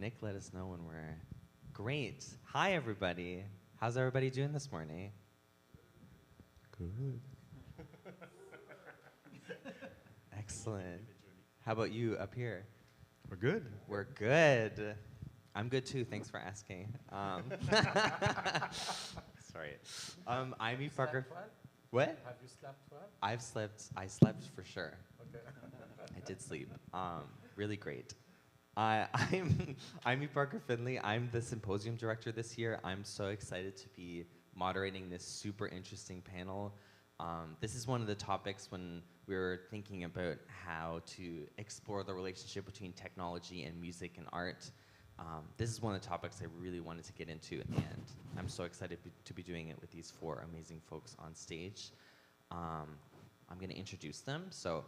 Nick, let us know when we're great. Hi, everybody. How's everybody doing this morning? Good. Excellent. How about you up here? We're good. We're good. I'm good too. Thanks for asking. Sorry. I'm E. Parker. What? Have you slept well? I slept for sure. Okay. I did sleep. Really great. I'm E. Parker Finley. I'm the Symposium director this year. I'm so excited to be moderating this super interesting panel. This is one of the topics when we were thinking about how to explore the relationship between technology and music and art. This is one of the topics I really wanted to get into, and I'm so excited to be doing it with these four amazing folks on stage. I'm going to introduce them. So,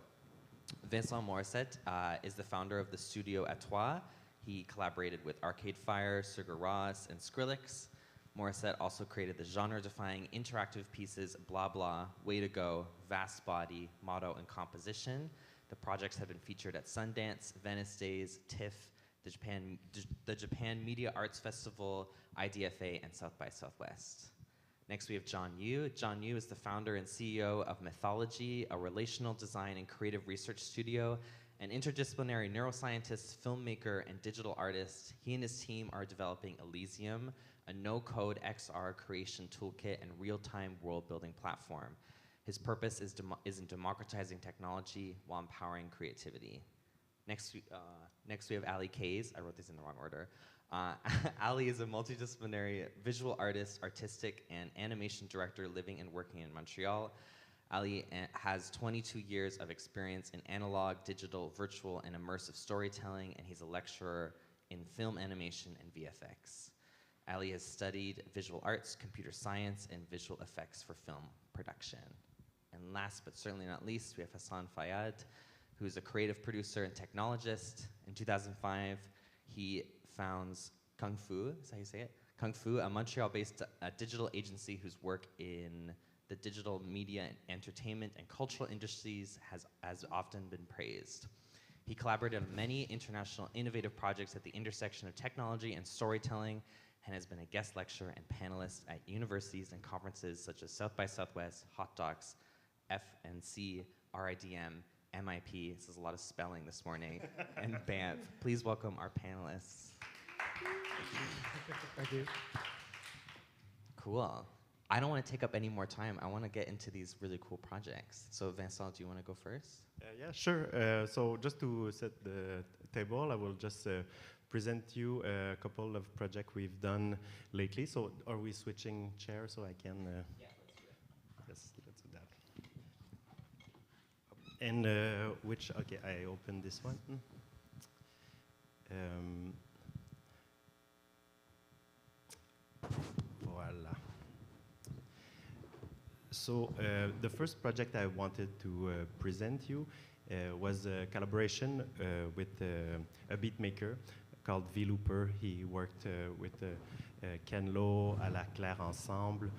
Vincent Morissette is the founder of the studio À Trois. He collaborated with Arcade Fire, Sigur Rós, and Skrillex. Morissette also created the genre-defying interactive pieces Blah Blah, Way to Go, Vast Body, Moto, and Composition. The projects have been featured at Sundance, Venice Days, TIFF, the Japan Media Arts Festival, IDFA, and South by Southwest. Next, we have John Yu. John Yu is the founder and CEO of Mythology, a relational design and creative research studio, an interdisciplinary neuroscientist, filmmaker, and digital artist. He and his team are developing Elysium, a no-code XR creation toolkit and real-time world-building platform. His purpose is in democratizing technology while empowering creativity. Next, we have Ali Kays. I wrote these in the wrong order. Ali is a multidisciplinary visual artist, artistic, and animation director living and working in Montreal. Ali has 22 years of experience in analog, digital, virtual, and immersive storytelling, and he's a lecturer in film animation and VFX. Ali has studied visual arts, computer science, and visual effects for film production. And last but certainly not least, we have Hassan Fayyad, who's a creative producer and technologist. In 2005, he founds Kung Fu, is that how you say it? Kung Fu, a Montreal-based digital agency whose work in the digital media and entertainment and cultural industries has often been praised. He collaborated on many international innovative projects at the intersection of technology and storytelling, and has been a guest lecturer and panelist at universities and conferences such as South by Southwest, Hot Docs, FNC, RIDM, MIP, this is a lot of spelling this morning, and BAMF. Please welcome our panelists. Thank you. Cool. I don't want to take up any more time. I want to get into these really cool projects. So Vincent, do you want to go first? Yeah, sure. So just to set the table, I will just present you a couple of projects we've done lately. So are we switching chairs so I can? Yeah, let's do it. Yes, let's do that. And okay, I open this one. Voila. So the first project I wanted to present you was a collaboration with a beat maker called V-Looper. He worked with Ken Lo, À la Claire Ensemble,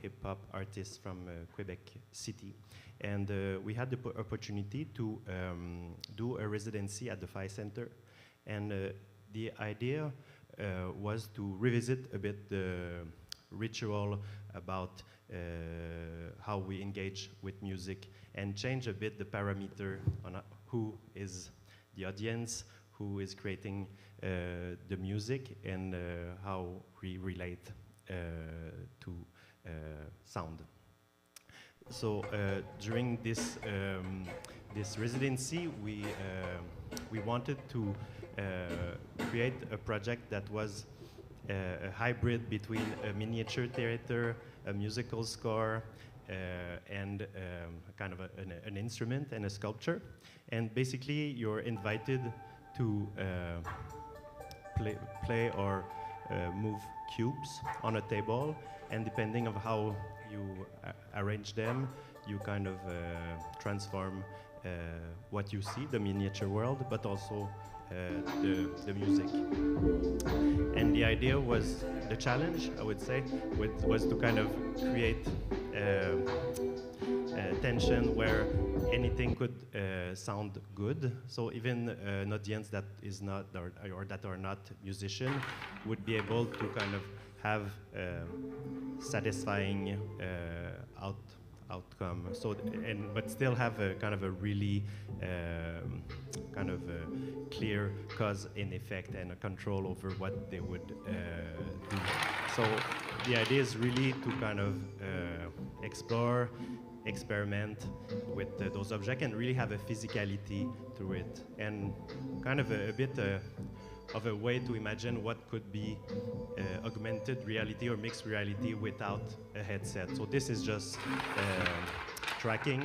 hip-hop artists from Quebec City. And we had the opportunity to do a residency at the Phi Center. And the idea was to revisit a bit the ritual about how we engage with music and change a bit the parameter on who is the audience, who is creating the music, and how we relate to sound. So during this residency, we wanted to create a project that was a hybrid between a miniature theater, a musical score, and kind of an instrument and a sculpture. And basically, you're invited to play or move cubes on a table, and depending on how you arrange them, you kind of transform what you see, the miniature world, but also the music. And the idea was, the challenge, I would say, was to kind of create tension where anything could sound good. So even an audience that is not or that are not musician would be able to kind of have satisfying outcome. So but still have a kind of a really kind of a clear cause and effect and a control over what they would do. So the idea is really to kind of explore, experiment with those objects and really have a physicality through it, and kind of a bit of a way to imagine what could be augmented reality or mixed reality without a headset. So this is just tracking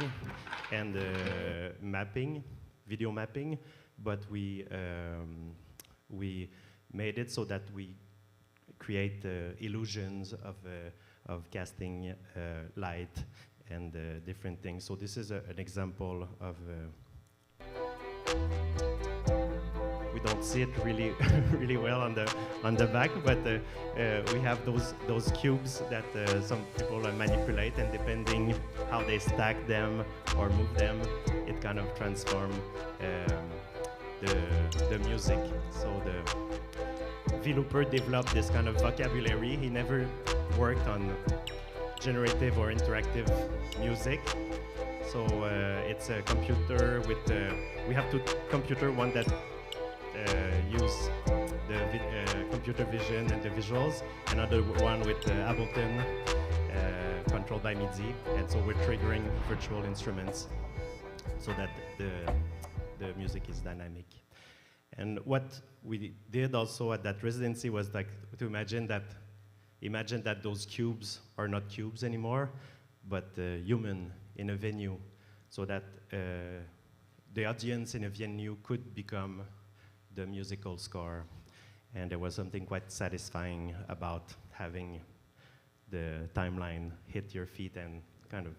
and mapping, video mapping, but we made it so that we create illusions of casting light and different things. So this is an example of we don't see it really really well on the back, but we have those cubes that some people manipulate, and depending how they stack them or move them, it kind of transforms the music. So the V-Looper developed this kind of vocabulary. He never worked on generative or interactive music. So it's a computer with we have two computer, one that use the computer vision and the visuals, another one with Ableton controlled by MIDI, and so we're triggering virtual instruments so that the music is dynamic. And what we did also at that residency was like to imagine that those cubes are not cubes anymore, but human in a venue, so that the audience in a venue could become the musical score. And there was something quite satisfying about having the timeline hit your feet and kind of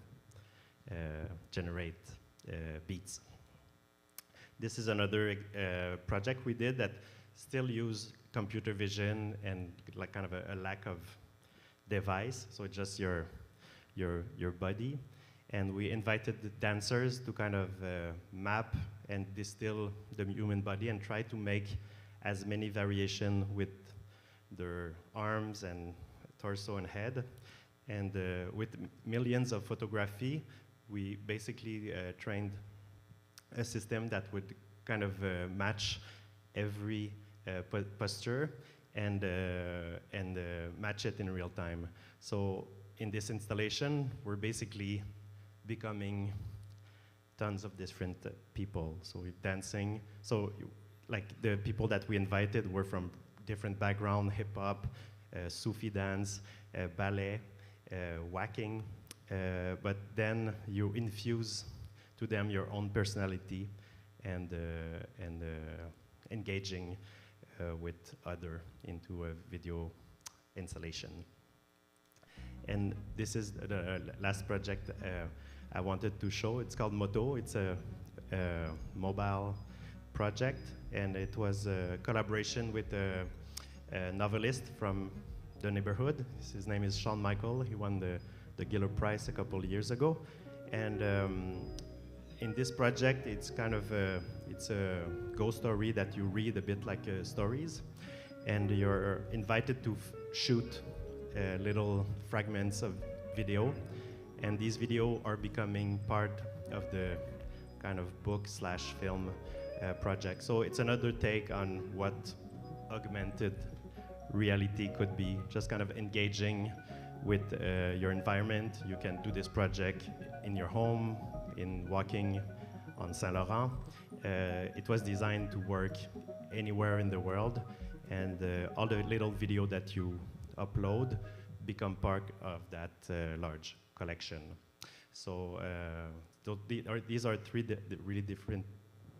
generate beats. This is another project we did that still use computer vision and like kind of a lack of device, so just your body. And we invited the dancers to kind of map and distill the human body and try to make as many variation with their arms and torso and head. And with millions of photography, we basically trained a system that would kind of match every posture and match it in real time. So in this installation, we're basically becoming tons of different people. So we're dancing. So like the people that we invited were from different background, hip hop, Sufi dance, ballet, whacking, but then you infuse to them your own personality and engaging with other into a video installation. And this is the last project I wanted to show. It's called Moto. It's a mobile project, and it was a collaboration with a novelist from the neighborhood. His name is Sean Michael. He won the Giller Prize a couple of years ago. And in this project, it's kind of it's a ghost story that you read a bit like stories, and you're invited to shoot little fragments of video, and these video are becoming part of the kind of book/film project. So it's another take on what augmented reality could be, just kind of engaging with your environment. You can do this project in your home, in walking on Saint Laurent. It was designed to work anywhere in the world, and all the little video that you upload become part of that large collection. So these are three really different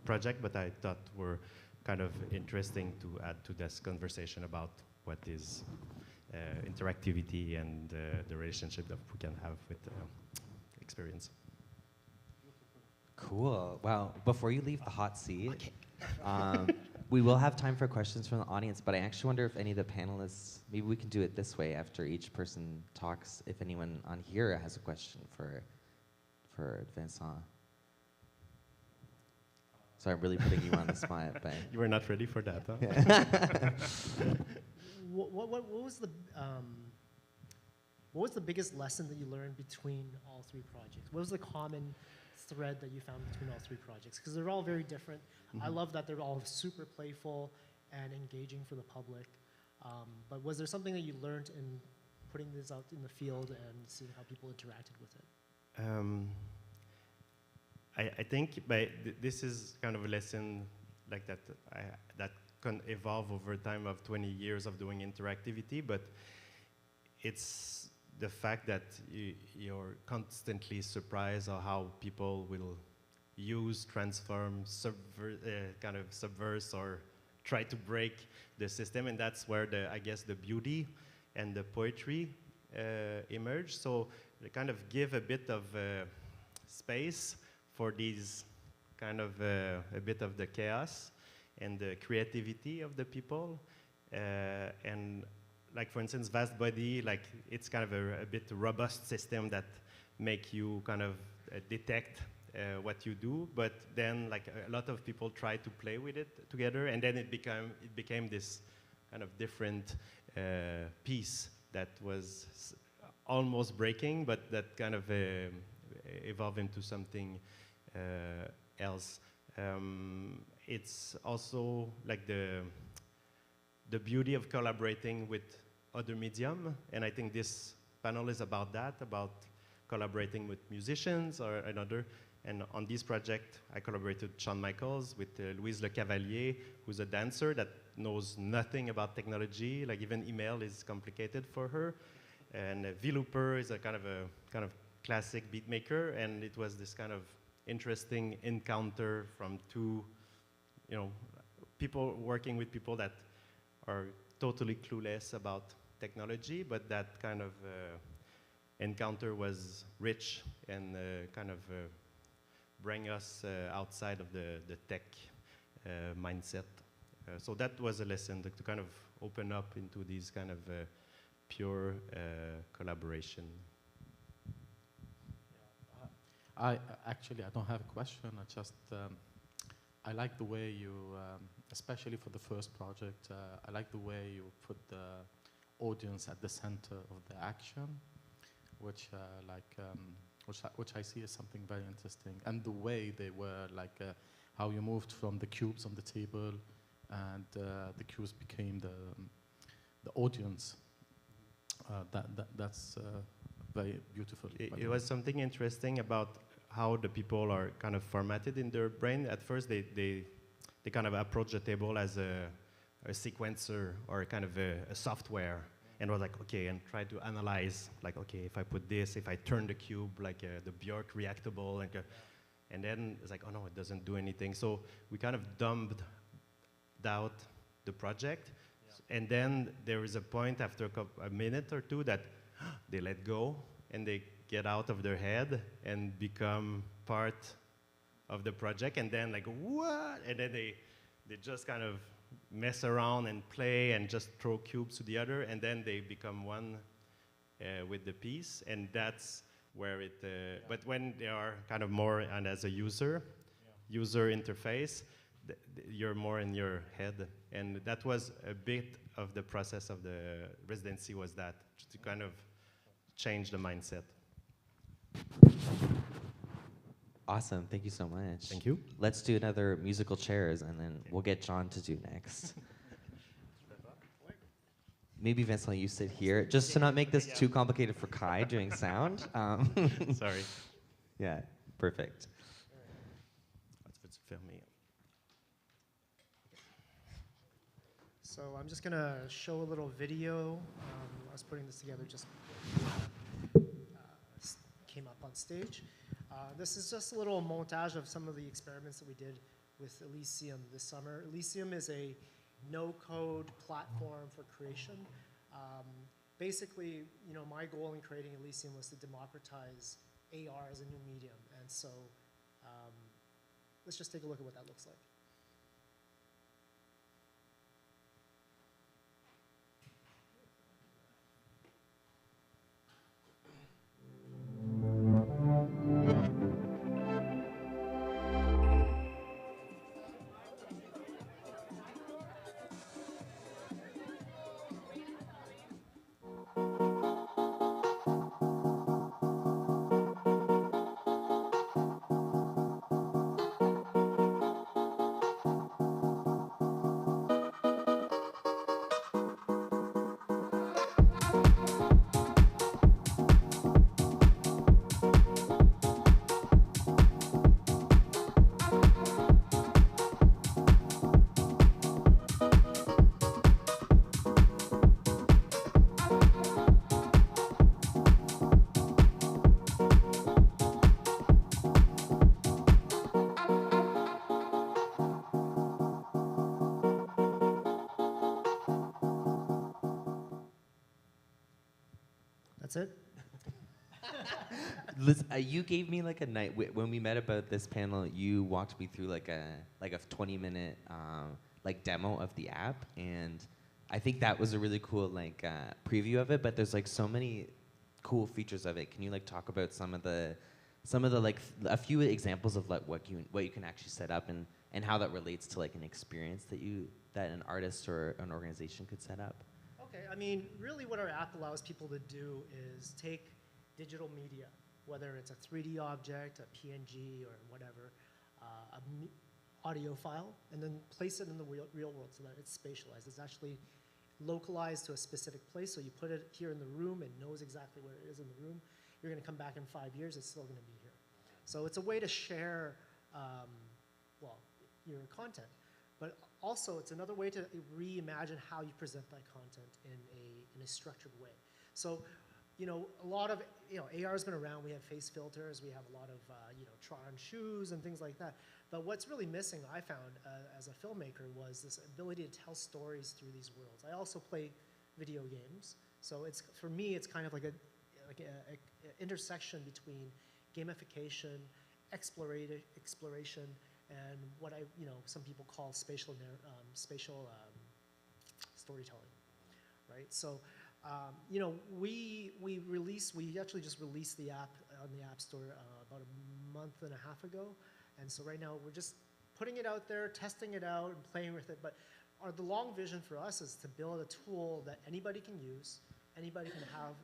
projects, but I thought were kind of interesting to add to this conversation about what is interactivity and the relationship that we can have with experience. Cool. Wow. Before you leave the hot seat, we will have time for questions from the audience, but I actually wonder if any of the panelists, maybe we can do it this way after each person talks, if anyone on here has a question for preferred, Vincent? Sorry, I'm really putting you on the spot, but You were not ready for that, huh? yeah. What was the biggest lesson that you learned between all three projects? What was the common thread that you found between all three projects? Because they're all very different. I love that they're all super playful and engaging for the public. But was there something that you learned in putting this out in the field and seeing how people interacted with it? I think this is kind of a lesson like that that can evolve over time of 20 years of doing interactivity, but it's the fact that you're constantly surprised at how people will use, transform, kind of subverse or try to break the system, and that's where I guess the beauty and the poetry emerge. So they kind of give a bit of space for these kind of a bit of the chaos and the creativity of the people. And like for instance, Vast Body, like it's kind of a bit robust system that make you kind of detect what you do, but then like a lot of people try to play with it together, and then it became this kind of different piece that was almost breaking, but that kind of evolved into something else. It's also like the beauty of collaborating with other medium, and I think this panel is about that, about collaborating with musicians or another. And on this project, I collaborated with Shawn Michaels, with Louise Le Cavalier, who's a dancer that knows nothing about technology. Like even email is complicated for her. And V Looper is a kind of classic beat maker, and it was this kind of interesting encounter from two, people working with people that are totally clueless about technology, but that kind of encounter was rich and kind of bring us outside of the tech mindset. So that was a lesson to kind of open up into these kind of pure collaboration. I don't have a question. I like the way you, especially for the first project, I like the way you put the audience at the center of the action, which I see as something very interesting. And the way they were, how you moved from the cubes on the table, and the cubes became the audience. That's very beautiful. It was something interesting about how the people are kind of formatted in their brain. At first, they kind of approach the table as a sequencer or kind of a software, and was like, okay, and try to analyze, like, okay, if I put this, if I turn the cube, like the Bjork reactable, and then it's like, oh no, it doesn't do anything. So we kind of dumbed out the project, and then there is a point after a minute or two that they let go and they get out of their head and become part of the project, and then like, what? And then they just kind of mess around and play and just throw cubes to the other, and then they become one with the piece, and that's where it, but when they are kind of more and as a user interface, you're more in your head, and that was a bit of the process of the residency, was that, to kind of change the mindset. Awesome, thank you so much. Thank you. Let's do another musical chairs, and then we'll get John to do next. Maybe Vincent, you sit here, just to not make this too complicated for Kai doing sound. Sorry. Yeah, perfect. So I'm just gonna show a little video. I was putting this together just came up on stage. This is just a little montage of some of the experiments that we did with Elysium this summer. Elysium is a no-code platform for creation. Basically, my goal in creating Elysium was to democratize AR as a new medium, and so let's just take a look at what that looks like. That's it? Liz, you gave me like a night when we met about this panel. You walked me through like a 20-minute like demo of the app, and I think that was a really cool like preview of it. But there's like so many cool features of it. Can you like talk about some of the like a few examples of like what you can actually set up and how that relates to like an experience that an artist or an organization could set up? Okay, I mean, really what our app allows people to do is take digital media, whether it's a 3D object, a PNG, or whatever, audio file, and then place it in the real world so that it's spatialized. It's actually localized to a specific place, so you put it here in the room, it knows exactly where it is in the room. You're going to come back in 5 years, it's still going to be here. So it's a way to share, well, your content. But also, it's another way to reimagine how you present that content in a structured way. So, you know, a lot of, you know, AR has been around. We have face filters. We have a lot of, you know, try-on shoes and things like that. But what's really missing, I found, as a filmmaker, was this ability to tell stories through these worlds. I also play video games. So it's, for me, it's kind of like a intersection between gamification, exploration, and what you know, some people call spatial storytelling, right? So, you know, we actually just released the app on the App Store about a month and a half ago, and so right now we're just putting it out there, testing it out, and playing with it. But the long vision for us is to build a tool that anybody can use. Anybody can have,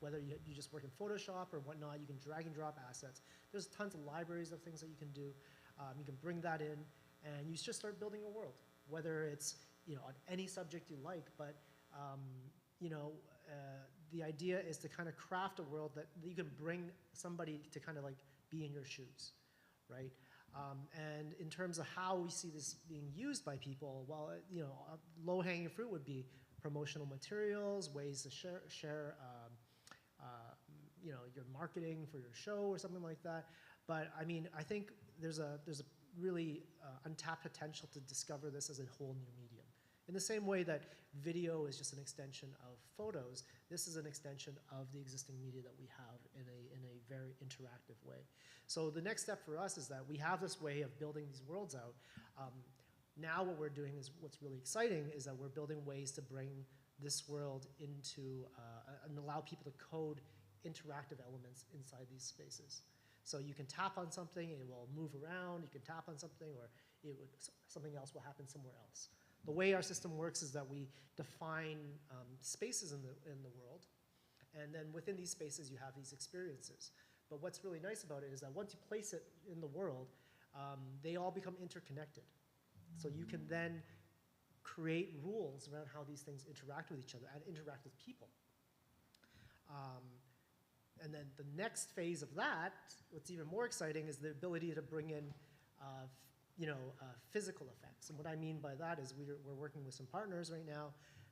whether you just work in Photoshop or whatnot, you can drag and drop assets. There's tons of libraries of things that you can do. You can bring that in, and you just start building a world, whether it's, you know, on any subject you like. But you know, the idea is to kind of craft a world that you can bring somebody to kind of like be in your shoes, right? And in terms of how we see this being used by people, well, you know, low-hanging fruit would be promotional materials, ways to share you know, your marketing for your show or something like that. But I mean, I think there's a really untapped potential to discover this as a whole new medium. In the same way that video is just an extension of photos, this is an extension of the existing media that we have in a very interactive way. So the next step for us is that we have this way of building these worlds out. Now what we're doing is, what's really exciting is that we're building ways to bring this world into, and allow people to code interactive elements inside these spaces. So you can tap on something, it will move around, you can tap on something, or something else will happen somewhere else. The way our system works is that we define spaces in the world, and then within these spaces you have these experiences. But what's really nice about it is that once you place it in the world, they all become interconnected. So you can then create rules around how these things interact with each other and interact with people. And then the next phase of that, what's even more exciting, is the ability to bring in you know, physical effects. And what I mean by that is we're working with some partners right now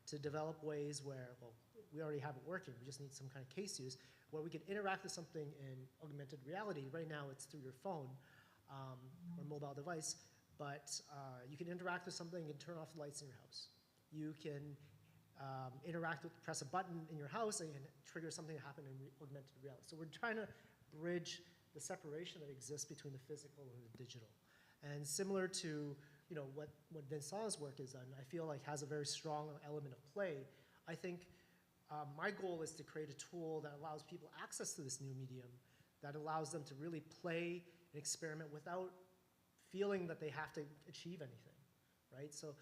to develop ways where, well, we already have it working, we just need some kind of case use, where we can interact with something in augmented reality. Right now it's through your phone or mobile device, but you can interact with something and turn off the lights in your house. You can press a button in your house and trigger something to happen in augmented reality. So we're trying to bridge the separation that exists between the physical and the digital. And similar to, you know, what Vincent's work is done, I feel like has a very strong element of play. I think my goal is to create a tool that allows people access to this new medium, that allows them to really play and experiment without feeling that they have to achieve anything, right? So,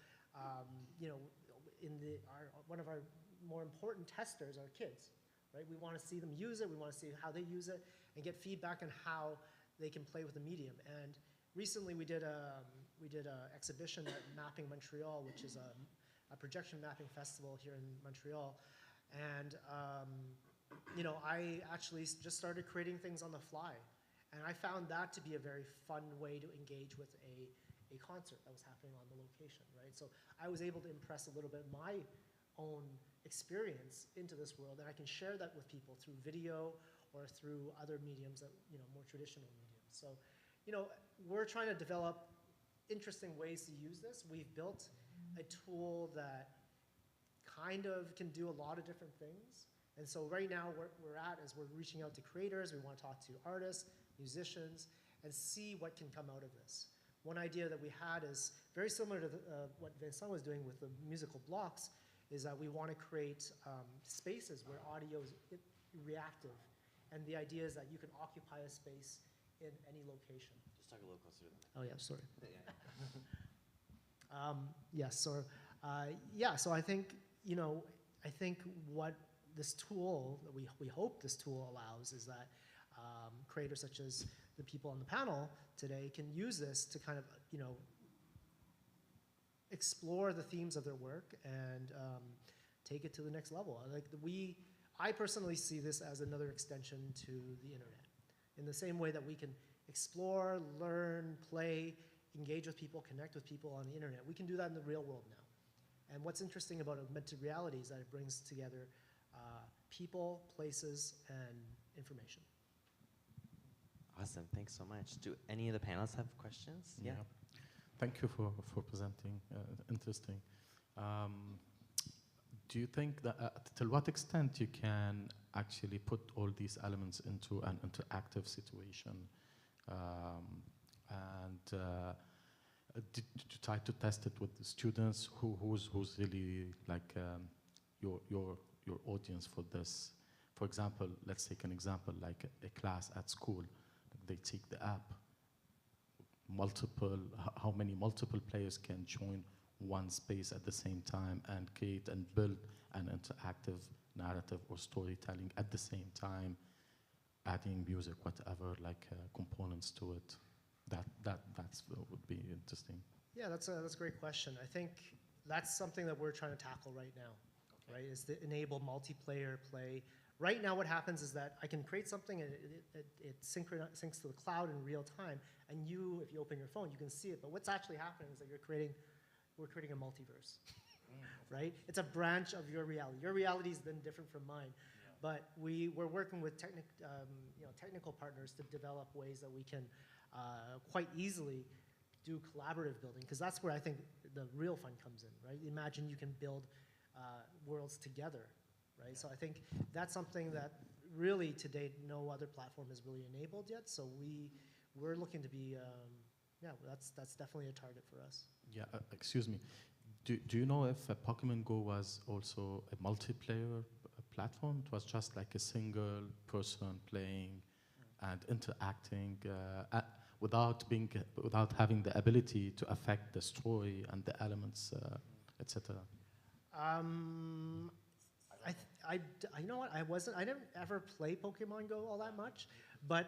you know, one of our more important testers are kids, right? We want to see them use it, we want to see how they use it, and get feedback on how they can play with the medium. And recently we did a exhibition at Mapping Montreal, which is a projection mapping festival here in Montreal. And you know, I actually just started creating things on the fly. And I found that to be a very fun way to engage with a concert that was happening on the location, right? So I was able to impress a little bit my own experience into this world, and I can share that with people through video or through other mediums, that, you know, more traditional mediums. So, you know, we're trying to develop interesting ways to use this. We've built a tool that kind of can do a lot of different things, And so right now where we're at is we're reaching out to creators. We want to talk to artists, musicians, and see what can come out of this. One idea that we had is very similar to what Vincent was doing with the musical blocks, is that we want to create spaces where audio is reactive. And the idea is that you can occupy a space in any location. Just talk a little closer to the mic. Oh yeah, sorry. Yeah. Yes, so so I think, I think what this tool, that we hope this tool allows, is that creators such as the people on the panel today can use this to kind of, explore the themes of their work and take it to the next level. I personally see this as another extension to the internet. In the same way that we can explore, learn, play, engage with people, connect with people on the internet, we can do that in the real world now. And what's interesting about augmented reality is that it brings together people, places, and information. Awesome, thanks so much. Do any of the panelists have questions? Yeah. Thank you for presenting. Interesting. Do you think that to what extent you can actually put all these elements into an interactive situation, and did you try to test it with the students? Who's really like your audience for this? For example, let's take an example like a class at school. They take the app. How many multiple players can join one space at the same time and create and build an interactive narrative or storytelling at the same time, adding music, whatever, like components to it. That's would be interesting. Yeah, that's a great question. I think that's something that we're trying to tackle right now, right? Is to enable multiplayer play. Right now what happens is that I can create something and it syncs to the cloud in real time, and you, if you open your phone, you can see it. But what's actually happening is that we're creating a multiverse, right? It's a branch of your reality. Your reality is then different from mine. Yeah. But we're working with technical partners to develop ways that we can quite easily do collaborative building, because that's where I think the real fun comes in, right? Imagine you can build worlds together, right? So I think that's something that really to date no other platform has really enabled yet. So we're looking to be, that's definitely a target for us. Yeah, excuse me. Do you know if Pokemon Go was also a multiplayer platform? It was just like a single person playing and interacting without having the ability to affect the story and the elements, etc. You know what? I didn't ever play Pokemon Go all that much, but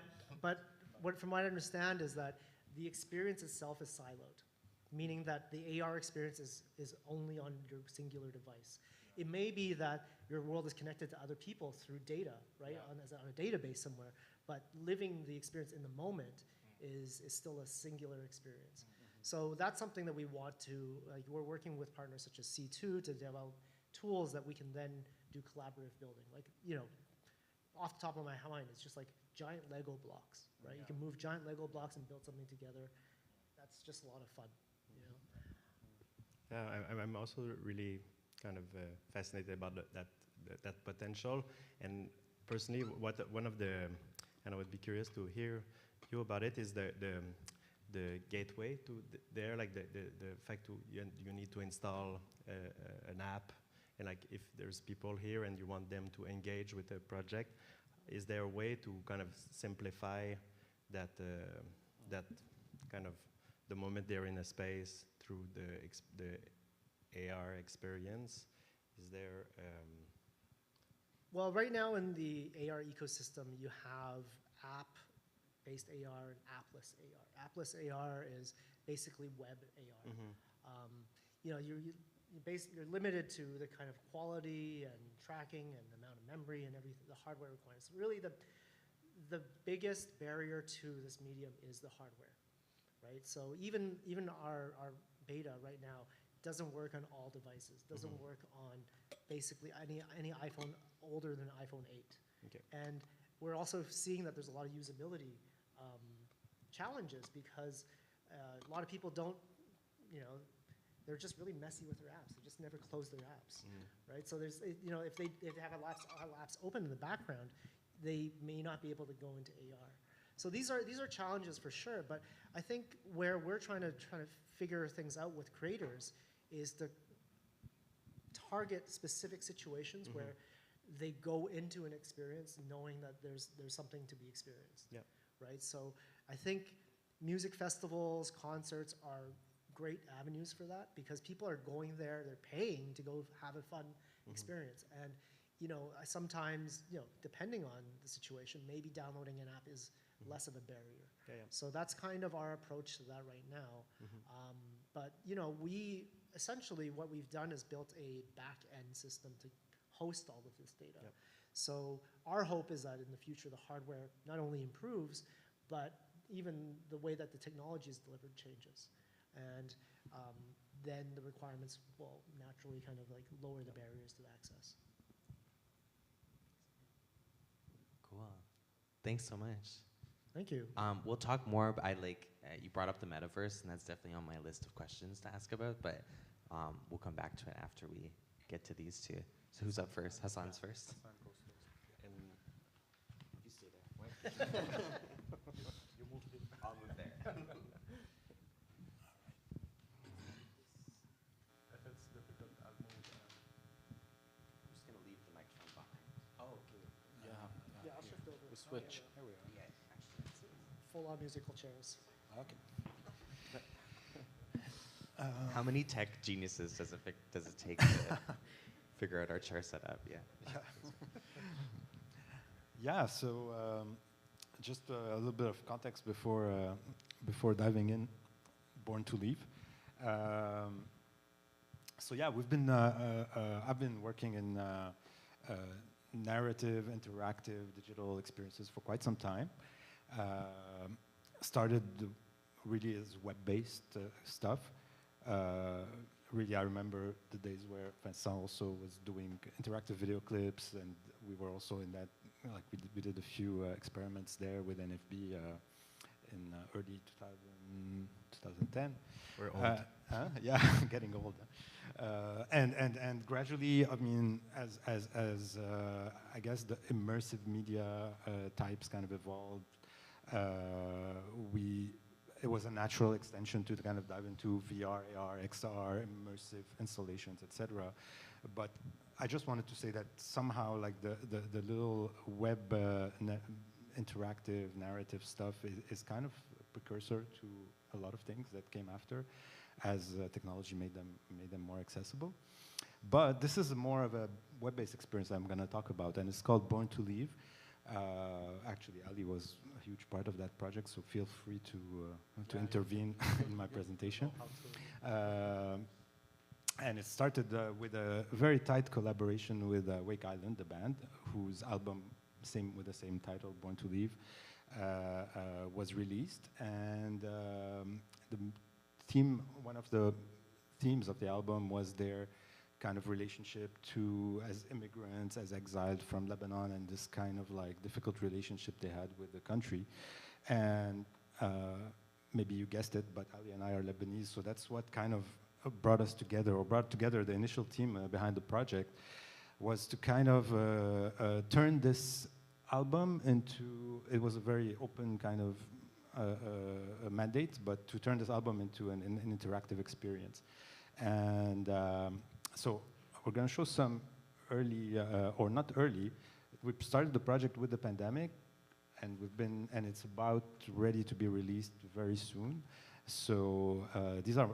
from what I understand is that the experience itself is siloed, meaning that the AR experience is only on your singular device. Yeah. It may be that your world is connected to other people through data, right, yeah. on a database somewhere, but living the experience in the moment is still a singular experience. Mm-hmm. So that's something that we want to, we're working with partners such as C2 to develop tools that we can then do collaborative building. Like, off the top of my mind, it's just like giant Lego blocks, right? Yeah. You can move giant Lego blocks and build something together. That's just a lot of fun, Yeah, I'm also really kind of fascinated about that potential. And personally, one of the, and I would be curious to hear you about it, is the gateway to there, like the fact you need to install an app, and like if there's people here and you want them to engage with the project, is there a way to kind of simplify that that kind of the moment they're in a space through the AR experience? Is there? Well, right now in the AR ecosystem, you have app-based AR and appless AR. Appless AR is basically web AR. Mm-hmm. You're limited to the kind of quality and tracking and the amount of memory and everything, the hardware requirements. Really, the biggest barrier to this medium is the hardware, right? So even our beta right now doesn't work on all devices. Doesn't mm-hmm. work on basically any iPhone older than iPhone 8. Okay. And we're also seeing that there's a lot of usability challenges because a lot of people don't, they're just really messy with their apps. They just never close their apps, right? So there's, you know, if they have a lapse open in the background, they may not be able to go into AR. So these are challenges for sure, but I think where we're trying to figure things out with creators is to target specific situations where they go into an experience knowing that there's something to be experienced. Yeah. Right? So I think music festivals, concerts are great avenues for that because people are going there, they're paying to go have a fun experience. And you know, sometimes, you know, depending on the situation, maybe downloading an app is less of a barrier. Yeah, yeah. So that's kind of our approach to that right now. But you know, we essentially what we've done is built a back-end system to host all of this data. Yep. So our hope is that in the future, the hardware not only improves, but even the way that the technology is delivered changes. And then the requirements will naturally kind of like lower the barriers to access. Cool. Thanks so much. Thank you. We'll talk more, but you brought up the metaverse, and that's definitely on my list of questions to ask about, but we'll come back to it after we get to these two. So who's up first? Hassan's first. And you stay there. You move to, I'll move there. If it's difficult, I'll move. I'm just going to leave the microphone behind. Oh, okay. Yeah, I'll shift over. We switch. There we are. Yeah, actually, that's it. Full-on musical chairs. Okay. How many tech geniuses does it take to figure out our chair setup? Yeah. Yeah, so just a little bit of context before diving in, Born to Leave. So yeah, I've been working in narrative, interactive, digital experiences for quite some time. Started really as web-based stuff. Really, I remember the days where Vincent also was doing interactive video clips, and we were also in that, like we did a few experiments there with NFB in early 2010. We're old. Yeah, getting old. And gradually, I mean, as I guess the immersive media types kind of evolved, it was a natural extension to kind of dive into VR, AR, XR, immersive installations, etc. But I just wanted to say that somehow, like the little web interactive narrative stuff is kind of a precursor to a lot of things that came after, as technology made them more accessible. But this is more of a web-based experience I'm going to talk about, and it's called Born to Leave. Actually, Ali was a huge part of that project, so feel free to intervene in my presentation. And it started with a very tight collaboration with Wake Island, the band, whose album, with the same title, Born to Leave, was released. And one of the themes of the album was their kind of relationship as immigrants, as exiled from Lebanon, and this kind of like difficult relationship they had with the country. And maybe you guessed it, but Ali and I are Lebanese, so that's what kind of brought us together, or brought together the initial team behind the project, was to kind of turn this album into, it was a very open kind of a mandate, but to turn this album into an interactive experience. And so we're going to show some early, or not early. We started the project with the pandemic, and it's about ready to be released very soon. So these are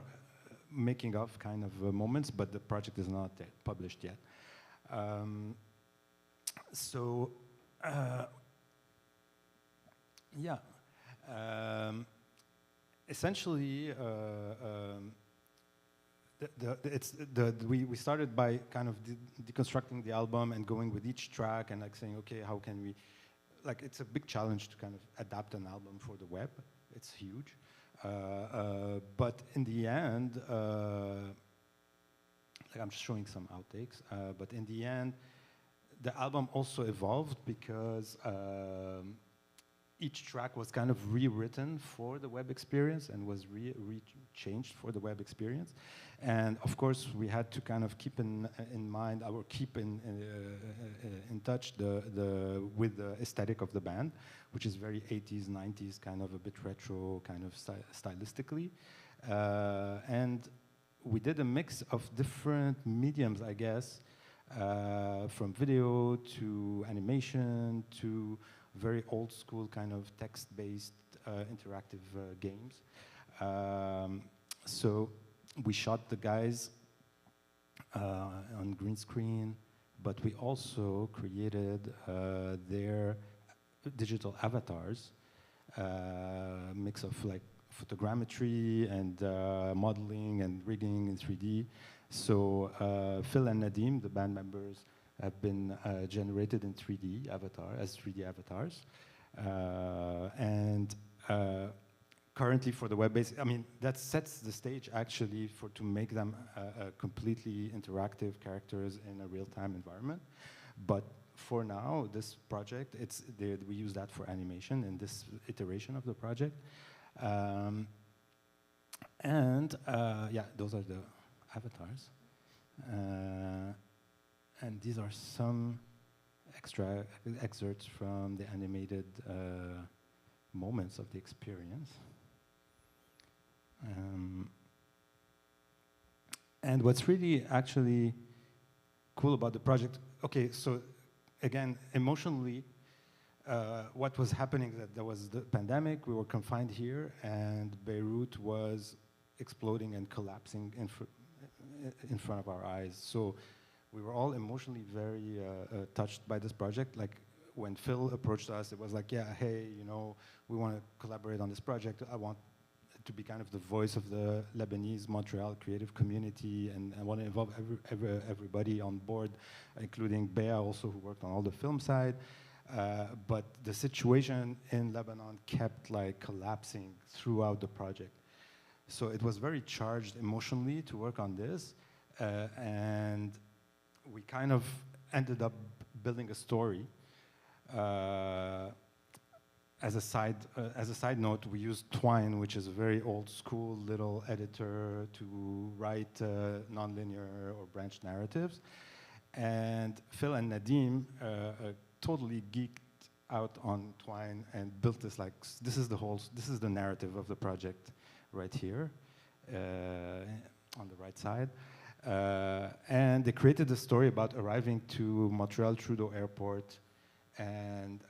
making of kind of moments, but the project is not yet published yet. Yeah. Essentially, we started by kind of deconstructing the album and going with each track and like saying, okay, how can we, like it's a big challenge to kind of adapt an album for the web. It's huge. But in the end, like I'm just showing some outtakes, but in the end, the album also evolved because each track was kind of rewritten for the web experience and was changed for the web experience. And of course, we had to kind of keep in mind, or keep in touch with the aesthetic of the band, which is very 80s, 90s, kind of a bit retro, kind of stylistically. And we did a mix of different mediums, I guess, from video to animation to very old school kind of text-based interactive games. So we shot the guys on green screen, but we also created their digital avatars, mix of like photogrammetry and modeling and rigging in 3D. So Phil and Nadim, the band members, have been generated in 3D as 3D avatars. And currently for the web-based, I mean, that sets the stage actually to make them completely interactive characters in a real-time environment. But for now, this project, we use that for animation in this iteration of the project. Yeah, those are the avatars. And these are some extra excerpts from the animated moments of the experience. And what's really actually cool about the project, okay, so again, emotionally, what was happening, that there was the pandemic, we were confined here, and Beirut was exploding and collapsing in front of our eyes. So we were all emotionally very touched by this project. Like when Phil approached us, it was like, yeah, hey, you know, we want to collaborate on this project. I want to be kind of the voice of the Lebanese Montreal creative community, and I want to involve everybody on board, including Bea also, who worked on all the film side. But the situation in Lebanon kept like collapsing throughout the project. So it was very charged emotionally to work on this. And we kind of ended up building a story. As a side note, we used Twine, which is a very old school little editor to write nonlinear or branched narratives. And Phil and Nadim totally geeked out on Twine and built this like, this is the narrative of the project right here on the right side. And they created a story about arriving to Montreal Trudeau Airport and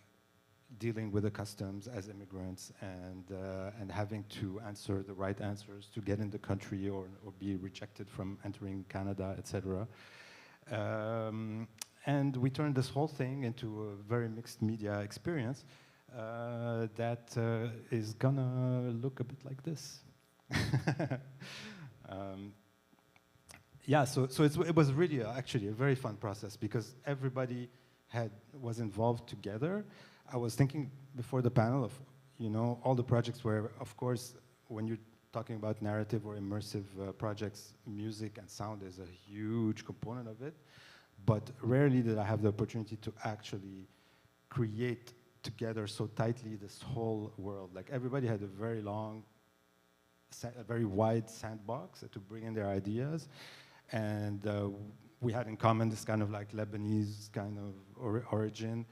dealing with the customs as immigrants and having to answer the right answers to get in the country or be rejected from entering Canada, etc. And we turned this whole thing into a very mixed media experience that is gonna look a bit like this. Yeah, so it was really actually a very fun process because everybody was involved together. I was thinking before the panel of, you know, all the projects where, of course, when you're talking about narrative or immersive projects, music and sound is a huge component of it. But rarely did I have the opportunity to actually create together so tightly this whole world. Like everybody had a very very wide sandbox to bring in their ideas. And we had in common this kind of like Lebanese kind of origin.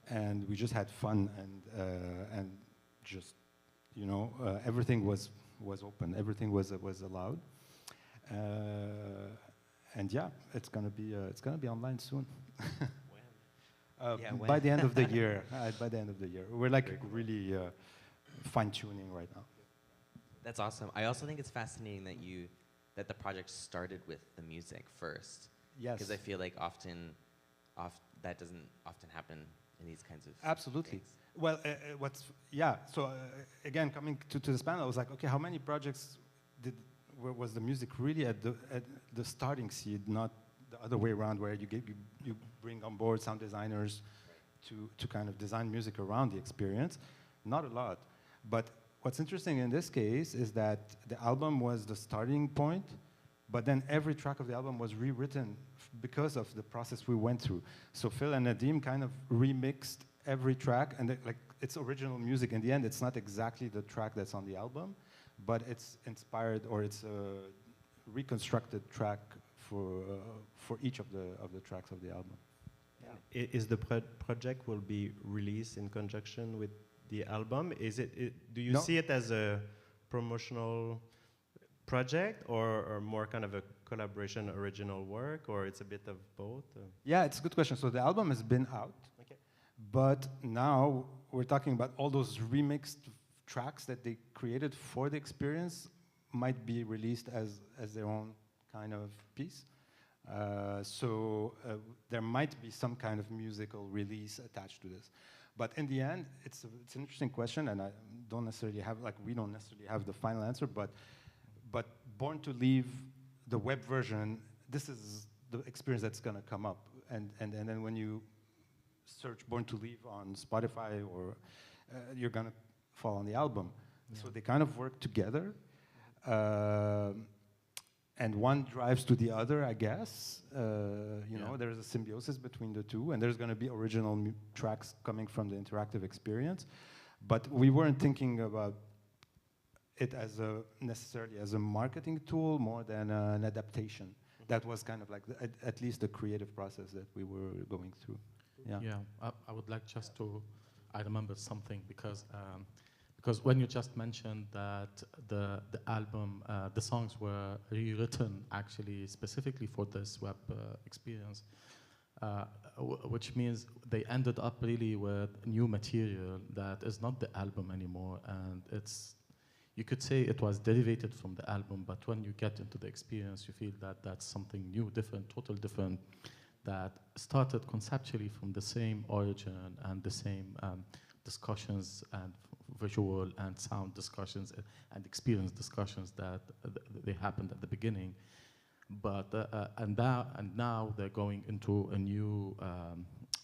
And we just had fun and just, you know, everything was open, everything was allowed, and yeah, it's gonna be online soon. When? By the end of the year. By the end of the year, we're like really fine tuning right now. That's awesome. I also think it's fascinating that the project started with the music first. Yes. Because I feel like that doesn't often happen in these kinds of Absolutely. things. Well, so again, coming to this panel, I was like, okay, how many projects was the music really at the starting seed, not the other way around, where you bring on board sound designers to kind of design music around the experience? Not a lot. But what's interesting in this case is that the album was the starting point, but then every track of the album was rewritten because of the process we went through. So Phil and Nadim kind of remixed every track, and like it's original music. In the end, it's not exactly the track that's on the album, but it's inspired, or it's a reconstructed track for each of the tracks of the album. Is the project will be released in conjunction with the album? Do you No. see it as a promotional project, or more kind of a collaboration, original work, or it's a bit of both? Yeah, it's a good question. So the album has been out, Okay. but now we're talking about all those remixed tracks that they created for the experience might be released as their own kind of piece. So there might be some kind of musical release attached to this. But in the end, it's an interesting question, and I don't necessarily have, we don't necessarily have the final answer, but Born to Leave, the web version, this is the experience that's gonna come up. And then when you search Born to Leave on Spotify, or you're gonna fall on the album. Yeah. So they kind of work together. And one drives to the other, I guess. You know, there's a symbiosis between the two, and there's going to be original tracks coming from the interactive experience. But we weren't thinking about it as necessarily as a marketing tool, more than an adaptation. That was kind of like at least the creative process that we were going through. Yeah. Yeah, I would like just to, I remember something because when you just mentioned that the album, the songs were rewritten actually specifically for this web experience, which means they ended up really with new material that is not the album anymore, and you could say it was derivated from the album, but when you get into the experience, you feel that that's something new, different, total different, that started conceptually from the same origin and the same discussions and visual and sound discussions and experience discussions that they happened at the beginning, but and now they're going into a new,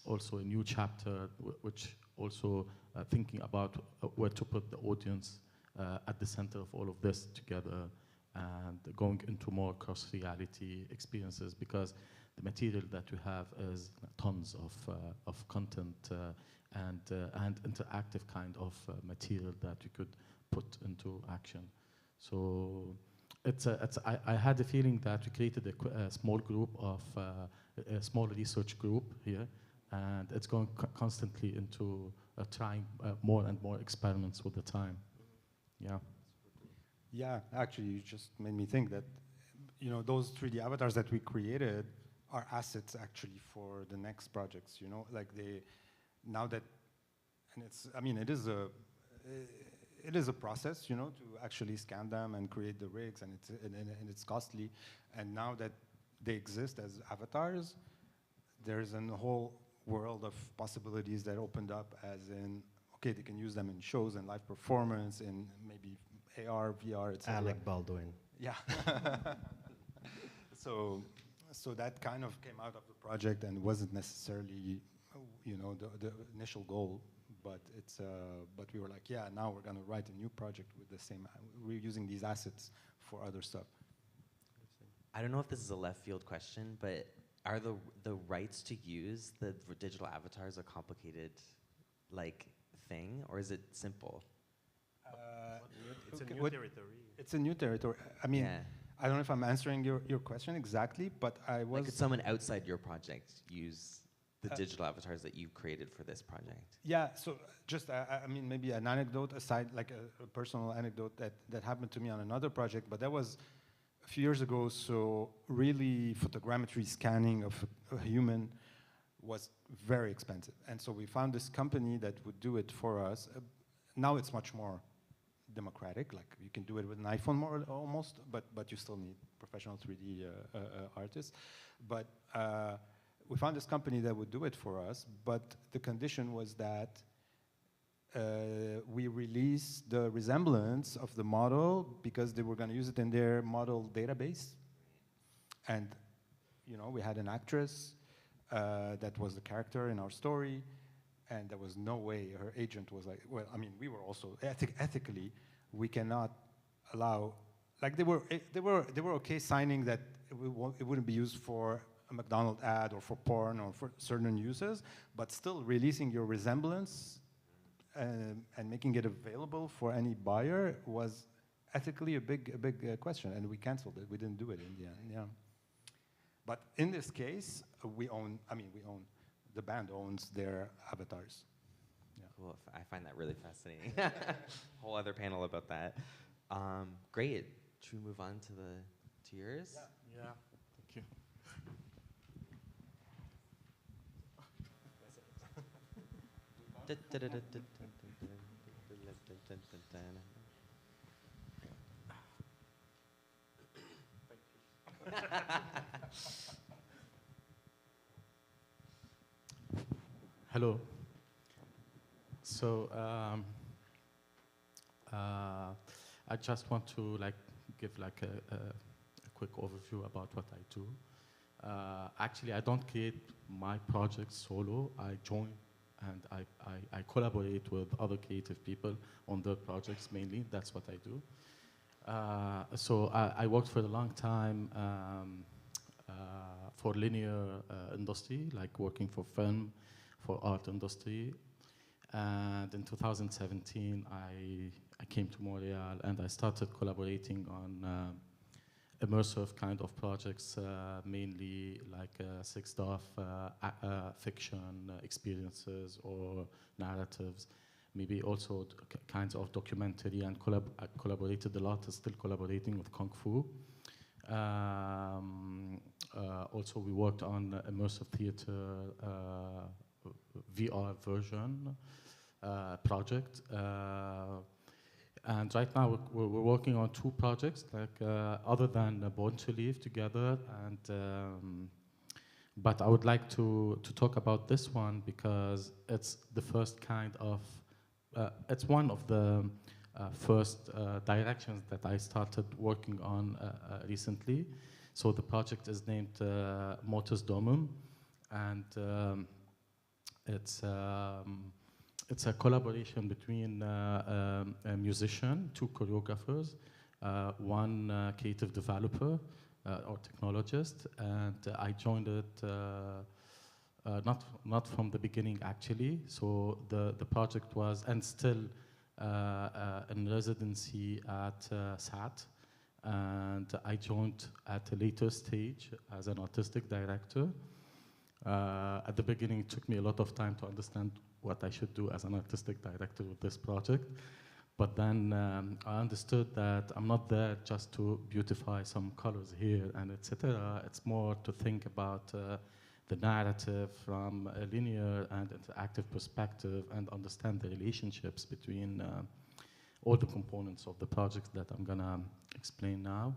also a new chapter, which also thinking about where to put the audience at the center of all of this together, and going into more cross-reality experiences, because the material that we have is tons of content and interactive kind of material that you could put into action. So I had a feeling that we created a small group of a small research group here, and it's going constantly into trying more and more experiments with the time. Yeah. Yeah, actually, you just made me think that, you know, those 3D avatars that we created are assets actually for the next projects. You know, like now that, and it's, I mean, it is a process, you know, to actually scan them and create the rigs, and it's costly. And now that they exist as avatars, there's a whole world of possibilities that opened up, as in, okay, they can use them in shows and live performance, in maybe AR, VR, etc. Alec Baldwin. Yeah. So that kind of came out of the project and wasn't necessarily, you know, the initial goal, but but we were like, yeah, now we're gonna write a new project with the same. We're using these assets for other stuff. I don't know if this is a left field question, but are the rights to use the digital avatars a complicated, thing, or is it simple? It's a new territory. It's a new territory. I mean, Yeah. I don't know if I'm answering your question exactly, but I was. Could someone outside your project use the digital avatars that you created for this project? Yeah, so just, I mean, maybe an anecdote aside, like a personal anecdote that happened to me on another project, but that was a few years ago. So really, photogrammetry scanning of a human was very expensive. And so we found this company that would do it for us. Now it's much more democratic, like you can do it with an iPhone more almost, but you still need professional 3D artists. But we found this company that would do it for us, but the condition was that we release the resemblance of the model, because they were going to use it in their model database. And, you know, we had an actress that was the character in our story, and there was no way. Her agent was like, well, I mean, we were also ethically, we cannot allow, like they were okay signing that it wouldn't be used for a McDonald's ad or for porn or for certain uses, but still releasing your resemblance and making it available for any buyer was ethically a big question, and we canceled it. We didn't do it in the end. Yeah. But in this case, we own. I mean, we own. The band owns their avatars. Yeah. Cool. I find that really fascinating. Whole other panel about that. Great. Should we move on to yours? Yeah, thank you. Hello. So I just want to give a quick overview about what I do. Actually, I don't create my projects solo. I join and I collaborate with other creative people on their projects mainly. That's what I do. So I worked for a long time for linear industry, like working for film, for art industry. And in 2017, I came to Montreal and I started collaborating on immersive kind of projects, mainly like stuff, fiction experiences or narratives, maybe also kinds of documentary, and I collaborated a lot, still collaborating with Kung Fu. Also, we worked on immersive theater VR version project. And right now we're working on 2 projects, other than Born to Live together. And but I would like to talk about this one because it's the first kind of, it's one of the first directions that I started working on recently. So the project is named Moto's Domum, and it's a collaboration between a musician, 2 choreographers, one creative developer or technologist, and I joined it not from the beginning actually. So the project was and still in residency at SAT, and I joined at a later stage as an artistic director. At the beginning, it took me a lot of time to understand what I should do as an artistic director with this project. But then I understood that I'm not there just to beautify some colors here and etc. It's more to think about the narrative from a linear and interactive perspective and understand the relationships between all the components of the project that I'm gonna explain now.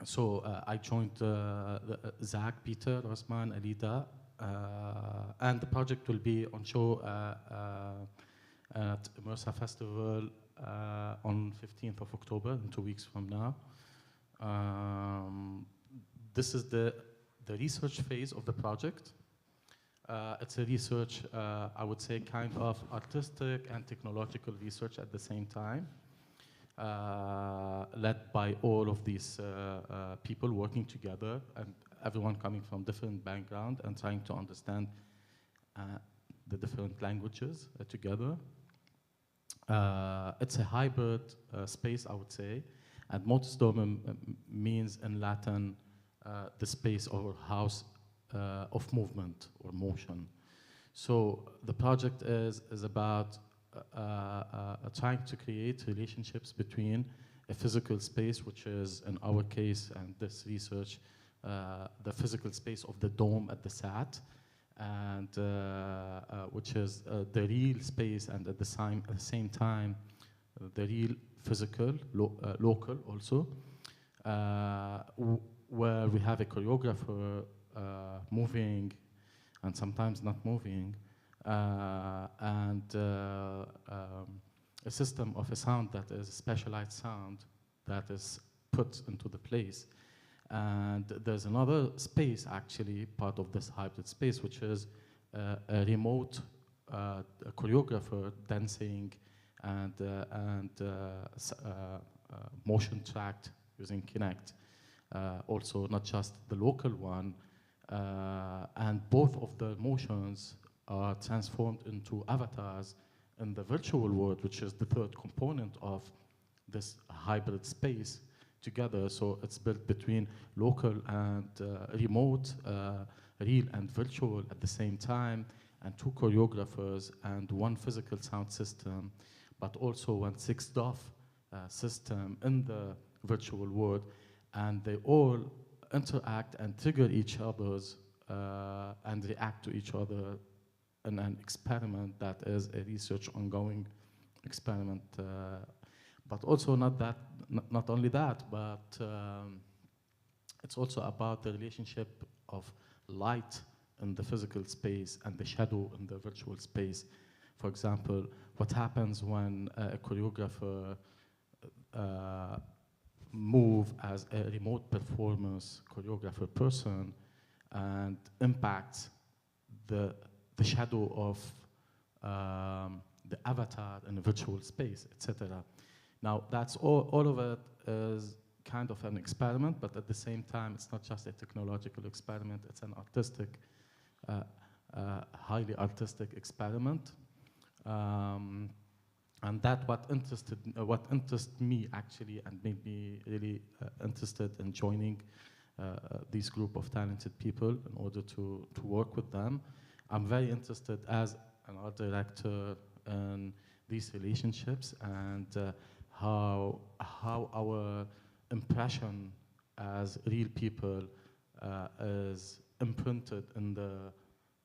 So I joined Zach, Peter, Rosman, Alida, and the project will be on show at Immersa Festival on 15th of October, in 2 weeks from now. This is the research phase of the project. It's a research, I would say, kind of artistic and technological research at the same time. Led by all of these people working together, and everyone coming from different backgrounds and trying to understand the different languages together. It's a hybrid space, I would say, and Motus Domum means in Latin the space or house of movement or motion. So the project is about trying to create relationships between a physical space, which is in our case and this research, the physical space of the dome at the SAT, and which is the real space, and at the same time the real physical, local also, where we have a choreographer moving and sometimes not moving, and a system of a sound that is a specialized sound that is put into the place. And there's another space, actually, part of this hybrid space, which is a remote choreographer dancing and motion tracked using Kinect. Also, not just the local one. And both of the motions are transformed into avatars in the virtual world, which is the third component of this hybrid space together. So it's built between local and remote, real and virtual at the same time, and 2 choreographers and 1 physical sound system, but also 1 6DOF system in the virtual world. And they all interact and trigger each other's and react to each other in an experiment that is a research ongoing experiment. But also not only that, but it's also about the relationship of light in the physical space and the shadow in the virtual space. For example, what happens when a choreographer move as a remote performance choreographer person and impacts the shadow of the avatar in a virtual space, etc. Now, that's all of it is kind of an experiment, but at the same time, it's not just a technological experiment, it's an artistic, highly artistic experiment. And that what interested me actually and made me really interested in joining this group of talented people in order to work with them. I'm very interested as an art director in these relationships and how our impression as real people is imprinted in the,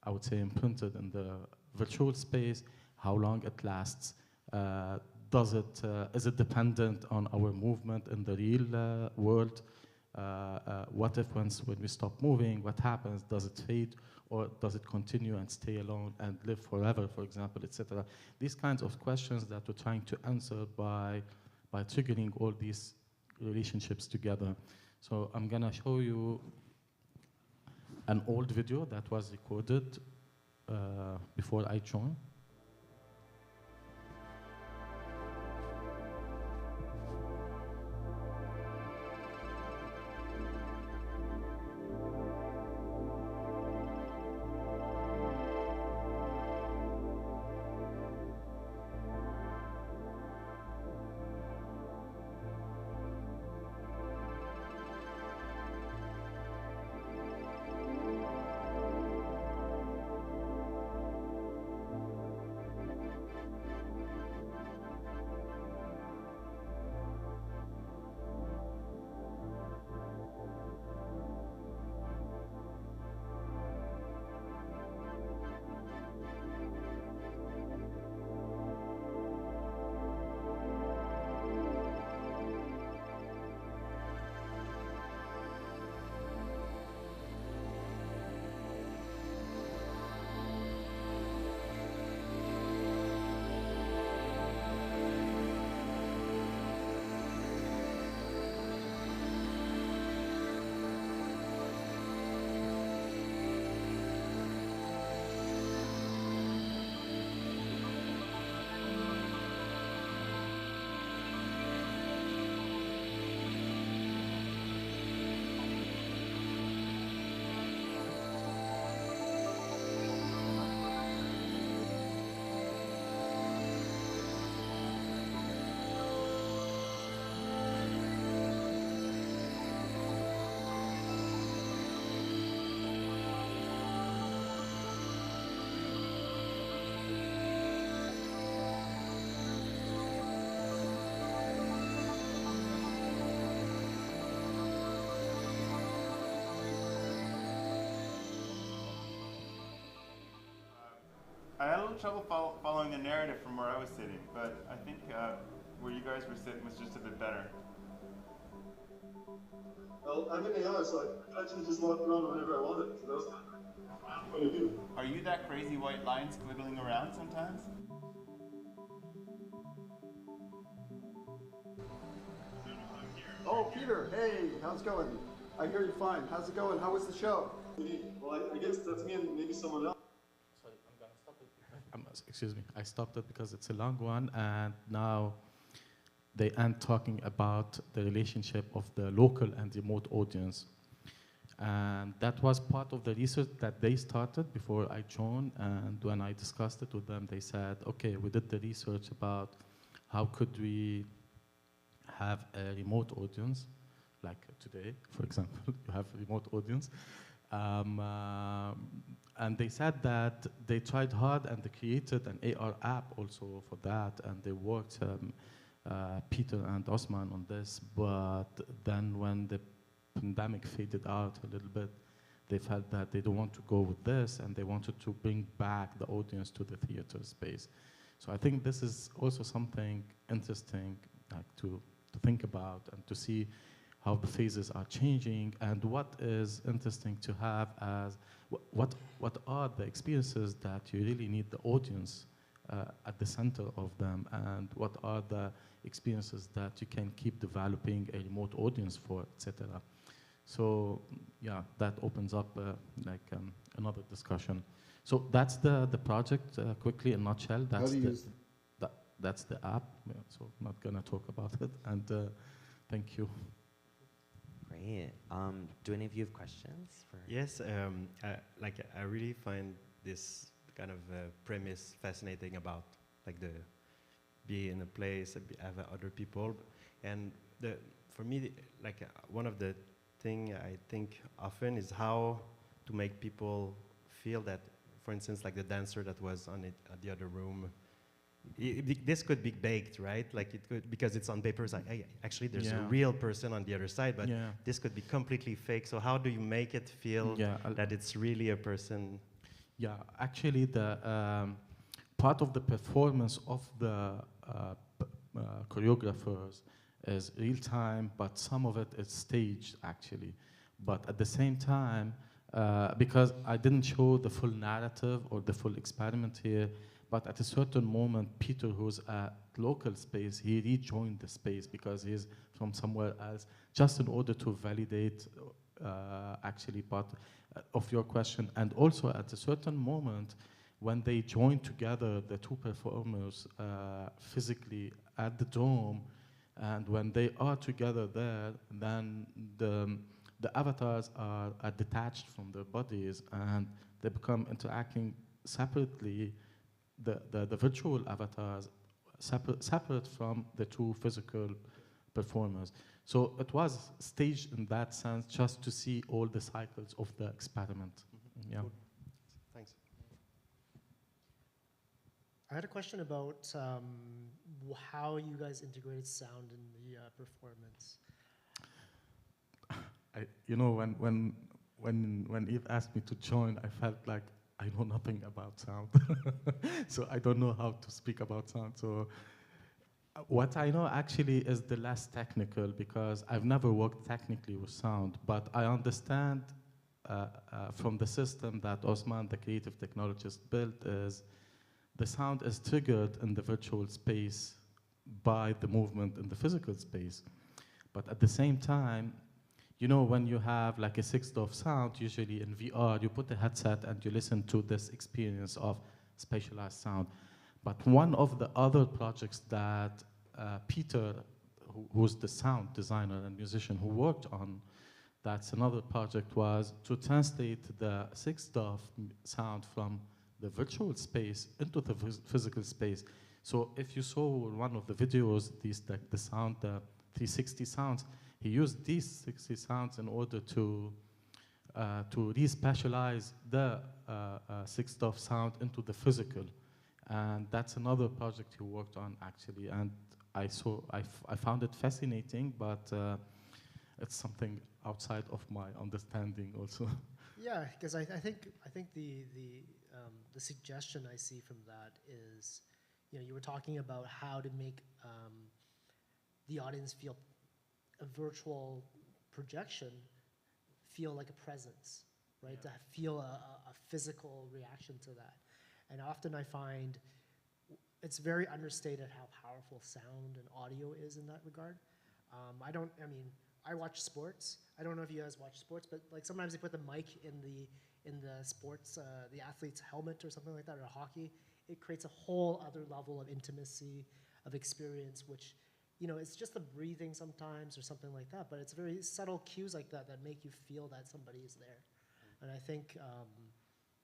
I would say imprinted in the virtual space, how long it lasts. Is it dependent on our movement in the real world? What if when we stop moving, what happens? Does it fade or does it continue and stay alone and live forever, for example, etc.? These kinds of questions that we're trying to answer by triggering all these relationships together. So I'm gonna show you an old video that was recorded before I joined. I had a little trouble following the narrative from where I was sitting, but I think where you guys were sitting was just a bit better. Well, I'm in AI, so I actually just walk around whenever I wanted. So that was kind of point of view. Are you that crazy white line squiggling around sometimes? Oh, Peter, hey, how's it going? I hear you fine. How's it going? How was the show? Well, I guess that's me and maybe someone else. Sorry, I'm gonna stop it. Excuse me, I stopped it because it's a long one, and now they end talking about the relationship of the local and remote audience. And that was part of the research that they started before I joined. And when I discussed it with them, they said, okay, we did the research about how could we have a remote audience, like today, for example, you have a remote audience. And they said that they tried hard and they created an AR app also for that, and they worked, Peter and Osman, on this, but then when the pandemic faded out a little bit, they felt that they don't want to go with this, and they wanted to bring back the audience to the theater space. So I think this is also something interesting, like to think about and to see how the phases are changing, and what is interesting to have as what are the experiences that you really need the audience at the center of them, and what are the experiences that you can keep developing a remote audience for, etc. So yeah, that opens up another discussion. So that's the project quickly in a nutshell. That's How do you use them? That's the app. Yeah, so I'm not gonna talk about it. And thank you. Great. Do any of you have questions? Yes, I really find this kind of premise fascinating about like the be in a place, have other people, and for me, one of the thing I think often is how to make people feel that, for instance, like the dancer that was on it at the other room. This could be baked, right? Like it could, because it's on paper. It's like, hey, actually, there's a real person on the other side, but this could be completely fake. So how do you make it feel that it's really a person? Yeah, actually, the part of the performance of the choreographers is real time, but some of it is staged actually. But at the same time, because I didn't show the full narrative or the full experiment here, but at a certain moment, Peter, who's at local space, he rejoined the space because he's from somewhere else, just in order to validate actually part of your question. And also at a certain moment, when they joined together, the two performers physically at the dome, and when they are together there, then the avatars are detached from their bodies, and they become interacting separately. The virtual avatars separate from the two physical performers. So it was staged in that sense, just to see all the cycles of the experiment. Mm-hmm. Yeah. Cool. Thanks. I had a question about how you guys integrated sound in the performance. When Eve asked me to join, I felt like I know nothing about sound. So I don't know how to speak about sound. So what I know actually is the less technical, because I've never worked technically with sound, but I understand from the system that Osman, the creative technologist, built, is the sound is triggered in the virtual space by the movement in the physical space. But at the same time, you know, when you have like a 6-DoF sound, usually in VR, you put a headset and you listen to this experience of spatialized sound. But one of the other projects that Peter, who's the sound designer and musician who worked on, that's another project, was to translate the 6-DoF sound from the virtual space into the physical space. So if you saw one of the videos, the sound, the 360 sounds, he used these 60 sounds in order to respecialize the 6-DoF sound into the physical. And that's another project he worked on actually. And I found it fascinating, but it's something outside of my understanding also. Yeah, because I think the suggestion I see from that is, you were talking about how to make the audience feel a virtual projection feel like a presence, right? Yeah. To feel a physical reaction to that. And often I find it's very understated how powerful sound and audio is in that regard. I watch sports. I don't know if you guys watch sports, but like sometimes they put the mic in the sports, the athlete's helmet or something like that, or hockey. It creates a whole other level of intimacy, of experience, which you know, it's just the breathing sometimes or something like that, but it's very subtle cues like that that make you feel that somebody is there. And I think,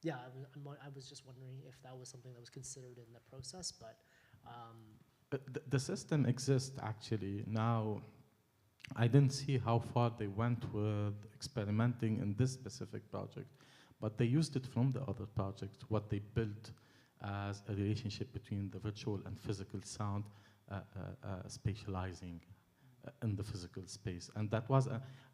yeah, I was just wondering if that was something that was considered in the process, but. The system exists actually. Now, I didn't see how far they went with experimenting in this specific project, but they used it from the other project, what they built as a relationship between the virtual and physical sound, spatializing in the physical space. And that was,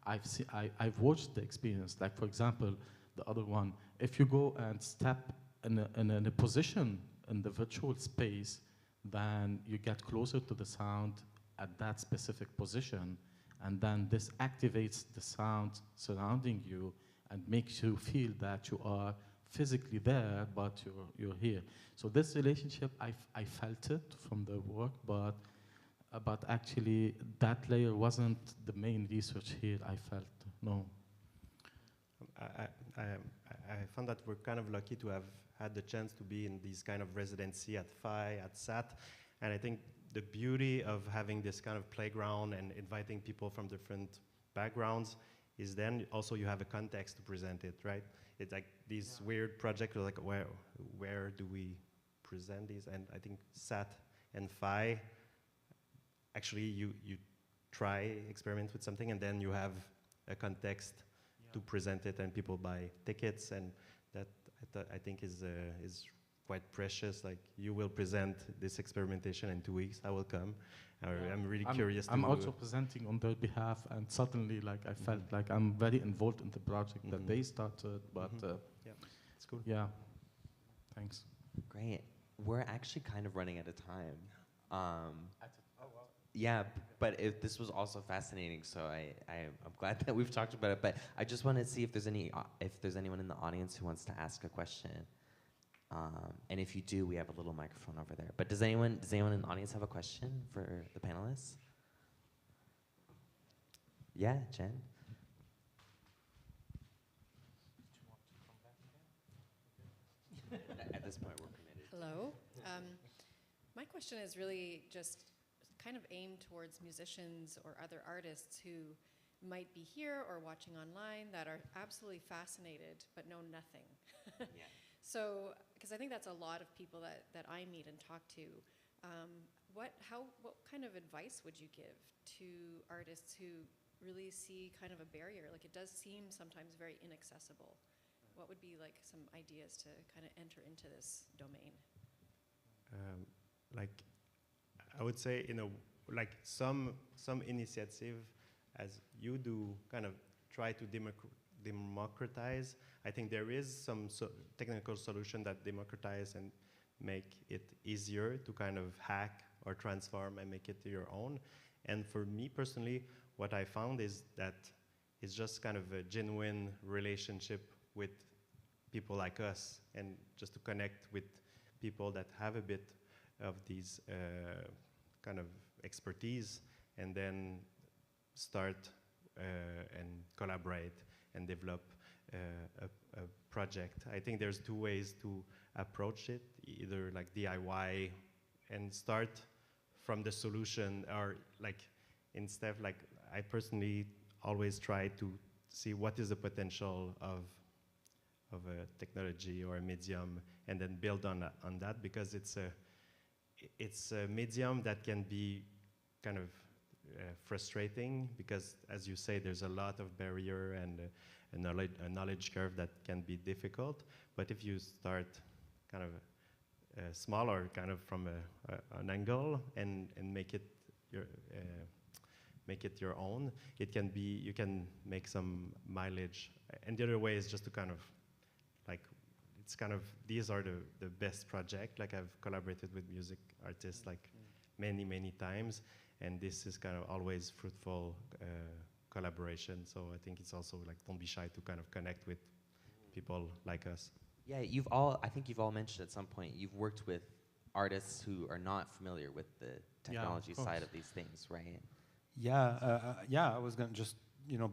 I've watched the experience. Like, for example, the other one, if you go and step in a position in the virtual space, then you get closer to the sound at that specific position, and then this activates the sound surrounding you and makes you feel that you are physically there, but you're here. So this relationship, I felt it from the work, but actually that layer wasn't the main research here, I felt, no. I found that we're kind of lucky to have had the chance to be in these kind of residency at FI, at SAT, and I think the beauty of having this kind of playground and inviting people from different backgrounds is then also you have a context to present it, right? It's like these weird projects, like where do we present these? And I think SAT and FI, actually you try experiment with something and then you have a context to present it and people buy tickets, and that I think is quite precious. Like, you will present this experimentation in 2 weeks, I will come. I'm really curious. I'm also presenting on their behalf, and suddenly, like, I felt like I'm very involved in the project that they started. But yeah, it's cool. Yeah, thanks. Great. We're actually kind of running out of time. Yeah, but this was also fascinating, so I'm glad that we've talked about it. But I just want to see if there's anyone in the audience who wants to ask a question. And if you do, we have a little microphone over there. But does anyone in the audience have a question for the panelists? Yeah, Jen. At this point, we're committed. Hello. My question is really just kind of aimed towards musicians or other artists who might be here or watching online that are absolutely fascinated but know nothing. Yeah. So, because I think that's a lot of people that I meet and talk to. What kind of advice would you give to artists who really see kind of a barrier? Like, it does seem sometimes very inaccessible. What would be like some ideas to kind of enter into this domain? Like, I would say, like some initiative, as you do, kind of try to democratize. I think there is some technical solution that democratize and make it easier to kind of hack or transform and make it your own. And for me personally, what I found is that it's just kind of a genuine relationship with people like us, and just to connect with people that have a bit of these kind of expertise, and then start and collaborate and develop a project. I think there's two ways to approach it, either like DIY and start from the solution, or like instead, like I personally always try to see what is the potential of a technology or a medium, and then build on that, because it's a medium that can be kind of frustrating, because, as you say, there's a lot of barrier and a knowledge curve that can be difficult. But if you start kind of smaller, kind of from an angle, and make it your own, it can be, you can make some mileage. And the other way is just to kind of like, it's kind of, these are the best project. Like, I've collaborated with music artists like many times, and this is kind of always fruitful collaboration. So I think it's also like, don't be shy to kind of connect with people like us. Yeah, I think you've all mentioned at some point, you've worked with artists who are not familiar with the technology side of these things, right? Yeah, I was going to just,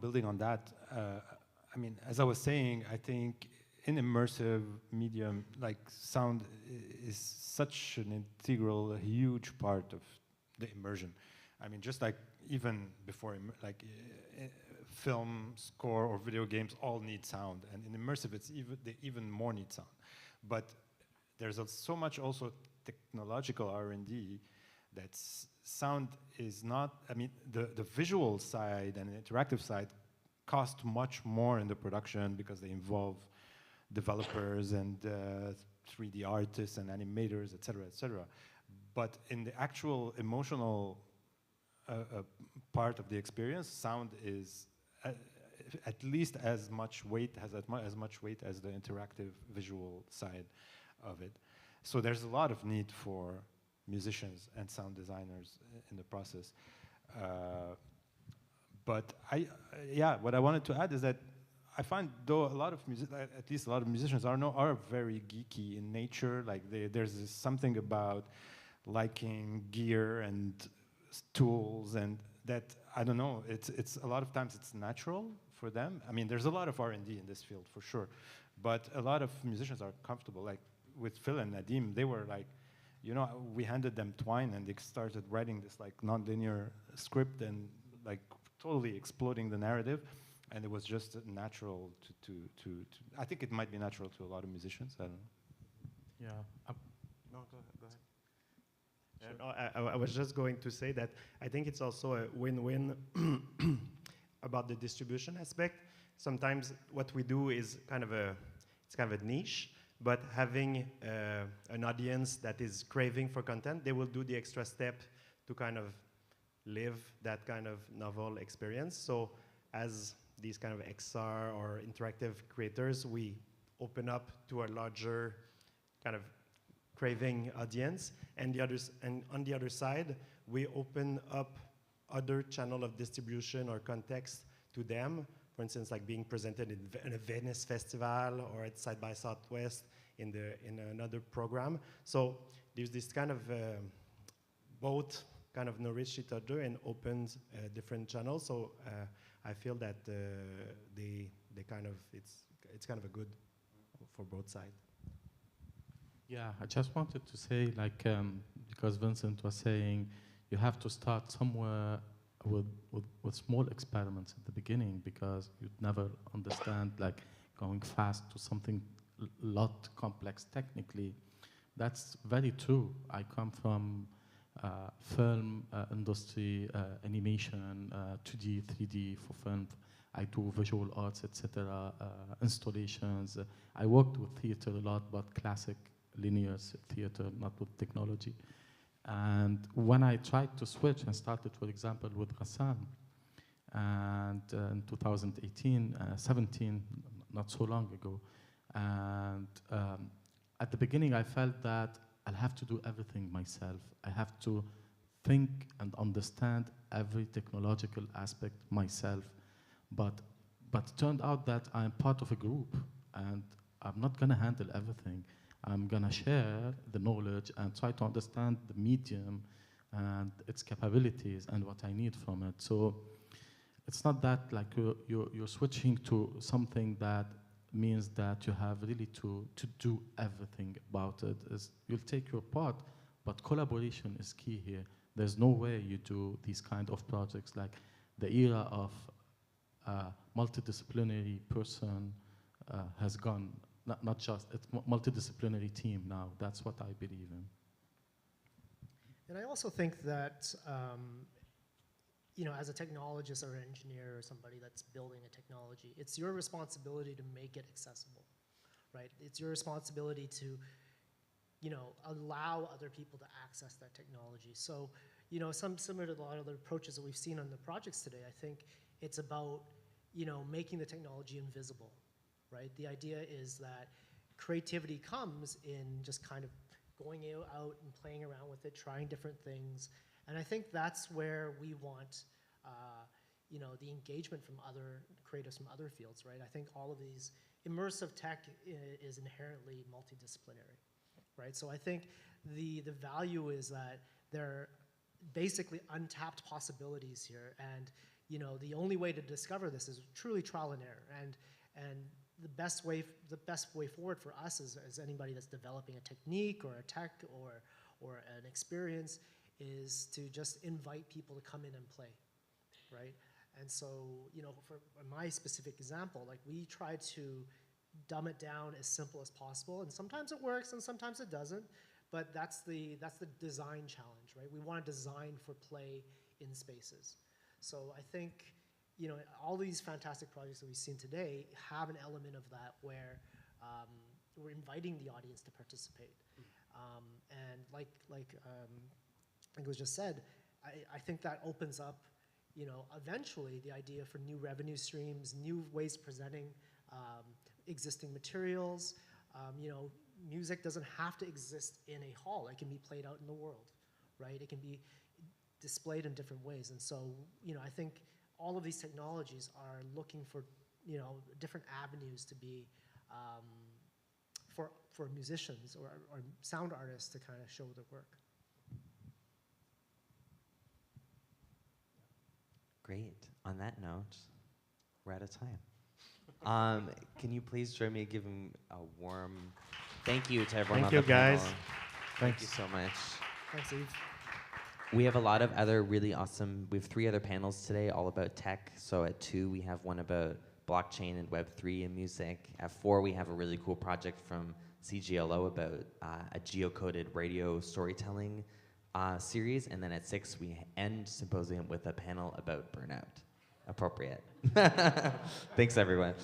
building on that. I mean, as I was saying, I think in immersive medium, like sound is such an integral, a huge part of the immersion. I mean, just like even before, film score or video games all need sound, and in immersive, they even more need sound. But there's so much also technological R&D that sound is not. I mean, the visual side and the interactive side cost much more in the production because they involve developers and 3D artists and animators, et cetera. But in the actual emotional part of the experience, sound is at least as much weight, has as much weight as the interactive visual side of it. So there's a lot of need for musicians and sound designers in the process. But what I wanted to add is that I find though a lot of at least a lot of musicians are very geeky in nature. Like there's something about liking gear and tools, and that I don't know. It's a lot of times it's natural for them. I mean, there's a lot of R&D in this field for sure, but a lot of musicians are comfortable. Like with Phil and Nadim, they were like, we handed them Twine, and they started writing this like non-linear script and like totally exploding the narrative. And it was just natural to I think it might be natural to a lot of musicians. I don't know. Yeah. No, go ahead. I was just going to say that I think it's also a win-win about the distribution aspect. Sometimes what we do is it's kind of a niche, but having an audience that is craving for content, they will do the extra step to kind of live that kind of novel experience. So as these kind of XR or interactive creators, we open up to a larger kind of craving audience, and on the other side, we open up other channel of distribution or context to them. For instance, like being presented in a Venice festival or at Side by Southwest in another program. So there's this kind of both kind of nourish each other and opens different channels. So I feel that they kind of it's kind of a good for both sides. Yeah, I just wanted to say, like, because Vincent was saying, you have to start somewhere with small experiments at the beginning, because you'd never understand, like, going fast to something lot complex technically. That's very true. I come from film industry, animation, 2D, 3D for film. I do visual arts, etc., installations. I worked with theater a lot, but classic linear theater, not with technology. And when I tried to switch and started, for example, with Ghassan, and in 2018, 17, not so long ago, and at the beginning I felt that I'll have to do everything myself. I have to think and understand every technological aspect myself. But it turned out that I'm part of a group, and I'm not gonna handle everything. I'm gonna share the knowledge and try to understand the medium and its capabilities and what I need from it. So it's not that like you're switching to something that means that you have really to do everything about it. You'll take your part, but collaboration is key here. There's no way you do these kind of projects. Like the era of multidisciplinary person has gone. Not just, it's multidisciplinary team now. That's what I believe in. And I also think that, as a technologist or an engineer or somebody that's building a technology, it's your responsibility to make it accessible, right? It's your responsibility to, allow other people to access that technology. So, similar to a lot of the approaches that we've seen on the projects today, I think it's about, making the technology invisible. Right? The idea is that creativity comes in just kind of going out and playing around with it, trying different things. And I think that's where we want, the engagement from other creatives from other fields, right? I think all of these immersive tech is inherently multidisciplinary, right? So I think the value is that there are basically untapped possibilities here. And, the only way to discover this is truly trial and error. And the best way forward for us as anybody that's developing a technique or a tech or an experience is to just invite people to come in and play, right? And so, you know, for my specific example, like we try to dumb it down as simple as possible, and sometimes it works and sometimes it doesn't, but that's the design challenge, right? We want to design for play in spaces. So I think, you know, all these fantastic projects that we've seen today have an element of that where we're inviting the audience to participate. And like it was just said, I think that opens up, you know, eventually the idea for new revenue streams, new ways of presenting existing materials. You know, music doesn't have to exist in a hall. It can be played out in the world, right? It can be displayed in different ways. And so, you know, I think all of these technologies are looking for, you know, different avenues to be for musicians or sound artists to kind of show their work. Great. On that note, we're out of time. Can you please join me in giving a warm thank you to everyone on the panel. Thank you, guys. Thank you so much. Thanks, Eve. We have a lot of other really awesome, we have 3 other panels today all about tech. So at 2, we have one about blockchain and Web3 and music. At 4, we have a really cool project from CGLO about a geocoded radio storytelling series. And then at 6, we end Symposium with a panel about burnout. Appropriate. Thanks, everyone.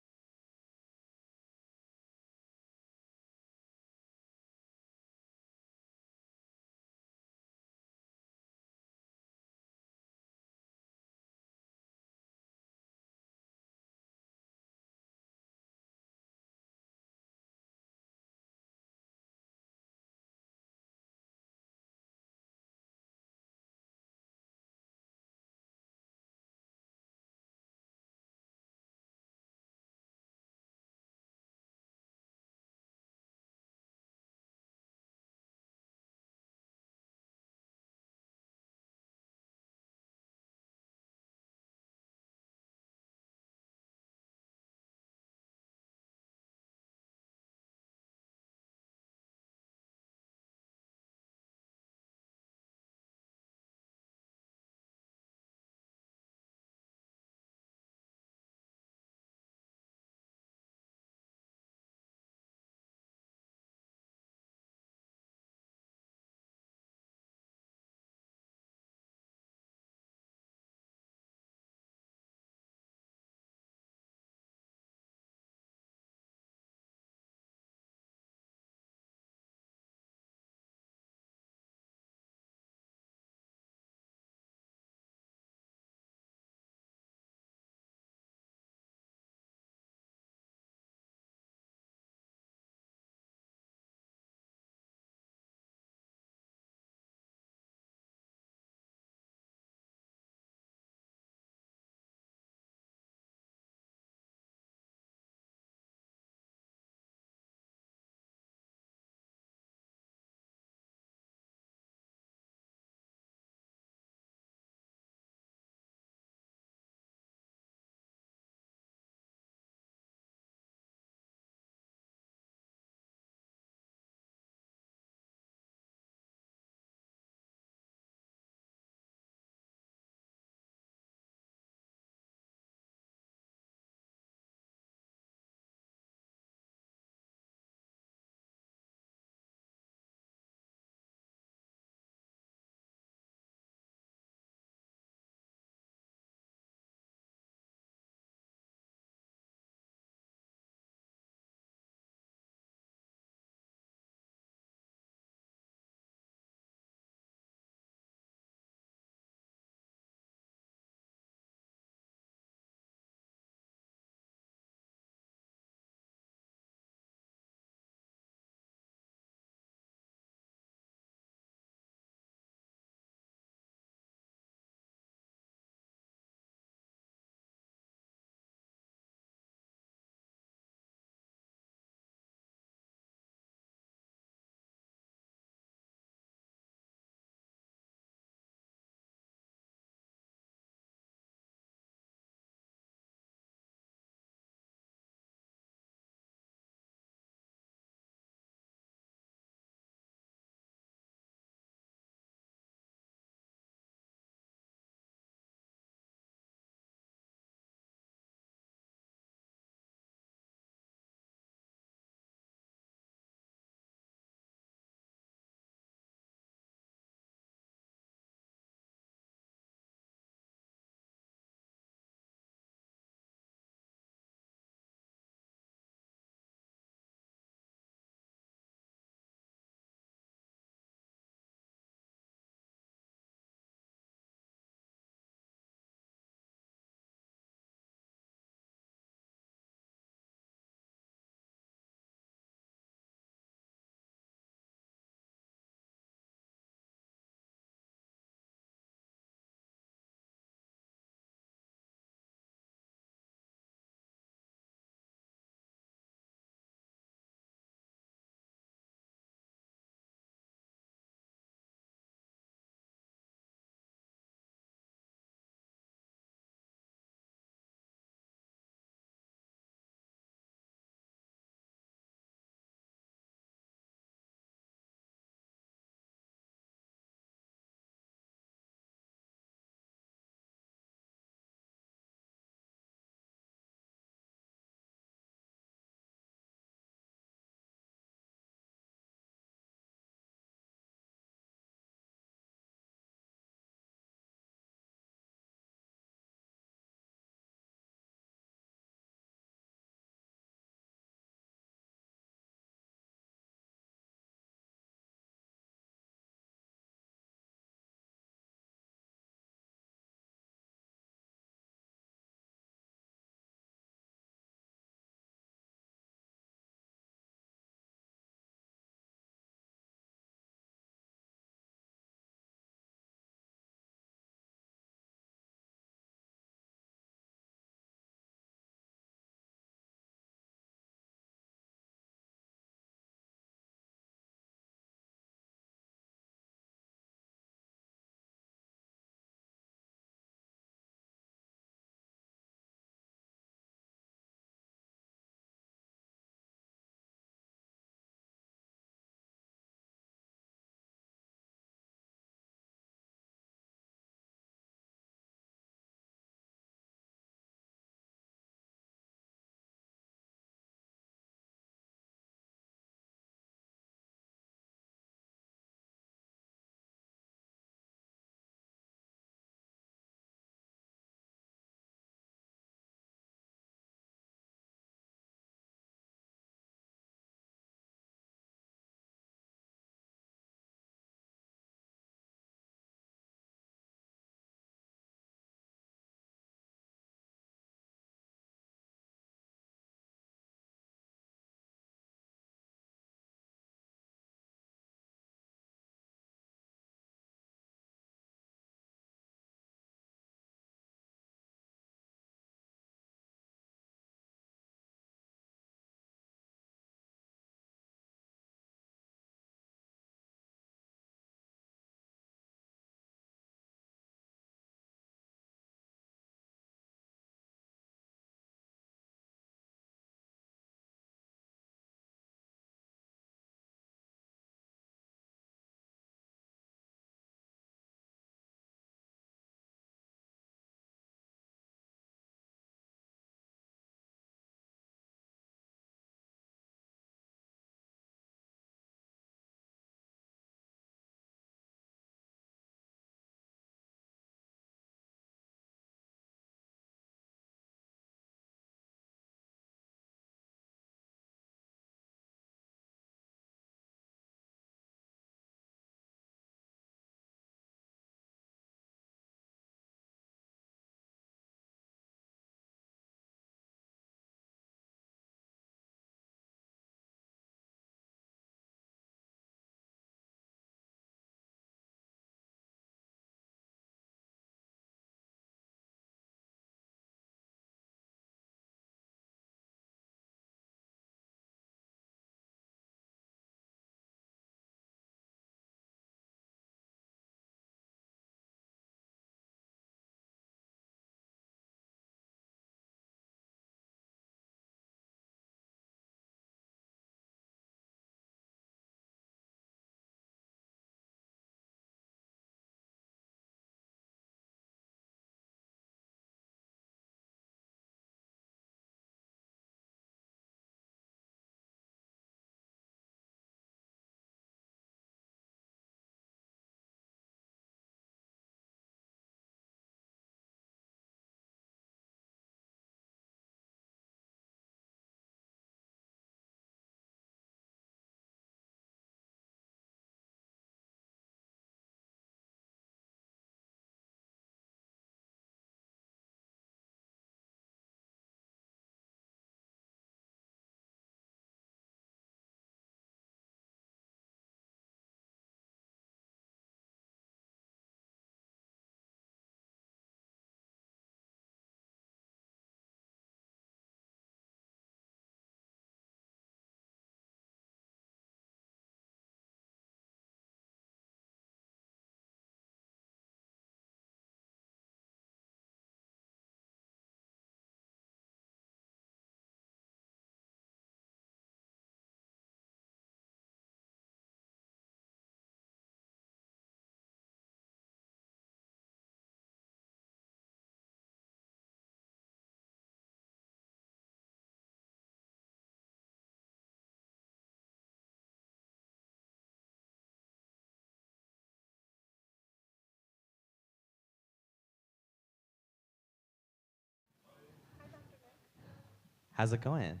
How's it going?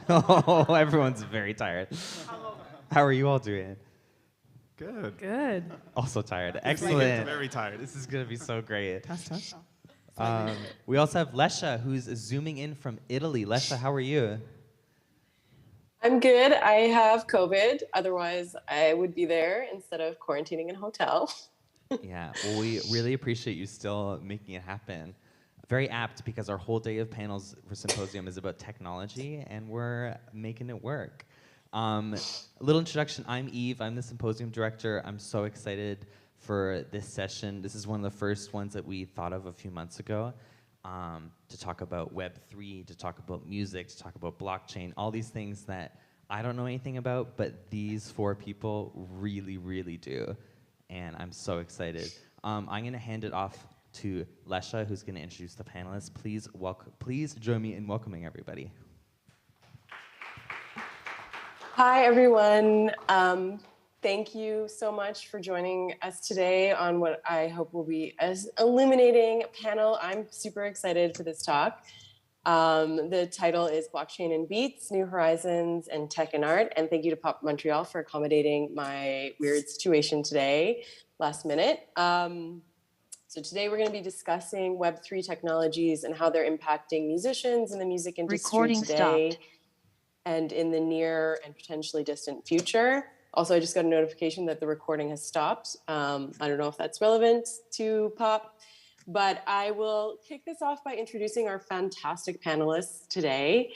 Oh, everyone's very tired. How are you all doing? Good. Good. Also tired. Excellent. Very tired. This is going to be so great. Test. We also have Lesha, who's zooming in from Italy. Lesha, how are you? I'm good. I have COVID. Otherwise, I would be there instead of quarantining in a hotel. Yeah, well, we really appreciate you still making it happen. Very apt, because our whole day of panels for Symposium is about technology, and we're making it work. A little introduction, I'm Eve, I'm the Symposium director. I'm so excited for this session. This is one of the first ones that we thought of a few months ago, to talk about Web3, to talk about music, to talk about blockchain, all these things that I don't know anything about, but these four people really, really do. And I'm so excited. I'm gonna hand it off to Lesha, who's gonna introduce the panelists. Please join me in welcoming everybody. Hi, everyone. Thank you so much for joining us today on what I hope will be an illuminating panel. I'm super excited for this talk. The title is Blockchain and Beats, New Horizons and Tech and Art. And thank you to Pop Montreal for accommodating my weird situation today, last minute. So today we're going to be discussing Web3 technologies and how they're impacting musicians in the music industry today and in the near and potentially distant future. Also, I just got a notification that the recording has stopped. I don't know if that's relevant to Pop, but I will kick this off by introducing our fantastic panelists today.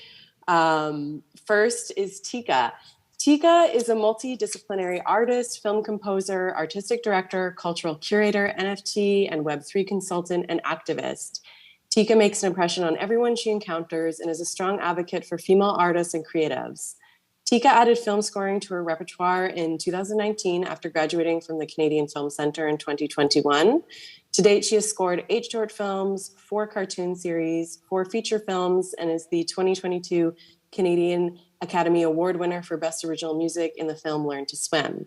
First is Tika. Tika is a multidisciplinary artist, film composer, artistic director, cultural curator, NFT, and Web3 consultant and activist. Tika makes an impression on everyone she encounters and is a strong advocate for female artists and creatives. Tika added film scoring to her repertoire in 2019 after graduating from the Canadian Film Centre in 2021. To date, she has scored 8 short films, 4 cartoon series, 4 feature films, and is the 2022 Canadian Academy Award winner for Best Original Music in the film Learn to Swim.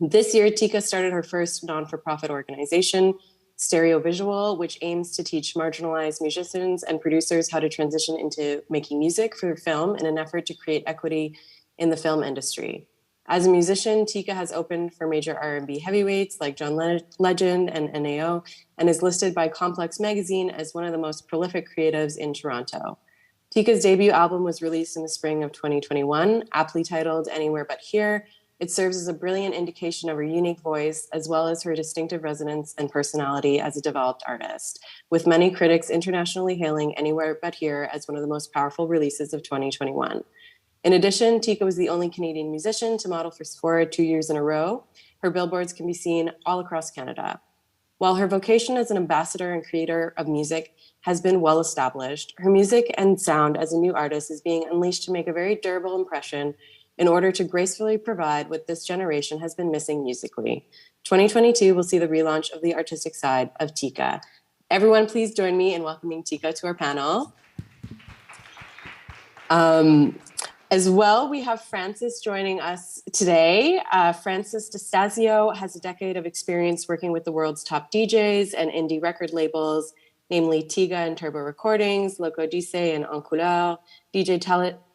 This year, Tika started her first non-for-profit organization, Stereo Visual, which aims to teach marginalized musicians and producers how to transition into making music for film in an effort to create equity in the film industry. As a musician, Tika has opened for major R&B heavyweights like John Legend and NAO, and is listed by Complex Magazine as one of the most prolific creatives in Toronto. Tika's debut album was released in the spring of 2021, aptly titled Anywhere But Here. It serves as a brilliant indication of her unique voice, as well as her distinctive resonance and personality as a developed artist, with many critics internationally hailing Anywhere But Here as one of the most powerful releases of 2021. In addition, Tika was the only Canadian musician to model for Sephora 2 years in a row. Her billboards can be seen all across Canada. While her vocation as an ambassador and creator of music has been well established, her music and sound as a new artist is being unleashed to make a very durable impression in order to gracefully provide what this generation has been missing musically. 2022 will see the relaunch of the artistic side of Tika. Everyone, please join me in welcoming Tika to our panel. As well, we have Francis joining us today. Francis DeStasio has a decade of experience working with the world's top DJs and indie record labels, namely Tiga and Turbo Recordings, Loco Dice and En Couleur, DJ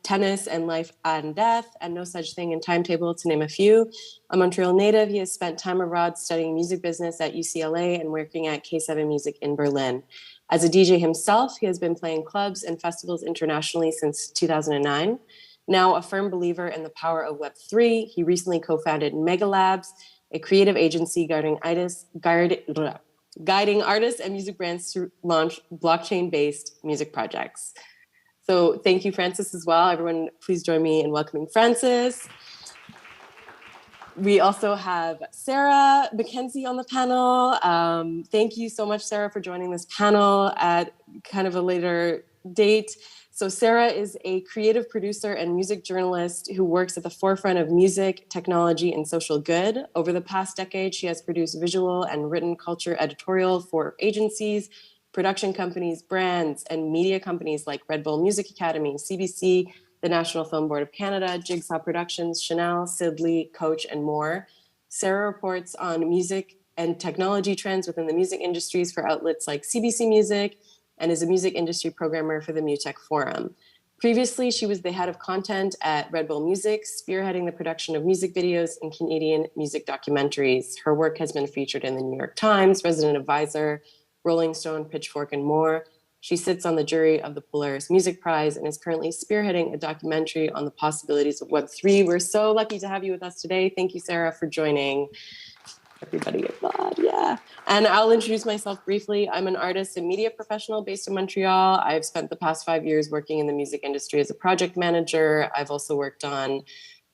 Tennis and Life and Death, and No Such Thing in Timetable, to name a few. A Montreal native, he has spent time abroad studying music business at UCLA and working at K7 Music in Berlin. As a DJ himself, he has been playing clubs and festivals internationally since 2009. Now a firm believer in the power of Web3, he recently co-founded Mega Labs, a creative agency guiding artists and music brands to launch blockchain-based music projects. So thank you, Francis, as well. Everyone, please join me in welcoming Francis. We also have Sarah Mckenzie on the panel. Thank you so much, Sarah, for joining this panel at kind of a later date. So Sarah is a creative producer and music journalist who works at the forefront of music, technology, and social good. Over the past decade, she has produced visual and written culture editorial for agencies, production companies, brands, and media companies like Red Bull Music Academy, CBC, the National Film Board of Canada, Jigsaw Productions, Chanel, Sibley, Coach, and more. Sarah reports on music and technology trends within the music industries for outlets like CBC Music, and is a music industry programmer for the MUTEC Forum. Previously, she was the head of content at Red Bull Music, spearheading the production of music videos and Canadian music documentaries. Her work has been featured in the New York Times, Resident Advisor, Rolling Stone, Pitchfork, and more. She sits on the jury of the Polaris Music Prize and is currently spearheading a documentary on the possibilities of Web3. We're so lucky to have you with us today. Thank you, Sarah, for joining. Everybody applaud, yeah. And I'll introduce myself briefly. I'm an artist and media professional based in Montreal. I've spent the past 5 years working in the music industry as a project manager. I've also worked on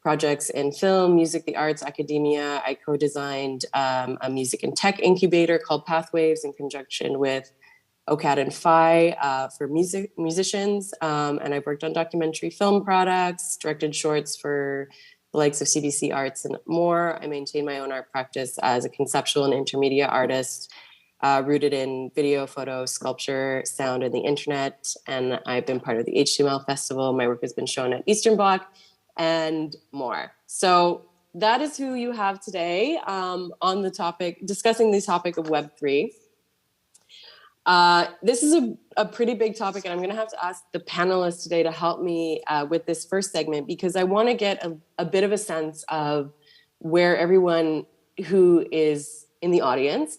projects in film, music, the arts, academia. I co-designed a music and tech incubator called Pathwaves in conjunction with OCAD and Phi for musicians. And I've worked on documentary film products, directed shorts for the likes of CBC Arts and more. I maintain my own art practice as a conceptual and intermedia artist, rooted in video, photo, sculpture, sound, and the internet. And I've been part of the HTML Festival. My work has been shown at Eastern Bloc and more. So that is who you have today on the topic, discussing the topic of Web3. This is a pretty big topic, and I'm going to have to ask the panelists today to help me with this first segment, because I want to get a bit of a sense of where everyone who is in the audience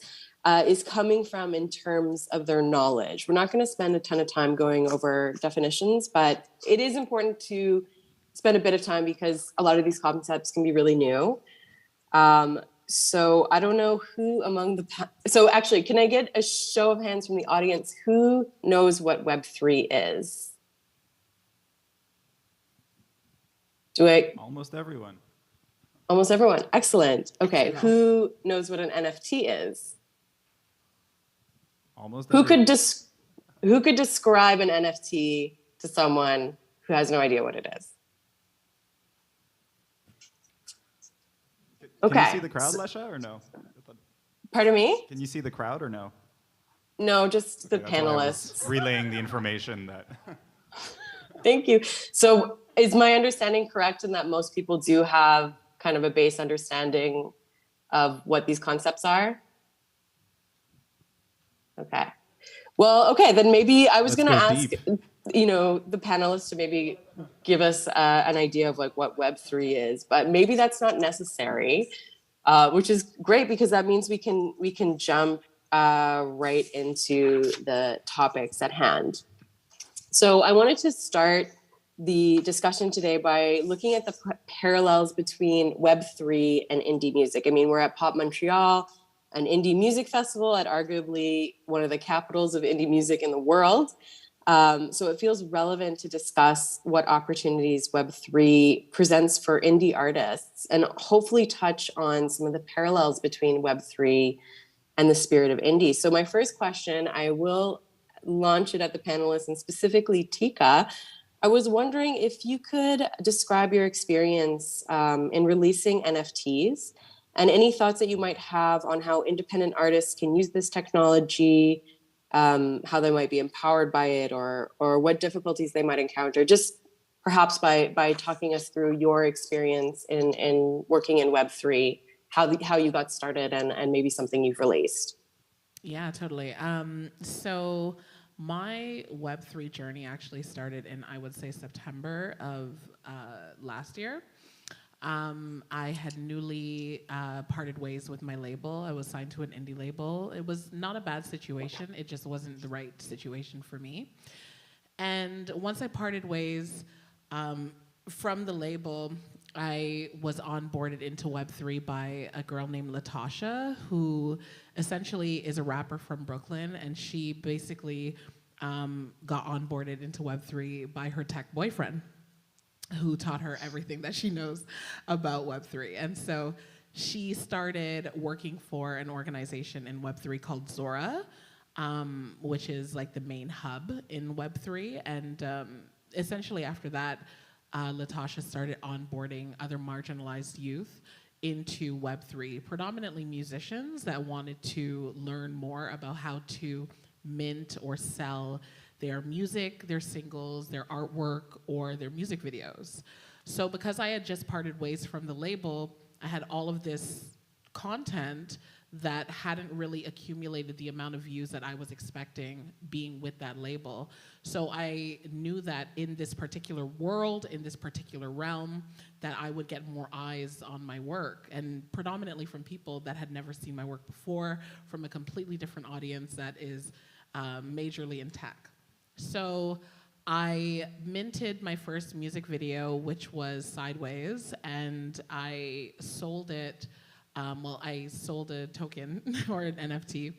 is coming from in terms of their knowledge. We're not going to spend a ton of time going over definitions, but it is important to spend a bit of time because a lot of these concepts can be really new. So I don't know who among the, so actually, can I get a show of hands from the audience? Who knows what Web3 is? Almost everyone. Almost everyone, excellent. Okay, Excellent. who knows what an NFT is? Almost Who everyone. could describe an NFT to someone who has no idea what it is? Okay. Can you see the crowd, Lesha, or no? Pardon me? Can you see the crowd or no? No, just the Okay, that's why I was panelists. relaying the information that. Thank you. So is my understanding correct in that most people do have kind of a base understanding of what these concepts are? Okay. Well, okay, then maybe I was going to ask, you know, the panelists to maybe give us an idea of like what Web3 is, but maybe that's not necessary, which is great because that means we can jump right into the topics at hand. So I wanted to start the discussion today by looking at the parallels between Web3 and indie music. I mean, we're at Pop Montreal, an indie music festival at arguably one of the capitals of indie music in the world. So it feels relevant to discuss what opportunities Web3 presents for indie artists and hopefully touch on some of the parallels between Web3 and the spirit of indie. So my first question, I will launch it at the panelists and specifically Tika. I was wondering if you could describe your experience in releasing NFTs and any thoughts that you might have on how independent artists can use this technology, how they might be empowered by it, or what difficulties they might encounter, just perhaps by talking us through your experience in working in Web3, how you got started and maybe something you've released. Yeah, totally. So my Web3 journey actually started in, I would say, September of last year. I had newly parted ways with my label. I was signed to an indie label. It was not a bad situation. It just wasn't the right situation for me. And once I parted ways from the label, I was onboarded into Web3 by a girl named Latasha, who essentially is a rapper from Brooklyn, and she basically got onboarded into Web3 by her tech boyfriend, who taught her everything that she knows about Web3. And so she started working for an organization in Web3 called Zora, which is like the main hub in Web3. And essentially after that, Latasha started onboarding other marginalized youth into Web3, predominantly musicians that wanted to learn more about how to mint or sell their music, their singles, their artwork, or their music videos. So because I had just parted ways from the label, I had all of this content that hadn't really accumulated the amount of views that I was expecting being with that label. So I knew that in this particular world, in this particular realm, that I would get more eyes on my work, and predominantly from people that had never seen my work before, from a completely different audience that is majorly in tech. So I minted my first music video, which was Sideways, and I sold it. I sold a token or an NFT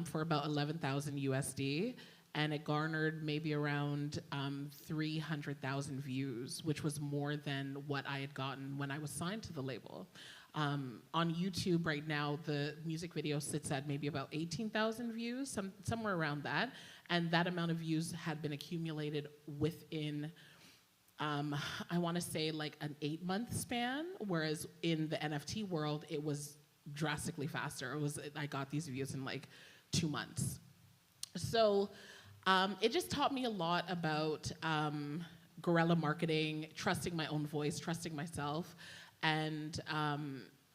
for about 11,000 USD, and it garnered maybe around 300,000 views, which was more than what I had gotten when I was signed to the label. On YouTube right now, the music video sits at maybe about 18,000 views, somewhere around that, and that amount of views had been accumulated within I want to say like an 8-month span, whereas in the NFT world, it was drastically faster. I got these views in like 2 months. So it just taught me a lot about guerrilla marketing, trusting my own voice, trusting myself. And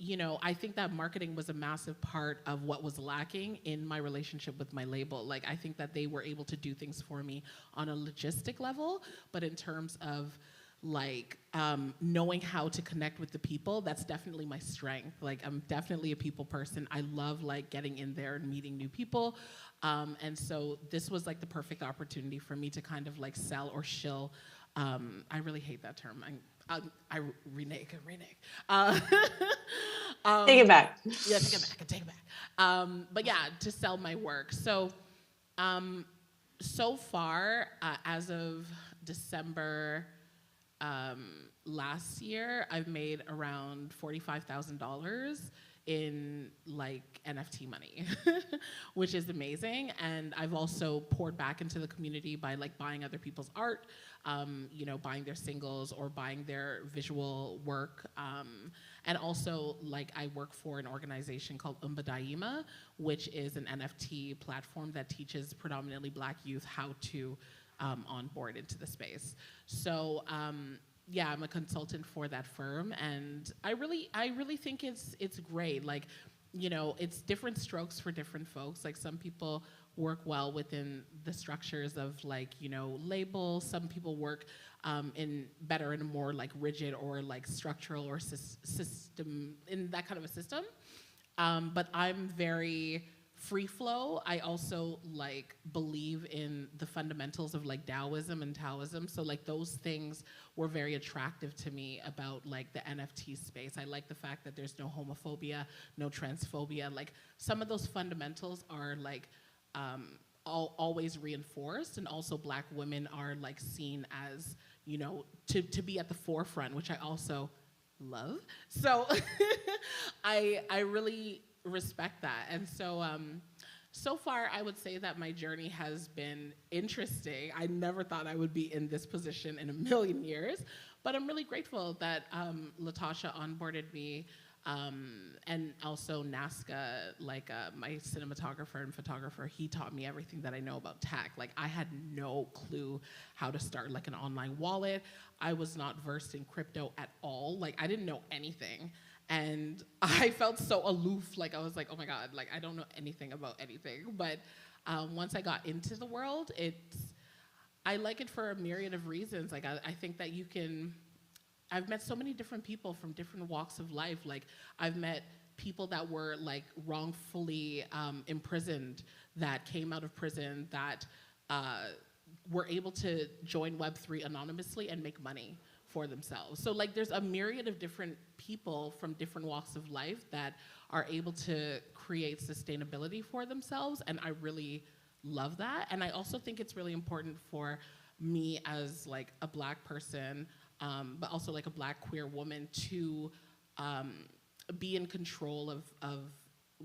you know, I think that marketing was a massive part of what was lacking in my relationship with my label. Like, I think that they were able to do things for me on a logistic level, but in terms of like knowing how to connect with the people, that's definitely my strength. Like, I'm definitely a people person. I love like getting in there and meeting new people. And so this was like the perfect opportunity for me to kind of like sell or shill. I really hate that term. I renege. Take it back. Yeah, take it back. But yeah, to sell my work. So, so far, as of December last year, I've made around $45,000 in like NFT money, which is amazing. And I've also poured back into the community by like buying other people's art, you know, buying their singles or buying their visual work. And also, like, I work for an organization called Daima, which is an NFT platform that teaches predominantly Black youth how to onboard into the space. So, yeah, I'm a consultant for that firm, and I really think it's great. Like, you know, it's different strokes for different folks. Like, some people work well within the structures of like, you know, labels. Some people work better in a more like rigid or like structural or system, in that kind of a system. But I'm very free flow. I also like believe in the fundamentals of like Taoism and Taoism. So like those things were very attractive to me about like the NFT space. I like the fact that there's no homophobia, no transphobia. Like, some of those fundamentals are like always reinforced, and also Black women are like seen as, you know, to be at the forefront, which I also love. So I really respect that. And so so far I would say that my journey has been interesting. I never thought I would be in this position in a million years, but I'm really grateful that Latasha onboarded me, and also Nazca, like my cinematographer and photographer. He taught me everything that I know about tech. Like, I had no clue how to start like an online wallet. I was not versed in crypto at all. Like, I didn't know anything. And I felt so aloof. Like, I was like, oh my God, like, I don't know anything about anything. But once I got into the world, I like it for a myriad of reasons. Like, I think that I've met so many different people from different walks of life. Like, I've met people that were like wrongfully imprisoned, that came out of prison, that were able to join Web3 anonymously and make money for themselves. So like, there's a myriad of different people from different walks of life that are able to create sustainability for themselves, and I really love that. And I also think it's really important for me as like a Black person, but also like a Black queer woman, to be in control of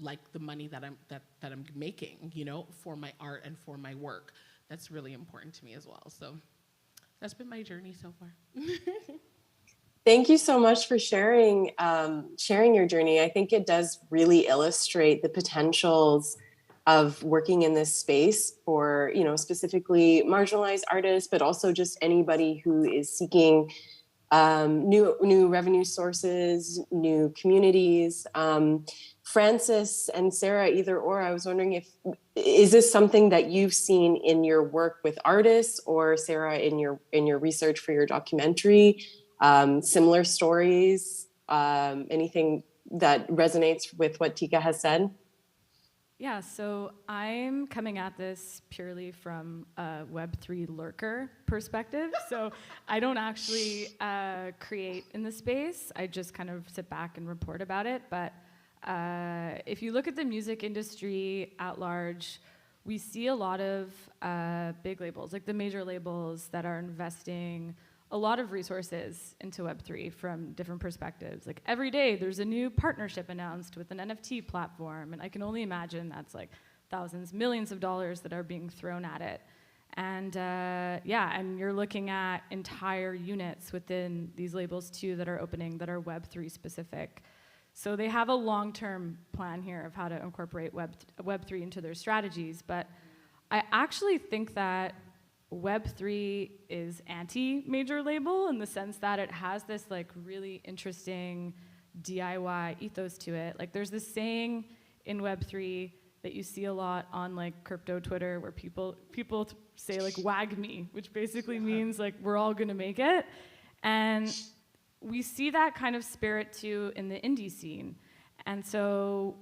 like the money that I'm making, you know, for my art and for my work. That's really important to me as well. So that's been my journey so far. Thank you so much for sharing your journey. I think it does really illustrate the potentials of working in this space for, you know, specifically marginalized artists, but also just anybody who is seeking new revenue sources, new communities. Francis and Sarah, either or, I was wondering is this something that you've seen in your work with artists, or Sarah in your research for your documentary? Similar stories, anything that resonates with what Tika has said? Yeah, so I'm coming at this purely from a Web3 lurker perspective. So I don't actually create in the space. I just kind of sit back and report about it. But if you look at the music industry at large, we see a lot of big labels, like the major labels that are investing a lot of resources into Web3 from different perspectives. Like every day there's a new partnership announced with an NFT platform, and I can only imagine that's like thousands, millions of dollars that are being thrown at it. And yeah, and you're looking at entire units within these labels too that are opening that are Web3 specific. So they have a long-term plan here of how to incorporate Web3 into their strategies, but I actually think that Web3 is anti-major label in the sense that it has this like really interesting DIY ethos to it. Like there's this saying in Web3 that you see a lot on like crypto Twitter where people say like wag me, which basically means like we're all gonna make it. And we see that kind of spirit too in the indie scene. And so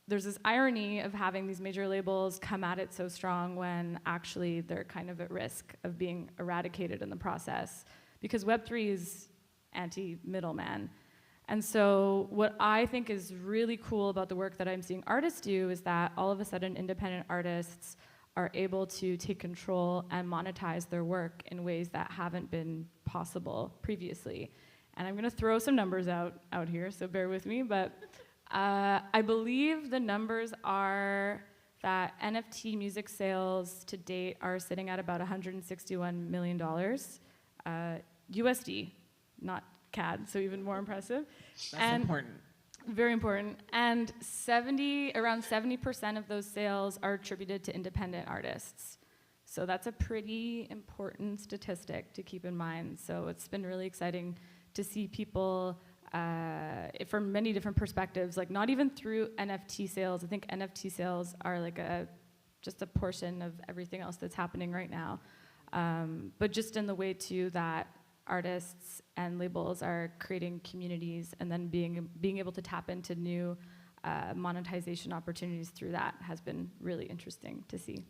there's this irony of having these major labels come at it so strong when actually they're kind of at risk of being eradicated in the process, because Web3 is anti-middleman. And so what I think is really cool about the work that I'm seeing artists do is that all of a sudden independent artists are able to take control and monetize their work in ways that haven't been possible previously. And I'm gonna throw some numbers out here, so bear with me, but I believe the numbers are that NFT music sales to date are sitting at about $161 million, USD, not CAD, so even more impressive. That's important. Very important. And around 70% of those sales are attributed to independent artists. So that's a pretty important statistic to keep in mind. So it's been really exciting to see people from many different perspectives, like not even through NFT sales. I think NFT sales are like just a portion of everything else that's happening right now. But just in the way too that artists and labels are creating communities and then being able to tap into new monetization opportunities through that has been really interesting to see.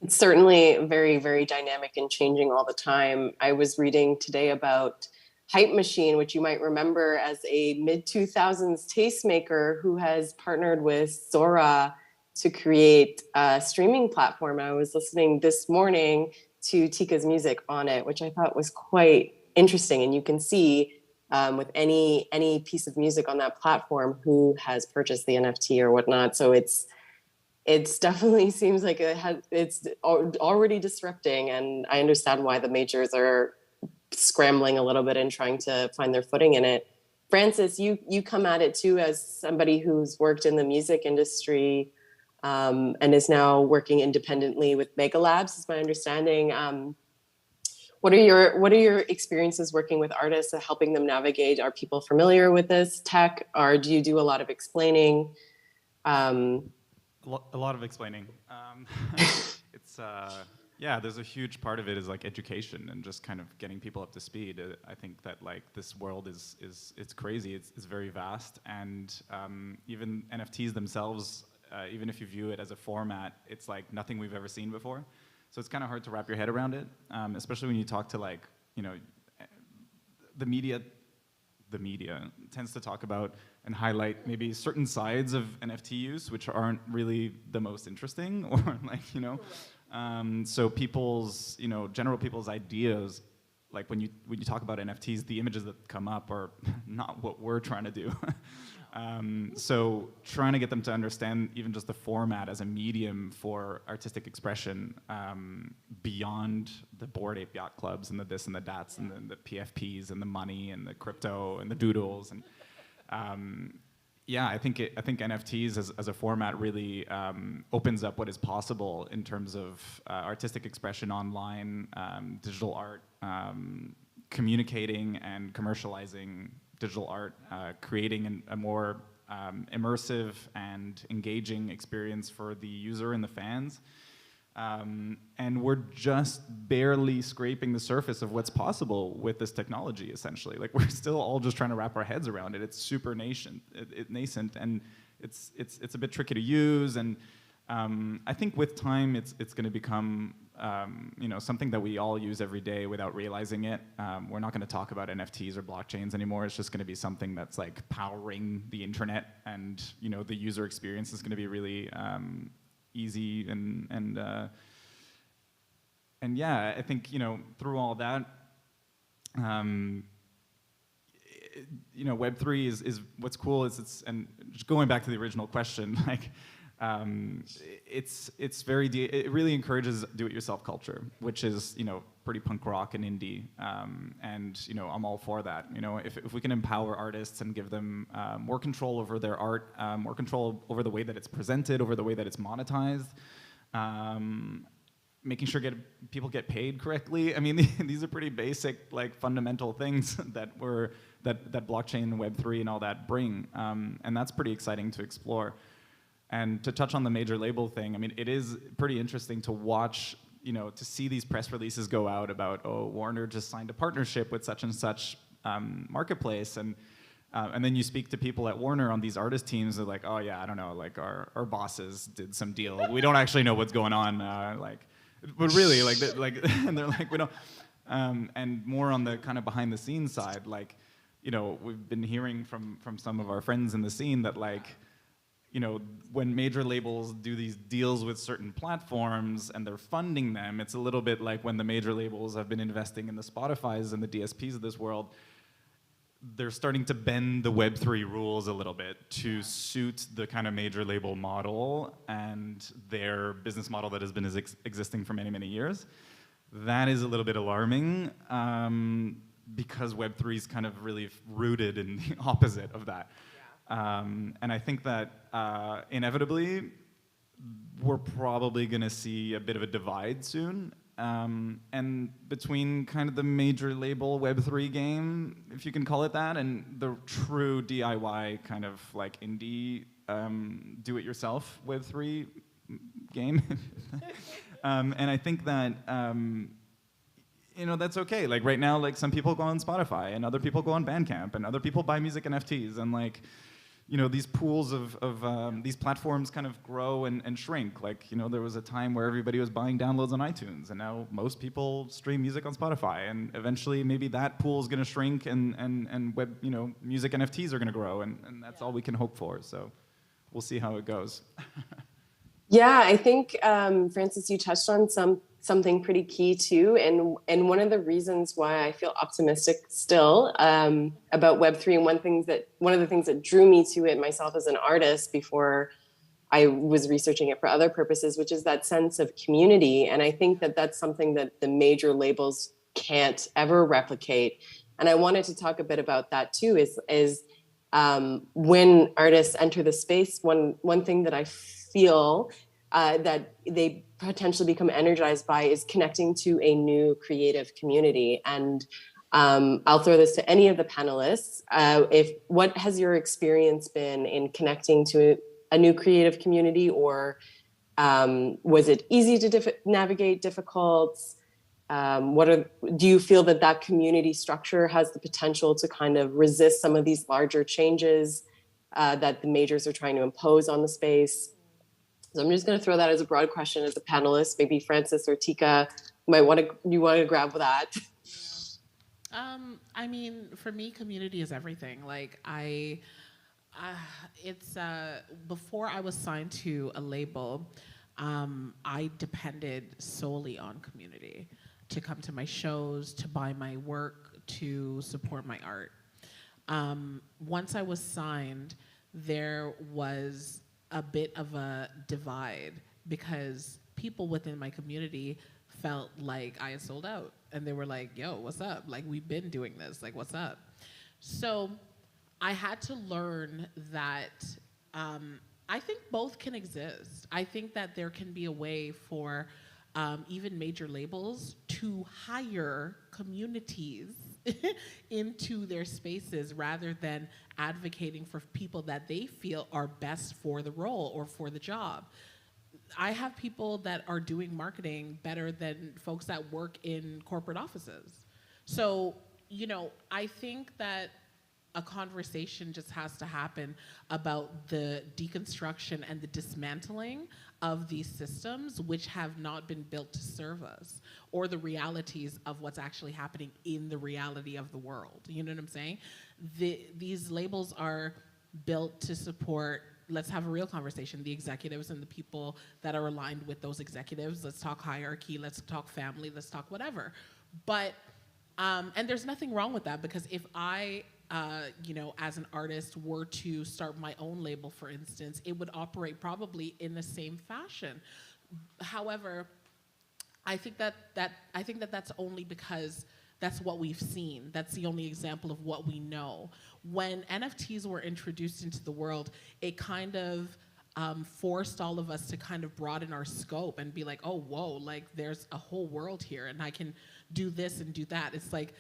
It's certainly very, very dynamic and changing all the time. I was reading today about Hype Machine, which you might remember as a mid-2000s tastemaker who has partnered with Zora to create a streaming platform. I was listening this morning to Tika's music on it, which I thought was quite interesting. And you can see with any piece of music on that platform who has purchased the NFT or whatnot. So it's definitely seems like it's already disrupting, and I understand why the majors are scrambling a little bit and trying to find their footing in it. Francis, you come at it too as somebody who's worked in the music industry and is now working independently with Mega Labs, is my understanding. What are your experiences working with artists and helping them navigate? Are people familiar with this tech, or do you do a lot of explaining? A lot of explaining. It's yeah, there's a huge part of it is like education and just kind of getting people up to speed. I think that like this world is it's crazy. It's very vast, and even NFTs themselves, even if you view it as a format, it's like nothing we've ever seen before. So it's kind of hard to wrap your head around it, especially when you talk to like the media. The media tends to talk about and highlight maybe certain sides of NFT use, which aren't really the most interesting, or like, so people's, general people's ideas, like when you talk about NFTs, the images that come up are not what we're trying to do. So trying to get them to understand even just the format as a medium for artistic expression beyond the Bored Ape Yacht Clubs and the this and the dats and the PFPs and the money and the crypto and the doodles and yeah, I think NFTs as a format really opens up what is possible in terms of artistic expression online, digital art, communicating and commercializing digital art, creating a more immersive and engaging experience for the user and the fans. And we're just barely scraping the surface of what's possible with this technology, essentially. Like, we're still all just trying to wrap our heads around it. It's super nascent, and it's a bit tricky to use. And I think with time, it's going to become something that we all use every day without realizing it. We're not going to talk about NFTs or blockchains anymore. It's just going to be something that's like powering the internet, and the user experience is going to be really easy and yeah, I think through all that, Web3 is what's cool is and just going back to the original question, like. It really encourages do-it-yourself culture, which is pretty punk rock and indie, and I'm all for that. If we can empower artists and give them more control over their art, more control over the way that it's presented, over the way that it's monetized, making sure people get paid correctly. I mean, these are pretty basic, like, fundamental things that blockchain and Web3 and all that bring, and that's pretty exciting to explore. And to touch on the major label thing, I mean, it is pretty interesting to watch, to see these press releases go out about, oh, Warner just signed a partnership with such and such marketplace, and then you speak to people at Warner on these artist teams, they're like, oh yeah, I don't know, like our bosses did some deal. We don't actually know what's going on, but really, and they're like, we don't. And more on the kind of behind the scenes side, like, we've been hearing from some of our friends in the scene that, like, when major labels do these deals with certain platforms and they're funding them, it's a little bit like when the major labels have been investing in the Spotifys and the DSPs of this world. They're starting to bend the Web3 rules a little bit to suit the kind of major label model and their business model that has been existing for many, many years. That is a little bit alarming, because Web3 is kind of really rooted in the opposite of that. And I think that inevitably, we're probably going to see a bit of a divide soon. And between kind of the major label Web3 game, if you can call it that, and the true DIY kind of like indie do-it-yourself Web3 game. And I think that that's okay. Like right now, like some people go on Spotify and other people go on Bandcamp and other people buy music NFTs, and like, these pools of these platforms kind of grow and shrink. Like, there was a time where everybody was buying downloads on iTunes, and now most people stream music on Spotify. And eventually, maybe that pool is going to shrink, and web, music NFTs are going to grow, and that's all we can hope for. So, we'll see how it goes. Yeah, I think Francis, you touched on something pretty key too, and one of the reasons why I feel optimistic still about Web3, and one of the things that drew me to it myself as an artist before I was researching it for other purposes, which is that sense of community. And I think that that's something that the major labels can't ever replicate. And I wanted to talk a bit about that too, is when artists enter the space, one thing that I feel that they potentially become energized by is connecting to a new creative community. And I'll throw this to any of the panelists. What has your experience been in connecting to a new creative community, or was it easy to navigate, difficult? Do you feel that community structure has the potential to kind of resist some of these larger changes that the majors are trying to impose on the space? So I'm just going to throw that as a broad question as a panelist. Maybe Francis or Tika you want to grab that. I mean, for me, community is everything. Like before I was signed to a label, I depended solely on community to come to my shows, to buy my work, to support my art. Once I was signed, there was a bit of a divide because people within my community felt like I had sold out, and they were like, yo, what's up? Like, we've been doing this, like, what's up? So I had to learn that I think both can exist. I think that there can be a way for even major labels to hire communities into their spaces rather than advocating for people that they feel are best for the role or for the job. I have people that are doing marketing better than folks that work in corporate offices. So, you know, I think that a conversation just has to happen about the deconstruction and the dismantling of these systems which have not been built to serve us, or the realities of what's actually happening in the reality of the world. You know what I'm saying? These labels are built to support, let's have a real conversation, the executives and the people that are aligned with those executives. Let's talk hierarchy, let's talk family, let's talk whatever. But, and there's nothing wrong with that, because if I, you know, as an artist were to start my own label, for instance, it would operate probably in the same fashion. However, I think that that's only because that's what we've seen. That's the only example of what we know. When NFTs were introduced into the world, it kind of forced all of us to kind of broaden our scope and be like, oh, whoa, like there's a whole world here and I can do this and do that. It's like,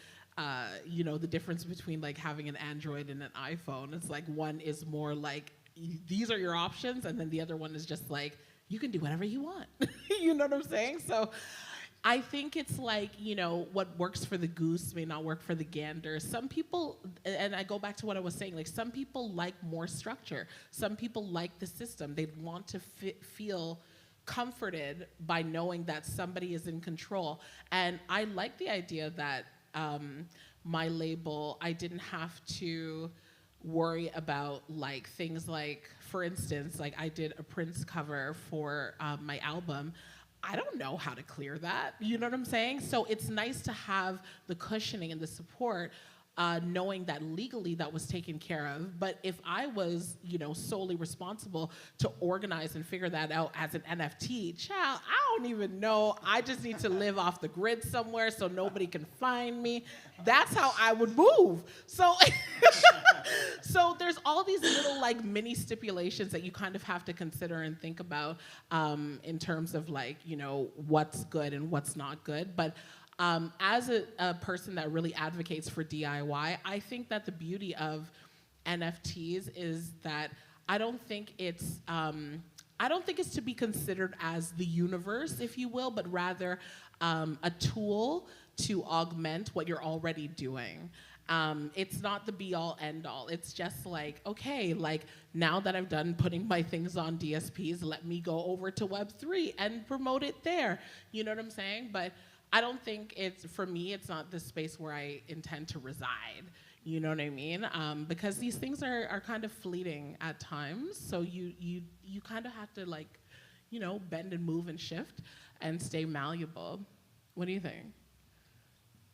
you know, the difference between like having an Android and an iPhone. It's like one is more like, these are your options, and then the other one is just like, you can do whatever you want. You know what I'm saying? So I think it's like, you know, what works for the goose may not work for the gander. Some people, and I go back to what I was saying, like some people like more structure. Some people like the system. They want to feel comforted by knowing that somebody is in control. And I like the idea that my label, I didn't have to worry about like things like, for instance, like I did a Prince cover for my album. I don't know how to clear that, you know what I'm saying? So it's nice to have the cushioning and the support, knowing that legally that was taken care of. But if I was, you know, solely responsible to organize and figure that out as an NFT, child, I don't even know. I just need to live off the grid somewhere so nobody can find me. That's how I would move. So, so there's all these little like mini stipulations that you kind of have to consider and think about in terms of like, you know, what's good and what's not good. But as a person that really advocates for DIY, I think that the beauty of NFTs is that I don't think it's to be considered as the universe, if you will, but rather a tool to augment what you're already doing. It's not the be-all, end-all. It's just like, okay, like now that I've done putting my things on DSPs, let me go over to Web3 and promote it there. You know what I'm saying? But I don't think it's, for me, it's not the space where I intend to reside. You know what I mean? Because these things are kind of fleeting at times. So you kind of have to like, you know, bend and move and shift and stay malleable. What do you think?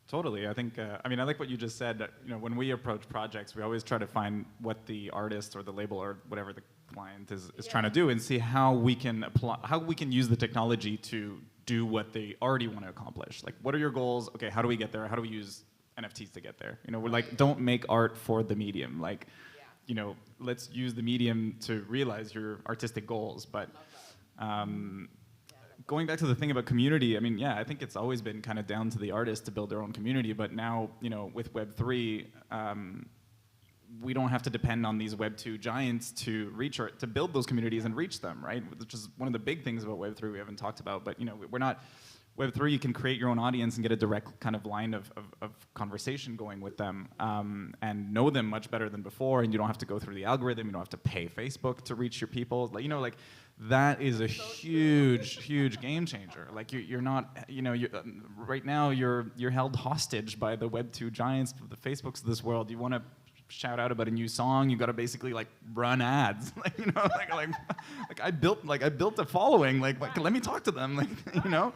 Totally. I think, I mean, I like what you just said. That, you know, when we approach projects, we always try to find what the artist or the label or whatever the client is trying to do, and see how we can apply, how we can use the technology to do what they already want to accomplish. Like, what are your goals? Okay, how do we get there? How do we use NFTs to get there? You know, we're like, don't make art for the medium. Like, you know, let's use the medium to realize your artistic goals. But going back to the thing about community, I mean, yeah, I think it's always been kind of down to the artist to build their own community. But now, you know, with Web3, we don't have to depend on these Web2 giants to reach or to build those communities and reach them, right? Which is one of the big things about Web3 we haven't talked about. But, you know, we're not, Web3, you can create your own audience and get a direct kind of line of conversation going with them, and know them much better than before, and you don't have to go through the algorithm, you don't have to pay Facebook to reach your people. Like, you know, like, that is a huge game changer. Like, you're not, you know, right now you're held hostage by the Web2 giants, the Facebooks of this world. You want to shout out about a new song, you got to basically like run ads. Like, you know, like I built a following. Like let me talk to them. Like, you know.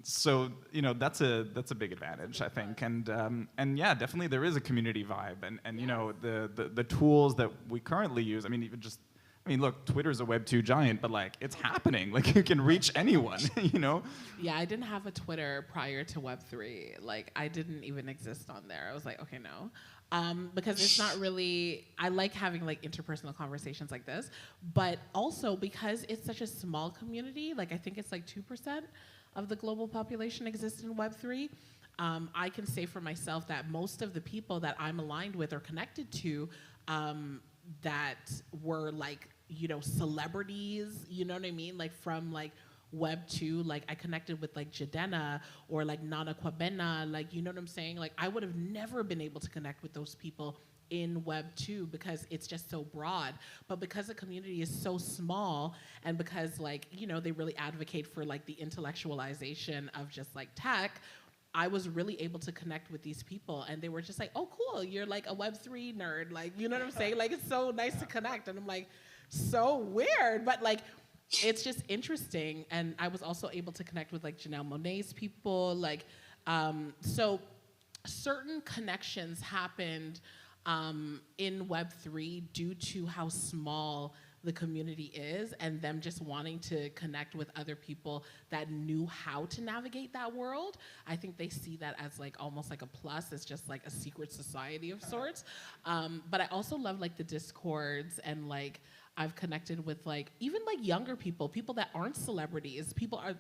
So, you know, that's a big advantage, I think, and yeah, definitely there is a community vibe, and you know, the tools that we currently use. I mean, even just, I mean, look, Twitter's a Web2 giant, but like, it's happening. Like, you can reach anyone, you know? Yeah, I didn't have a Twitter prior to Web3. Like, I didn't even exist on there. I was like, okay, no. Because it's not really, I like having like interpersonal conversations like this, but also because it's such a small community, like I think it's like 2% of the global population exists in Web3. I can say for myself that most of the people that I'm aligned with or connected to that were like, celebrities, you know what I mean? Like from like Web 2, like I connected with like Jadena or like Nana Kwabena, like, you know what I'm saying? Like I would have never been able to connect with those people in Web 2 because it's just so broad. But because the community is so small and because like, they really advocate for like the intellectualization of just like tech, I was really able to connect with these people and they were just like, oh, cool, you're like a Web3 nerd. Like, you know what I'm saying? Like, it's so nice to connect. And I'm like, so weird, but like, it's just interesting. And I was also able to connect with like Janelle Monáe's people. Like, so certain connections happened in Web3 due to how small the community is and them just wanting to connect with other people that knew how to navigate that world. I think they see that as like almost like a plus. It's just like a secret society of sorts. But I also love like the Discords and like I've connected with like even like younger people that aren't celebrities,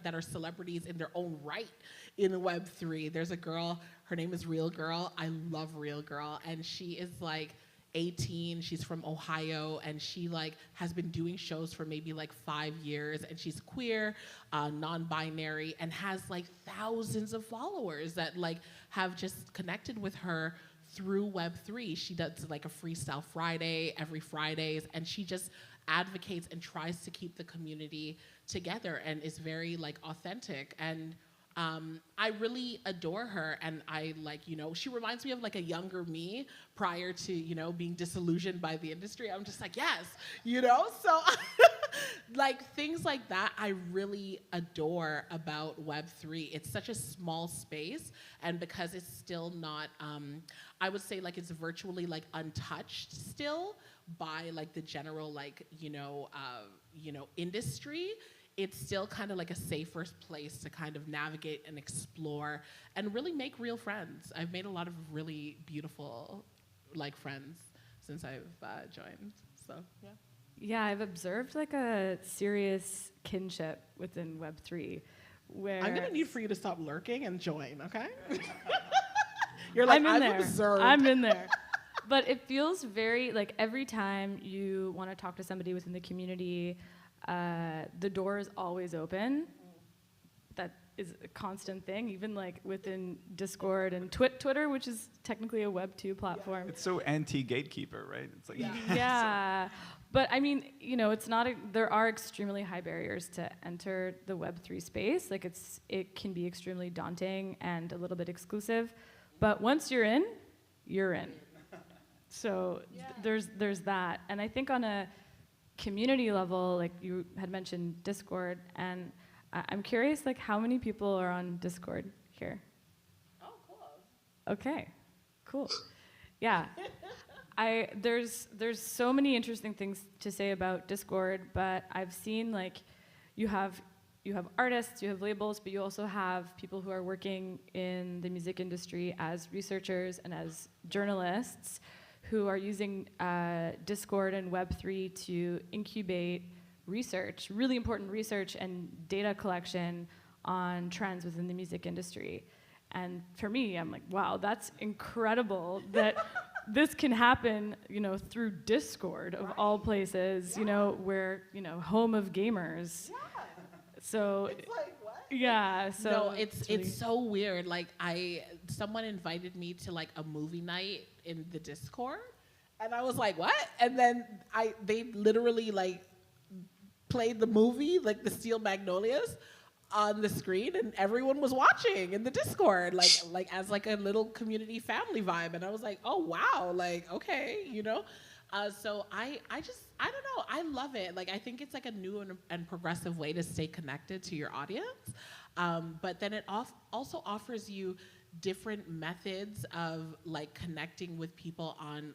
that are celebrities in their own right in Web3. There's a girl, her name is Real Girl. I love Real Girl, and she is like 18, she's from Ohio, and she like has been doing shows for maybe like 5 years, and she's queer, non-binary, and has like thousands of followers that like have just connected with her through Web3. She does like a Freestyle Friday every Fridays, and she just advocates and tries to keep the community together and is very like authentic. And I really adore her, and I like, she reminds me of like a younger me prior to, being disillusioned by the industry. I'm just like, yes, so like things like that I really adore about Web3. It's such a small space, and because it's still not, I would say like it's virtually like untouched still by like the general like, industry. It's still kind of like a safer place to kind of navigate and explore and really make real friends. I've made a lot of really beautiful like friends since I've joined, so yeah. Yeah, I've observed like a serious kinship within Web3 where... I'm gonna need for you to stop lurking and join, okay? You're like, I'm in there. Observed. But it feels very, like every time you wanna talk to somebody within the community, the door is always open. That is a constant thing, even like within Discord and Twitter, which is technically a Web 2 platform. It's so anti-gatekeeper, right? It's like yeah. But I mean, it's not. There are extremely high barriers to enter the Web 3 space. Like it can be extremely daunting and a little bit exclusive. But once you're in, you're in. So there's that, and I think on a community level, like you had mentioned Discord, and I'm curious, like how many people are on Discord here? Oh, cool. Okay, cool. Yeah, there's so many interesting things to say about Discord, but I've seen like you have artists, you have labels, but you also have people who are working in the music industry as researchers and as journalists who are using Discord and Web3 to incubate research, really important research and data collection on trends within the music industry. And for me, I'm like, wow, that's incredible that this can happen, through Discord of all places, where, home of gamers. Yeah. So it's like, what? Yeah, so no, it's so weird. Like someone invited me to like a movie night in the Discord, and I was like, what? And then they literally like played the movie, like the Steel Magnolias, on the screen, and everyone was watching in the Discord, like as like a little community family vibe. And I was like, oh wow, like okay, So I don't know, I love it. Like I think it's like a new and progressive way to stay connected to your audience. But then it also offers you different methods of like connecting with people on,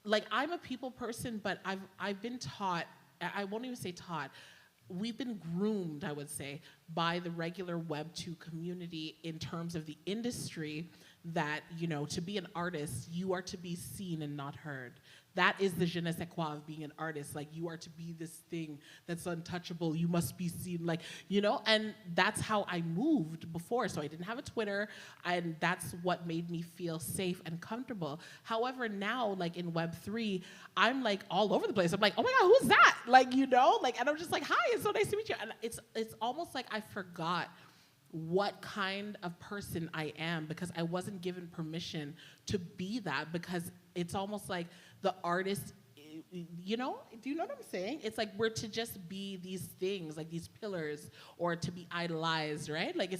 like I'm a people person, but I've been taught, I won't even say taught, we've been groomed, I would say, by the regular Web 2 community in terms of the industry that, you know, to be an artist, you are to be seen and not heard. That is the je ne sais quoi of being an artist. Like, you are to be this thing that's untouchable. You must be seen, like, you know, and that's how I moved before. So I didn't have a Twitter, and that's what made me feel safe and comfortable. However, now, like in Web3, I'm like all over the place. I'm like, oh my God, who's that? Like, you know, like, and I'm just like, hi, it's so nice to meet you. And it's almost like I forgot what kind of person I am because I wasn't given permission to be that, because it's almost like the artist, you know, do you know what I'm saying? It's like we're to just be these things, like these pillars, or to be idolized, right? Like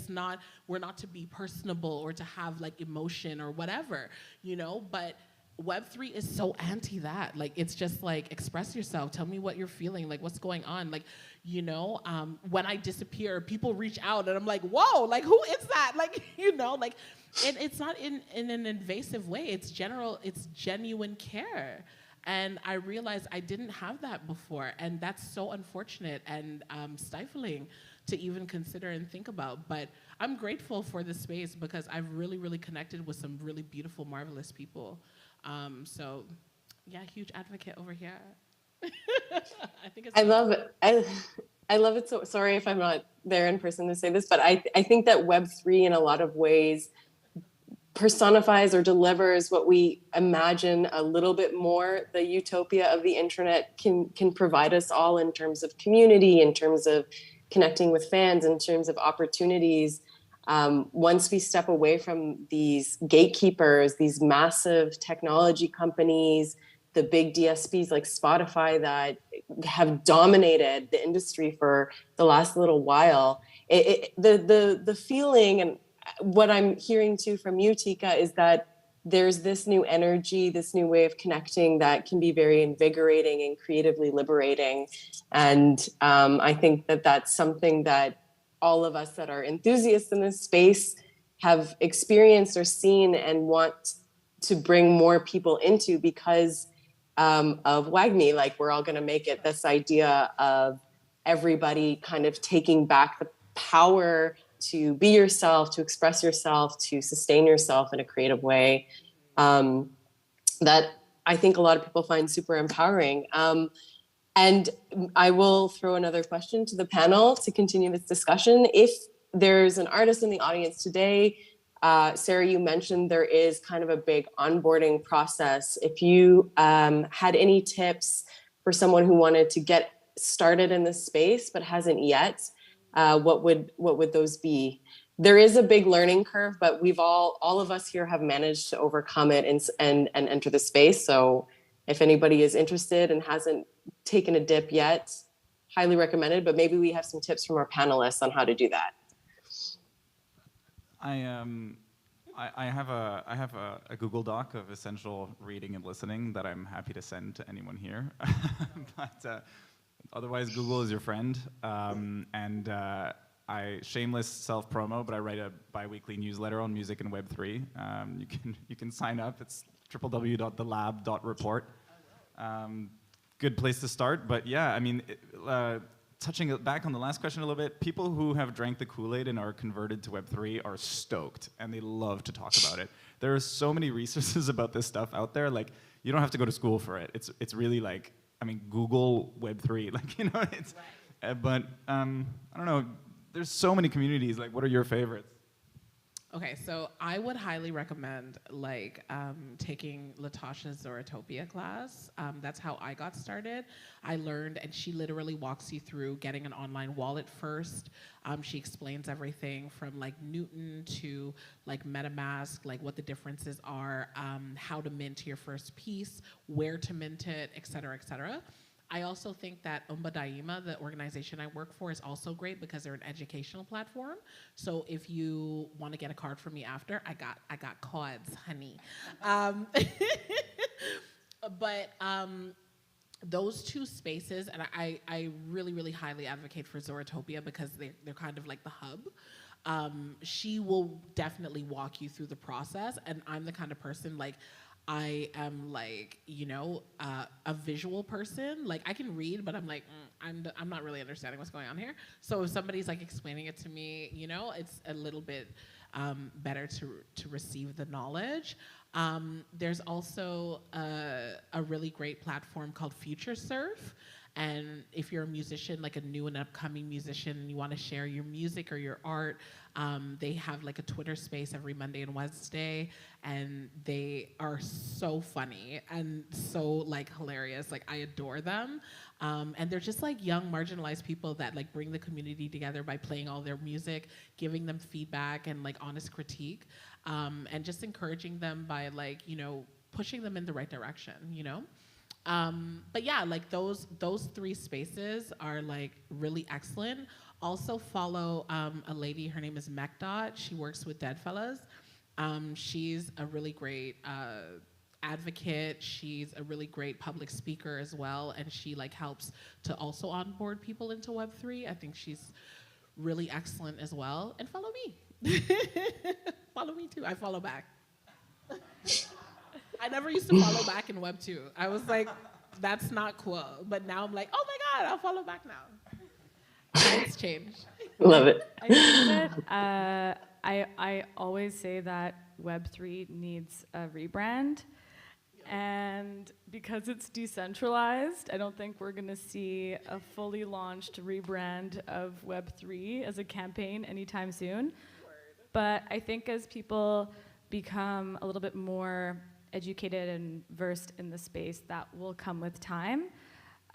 we're not to be personable or to have like emotion or whatever, you know, but Web3 is so anti that. Like, it's just like, express yourself, tell me what you're feeling, like what's going on. Like, you know, when I disappear, people reach out and I'm like, whoa, like who is that? Like, you know, like, and it's not in an invasive way, it's genuine care. And I realized I didn't have that before, and that's so unfortunate and stifling to even consider and think about. But I'm grateful for this space because I've really, really connected with some really beautiful, marvelous people. So, yeah, huge advocate over here. I think it's. I love it. I love it. So sorry if I'm not there in person to say this, but I think that Web3 in a lot of ways personifies or delivers what we imagine a little bit more the utopia of the internet can provide us all in terms of community, in terms of connecting with fans, in terms of opportunities. Once we step away from these gatekeepers, these massive technology companies, the big DSPs like Spotify that have dominated the industry for the last little while, the feeling and what I'm hearing too from you, Tika, is that there's this new energy, this new way of connecting that can be very invigorating and creatively liberating. And I think that that's something that all of us that are enthusiasts in this space have experienced or seen and want to bring more people into because of WAGMI. Like, we're all going to make it this idea of everybody kind of taking back the power to be yourself, to express yourself, to sustain yourself in a creative way, that I think a lot of people find super empowering. And I will throw another question to the panel to continue this discussion. If there's an artist in the audience today, Sarah, you mentioned there is kind of a big onboarding process. If you had any tips for someone who wanted to get started in this space but hasn't yet, what would those be? There is a big learning curve, but we've all of us here have managed to overcome it and enter the space. So if anybody is interested and hasn't taken a dip yet, highly recommended, but maybe we have some tips from our panelists on how to do that. I have a Google Doc of essential reading and listening that I'm happy to send to anyone here. But otherwise, Google is your friend. I shameless self-promo, but I write a bi-weekly newsletter on music and Web3. You can sign up. It's www.thelab.report. Good place to start. But yeah, I mean, touching back on the last question a little bit, people who have drank the Kool-Aid and are converted to Web3 are stoked, and they love to talk about it. There are so many resources about this stuff out there. Like, you don't have to go to school for it. It's really like, I mean, Google Web3, like, you know, it's, but I don't know, there's so many communities. Like, what are your favorites? Okay, so I would highly recommend like taking Latasha's Zoratopia class. That's how I got started. I learned, and she literally walks you through getting an online wallet first. She explains everything from like Newton to like MetaMask, like what the differences are, how to mint your first piece, where to mint it, et cetera, et cetera. I also think that Umbadaima, the organization I work for, is also great because they're an educational platform. So if you want to get a card from me after, I got cards, honey. But those two spaces, and I really, really highly advocate for Zoratopia because they're kind of like the hub. She will definitely walk you through the process, and I'm the kind of person like, I am like, you know, a visual person. Like, I can read, but I'm like, I'm not really understanding what's going on here. So if somebody's like explaining it to me, you know, it's a little bit better to receive the knowledge. There's also a really great platform called Future Surf. And if you're a musician, like a new and upcoming musician, and you want to share your music or your art, they have like a Twitter space every Monday and Wednesday, and they are so funny and so like hilarious. Like I adore them. And they're just like young marginalized people that like bring the community together by playing all their music, giving them feedback and like honest critique, and just encouraging them by like, you know, pushing them in the right direction, you know? But yeah, like those three spaces are like really excellent. Also follow a lady, her name is Mckenzie. She works with Deadfellas. She's a really great advocate. She's a really great public speaker as well, and she like helps to also onboard people into Web3. I think she's really excellent as well. And follow me. Follow me too. I follow back. I never used to follow back in Web 2. I was like, that's not cool. But now I'm like, oh my God, I'll follow back now. It's changed. Love it. I think that I always say that Web3 needs a rebrand. And because it's decentralized, I don't think we're going to see a fully launched rebrand of Web3 as a campaign anytime soon. But I think as people become a little bit more educated and versed in the space, that will come with time.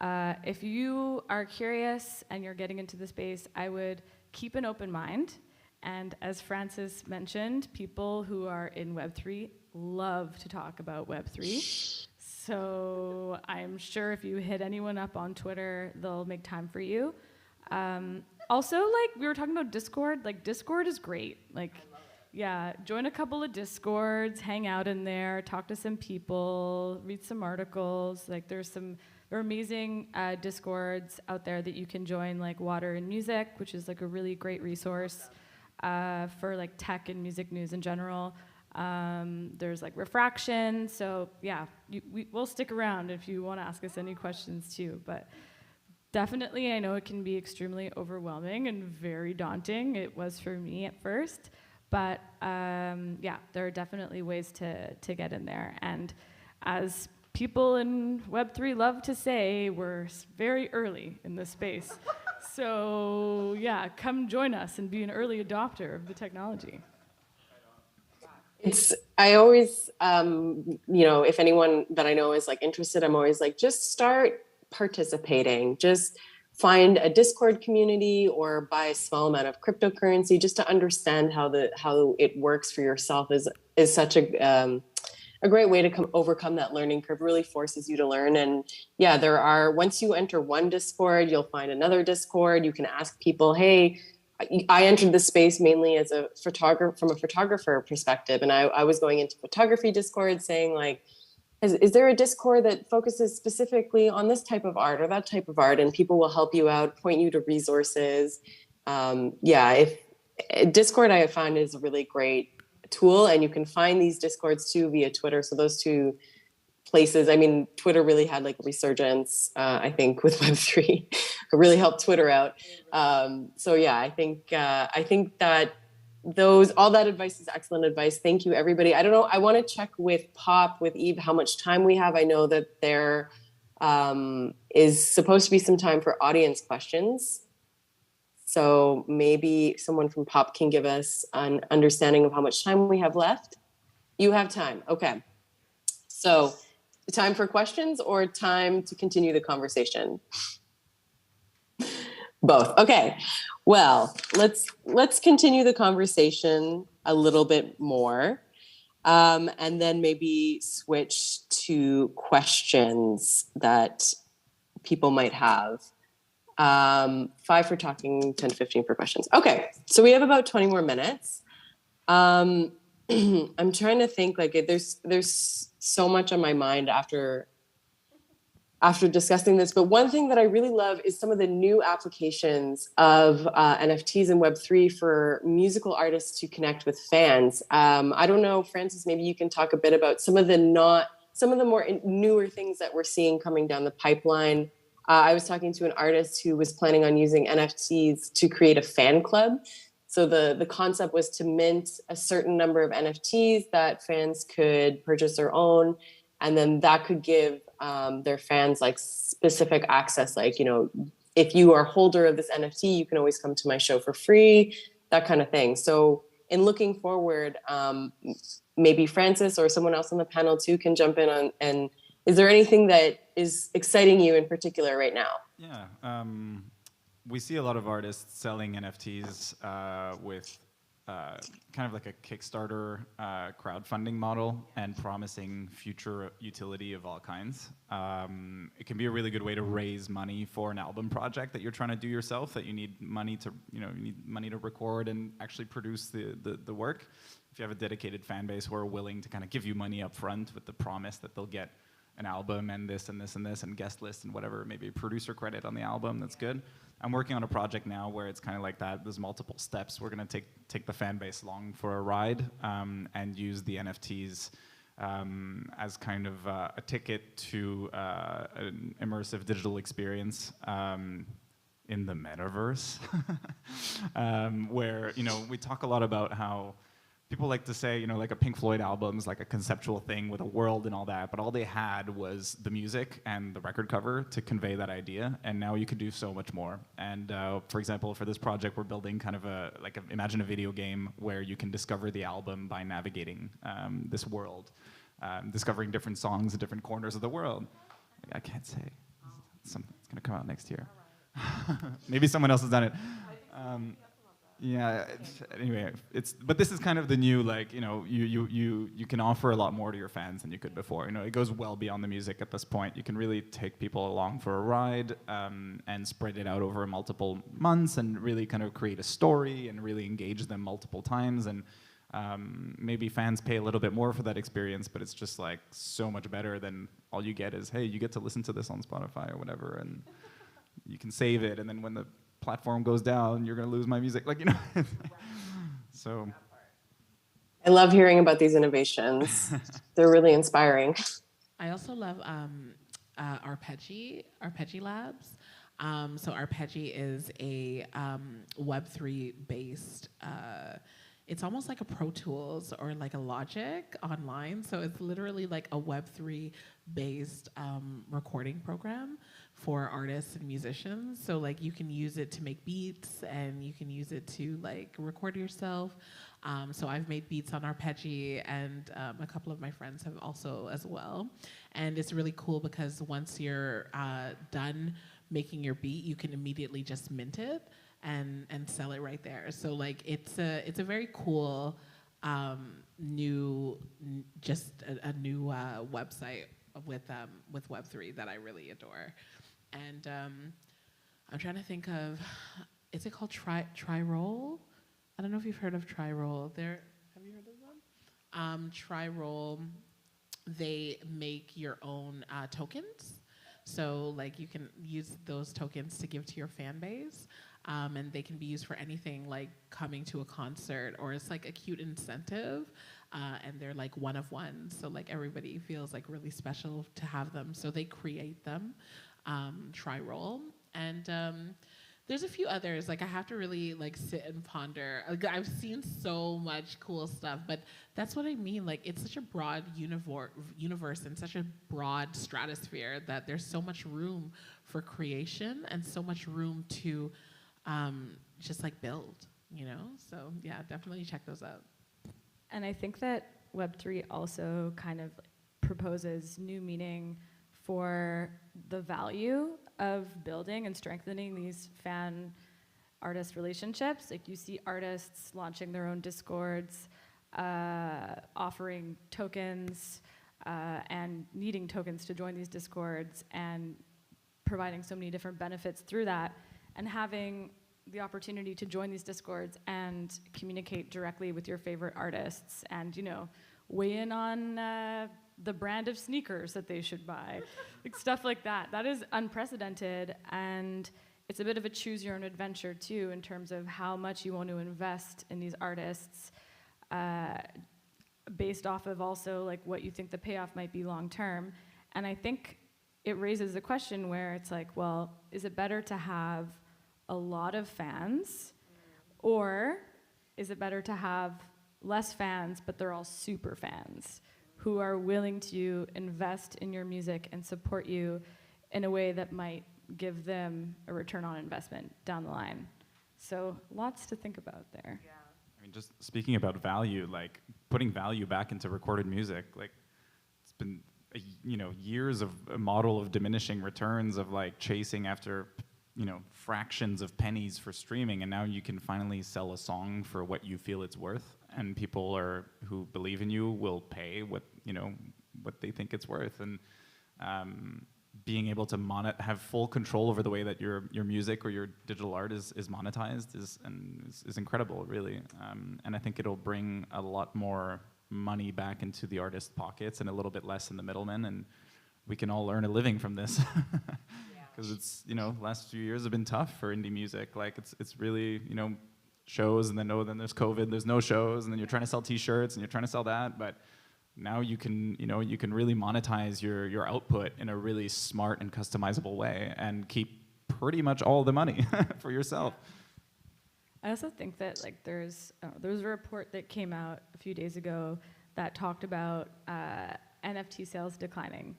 If you are curious and you're getting into the space, I would keep an open mind. And as Francis mentioned, people who are in Web3 love to talk about Web3. So I'm sure if you hit anyone up on Twitter, they'll make time for you. Also, like we were talking about Discord, like Discord is great. Like, yeah, join a couple of Discords, hang out in there, talk to some people, read some articles. Like there are amazing Discords out there that you can join, like Water and Music, which is like a really great resource for like tech and music news in general. There's like Refraction. So yeah, we'll stick around if you want to ask us any questions too. But definitely, I know it can be extremely overwhelming and very daunting. It was for me at first. But yeah, there are definitely ways to get in there. And as people in Web3 love to say, we're very early in this space. So yeah, come join us and be an early adopter of the technology. I always, you know, if anyone that I know is like interested, I'm always like, just start participating. Just find a Discord community or buy a small amount of cryptocurrency just to understand how it works for yourself is such a great way to overcome that learning curve. Really forces you to learn. And yeah, once you enter one Discord, you'll find another Discord. You can ask people, hey, I entered this space mainly as a photographer, from a photographer perspective. And I was going into photography Discord saying like, is there a Discord that focuses specifically on this type of art or that type of art? And people will help you out, point you to resources. If Discord I find is a really great tool, and you can find these Discords too via Twitter. So those two places, I mean, Twitter really had like a resurgence, I think, with Web3. It really helped Twitter out. So yeah, I think that all that advice is excellent advice. Thank you, everybody. I don't know. I want to check with Pop, with Eve, how much time we have. I know that there is supposed to be some time for audience questions. So maybe someone from Pop can give us an understanding of how much time we have left. You have time. Okay. So time for questions or time to continue the conversation? Both. Okay. Well, let's continue the conversation a little bit more, and then maybe switch to questions that people might have. 5 for talking, 10 to 15 for questions. Okay, so we have about 20 more minutes. I'm trying to think, like, there's so much on my mind after discussing this, but one thing that I really love is some of the new applications of NFTs and Web3 for musical artists to connect with fans. I don't know, Francis, maybe you can talk a bit about some of the more newer things that we're seeing coming down the pipeline. I was talking to an artist who was planning on using NFTs to create a fan club. So the concept was to mint a certain number of NFTs that fans could purchase their own, and then that could give their fans like specific access, like, you know, if you are a holder of this NFT, you can always come to my show for free, that kind of thing. So in looking forward, maybe Francis or someone else on the panel too can jump in on, and is there anything that is exciting you in particular right now? Yeah, we see a lot of artists selling NFTs with kind of like a Kickstarter crowdfunding model and promising future utility of all kinds. It can be a really good way to raise money for an album project that you're trying to do yourself, that you need money to, you need money to record and actually produce the work. If you have a dedicated fan base who are willing to kind of give you money up front with the promise that they'll get an album and this and this and this and guest list and whatever, maybe a producer credit on the album, that's good. I'm working on a project now where it's kind of like that. There's multiple steps. We're going to take the fan base along for a ride and use the NFTs as kind of a ticket to an immersive digital experience in the metaverse, where, we talk a lot about how people like to say, like a Pink Floyd album is like a conceptual thing with a world and all that, but all they had was the music and the record cover to convey that idea, and now you can do so much more. And for example, for this project, we're building kind of imagine a video game where you can discover the album by navigating this world, discovering different songs in different corners of the world. I can't say. It's gonna come out next year. Maybe someone else has done it. Yeah. Anyway, but this is kind of the new, like, you can offer a lot more to your fans than you could before. It goes well beyond the music at this point. You can really take people along for a ride and spread it out over multiple months and really kind of create a story and really engage them multiple times. And maybe fans pay a little bit more for that experience, but it's just like so much better than all you get is, hey, you get to listen to this on Spotify or whatever, and you can save it, and then when the platform goes down, you're going to lose my music. Like, So. I love hearing about these innovations. They're really inspiring. I also love Arpeggi Labs. So Arpeggi is a Web3 based, it's almost like a Pro Tools or like a Logic online. So it's literally like a Web3 based recording program for artists and musicians. So like you can use it to make beats and you can use it to like record yourself. So I've made beats on Arpeggi, and a couple of my friends have also as well. And it's really cool because once you're done making your beat, you can immediately just mint it and sell it right there. So like it's a very cool new website with Web3 that I really adore. And I'm trying to think of, is it called Tri-Roll? I don't know if you've heard of Tri-Roll. Have you heard of them? Tri-Roll, they make your own tokens. So like you can use those tokens to give to your fan base. And they can be used for anything like coming to a concert, or it's like a cute incentive. And they're like one of one. So like everybody feels like really special to have them. So they create them. Tri-Roll, and there's a few others. Like I have to really like sit and ponder. Like, I've seen so much cool stuff, but that's what I mean. Like it's such a broad universe and such a broad stratosphere that there's so much room for creation and so much room to just like build. So yeah, definitely check those out. And I think that Web3 also kind of proposes new meaning for the value of building and strengthening these fan-artist relationships. Like you see artists launching their own Discords, offering tokens, and needing tokens to join these Discords, and providing so many different benefits through that, and having the opportunity to join these Discords and communicate directly with your favorite artists, and weigh in on the brand of sneakers that they should buy, like stuff like that. That is unprecedented, and it's a bit of a choose your own adventure too, in terms of how much you want to invest in these artists, based off of also like what you think the payoff might be long term. And I think it raises a question where it's like, well, is it better to have a lot of fans or is it better to have less fans, but they're all super fans who are willing to invest in your music and support you in a way that might give them a return on investment down the line? So lots to think about there. Yeah. I mean, just speaking about value, like putting value back into recorded music, like it's been years of a model of diminishing returns, of like chasing after fractions of pennies for streaming, and now you can finally sell a song for what you feel it's worth, and people who believe in you will pay what they think it's worth, and being able to have full control over the way that your music or your digital art is monetized is incredible, really. And I think it'll bring a lot more money back into the artist's pockets and a little bit less in the middlemen, and we can all earn a living from this. Because it's, last few years have been tough for indie music. Like it's really, shows, and then there's COVID, there's no shows, and then you're trying to sell T-shirts and you're trying to sell that, but now you can really monetize your output in a really smart and customizable way and keep pretty much all the money for yourself. I also think that there was a report that came out a few days ago that talked about NFT sales declining,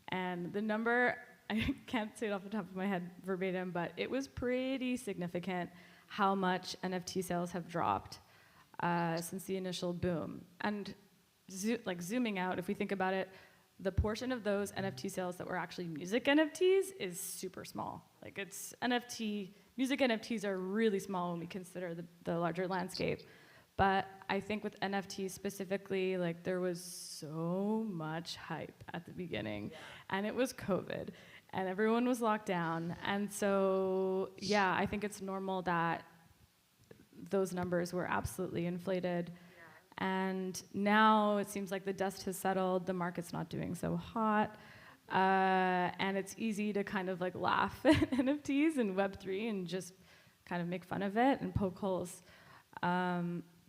and the number, I can't say it off the top of my head verbatim, but it was pretty significant how much NFT sales have dropped since the initial boom. And zooming out, if we think about it, the portion of those NFT sales that were actually music NFTs is super small. Music NFTs are really small when we consider the larger landscape. But I think with NFTs specifically, there was so much hype at the beginning, and it was COVID, and everyone was locked down. And so, yeah, I think it's normal that those numbers were absolutely inflated. And now it seems like the dust has settled, the market's not doing so hot, and it's easy to kind of laugh at NFTs and Web3 and just kind of make fun of it and poke holes.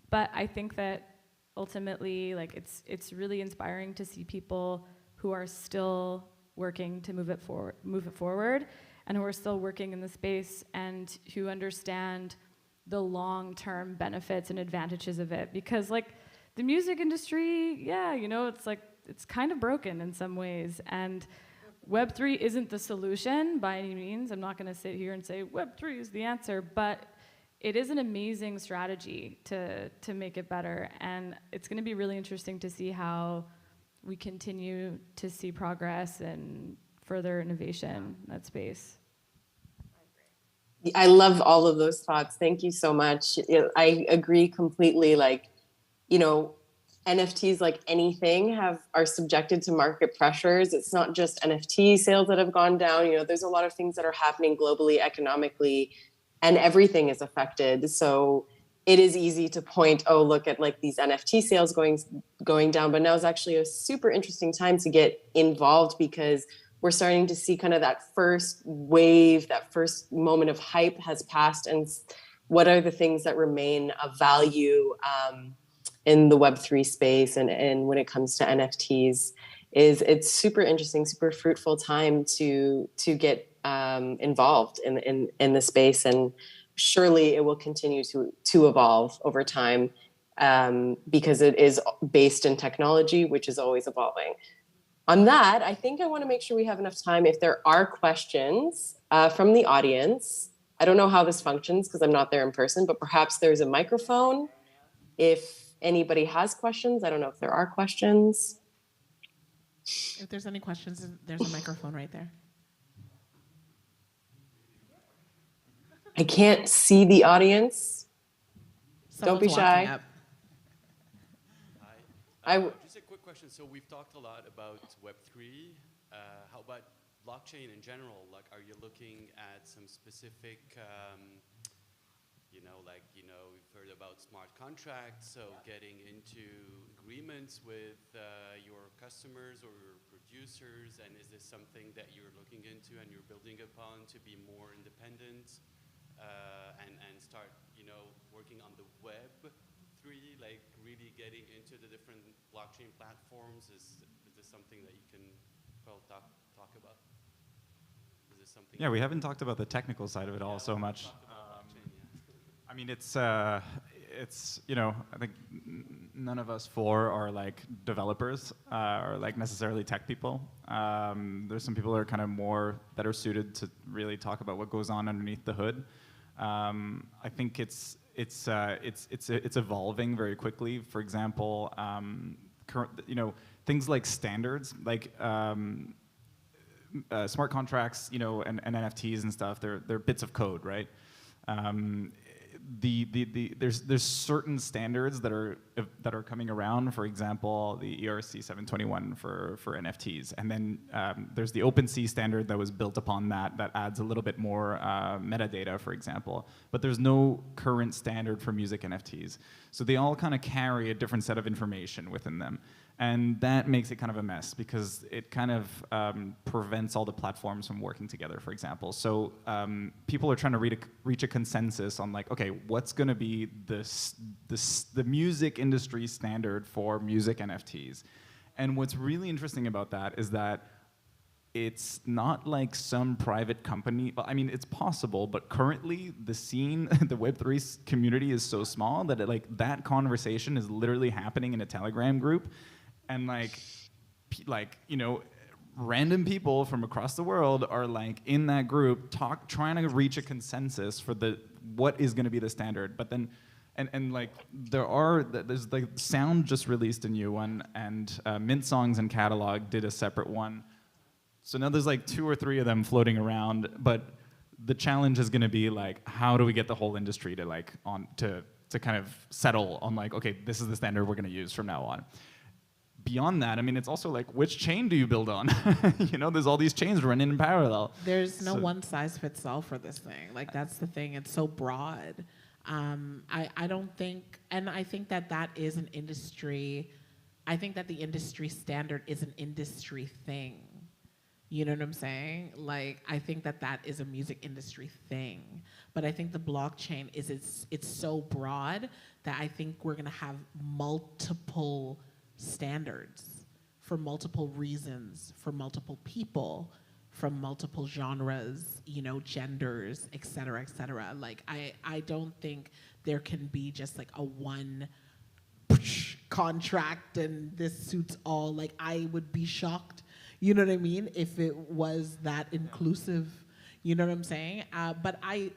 But I think that ultimately, it's really inspiring to see people who are still working to move it forward, and who are still working in the space and who understand the long-term benefits and advantages of it. Because the music industry, it's kind of broken in some ways, and Web3 isn't the solution by any means. I'm not gonna sit here and say Web3 is the answer, but it is an amazing strategy to make it better, and it's gonna be really interesting to see how we continue to see progress and further innovation in that space. I love all of those thoughts. Thank you so much. I agree completely. NFTs, like anything, are subjected to market pressures. It's not just NFT sales that have gone down. There's a lot of things that are happening globally, economically, and everything is affected. So it is easy to point, look at these NFT sales going down. But now is actually a super interesting time to get involved, because we're starting to see kind of that first wave, that first moment of hype has passed, and what are the things that remain of value in the Web3 space and when it comes to NFTs. It's super interesting, super fruitful time to get involved in the space, and surely it will continue to evolve over time, because it is based in technology, which is always evolving. On that, I think I want to make sure we have enough time if there are questions from the audience. I don't know how this functions because I'm not there in person, but perhaps there's a microphone. If anybody has questions, I don't know if there are questions. If there's any questions, there's a microphone right there. I can't see the audience. Don't be shy. Just a quick question. So we've talked a lot about Web3. How about blockchain in general? Are you looking at some specific, we've heard about smart contracts, so getting into agreements with your customers or your producers, and is this something that you're looking into and you're building upon to be more independent and start, working on the Web3, really getting into the different blockchain platforms? Is this something that you can talk about? Is this something? Yeah, we haven't talked about the technical side of it all so much. I mean, it's, you know, I think none of us four are like developers or like necessarily tech people. There's some people that are kind of more better suited to really talk about what goes on underneath the hood. I think it's evolving very quickly. For example, you know, things like standards, like smart contracts, you know, and NFTs and stuff. They're bits of code, right? There's certain standards that are coming around. For example, the ERC 721 for NFTs, and then there's the OpenSea standard that was built upon that adds a little bit more metadata, for example. But there's no current standard for music NFTs, so they all kind of carry a different set of information within them. And that makes it kind of a mess because it kind of prevents all the platforms from working together, for example. So people are trying to reach a consensus on like, okay, what's going to be the music industry standard for music NFTs? And what's really interesting about that is that it's not like some private company. Well, I mean, it's possible, but currently the scene, the Web3 community is so small that that conversation is literally happening in a Telegram group. And like, you know, random people from across the world are like in that group trying to reach a consensus for what is going to be the standard. But then, and like there's like Sound just released a new one, and Mint Songs and Catalog did a separate one. So now there's like 2 or 3 of them floating around. But the challenge is going to be like, how do we get the whole industry to like to kind of settle on like, okay, this is the standard we're going to use from now on. Beyond that, I mean, it's also like, which chain do you build on? You know, there's all these chains running in parallel. There's no one size fits all for this thing. Like, that's the thing. It's so broad. I don't think, and I think that is an industry, I think that the industry standard is an industry thing. You know what I'm saying? Like, I think that is a music industry thing. But I think the blockchain it's so broad that I think we're gonna have multiple standards for multiple reasons, for multiple people, from multiple genres, you know, genders, et cetera, et cetera. Like, I don't think there can be just like a one contract and this suits all. Like, I would be shocked, you know what I mean, if it was that inclusive, you know what I'm saying? But I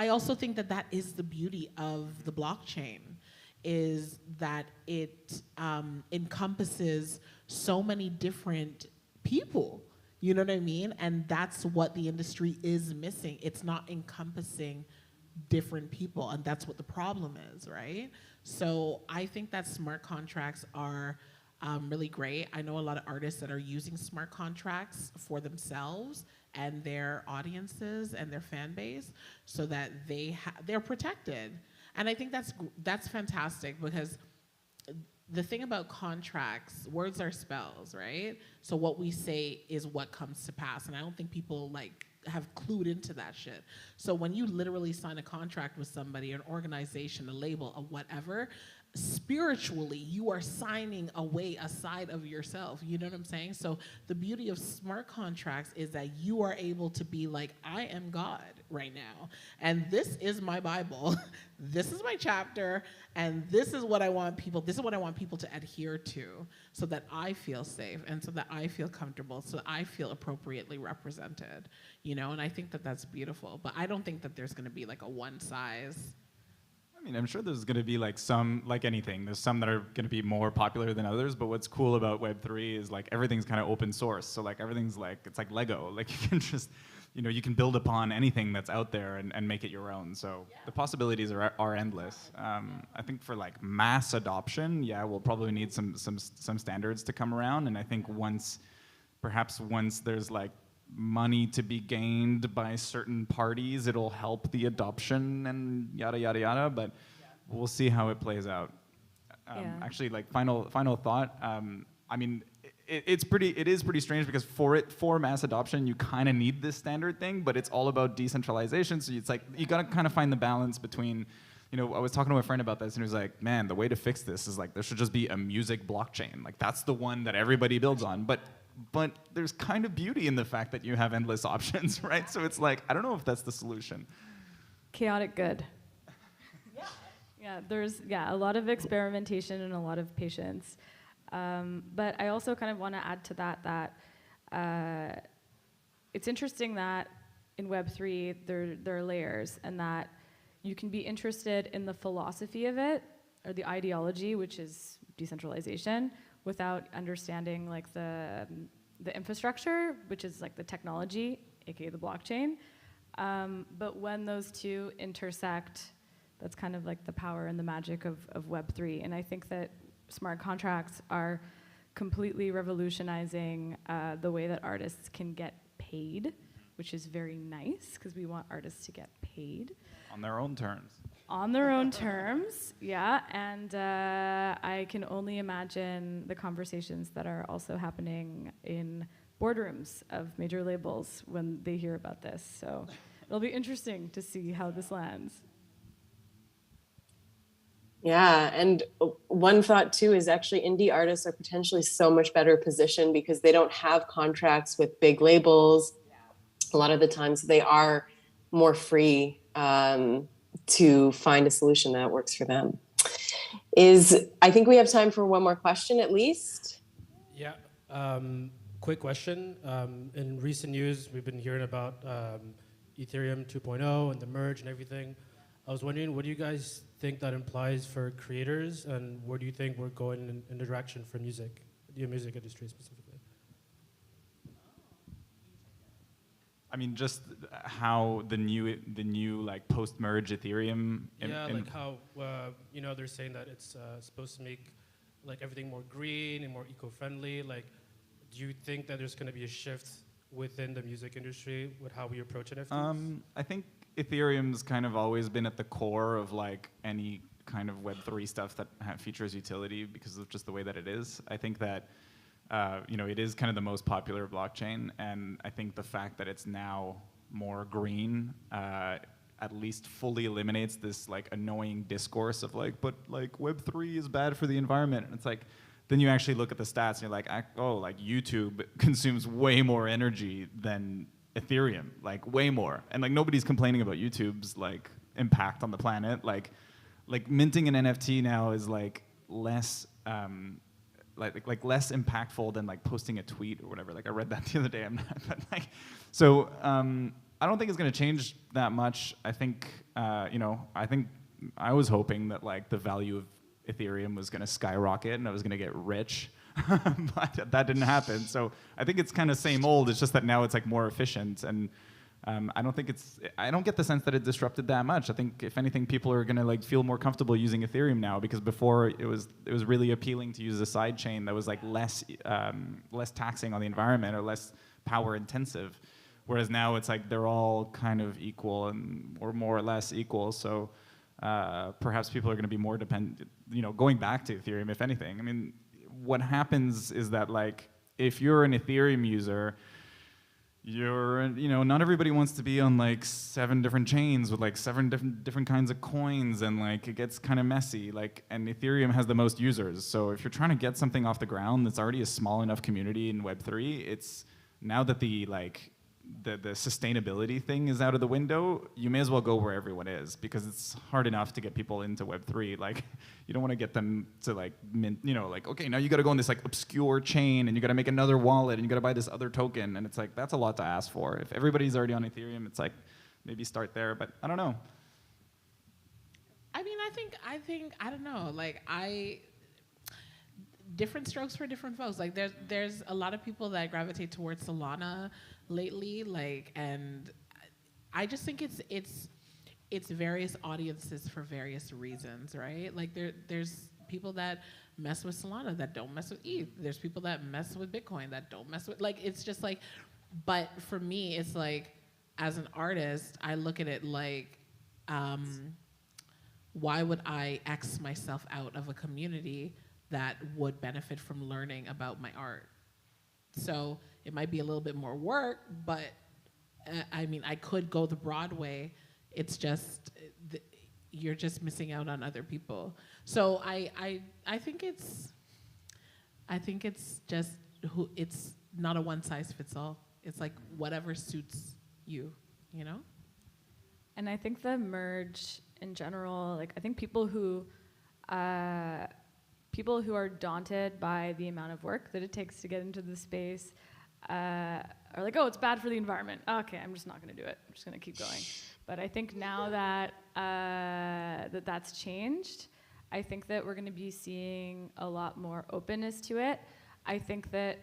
also think that is the beauty of the blockchain, is that it encompasses so many different people, you know what I mean? And that's what the industry is missing. It's not encompassing different people, and that's what the problem is, right? So I think that smart contracts are really great. I know a lot of artists that are using smart contracts for themselves and their audiences and their fan base so that they're protected. And I think that's fantastic, because the thing about contracts, words are spells, right? So what we say is what comes to pass, and I don't think people like have clued into that shit. So when you literally sign a contract with somebody, an organization, a label, a whatever, spiritually, you are signing away a side of yourself. You know what I'm saying? So the beauty of smart contracts is that you are able to be like, I am God right now, and this is my Bible, this is my chapter, and this is what I want people to adhere to, so that I feel safe and so that I feel comfortable, so that I feel appropriately represented, you know? And I think that that's beautiful, but I don't think that there's gonna be like a one size. I mean, I'm sure there's going to be like some, like anything, there's some that are going to be more popular than others, but what's cool about Web3 is like everything's kind of open source. So like everything's like, it's like Lego. Like you can just, you know, you can build upon anything that's out there and make it your own. So the possibilities are endless. I think for like mass adoption, yeah, we'll probably need some standards to come around. And I think perhaps once there's like money to be gained by certain parties, it'll help the adoption and yada yada yada, but we'll see how it plays out. Actually, like final thought, I mean, it is pretty strange, because for mass adoption you kind of need this standard thing, but it's all about decentralization, so it's like you gotta kind of find the balance between, you know, I was talking to a friend about this, and he was like, man, the way to fix this is like there should just be a music blockchain, like that's the one that everybody builds on, but there's kind of beauty in the fact that you have endless options, right? So it's like, I don't know if that's the solution. Chaotic good. Yeah, there's a lot of experimentation and a lot of patience. But I also kind of want to add to that it's interesting that in Web3 there are layers, and that you can be interested in the philosophy of it or the ideology, which is decentralization, without understanding like the infrastructure, which is like the technology, aka the blockchain. But when those two intersect, that's kind of like the power and the magic of Web3. And I think that smart contracts are completely revolutionizing the way that artists can get paid, which is very nice because we want artists to get paid. On their own terms. On their own terms, yeah. And I can only imagine the conversations that are also happening in boardrooms of major labels when they hear about this. So it'll be interesting to see how this lands. Yeah, and one thought too is actually indie artists are potentially so much better positioned because they don't have contracts with big labels. A lot of the times they are more free to find a solution that works for them. I think we have time for one more question at least. Yeah, quick question. In recent news, we've been hearing about Ethereum 2.0 and the merge and everything. I was wondering, what do you guys think that implies for creators, and where do you think we're going in the direction for music, the music industry specifically? I mean, just how the new like post-merge Ethereum. Like how they're saying that it's supposed to make like everything more green and more eco-friendly. Like, do you think that there's going to be a shift within the music industry with how we approach NFTs? I think Ethereum's kind of always been at the core of like any kind of Web3 stuff that features utility because of just the way that it is. I think that it is kind of the most popular blockchain, and I think the fact that it's now more green at least fully eliminates this like annoying discourse of like, but like Web3 is bad for the environment, and it's like, then you actually look at the stats and you're like, oh, like YouTube consumes way more energy than Ethereum, like way more, and like nobody's complaining about YouTube's like impact on the planet. Like minting an NFT now is like less like less impactful than like posting a tweet or whatever. Like I read that the other day. So I don't think it's going to change that much. I think I was hoping that like the value of Ethereum was going to skyrocket and I was going to get rich. But that didn't happen. So I think it's kind of same old. It's just that now it's like more efficient, and I don't get the sense that it disrupted that much. I think if anything, people are gonna like feel more comfortable using Ethereum now, because before it was really appealing to use a side chain that was like less taxing on the environment or less power intensive. Whereas now it's like they're all kind of equal or more or less equal. So perhaps people are going to be more dependent, going back to Ethereum, if anything. I mean, what happens is that like if you're an Ethereum user, not everybody wants to be on like 7 different chains with like 7 different kinds of coins, and like it gets kind of messy. Like, and Ethereum has the most users. So if you're trying to get something off the ground that's already a small enough community in Web3, it's now that the sustainability thing is out of the window, you may as well go where everyone is, because it's hard enough to get people into Web3. Like, you don't want to get them to like mint, like, okay, now you got to go on this like obscure chain and you got to make another wallet and you got to buy this other token, and it's like that's a lot to ask for. If everybody's already on Ethereum, it's like maybe start there, but I don't know. I mean, I don't know. Like different strokes for different folks. Like there's a lot of people that gravitate towards Solana lately, like, and I just think it's various audiences for various reasons, right? Like there's people that mess with Solana that don't mess with ETH. There's people that mess with Bitcoin that don't mess with, like, it's just like, but for me, it's like, as an artist, I look at it like, why would I X myself out of a community that would benefit from learning about my art? So it might be a little bit more work, but I mean, I could go the broad way. It's just, you're just missing out on other people. So I think it's just, it's not a one size fits all. It's like whatever suits you, And I think the merge in general. Like I think people who are daunted by the amount of work that it takes to get into the space are like, oh, it's bad for the environment. Okay, I'm just not going to do it. I'm just going to keep going. But I think now that that's changed, I think that we're going to be seeing a lot more openness to it. I think that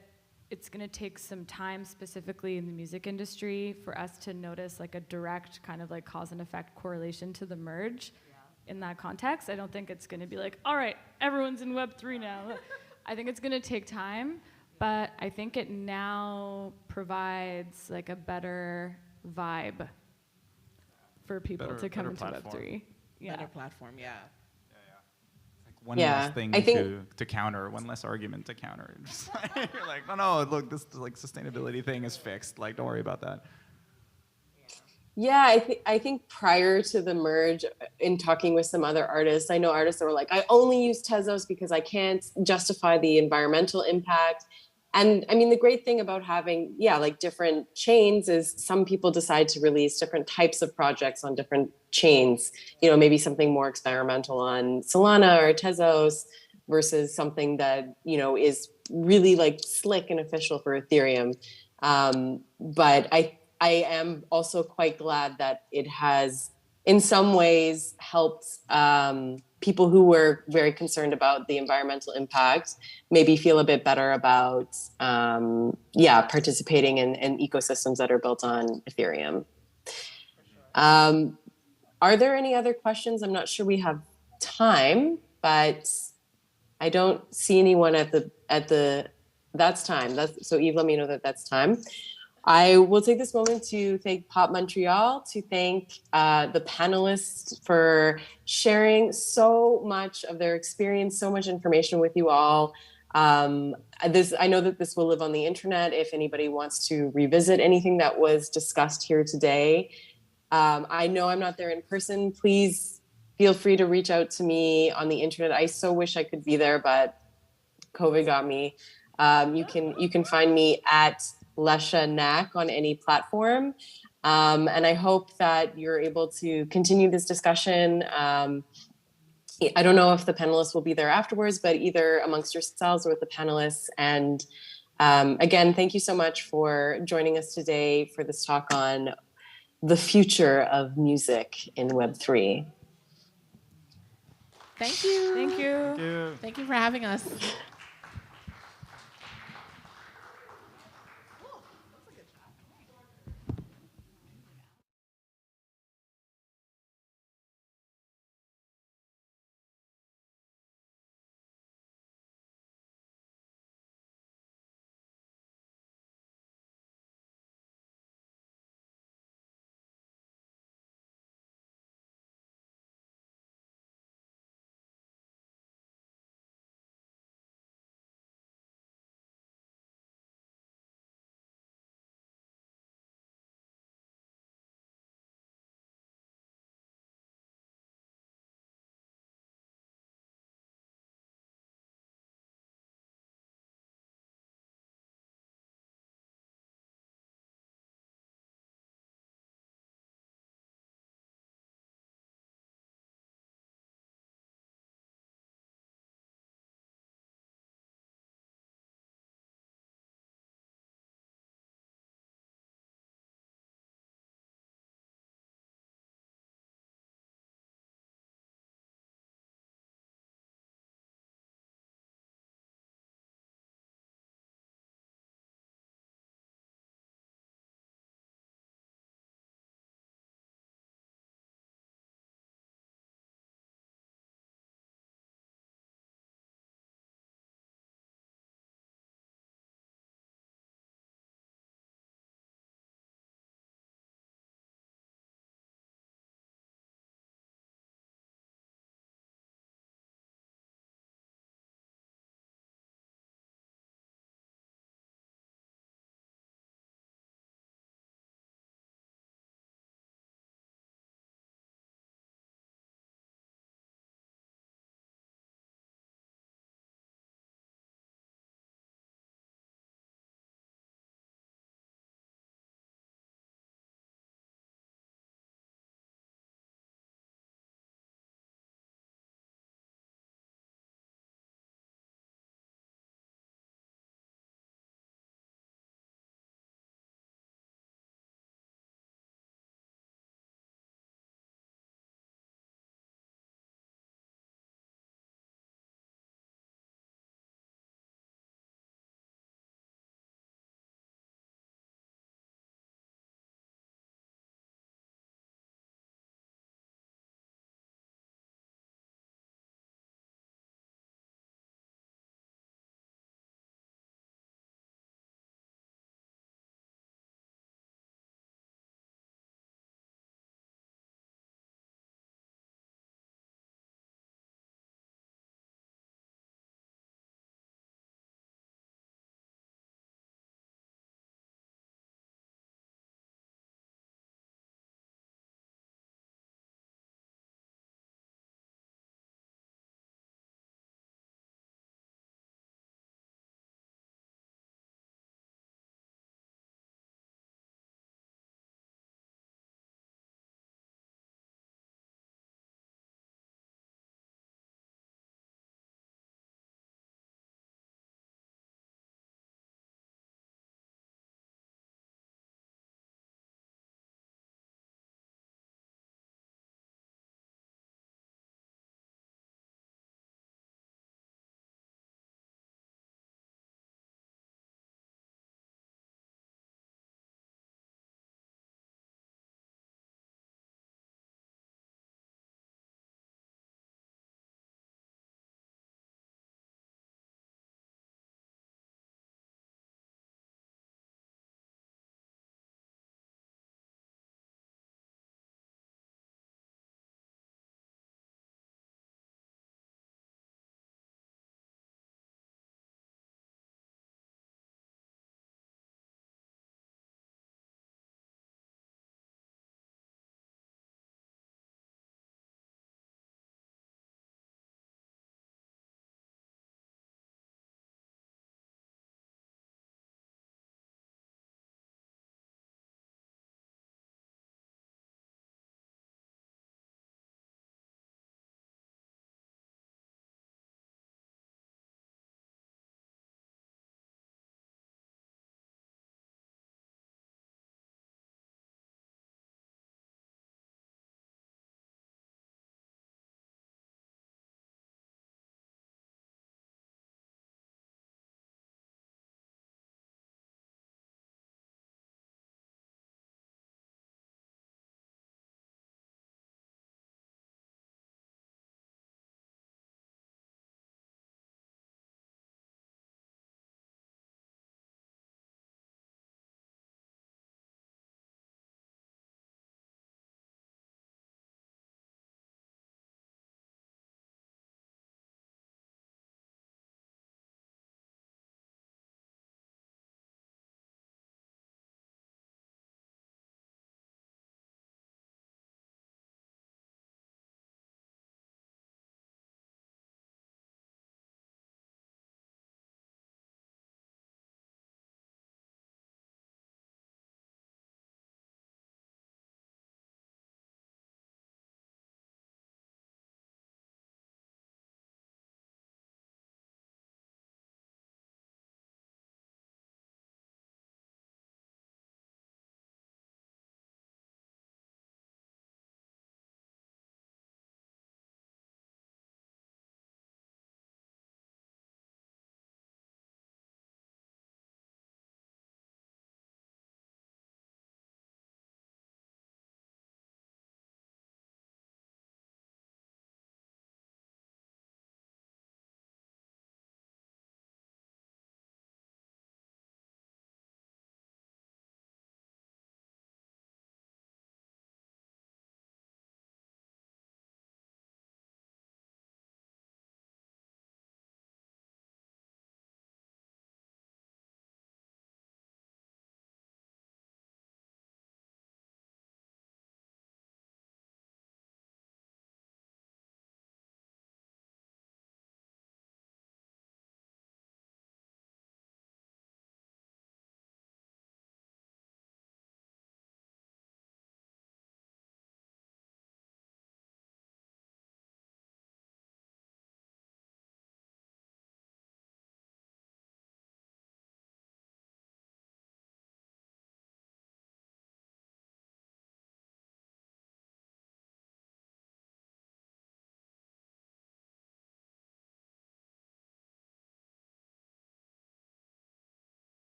it's going to take some time, specifically in the music industry, for us to notice like a direct kind of like cause and effect correlation to the merge. In that context, I don't think it's going to be like, all right, everyone's in Web3 now. I think it's going to take time, but I think it now provides like a better vibe for people to come into Web3. Yeah. Better platform, yeah. One less thing to counter, one less argument to counter. Just like, you're like, no, look, this like sustainability thing is fixed. Like, don't worry about that. Yeah, I think prior to the merge, in talking with some other artists, I know artists that were like, I only use Tezos because I can't justify the environmental impact. And I mean, the great thing about having, like different chains is some people decide to release different types of projects on different chains, maybe something more experimental on Solana or Tezos versus something that, is really like slick and official for Ethereum. But I am also quite glad that it has, in some ways, helped people who were very concerned about the environmental impact maybe feel a bit better about, participating in ecosystems that are built on Ethereum. Are there any other questions? I'm not sure we have time, but I don't see anyone that's time. So Eve, let me know that that's time. I will take this moment to thank Pop Montreal, to thank the panelists for sharing so much of their experience, so much information with you all. I know that this will live on the internet if anybody wants to revisit anything that was discussed here today. I know I'm not there in person. Please feel free to reach out to me on the internet. I so wish I could be there, but COVID got me. You can find me at Lesha Knack on any platform. And I hope that you're able to continue this discussion. I don't know if the panelists will be there afterwards, but either amongst yourselves or with the panelists. And again, thank you so much for joining us today for this talk on the future of music in Web3. Thank you. Thank you. Thank you. Thank you for having us.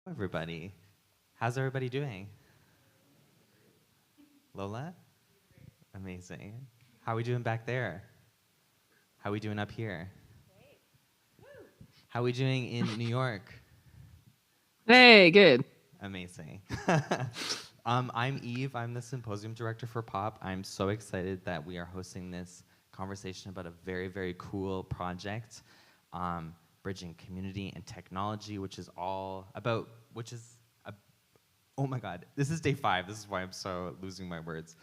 Everybody. How's everybody doing? Lola? Amazing. How are we doing back there? How are we doing up here? How are we doing in New York? Hey, good. Amazing. I'm Eve. I'm the Symposium Director for POP. I'm so excited that we are hosting this conversation about a very, very cool project, bridging community and technology, which is oh my God, this is day 5. This is why I'm so losing my words.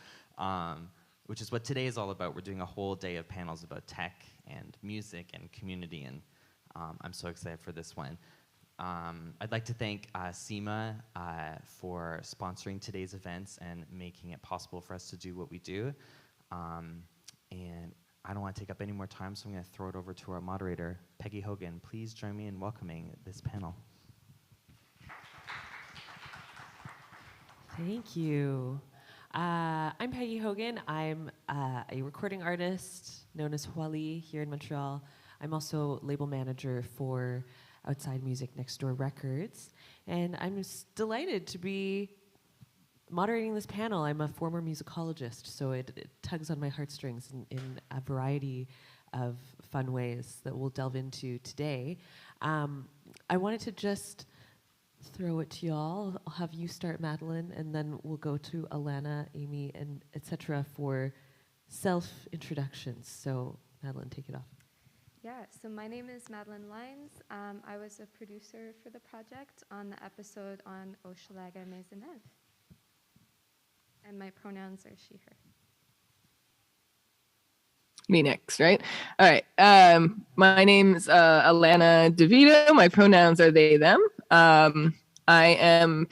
Which is what today is all about. We're doing a whole day of panels about tech and music and community, and I'm so excited for this one. I'd like to thank SEMA for sponsoring today's events and making it possible for us to do what we do. And I don't want to take up any more time, so I'm going to throw it over to our moderator, Peggy Hogan. Please join me in welcoming this panel. Thank you. I'm Peggy Hogan. I'm a recording artist known as Huali here in Montreal. I'm also label manager for Outside Music Next Door Records. And I'm delighted to be moderating this panel. I'm a former musicologist, so it tugs on my heartstrings in a variety of fun ways that we'll delve into today. I wanted to just throw it to y'all. I'll have you start, Madeline, and then we'll go to Alana, Amy, and etc. for self-introductions. So, Madeline, take it off. Yeah, so my name is Madeline Lyons. I was a producer for the project on the episode on Hochelaga Maisonneuve. And my pronouns are she, her. Me next, right? All right. My name's Alana DeVito. My pronouns are they, them. I am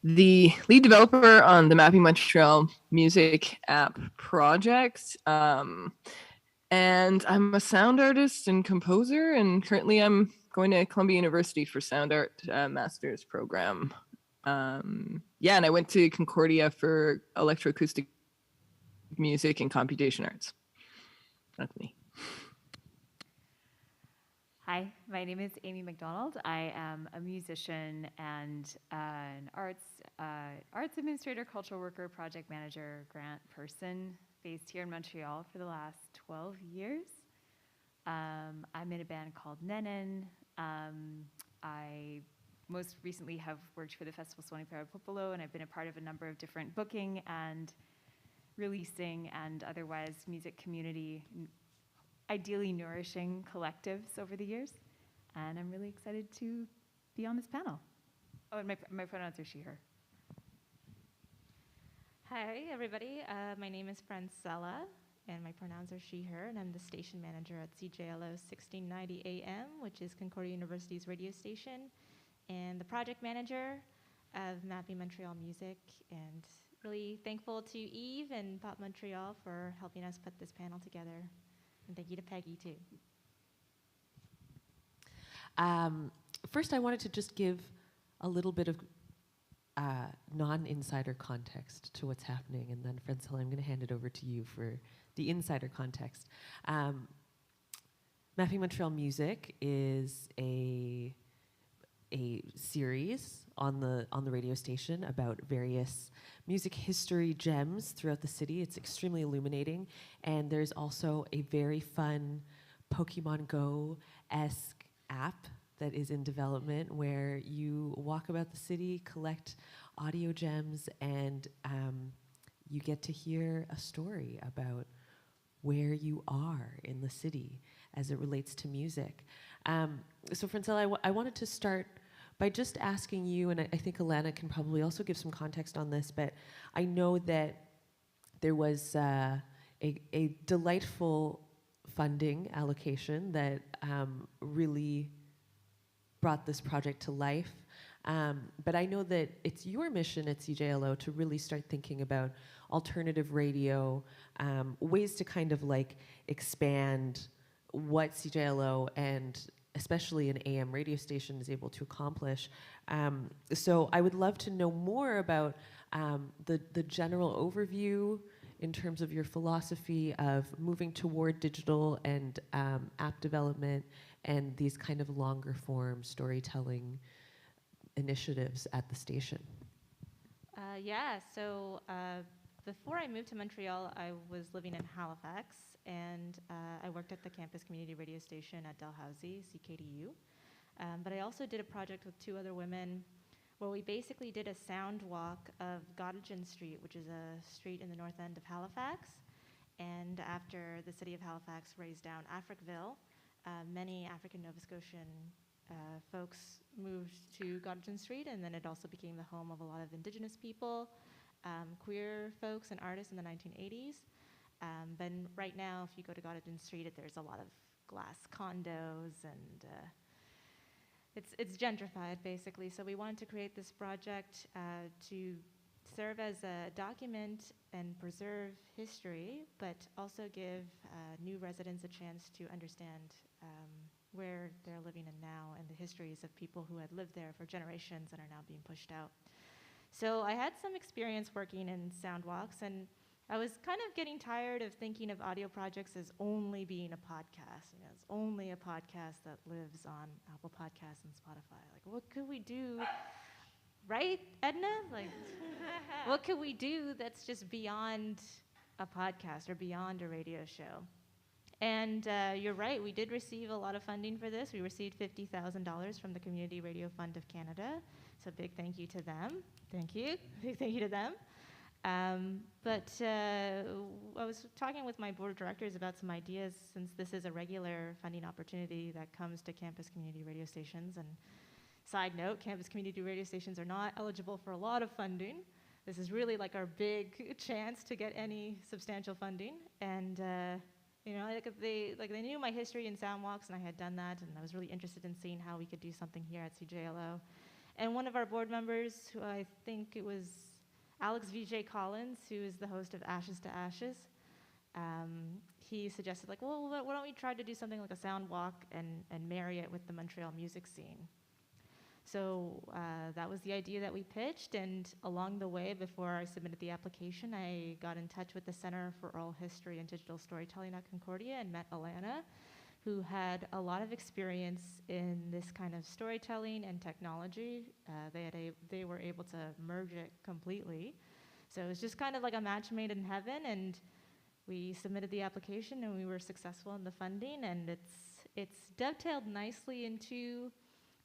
the lead developer on the Mapping Montreal music app project. And I'm a sound artist and composer, and currently I'm going to Columbia University for sound art master's program. Yeah, and I went to Concordia for electroacoustic music and computation arts. That's me. Hi, my name is Amy McDonald. I am a musician and an arts administrator, cultural worker, project manager, grant person based here in Montreal for the last 12 years. I'm in a band called Nenin. I most recently have worked for the Festival Suoni Para Popolo, and I've been a part of a number of different booking and releasing and otherwise music community, ideally nourishing collectives over the years. And I'm really excited to be on this panel. Oh, and my pronouns are she, her. Hi, everybody. My name is Francella, and my pronouns are she, her, and I'm the station manager at CJLO 1690 AM, which is Concordia University's radio station, and the project manager of Mapping Montreal Music, and really thankful to Eve and Pop Montreal for helping us put this panel together. And thank you to Peggy, too. First, I wanted to just give a little bit of non-insider context to what's happening, and then, Francella, I'm going to hand it over to you for the insider context. Mapping Montreal Music is a series on the radio station about various music history gems throughout the city. It's extremely illuminating, and there's also a very fun Pokemon Go-esque app that is in development where you walk about the city, collect audio gems, and you get to hear a story about where you are in the city as it relates to music. So, Francella, I wanted to start by just asking you, and I think Alana can probably also give some context on this, but I know that there was a delightful funding allocation that really brought this project to life. But I know that it's your mission at CJLO to really start thinking about alternative radio, ways to kind of like expand what CJLO and especially an AM radio station is able to accomplish. So I would love to know more about the general overview in terms of your philosophy of moving toward digital and app development and these kind of longer form storytelling initiatives at the station? Yeah, so before I moved to Montreal, I was living in Halifax, and I worked at the campus community radio station at Dalhousie, CKDU. But I also did a project with two other women where we basically did a sound walk of Gottingen Street, which is a street in the north end of Halifax. And after the city of Halifax raised down Africville, many African Nova Scotian folks moved to Gottingen Street, and then it also became the home of a lot of Indigenous people, queer folks and artists in the 1980s. But right now, if you go to Gottingen Street, there's a lot of glass condos, and it's gentrified, basically. So we wanted to create this project to serve as a document and preserve history, but also give new residents a chance to understand where they're living in now and the histories of people who had lived there for generations and are now being pushed out. So I had some experience working in sound walks, and I was kind of getting tired of thinking of audio projects as only being a podcast. You know, it's only a podcast that lives on Apple Podcasts and Spotify. Like, what could we do, right, Edna? Like, what could we do that's just beyond a podcast or beyond a radio show? And you're right, we did receive a lot of funding for this. We received $50,000 from the Community Radio Fund of Canada. So big thank you to them. Thank you. Big thank you to them. But I was talking with my board of directors about some ideas, since this is a regular funding opportunity that comes to campus community radio stations. And side note, campus community radio stations are not eligible for a lot of funding. This is really like our big chance to get any substantial funding. And you know, they knew my history in sound walks, and I had done that, and I was really interested in seeing how we could do something here at CJLO. And one of our board members, who I think it was Alex V.J. Collins, who is the host of Ashes to Ashes, he suggested, like, well, why don't we try to do something like a sound walk and marry it with the Montreal music scene? So that was the idea that we pitched, and along the way, before I submitted the application, I got in touch with the Center for Oral History and Digital Storytelling at Concordia and met Alana, who had a lot of experience in this kind of storytelling and technology. They were able to merge it completely. So it was just kind of like a match made in heaven, and we submitted the application, and we were successful in the funding, and it's dovetailed nicely into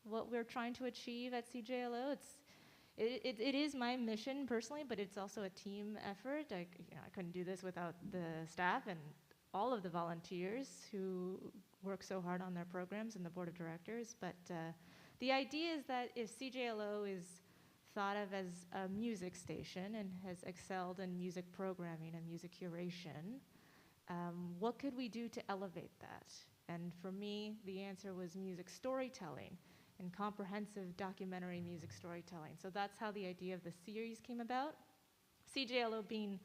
what we're trying to achieve at CJLO. It is my mission personally, but it's also a team effort. I couldn't do this without the staff and all of the volunteers who work so hard on their programs and the board of directors. But the idea is that if CJLO is thought of as a music station and has excelled in music programming and music curation, what could we do to elevate that? And for me, the answer was music storytelling and comprehensive documentary music storytelling. So that's how the idea of the series came about. CJLO being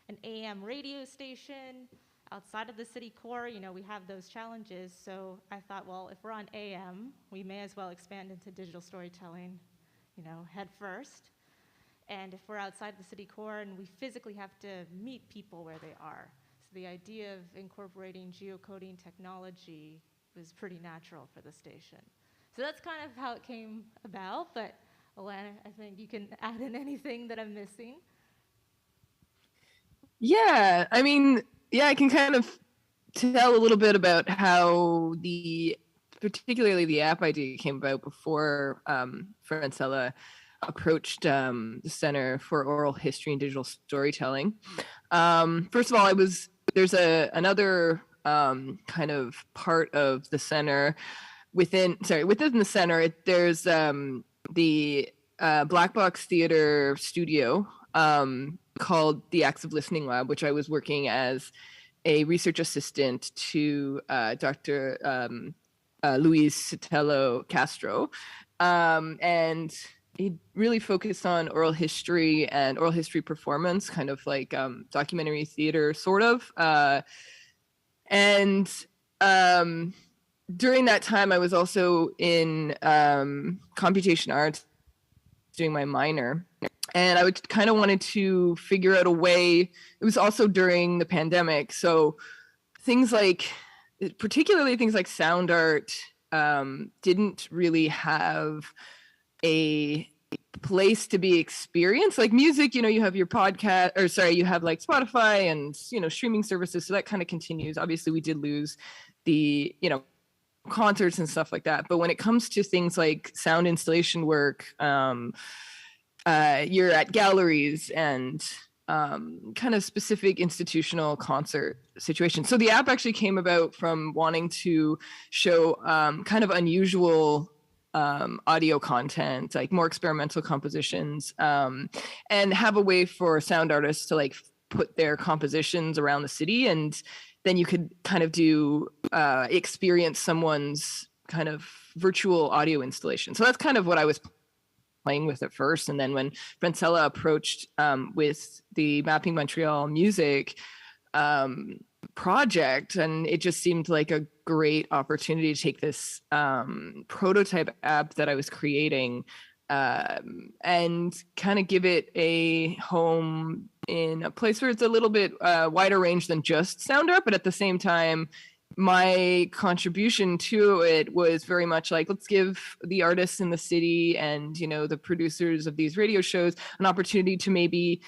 an AM radio station outside of the city core, you know, we have those challenges. So I thought, well, if we're on AM, we may as well expand into digital storytelling, you know, head first. And if we're outside the city core and we physically have to meet people where they are. So the idea of incorporating geocoding technology was pretty natural for the station. So that's kind of how it came about, but Alana, I think you can add in anything that I'm missing. Yeah, I mean, yeah, I can kind of tell a little bit about how particularly the app idea came about before Francella approached the Center for Oral History and Digital Storytelling. First of all, there's another kind of part of the center within the center. There's the Black Box Theater studio called the Active Listening Lab, which I was working as a research assistant to Dr. Luis Sotelo Castro. And he really focused on oral history and oral history performance, kind of like documentary theater, sort of. During that time, I was also in computation arts doing my minor. And I would kind of wanted to figure out a way. It was also during the pandemic. So particularly things like sound art, didn't really have a place to be experienced. Like music, you know, you have your podcast, or sorry, you have like Spotify and, you know, streaming services. So that kind of continues. Obviously, we did lose the, you know, concerts and stuff like that. But when it comes to things like sound installation work, you're at galleries and kind of specific institutional concert situations. So the app actually came about from wanting to show kind of unusual audio content, like more experimental compositions, and have a way for sound artists to like put their compositions around the city, and then you could kind of do experience someone's kind of virtual audio installation. So that's kind of what I was playing with at first. And then when Francella approached with the Mapping Montreal music project, and it just seemed like a great opportunity to take this prototype app that I was creating and kind of give it a home in a place where it's a little bit wider range than just sound art, but at the same time, my contribution to it was very much like, let's give the artists in the city and, you know, the producers of these radio shows an opportunity to maybe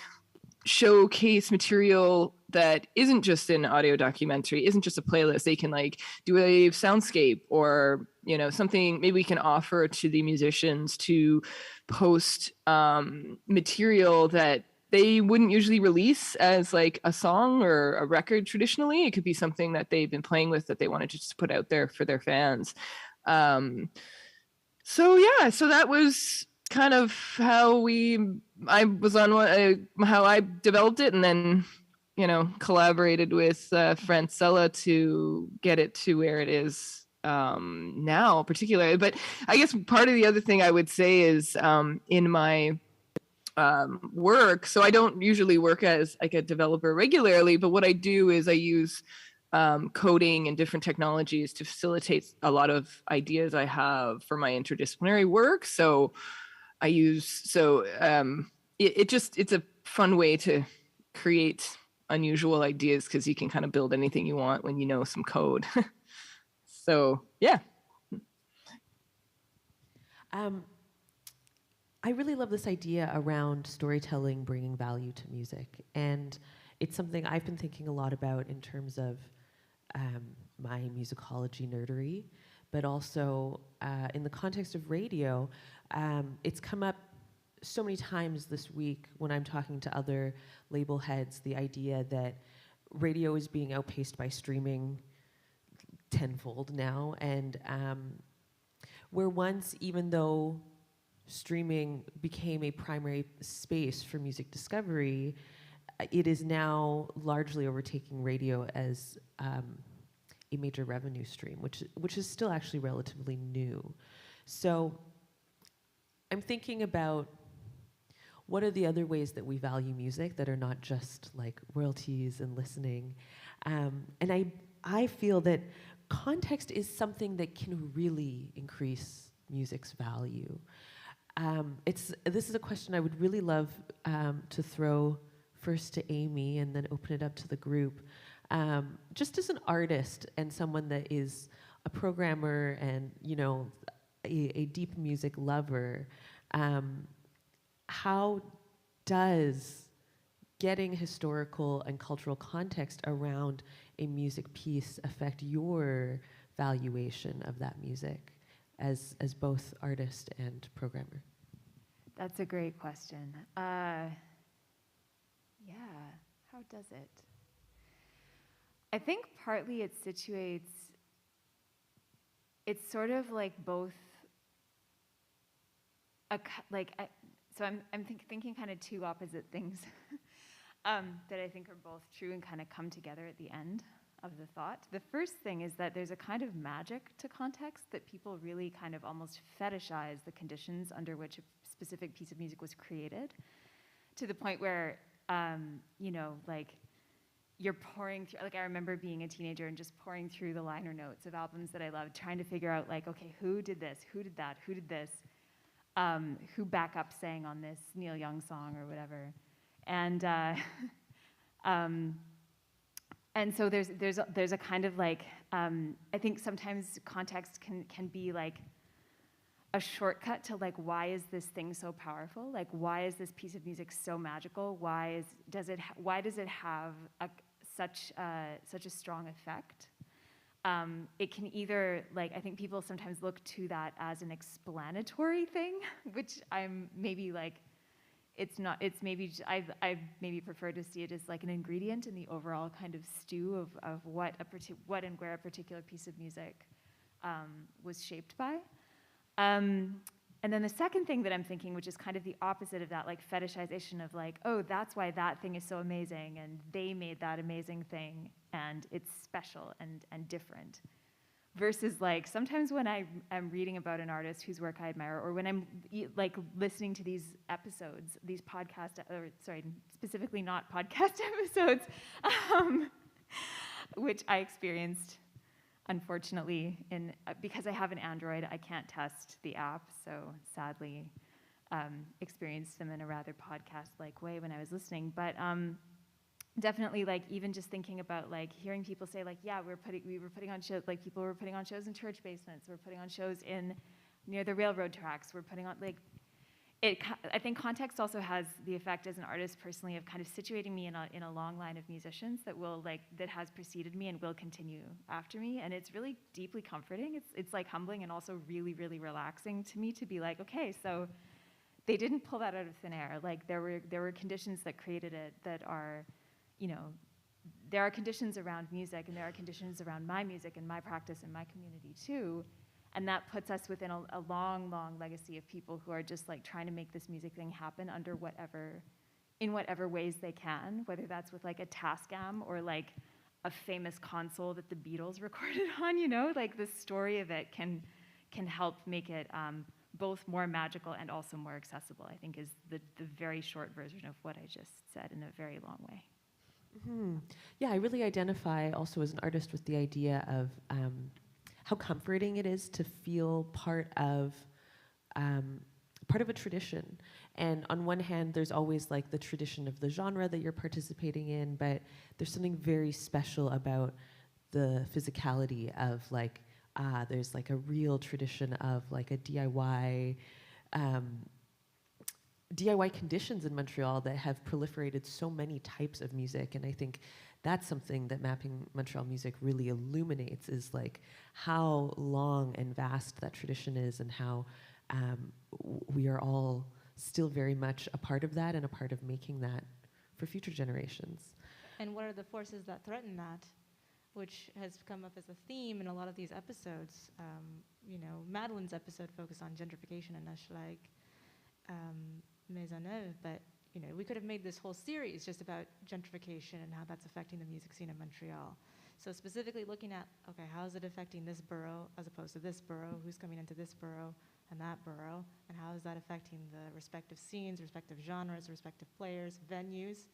showcase material that isn't just an audio documentary, isn't just a playlist. They can like do a soundscape or, you know, something maybe we can offer to the musicians to post material that they wouldn't usually release as like a song or a record traditionally. It could be something that they've been playing with that they wanted to just put out there for their fans. So yeah, so that was kind of how I was on how I developed it, and then, you know, collaborated with Francella to get it to where it is now, particularly. But I guess part of the other thing I would say is in my work, so I don't usually work as like a developer regularly, but what I do is I use coding and different technologies to facilitate a lot of ideas I have for my interdisciplinary work. So I use, it's a fun way to create unusual ideas because you can kind of build anything you want when you know some code. So yeah. I really love this idea around storytelling bringing value to music, and it's something I've been thinking a lot about in terms of my musicology nerdery, but also in the context of radio. It's come up so many times this week when I'm talking to other label heads, the idea that radio is being outpaced by streaming tenfold now, and where once, even though streaming became a primary space for music discovery, it is now largely overtaking radio as a major revenue stream, which is still actually relatively new. So I'm thinking about what are the other ways that we value music that are not just like royalties and listening. And I feel that context is something that can really increase music's value. This is a question I would really love to throw first to Amy and then open it up to the group. Just as an artist and someone that is a programmer and, you know, a deep music lover, how does getting historical and cultural context around a music piece affect your valuation of that music as both artist and programmer? That's a great question. Yeah, how does it? I think partly it situates, it's sort of like both, so I'm thinking kind of two opposite things that I think are both true and kind of come together at the end of the thought. The first thing is that there's a kind of magic to context, that people really kind of almost fetishize the conditions under which a specific piece of music was created, to the point where, you know, like you're pouring through, like I remember being a teenager and just pouring through the liner notes of albums that I loved, trying to figure out like, okay, who did this, who did that, who did this, who backup sang on this Neil Young song or whatever. And so there's a kind of like, I think sometimes context can be like a shortcut to like, why is this thing so powerful? Like, why is this piece of music so magical? Why does it have such a strong effect? It can either, like, I think people sometimes look to that as an explanatory thing, which I'm maybe like, it's not, it's maybe, I maybe prefer to see it as like an ingredient in the overall kind of stew of what and where a particular piece of music was shaped by. And then the second thing that I'm thinking, which is kind of the opposite of that, like fetishization of like, oh, that's why that thing is so amazing, and they made that amazing thing, and it's special and different. Versus like, sometimes when I'm reading about an artist whose work I admire, or when I'm like listening to these episodes, these podcast, or sorry, specifically not podcast episodes, which I experienced, unfortunately, because I have an Android, I can't test the app, so sadly experienced them in a rather podcast-like way when I was listening. But definitely, like, even just thinking about like hearing people say like, yeah, we were putting on shows, like people were putting on shows in church basements, we're putting on shows near the railroad tracks, we're putting on like, I think context also has the effect as an artist personally of kind of situating me in a long line of musicians that has preceded me and will continue after me, and it's really deeply comforting. It's like humbling and also really, really relaxing to me to be like, okay, so they didn't pull that out of thin air. Like there were conditions that created it that are, you know, there are conditions around music, and there are conditions around my music and my practice and my community too. And that puts us within a long, long legacy of people who are just like trying to make this music thing happen in whatever ways they can, whether that's with like a Tascam or like a famous console that the Beatles recorded on, you know, like the story of it can help make it both more magical and also more accessible, I think is the very short version of what I just said in a very long way. Mm-hmm. Yeah, I really identify also as an artist with the idea of how comforting it is to feel part of a tradition. And on one hand, there's always like the tradition of the genre that you're participating in, but there's something very special about the physicality of like, there's like a real tradition of like a DIY conditions in Montreal that have proliferated so many types of music. And I think that's something that Mapping Montreal Music really illuminates, is like how long and vast that tradition is, and how we are all still very much a part of that and a part of making that for future generations. And what are the forces that threaten that, which has come up as a theme in a lot of these episodes? You know, Madeline's episode focused on gentrification and Hochelaga Maisonneuve, but you know, we could have made this whole series just about gentrification and how that's affecting the music scene in Montreal. So specifically looking at, okay, how is it affecting this borough as opposed to this borough, who's coming into this borough and that borough, and how is that affecting the respective scenes, respective genres, respective players, venues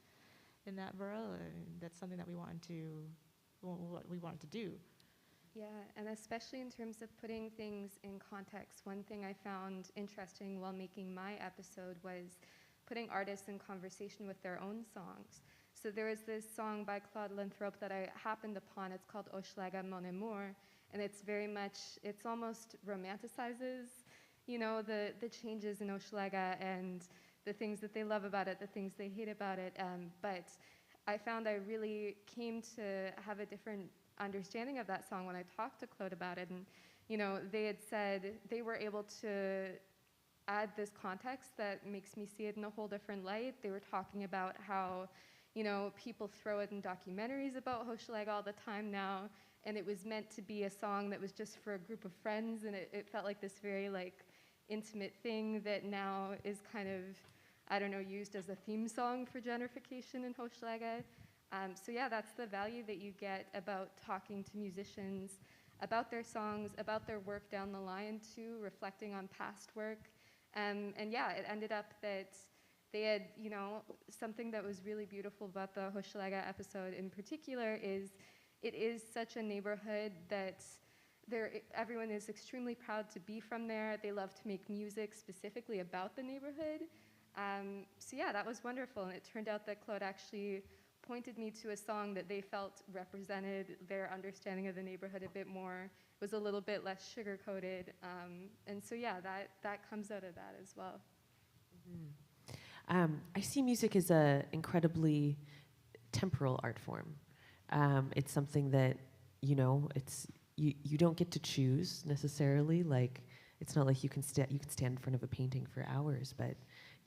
in that borough? That's something that we wanted to do. Yeah, and especially in terms of putting things in context, one thing I found interesting while making my episode was putting artists in conversation with their own songs. So there is this song by Claude Linthrope that I happened upon. It's called Hochelaga Mon Amour, and it's very much, it's almost romanticizes, you know, the changes in Hochelaga and the things that they love about it, the things they hate about it. But I found I really came to have a different understanding of that song when I talked to Claude about it. And, you know, they had said they were able to add this context that makes me see it in a whole different light. They were talking about how, you know, people throw it in documentaries about Hochelaga all the time now, and it was meant to be a song that was just for a group of friends, and it felt like this very like intimate thing that now is kind of, I don't know, used as a theme song for gentrification in Hochelaga. So yeah, that's the value that you get about talking to musicians about their songs, about their work down the line too, reflecting on past work. And yeah, it ended up that they had, you know, something that was really beautiful about the Hochelaga episode in particular is it is such a neighborhood that everyone is extremely proud to be from there. They love to make music specifically about the neighborhood. So yeah, that was wonderful. And it turned out that Claude actually pointed me to a song that they felt represented their understanding of the neighborhood a bit more. It was a little bit less sugar-coated. And so, yeah, that comes out of that as well. I see music as an incredibly temporal art form. It's something that, you don't get to choose necessarily. Like, it's not like you can stand in front of a painting for hours, but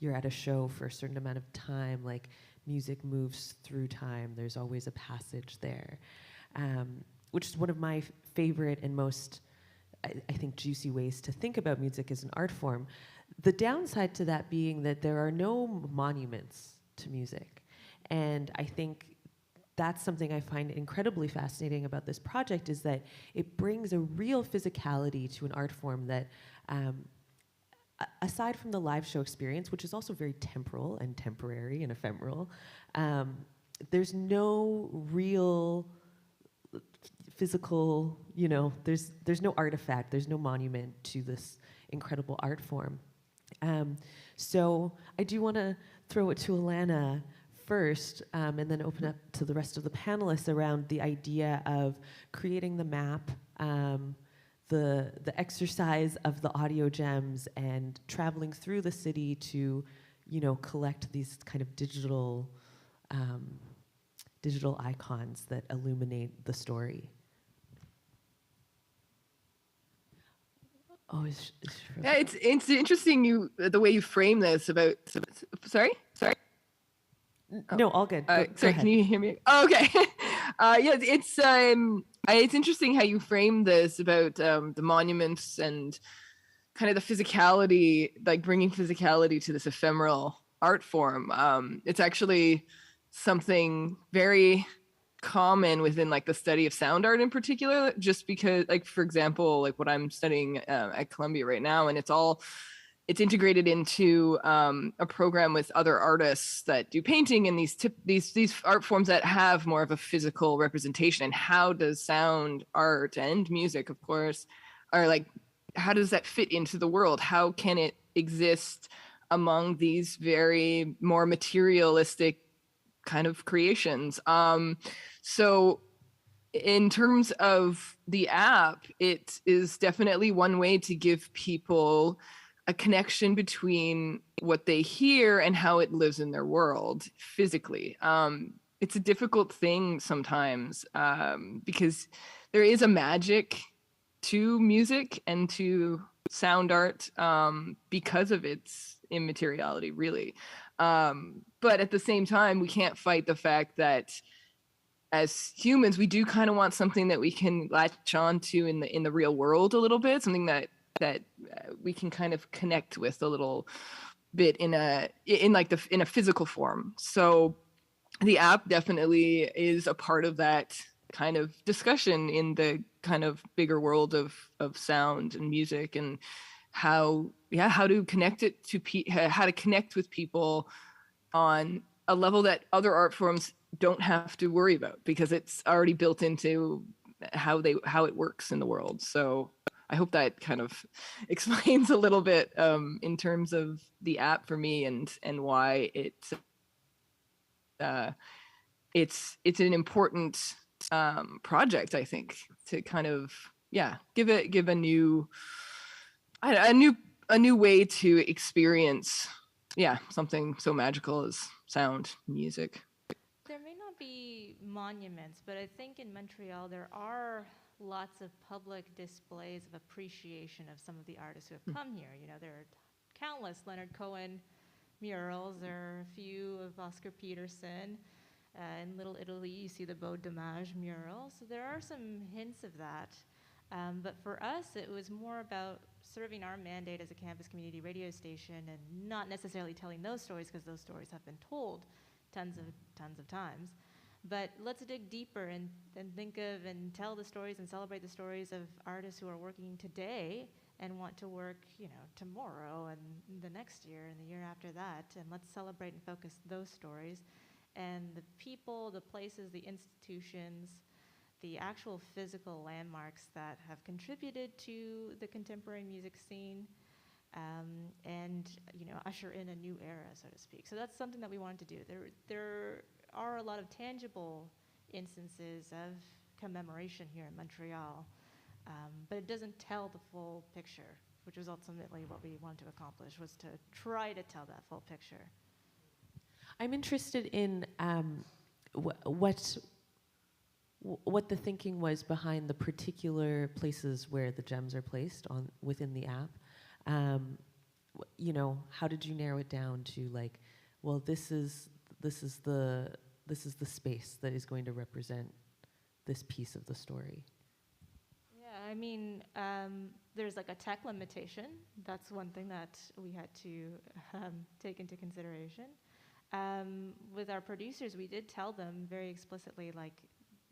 you're at a show for a certain amount of time. Like, music moves through time. There's always a passage there, which is one of my favorite and most, I think, juicy ways to think about music as an art form. The downside to that being that there are no monuments to music. And I think that's something I find incredibly fascinating about this project, is that it brings a real physicality to an art form that, aside from the live show experience, which is also very temporal and temporary and ephemeral, there's no real physical, there's no artifact, there's no monument to this incredible art form. So I do want to throw it to Alana first, and then open up to the rest of the panelists around the idea of creating the map, the exercise of the audio gems, and traveling through the city to, collect these kind of digital icons that illuminate the story. Oh, yeah, it's interesting the way you frame this about. Sorry. No, all good. Sorry, go ahead. Can you hear me? Oh, okay. Yeah, it's interesting how you frame this about the monuments and kind of the physicality, like bringing physicality to this ephemeral art form. It's actually something very common within like the study of sound art in particular, just because, like, for example, like what I'm studying at Columbia right now, and it's integrated into a program with other artists that do painting and these art forms that have more of a physical representation. And how does sound art and music, of course, are like, how does that fit into the world? How can it exist among these very more materialistic kind of creations? So in terms of the app, it is definitely one way to give people a connection between what they hear and how it lives in their world physically. It's a difficult thing sometimes, because there is a magic to music and to sound art, because of its immateriality, really. But at the same time, we can't fight the fact that as humans, we do kind of want something that we can latch on to in the real world a little bit, something that we can kind of connect with a little bit in a physical form. So the app definitely is a part of that kind of discussion in the kind of bigger world of sound and music, and how to connect it to how to connect with people on a level that other art forms don't have to worry about, because it's already built into how it works in the world. So I hope that kind of explains a little bit in terms of the app for me, and why it's an important project, I think, to kind of give a new way to experience something so magical as sound, music. There may not be monuments, but I think in Montreal there are lots of public displays of appreciation of some of the artists who have come here. There are countless Leonard Cohen murals. There are a few of Oscar Peterson. In Little Italy, you see the Beau Dommage mural. So there are some hints of that. But for us, it was more about serving our mandate as a campus community radio station, and not necessarily telling those stories, because those stories have been told tons of times. But let's dig deeper and think of and tell the stories and celebrate the stories of artists who are working today and want to work, tomorrow and the next year and the year after that. And let's celebrate and focus those stories. And the people, the places, the institutions, the actual physical landmarks that have contributed to the contemporary music scene, and usher in a new era, so to speak. So that's something that we wanted to do. There are a lot of tangible instances of commemoration here in Montreal, but it doesn't tell the full picture, which was ultimately what we wanted to accomplish, was to try to tell that full picture. I'm interested in what the thinking was behind the particular places where the gems are placed within the app. How did you narrow it down to like, well, this is the space that is going to represent this piece of the story? Yeah, I mean, there's like a tech limitation. That's one thing that we had to take into consideration. With our producers, we did tell them very explicitly, like,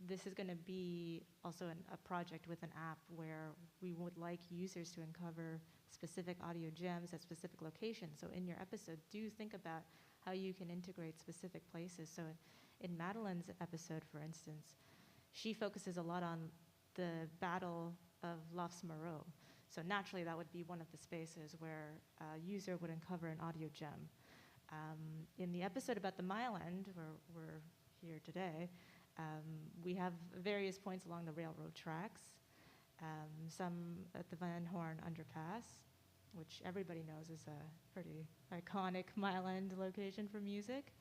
this is going to be also a project with an app where we would like users to uncover specific audio gems at specific locations. So in your episode, do think about how you can integrate specific places. So in Madeline's episode, for instance, she focuses a lot on the Battle of Moto. So naturally, that would be one of the spaces where a user would uncover an audio gem. In the episode about the Mile End, where we're here today, we have various points along the railroad tracks, some at the Van Horn underpass, which everybody knows is a pretty iconic Mile End location for music.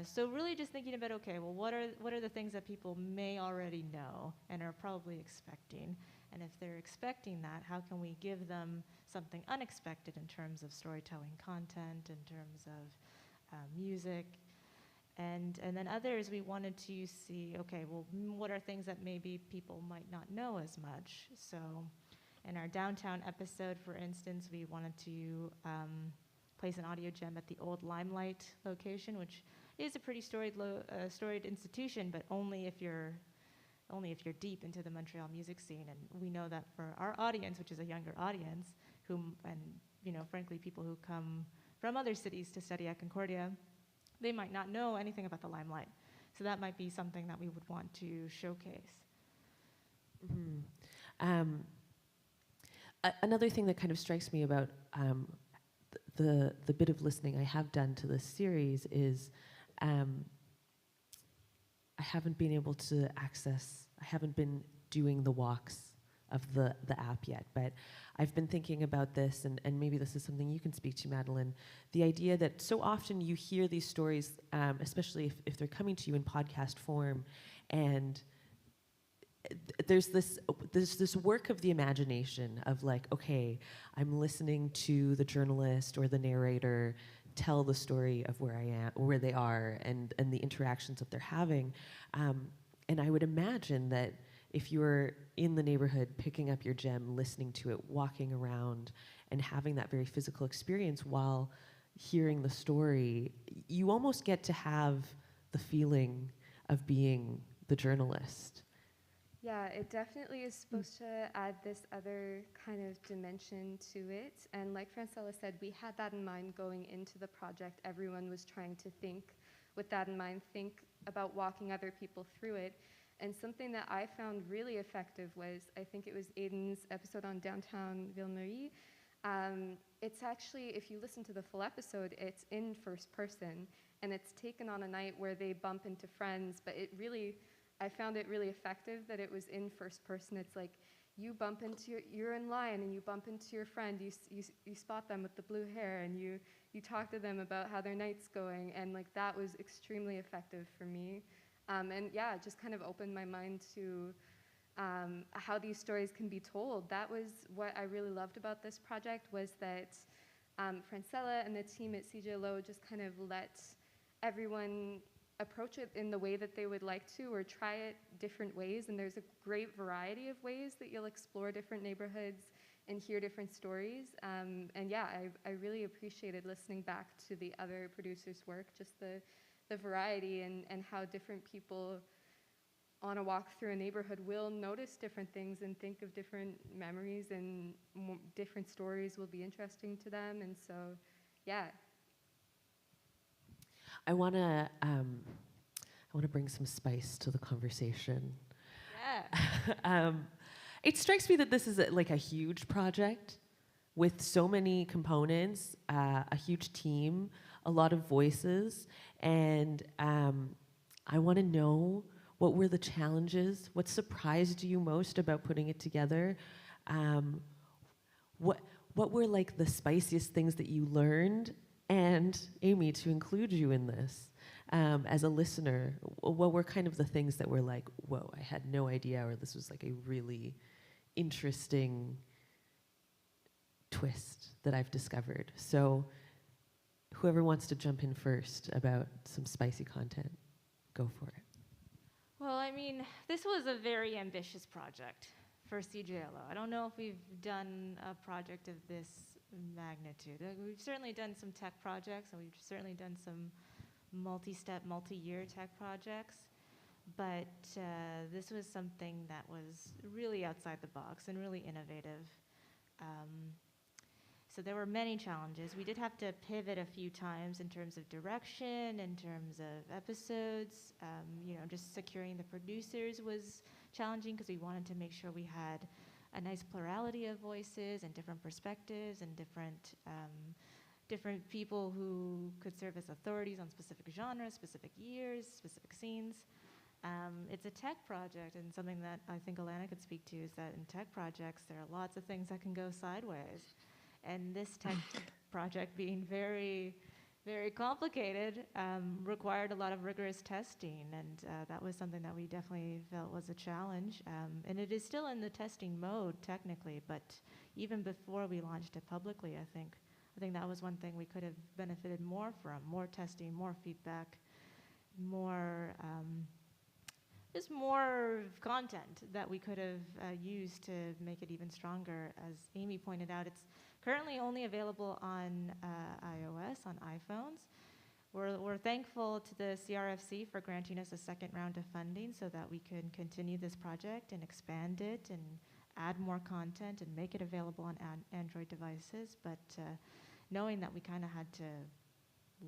So really just thinking about, okay, well, what are the things that people may already know and are probably expecting? And if they're expecting that, how can we give them something unexpected in terms of storytelling content, in terms of music? And then others, we wanted to see, okay, well, what are things that maybe people might not know as much? So in our downtown episode, for instance, we wanted to place an audio gem at the old Limelight location, which is a pretty storied institution, but only if you're deep into the Montreal music scene. And we know that for our audience, which is a younger audience, frankly, people who come from other cities to study at Concordia, they might not know anything about the Limelight. So that might be something that we would want to showcase. Mm-hmm. Another thing that kind of strikes me about the bit of listening I have done to this series is I haven't been able to I haven't been doing the walks of the app yet, but I've been thinking about this, and maybe this is something you can speak to, Madeline, the idea that so often you hear these stories, especially if they're coming to you in podcast form, and there's this work of the imagination of like, okay, I'm listening to the journalist or the narrator tell the story of where I am, where they are, and the interactions that they're having, and I would imagine that if you're in the neighborhood picking up your gem, listening to it, walking around, and having that very physical experience while hearing the story, you almost get to have the feeling of being the journalist. Yeah, it definitely is supposed to add this other kind of dimension to it. And like Francella said, we had that in mind going into the project. Everyone was trying to think with that in mind, think about walking other people through it. And something that I found really effective was, I think it was Aiden's episode on downtown Ville-Marie. It's actually, if you listen to the full episode, it's in first person, and it's taken on a night where they bump into friends, but I found it really effective that it was in first person. It's like, you bump into, you're in line, and you bump into your friend, you spot them with the blue hair, and you talk to them about how their night's going, and like that was extremely effective for me. And yeah, it just kind of opened my mind to how these stories can be told. That was what I really loved about this project, was that Francella and the team at CJLO just kind of let everyone approach it in the way that they would like to, or try it different ways. And there's a great variety of ways that you'll explore different neighborhoods and hear different stories. And yeah, I really appreciated listening back to the other producers' work, just the variety and how different people on a walk through a neighborhood will notice different things and think of different memories, and different stories will be interesting to them. And so, yeah. I want to bring some spice to the conversation. Yeah. It strikes me that this is like a huge project with so many components, a huge team, a lot of voices, and I want to know, what were the challenges? What surprised you most about putting it together? What were like the spiciest things that you learned? And Amy, to include you in this, as a listener, what were kind of the things that were like, whoa, I had no idea, or this was like a really interesting twist that I've discovered. So whoever wants to jump in first about some spicy content, go for it. Well, I mean, this was a very ambitious project for CJLO. I don't know if we've done a project of this magnitude. We've certainly done some tech projects, and we've certainly done some multi-step, multi-year tech projects. But this was something that was really outside the box and really innovative. So there were many challenges. We did have to pivot a few times in terms of direction, in terms of episodes. Just securing the producers was challenging because we wanted to make sure we had a nice plurality of voices and different perspectives and different people who could serve as authorities on specific genres, specific years, specific scenes. It's a tech project, and something that I think Alana could speak to is that in tech projects, there are lots of things that can go sideways. And this tech project, being very, very complicated, required a lot of rigorous testing, and that was something that we definitely felt was a challenge. And it is still in the testing mode, technically, but even before we launched it publicly, I think that was one thing we could have benefited more from: more testing, more feedback, more just more content that we could have used to make it even stronger. As Amy pointed out, it's currently only available on iOS, on iPhones. We're thankful to the CRFC for granting us a second round of funding so that we can continue this project and expand it and add more content and make it available on Android devices. But knowing that we kind of had to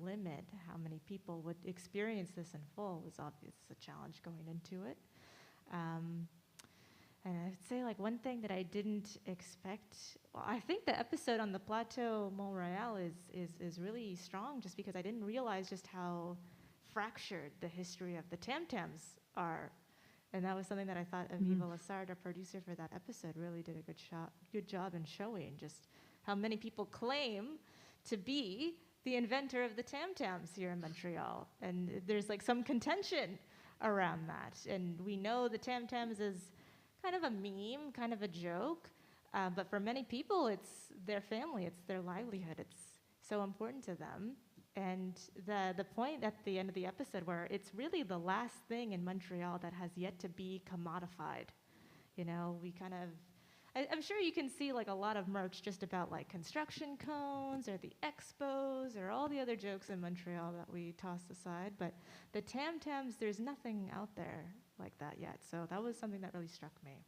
limit how many people would experience this in full was obvious a challenge going into it. And I'd say like one thing that I didn't expect, well, I think the episode on the Plateau Montreal is really strong, just because I didn't realize just how fractured the history of the Tam Tams are. And that was something that I thought Aviva Lassard, our producer for that episode, really did a good job in showing just how many people claim to be the inventor of the Tam Tams here in Montreal. And there's like some contention around that. And we know the Tam Tams is kind of a meme, kind of a joke, but for many people, it's their family, it's their livelihood, it's so important to them. And the point at the end of the episode where it's really the last thing in Montreal that has yet to be commodified. We kind of, I'm sure you can see like a lot of merch just about like construction cones or the expos or all the other jokes in Montreal that we toss aside, but the Tam Tams, there's nothing out there like that yet. So that was something that really struck me.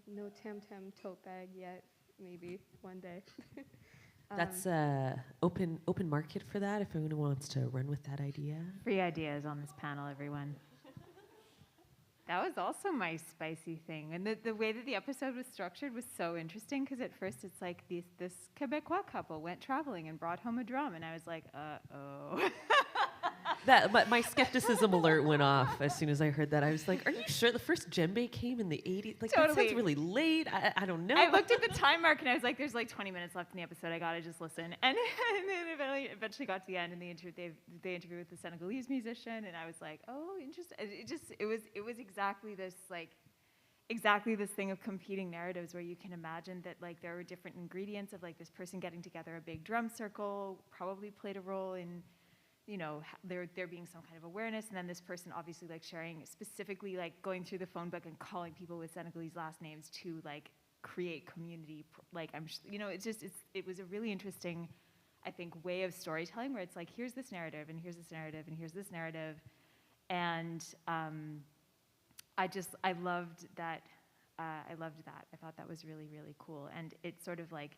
No Tam Tam tote bag yet, maybe one day. That's open market for that, if anyone wants to run with that idea. Free ideas on this panel, everyone. That was also my spicy thing. And the way that the episode was structured was so interesting, because at first it's like this Quebecois couple went traveling and brought home a drum, and I was like, uh-oh. But my skepticism alert went off as soon as I heard that. I was like, are you sure the first djembe came in the 80s? Like, Totally. that sounds really late. I don't know. I looked at the time mark and I was like, there's like 20 minutes left in the episode. I gotta just listen. And then eventually got to the end, and they interviewed with the Senegalese musician, and I was like, oh, interesting. It was exactly this thing of competing narratives, where you can imagine that like there were different ingredients of like this person getting together a big drum circle probably played a role in, there being some kind of awareness, and then this person obviously like sharing, specifically like going through the phone book and calling people with Senegalese last names to like create community. Like it was a really interesting, I think, way of storytelling, where it's like, here's this narrative, and here's this narrative, and here's this narrative, and I loved that. I thought that was really, really cool, and it sort of like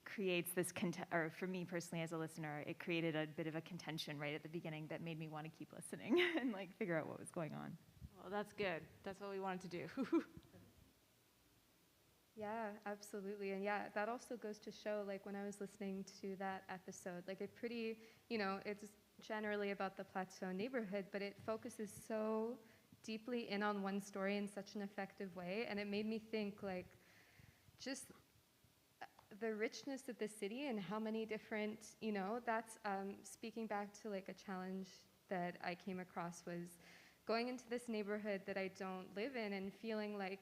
creates this, or for me personally as a listener, it created a bit of a contention right at the beginning that made me want to keep listening and like figure out what was going on. Well, that's good. That's what we wanted to do. Yeah, absolutely. And yeah, that also goes to show, like when I was listening to that episode, like it pretty, generally about the Plateau neighborhood, but it focuses so deeply in on one story in such an effective way, and it made me think like just the richness of the city and how many different, that's speaking back to like a challenge that I came across was going into this neighborhood that I don't live in and feeling like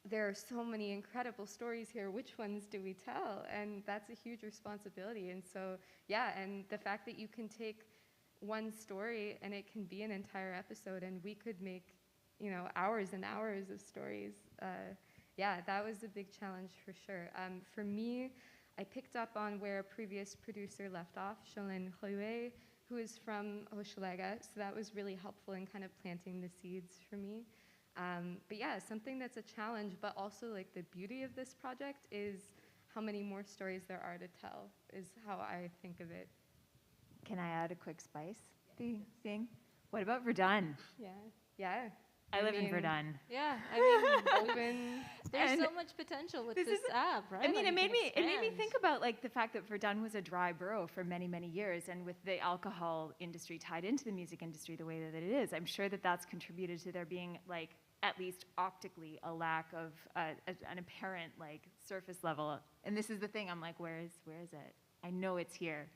there are so many incredible stories here. Which ones do we tell? And that's a huge responsibility. And so, yeah, and the fact that you can take one story and it can be an entire episode and we could make, hours and hours of stories. Yeah, that was a big challenge for sure. For me, I picked up on where a previous producer left off, Cholin Hué, who is from Hochelaga, so that was really helpful in kind of planting the seeds for me. But yeah, something that's a challenge, but also like the beauty of this project is how many more stories there are to tell, is how I think of it. Can I add a quick spice thing? What about Verdun? Yeah. I live in Verdun. Yeah, I mean, there's so much potential with this app, right? I mean, Like, it made me expand. think about like the fact that Verdun was a dry borough for many, many years, and with the alcohol industry tied into the music industry the way that it is, I'm sure that that's contributed to there being like at least optically a lack of an apparent like surface level. And this is the thing. I'm like, where is it? I know it's here.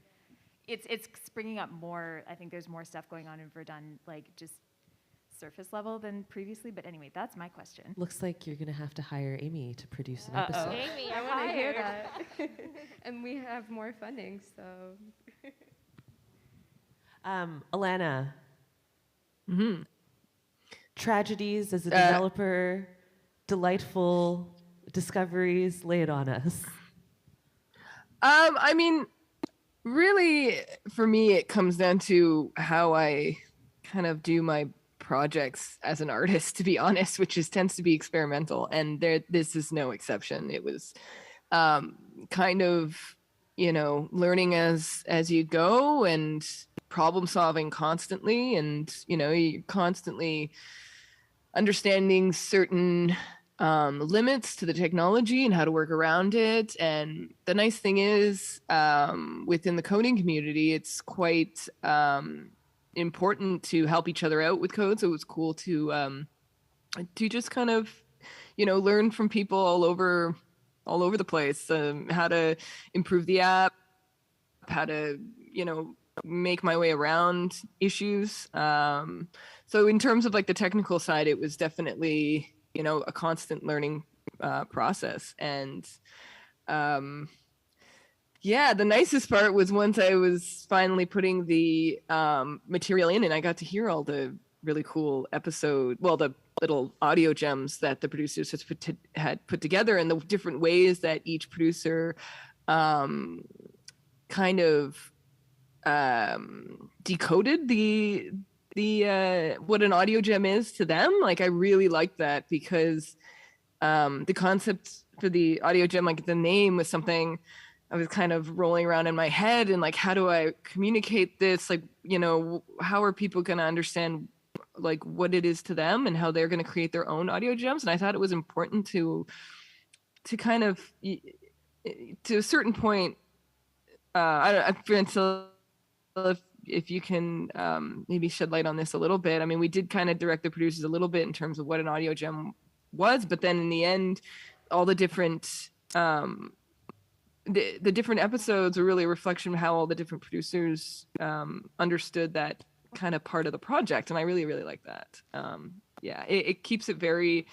It's springing up more. I think there's more stuff going on in Verdun, like just surface level than previously. But anyway, that's my question. Looks like you're gonna have to hire Amy to produce an episode. Amy, I want to hear that. And we have more funding, so. Alana. Tragedies as a developer, delightful discoveries. Lay it on us. I mean, really, for me, it comes down to how I kind of do my projects as an artist, to be honest, which tends to be experimental, and this is no exception. It was kind of, learning as you go and problem solving constantly, and you're constantly understanding certain limits to the technology and how to work around it. And the nice thing is, within the coding community, it's quite important to help each other out with code. So it was cool to just kind of, learn from people all over the place, how to improve the app, how to, make my way around issues. So in terms of like the technical side, it was definitely, a constant learning process. And yeah, the nicest part was once I was finally putting the material in and I got to hear all the really cool the little audio gems that the producers had put together, and the different ways that each producer kind of decoded the what an audio gem is to them. Like, I really liked that, because the concept for the audio gem, like the name, was something I was kind of rolling around in my head, and like, how do I communicate this? Like, how are people going to understand like what it is to them and how they're going to create their own audio gems? And I thought it was important to kind of, to a certain point, if you can maybe shed light on this a little bit. I mean, we did kind of direct the producers a little bit in terms of what an audio gem was, but then in the end, all the different the different episodes are really a reflection of how all the different producers understood that kind of part of the project, and I really, really like that. Yeah, it keeps it very,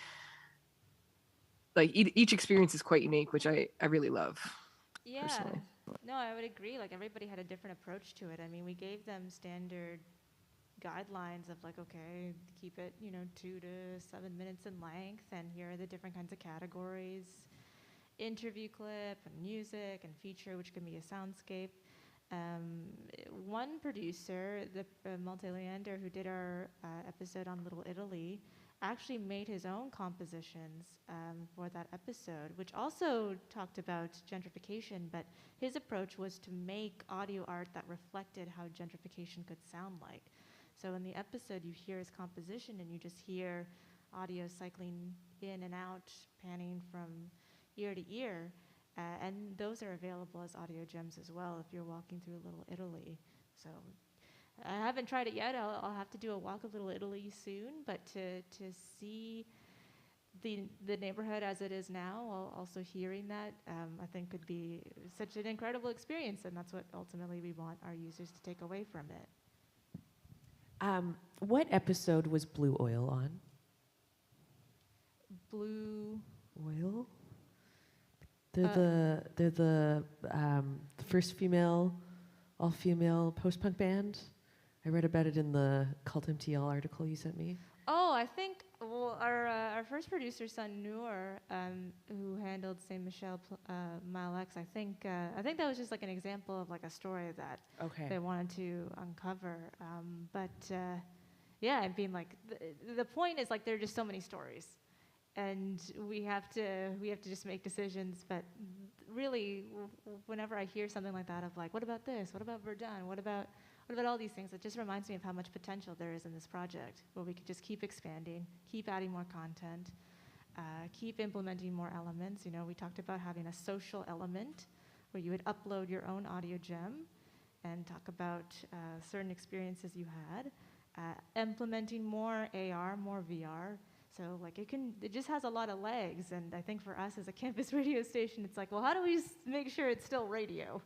like, each experience is quite unique, which I really love. Yeah. Personally. No, I would agree. Like, everybody had a different approach to it. I mean, we gave them standard guidelines of like, okay, keep it, 2 to 7 minutes in length, and here are the different kinds of categories: interview clip and music and feature, which can be a soundscape. One producer, the Montreal, who did our episode on Little Italy, actually made his own compositions for that episode, which also talked about gentrification, but his approach was to make audio art that reflected how gentrification could sound like. So in the episode, you hear his composition, and you just hear audio cycling in and out, panning from ear to ear. And those are available as audio gems as well if you're walking through Little Italy. So I haven't tried it yet. I'll have to do a walk of Little Italy soon, but to see the neighborhood as it is now, while also hearing that, I think could be such an incredible experience, and that's what ultimately we want our users to take away from it. What episode was Blue Oil on? Blue Oil? They're the first all-female post-punk band. I read about it in the Cult MTL article you sent me. Oh, I think our first producer, Sun Noor, who handled Saint Michel Mile X, I think that was just like an example of like a story that they wanted to uncover. Yeah, I mean, like the point is like there are just so many stories, and we have to just make decisions. But really, whenever I hear something like that, of like, what about this? What about Verdun? What about all these things? It just reminds me of how much potential there is in this project, where we could just keep expanding, keep adding more content, keep implementing more elements. You know, we talked about having a social element where you would upload your own audio gem and talk about certain experiences you had, implementing more AR, more VR. So like it just has a lot of legs. And I think for us as a campus radio station, it's like, well, how do we make sure it's still radio?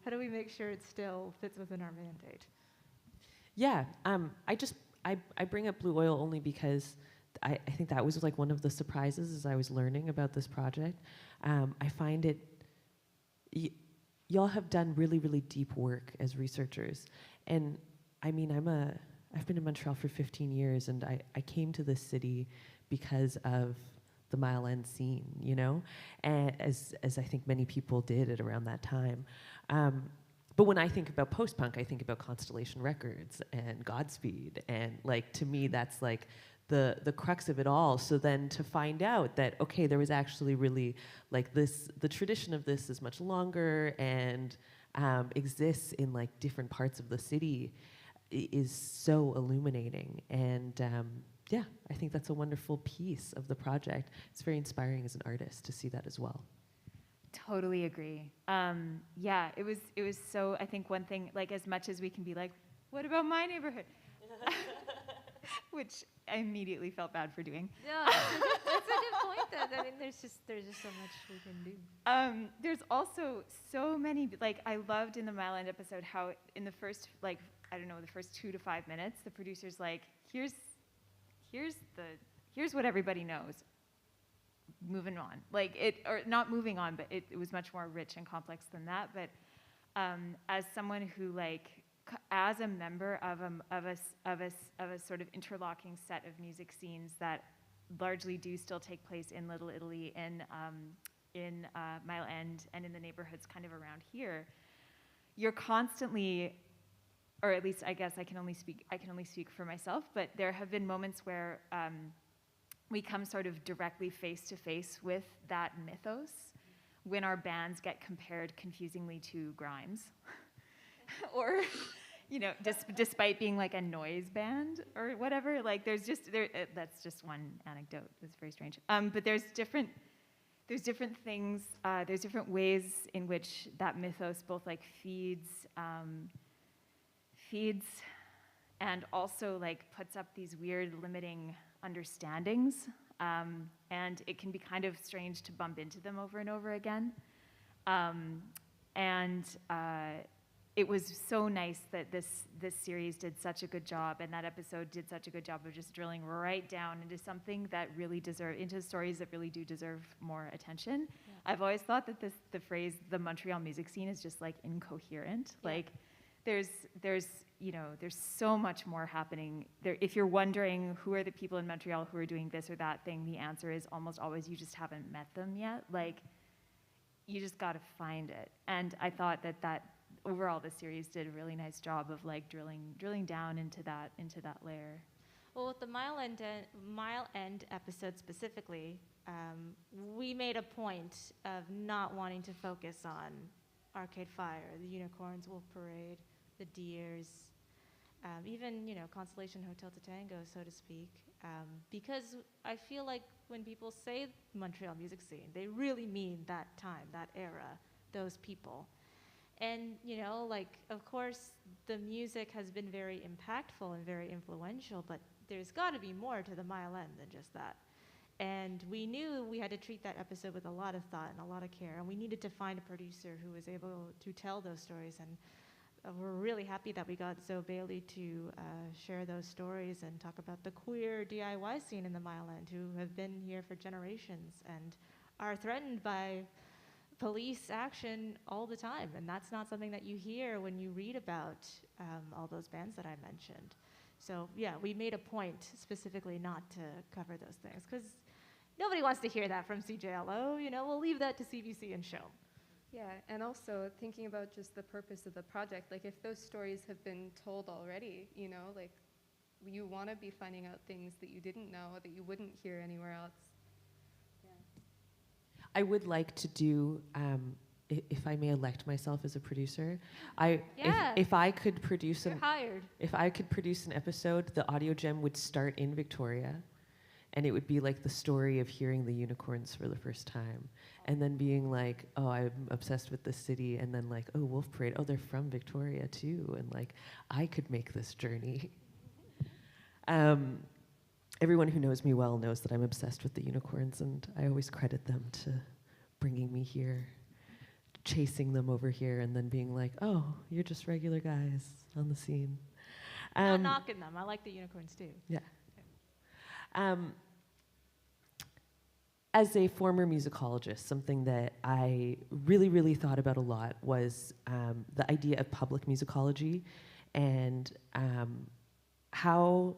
How do we make sure it still fits within our mandate? Yeah, I bring up Blue Oil only because I think that was like one of the surprises as I was learning about this project. I find it, y'all have done really, really deep work as researchers. And I mean, I've been in Montreal for 15 years, and I came to this city because of the Mile End scene, you know, and as I think many people did at around that time. But when I think about post-punk, I think about Constellation Records and Godspeed, and like to me that's like the crux of it all. So then to find out that okay, there was actually really like this, the tradition of this is much longer and exists in like different parts of the city is so illuminating. And yeah, I think that's a wonderful piece of the project. It's very inspiring as an artist to see that as well. Totally agree. Yeah, it was so, I think one thing, like as much as we can be like, what about my neighborhood? Which I immediately felt bad for doing. Yeah, that's a good point though. I mean, there's just so much we can do. There's also so many, like I loved in the Mile End episode how in the first, like, I don't know, the first 2 to 5 minutes, the producer's like, here's what everybody knows. Moving on, like it, or not moving on, but it was much more rich and complex than that. But as someone who, like, as a member of a sort of interlocking set of music scenes that largely do still take place in Little Italy, in Mile End, and in the neighborhoods kind of around here, you're constantly, or at least I guess I can only speak for myself, but there have been moments where we come sort of directly face to face with that mythos when our bands get compared confusingly to Grimes, or, you know, despite being like a noise band or whatever. Like that's just one anecdote. It's very strange. But there's different things. There's different ways in which that mythos both like feeds and also like puts up these weird limiting understandings, and it can be kind of strange to bump into them over and over again. It was so nice that this series did such a good job, and that episode did such a good job of just drilling right down into something that really into stories that really do deserve more attention. Yeah. I've always thought that the phrase "the Montreal music scene" is just like incoherent. Yeah. Like there's so much more happening there. If you're wondering who are the people in Montreal who are doing this or that thing, the answer is almost always you just haven't met them yet. Like you just got to find it. And I thought that overall the series did a really nice job of like drilling down into that layer. Well, with the Mile End episode specifically, we made a point of not wanting to focus on Arcade Fire, the Unicorns, Wolf Parade, the Deers, even, you know, Constellation Hotel to Tango, so to speak, because I feel like when people say Montreal music scene, they really mean that time, that era, those people. And, you know, like, of course, the music has been very impactful and very influential, but there's got to be more to the Mile End than just that. And we knew we had to treat that episode with a lot of thought and a lot of care, and we needed to find a producer who was able to tell those stories. And we're really happy that we got Zoe Bailey to share those stories and talk about the queer DIY scene in the Mile End, who have been here for generations and are threatened by police action all the time. And that's not something that you hear when you read about all those bands that I mentioned. So yeah, we made a point specifically not to cover those things, because nobody wants to hear that from CJLO. You know, we'll leave that to CBC and show. Yeah, and also thinking about just the purpose of the project, like if those stories have been told already, you know, like you want to be finding out things that you didn't know, that you wouldn't hear anywhere else. Yeah. I would like to do, if I may elect myself as a producer, if I could produce if I could produce an episode, the audio gem would start in Victoria, and it would be like the story of hearing the unicorns for the first time, and then being like, oh, I'm obsessed with this city, and then like, oh, Wolf Parade, oh, they're from Victoria too, and like, I could make this journey. Everyone who knows me well knows that I'm obsessed with the unicorns, and I always credit them to bringing me here, chasing them over here, and then being like, oh, you're just regular guys on the scene. Not knocking them. I like the unicorns too. Yeah. As a former musicologist, something that I really, really thought about a lot was the idea of public musicology and how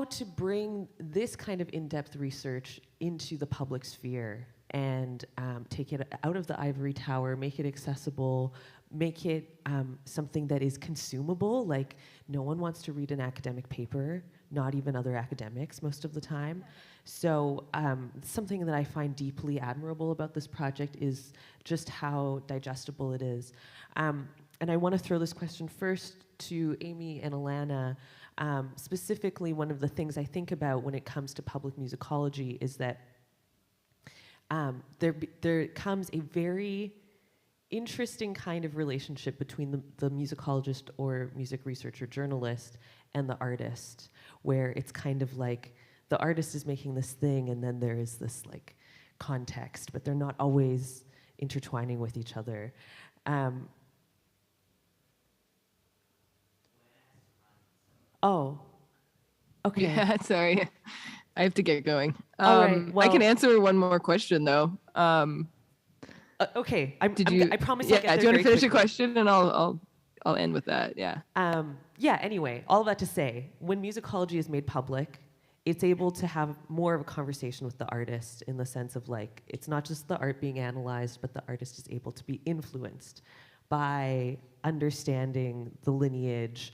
to bring this kind of in-depth research into the public sphere and take it out of the ivory tower, make it accessible, make it something that is consumable. Like, no one wants to read an academic paper, not even other academics most of the time. So something that I find deeply admirable about this project is just how digestible it is. And I want to throw this question first to Amy and Alana. Specifically, one of the things I think about when it comes to public musicology is that there comes a very interesting kind of relationship between the musicologist or music researcher journalist and the artist, where it's kind of like the artist is making this thing and then there is this like context, but they're not always intertwining with each other. Oh, okay. Yeah, sorry. I have to get going. All right, well, I can answer one more question though. Okay, I promise. Yeah, I'll get there do you want to finish quickly. your question and I'll end with that? Yeah. Yeah. Anyway, all that to say, when musicology is made public, it's able to have more of a conversation with the artist in the sense of like, it's not just the art being analyzed, but the artist is able to be influenced by understanding the lineage,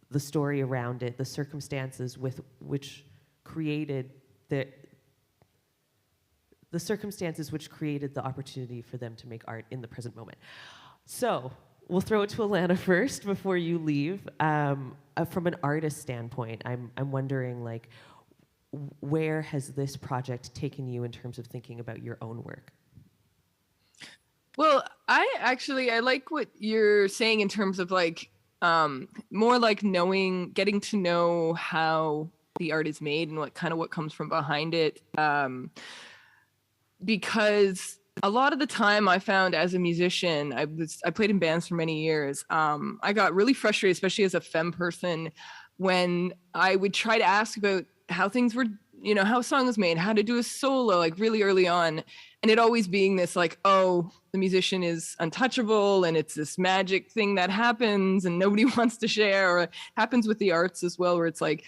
the story around it, the circumstances with which created the circumstances which created the opportunity for them to make art in the present moment. So we'll throw it to Alana first before you leave. From an artist standpoint, I'm wondering like, where has this project taken you in terms of thinking about your own work? Well, I like what you're saying in terms of like, more like getting to know how the art is made and what comes from behind it. Because a lot of the time I found as a musician, I played in bands for many years. I got really frustrated, especially as a femme person, when I would try to ask about how things were, how a song was made, how to do a solo, like really early on. And it always being this like, oh, the musician is untouchable and it's this magic thing that happens and nobody wants to share, or it happens with the arts as well, where it's like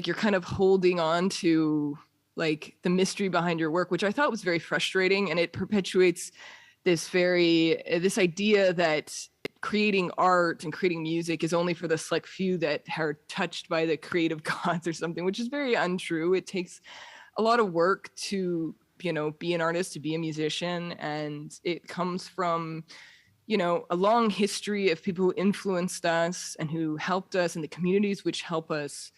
you're kind of holding on to like the mystery behind your work, which I thought was very frustrating. And it perpetuates this idea that creating art and creating music is only for the select few that are touched by the creative gods or something, which is very untrue. It takes a lot of work to, be an artist, to be a musician. And it comes from, a long history of people who influenced us and who helped us, and the communities which help us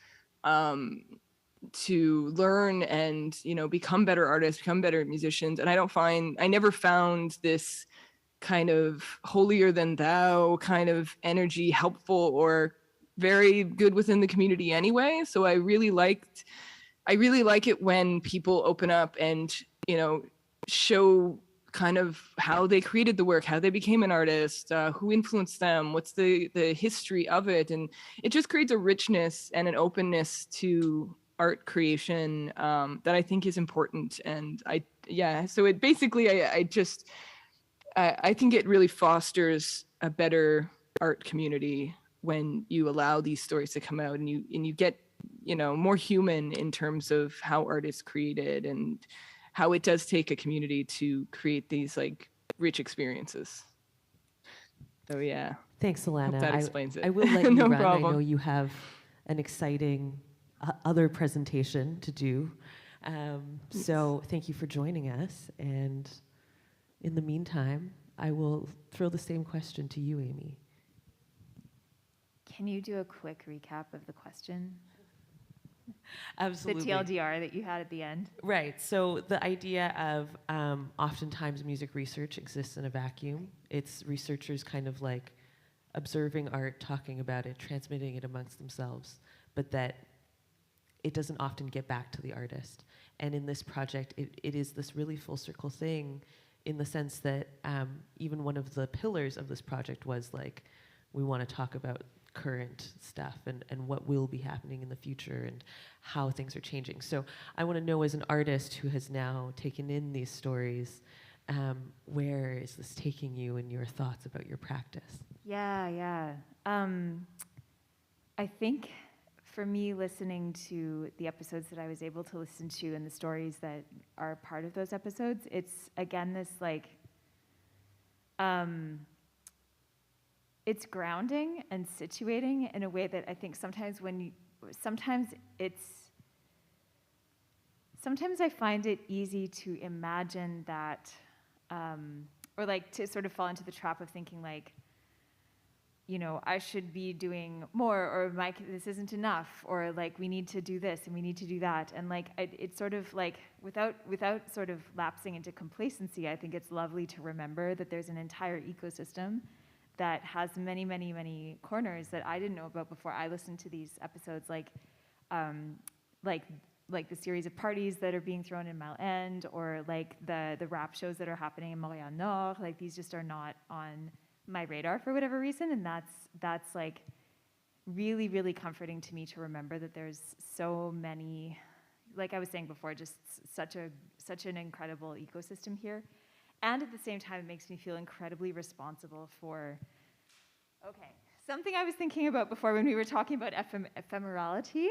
to learn and, become better artists, become better musicians. And I never found this kind of holier than thou kind of energy, helpful or very good within the community anyway. So I really like it when people open up and, you know, show kind of how they created the work, how they became an artist, who influenced them, what's the history of it. And it just creates a richness and an openness to art creation that I think is important. And so it basically, I think it really fosters a better art community when you allow these stories to come out and you get, you know, more human in terms of how art is created and how it does take a community to create these like rich experiences. So yeah. Thanks, Alana. Hope that explains it. I will let you No run. problem. I know you have an exciting other presentation to do. So thank you for joining us. And in the meantime, I will throw the same question to you, Amy. Can you do a quick recap of the question? Absolutely. The TLDR that you had at the end. Right. So the idea of oftentimes music research exists in a vacuum. It's researchers kind of like observing art, talking about it, transmitting it amongst themselves, but that it doesn't often get back to the artist. And in this project, it is this really full circle thing in the sense that even one of the pillars of this project was like, we want to talk about current stuff and what will be happening in the future and how things are changing. So I want to know, as an artist who has now taken in these stories, where is this taking you and your thoughts about your practice? Yeah. I think for me, listening to the episodes that I was able to listen to and the stories that are part of those episodes, it's again this like, it's grounding and situating in a way that I think sometimes I find it easy to imagine that, or like to sort of fall into the trap of thinking like, you know, I should be doing more, or this isn't enough, or like we need to do this and we need to do that. And like, it's sort of like, without sort of lapsing into complacency, I think it's lovely to remember that there's an entire ecosystem that has many, many, many corners that I didn't know about before I listened to these episodes, like the series of parties that are being thrown in Mile End, or like the rap shows that are happening in Montreal Nord. Like these just are not on my radar for whatever reason, and that's like really, really comforting to me to remember that there's so many, like I was saying before, just such an incredible ecosystem here. And at the same time, it makes me feel incredibly responsible for, something I was thinking about before when we were talking about ephemerality.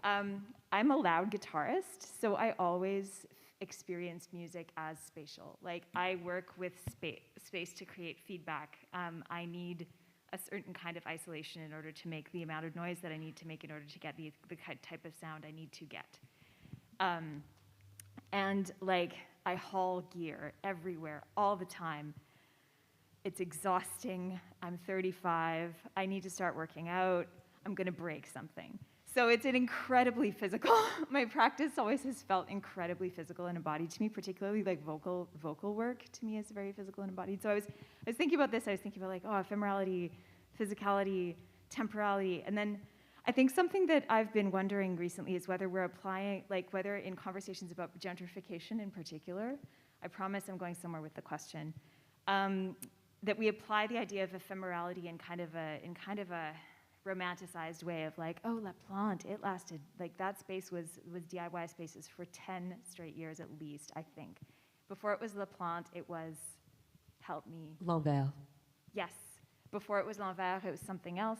I'm a loud guitarist, so I always experience music as spatial. Like I work with space to create feedback. I need a certain kind of isolation in order to make the amount of noise that I need to make in order to get the type of sound I need to get. And like, I haul gear everywhere all the time. It's exhausting. I'm 35. I need to start working out. I'm gonna break something. So it's an incredibly physical, my practice always has felt incredibly physical and embodied to me, particularly like vocal work to me is very physical and embodied. So I was thinking about this, I was thinking about like, ephemerality, physicality, temporality, and then I think something that I've been wondering recently is whether we're applying, like whether in conversations about gentrification in particular, I promise I'm going somewhere with the question, that we apply the idea of ephemerality in kind of a romanticized way of like, oh, La Plante, it lasted, like that space was DIY spaces for 10 straight years at least, I think. Before it was La Plante, it was, help me. L'Envers. Yes. Before it was L'Envers, it was something else.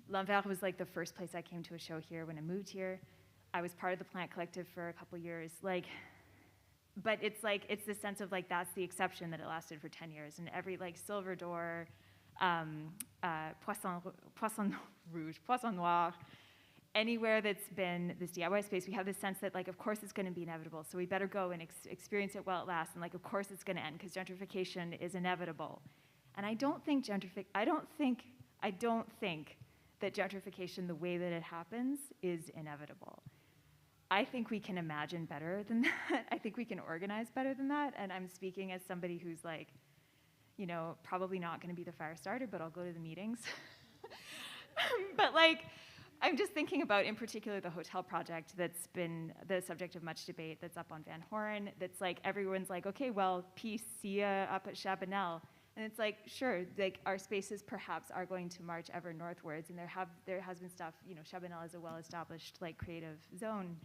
L'Envers was like the first place I came to a show here when I moved here. I was part of the Plant Collective for a couple years. Like, but it's like, it's this sense of like, that's the exception that it lasted for 10 years. And every like Silver Door, Poisson Rouge, Poisson Noir, anywhere that's been this DIY space, we have this sense that like, of course it's gonna be inevitable. So we better go and experience it while it lasts. And like, of course it's gonna end because gentrification is inevitable. And I don't think that gentrification, the way that it happens, is inevitable. I think we can imagine better than that. I think we can organize better than that. And I'm speaking as somebody who's like, you know, probably not going to be the fire starter, but I'll go to the meetings. But like, I'm just thinking about, in particular, the hotel project that's been the subject of much debate that's up on Van Horn. That's like, everyone's like, okay, well, peace, see ya up at Chabanel. And it's like, sure, like our spaces perhaps are going to march ever northwards, and there has been stuff, you know, Chabanel is a well-established like creative zone.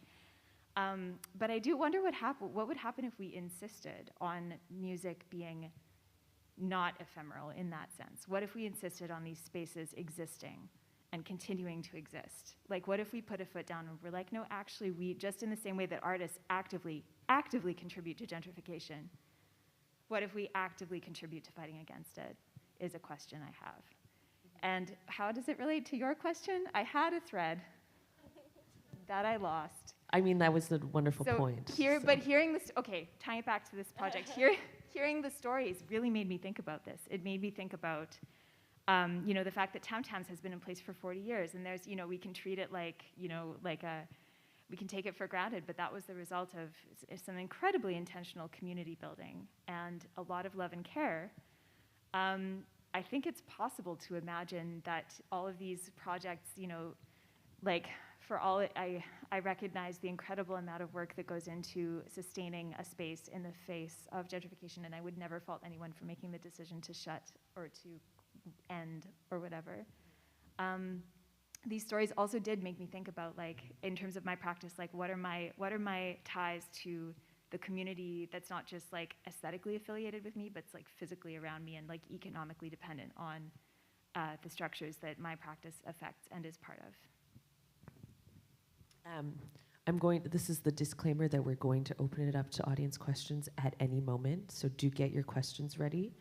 But I do wonder what would happen if we insisted on music being not ephemeral in that sense? What if we insisted on these spaces existing and continuing to exist? Like, what if we put a foot down and we're like, no, actually, we, just in the same way that artists actively contribute to gentrification, what if we actively contribute to fighting against it, is a question I have. And how does it relate to your question? I had a thread that I lost. I mean, that was a wonderful point. But hearing this, okay, tying it back to this project, hearing the stories really made me think about this. It made me think about, you know, the fact that Tam Tams has been in place for 40 years, and there's, you know, we can treat it like, you know, we can take it for granted, but that was the result of some incredibly intentional community building and a lot of love and care. I think it's possible to imagine that all of these projects, you know, like, for all I recognize the incredible amount of work that goes into sustaining a space in the face of gentrification, and I would never fault anyone for making the decision to shut or to end or whatever. These stories also did make me think about, like, in terms of my practice, like, what are my ties to the community that's not just like aesthetically affiliated with me, but it's like physically around me and like economically dependent on the structures that my practice affects and is part of. This is the disclaimer that we're going to open it up to audience questions at any moment, so do get your questions ready.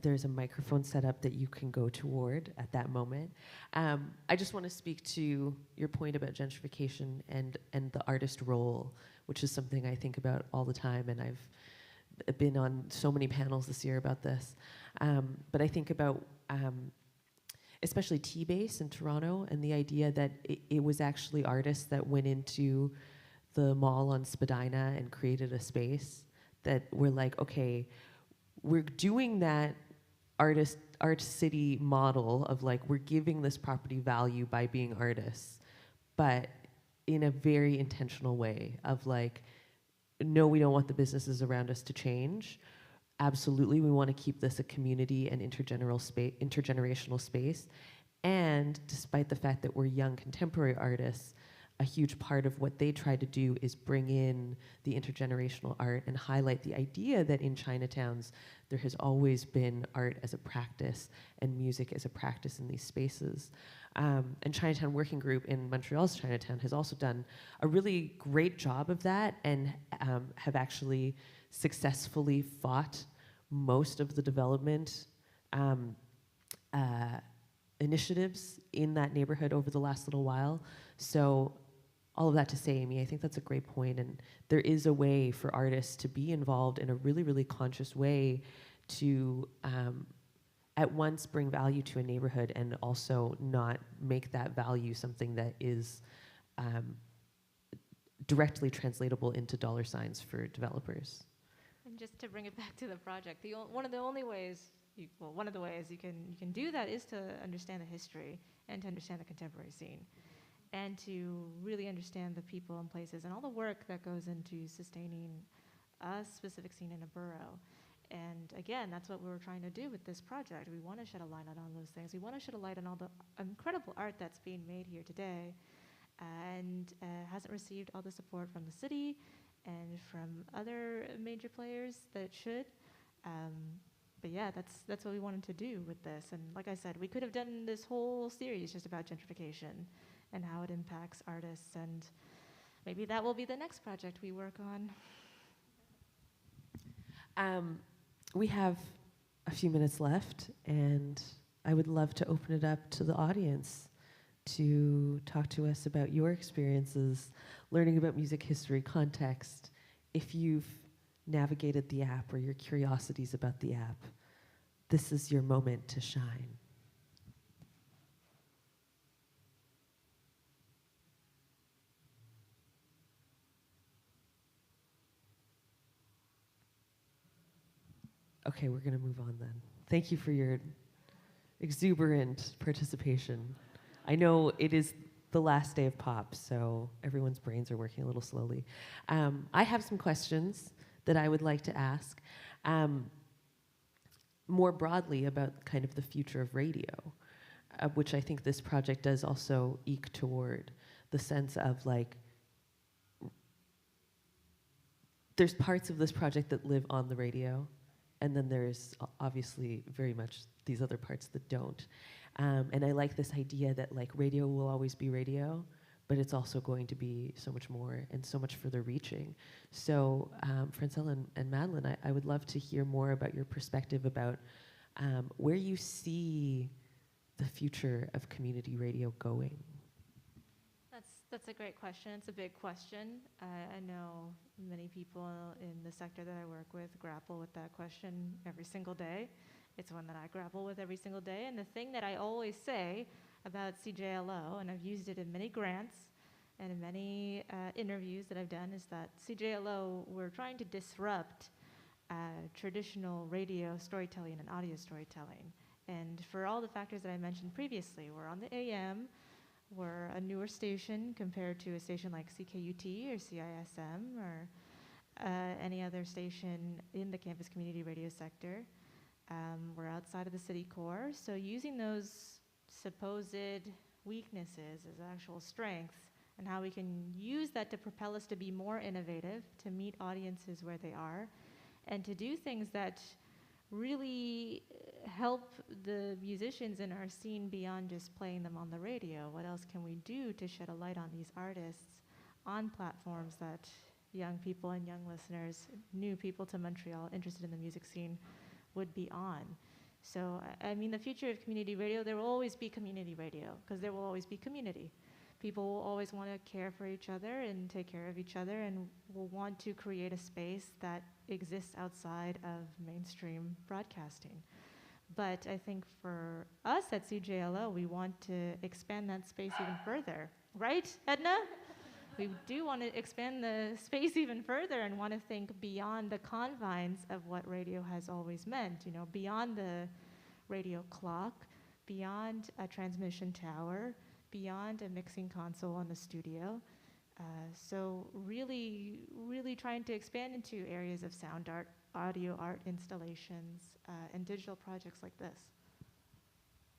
There's a microphone set up that you can go toward at that moment. I just want to speak to your point about gentrification and the artist role, which is something I think about all the time, and I've been on so many panels this year about this. But I think about especially T-Base in Toronto, and the idea that it was actually artists that went into the mall on Spadina and created a space that were like, okay, we're doing that art city model of like, we're giving this property value by being artists, but in a very intentional way of like, no, we don't want the businesses around us to change. Absolutely, we want to keep this a community and intergenerational space. And despite the fact that we're young contemporary artists, a huge part of what they try to do is bring in the intergenerational art and highlight the idea that in Chinatowns, there has always been art as a practice and music as a practice in these spaces. And Chinatown Working Group in Montreal's Chinatown has also done a really great job of that, and have actually successfully fought most of the development initiatives in that neighborhood over the last little while. So all of that to say, Amy, I think that's a great point, and there is a way for artists to be involved in a really, really conscious way to at once bring value to a neighborhood and also not make that value something that is directly translatable into dollar signs for developers. And just to bring it back to the project, one of the ways you can do that is to understand the history and to understand the contemporary scene, and to really understand the people and places and all the work that goes into sustaining a specific scene in a borough. And again, that's what we're trying to do with this project. We want to shed a light on all those things. We want to shed a light on all the incredible art that's being made here today, and hasn't received all the support from the city and from other major players that it should. But yeah, that's what we wanted to do with this. And like I said, we could have done this whole series just about gentrification and how it impacts artists, and maybe that will be the next project we work on. We have a few minutes left, and I would love to open it up to the audience to talk to us about your experiences learning about music history, context, if you've navigated the app or your curiosities about the app. This is your moment to shine. Okay, we're going to move on then. Thank you for your exuberant participation. I know it is the last day of pop, so everyone's brains are working a little slowly. I have some questions that I would like to ask more broadly about kind of the future of radio, which I think this project does also eke toward, the sense of like, there's parts of this project that live on the radio, and then there's obviously very much these other parts that don't. And I like this idea that like radio will always be radio, but it's also going to be so much more and so much further reaching. So Francella and Madeline, I would love to hear more about your perspective about where you see the future of community radio going. That's a great question. It's a big question. I know many people in the sector that I work with grapple with that question every single day. It's one that I grapple with every single day. And the thing that I always say about CJLO, and I've used it in many grants and in many interviews that I've done, is that CJLO, we're trying to disrupt traditional radio storytelling and audio storytelling. And for all the factors that I mentioned previously, we're on the AM, we're a newer station compared to a station like CKUT or CISM or any other station in the campus community radio sector. We're outside of the city core, so using those supposed weaknesses as actual strengths and how we can use that to propel us to be more innovative, to meet audiences where they are, and to do things that really help the musicians in our scene beyond just playing them on the radio. What else can we do to shed a light on these artists on platforms that young people and young listeners, new people to Montreal interested in the music scene would be on? So, I mean, the future of community radio, there will always be community radio, because there will always be community. People will always want to care for each other and take care of each other, and will want to create a space that exists outside of mainstream broadcasting. But I think for us at CJLO, we want to expand that space even further. Right, Edna? We do want to expand the space even further and want to think beyond the confines of what radio has always meant, you know, beyond the radio clock, beyond a transmission tower, beyond a mixing console in the studio. So really, really trying to expand into areas of sound art, audio art installations, and digital projects like this.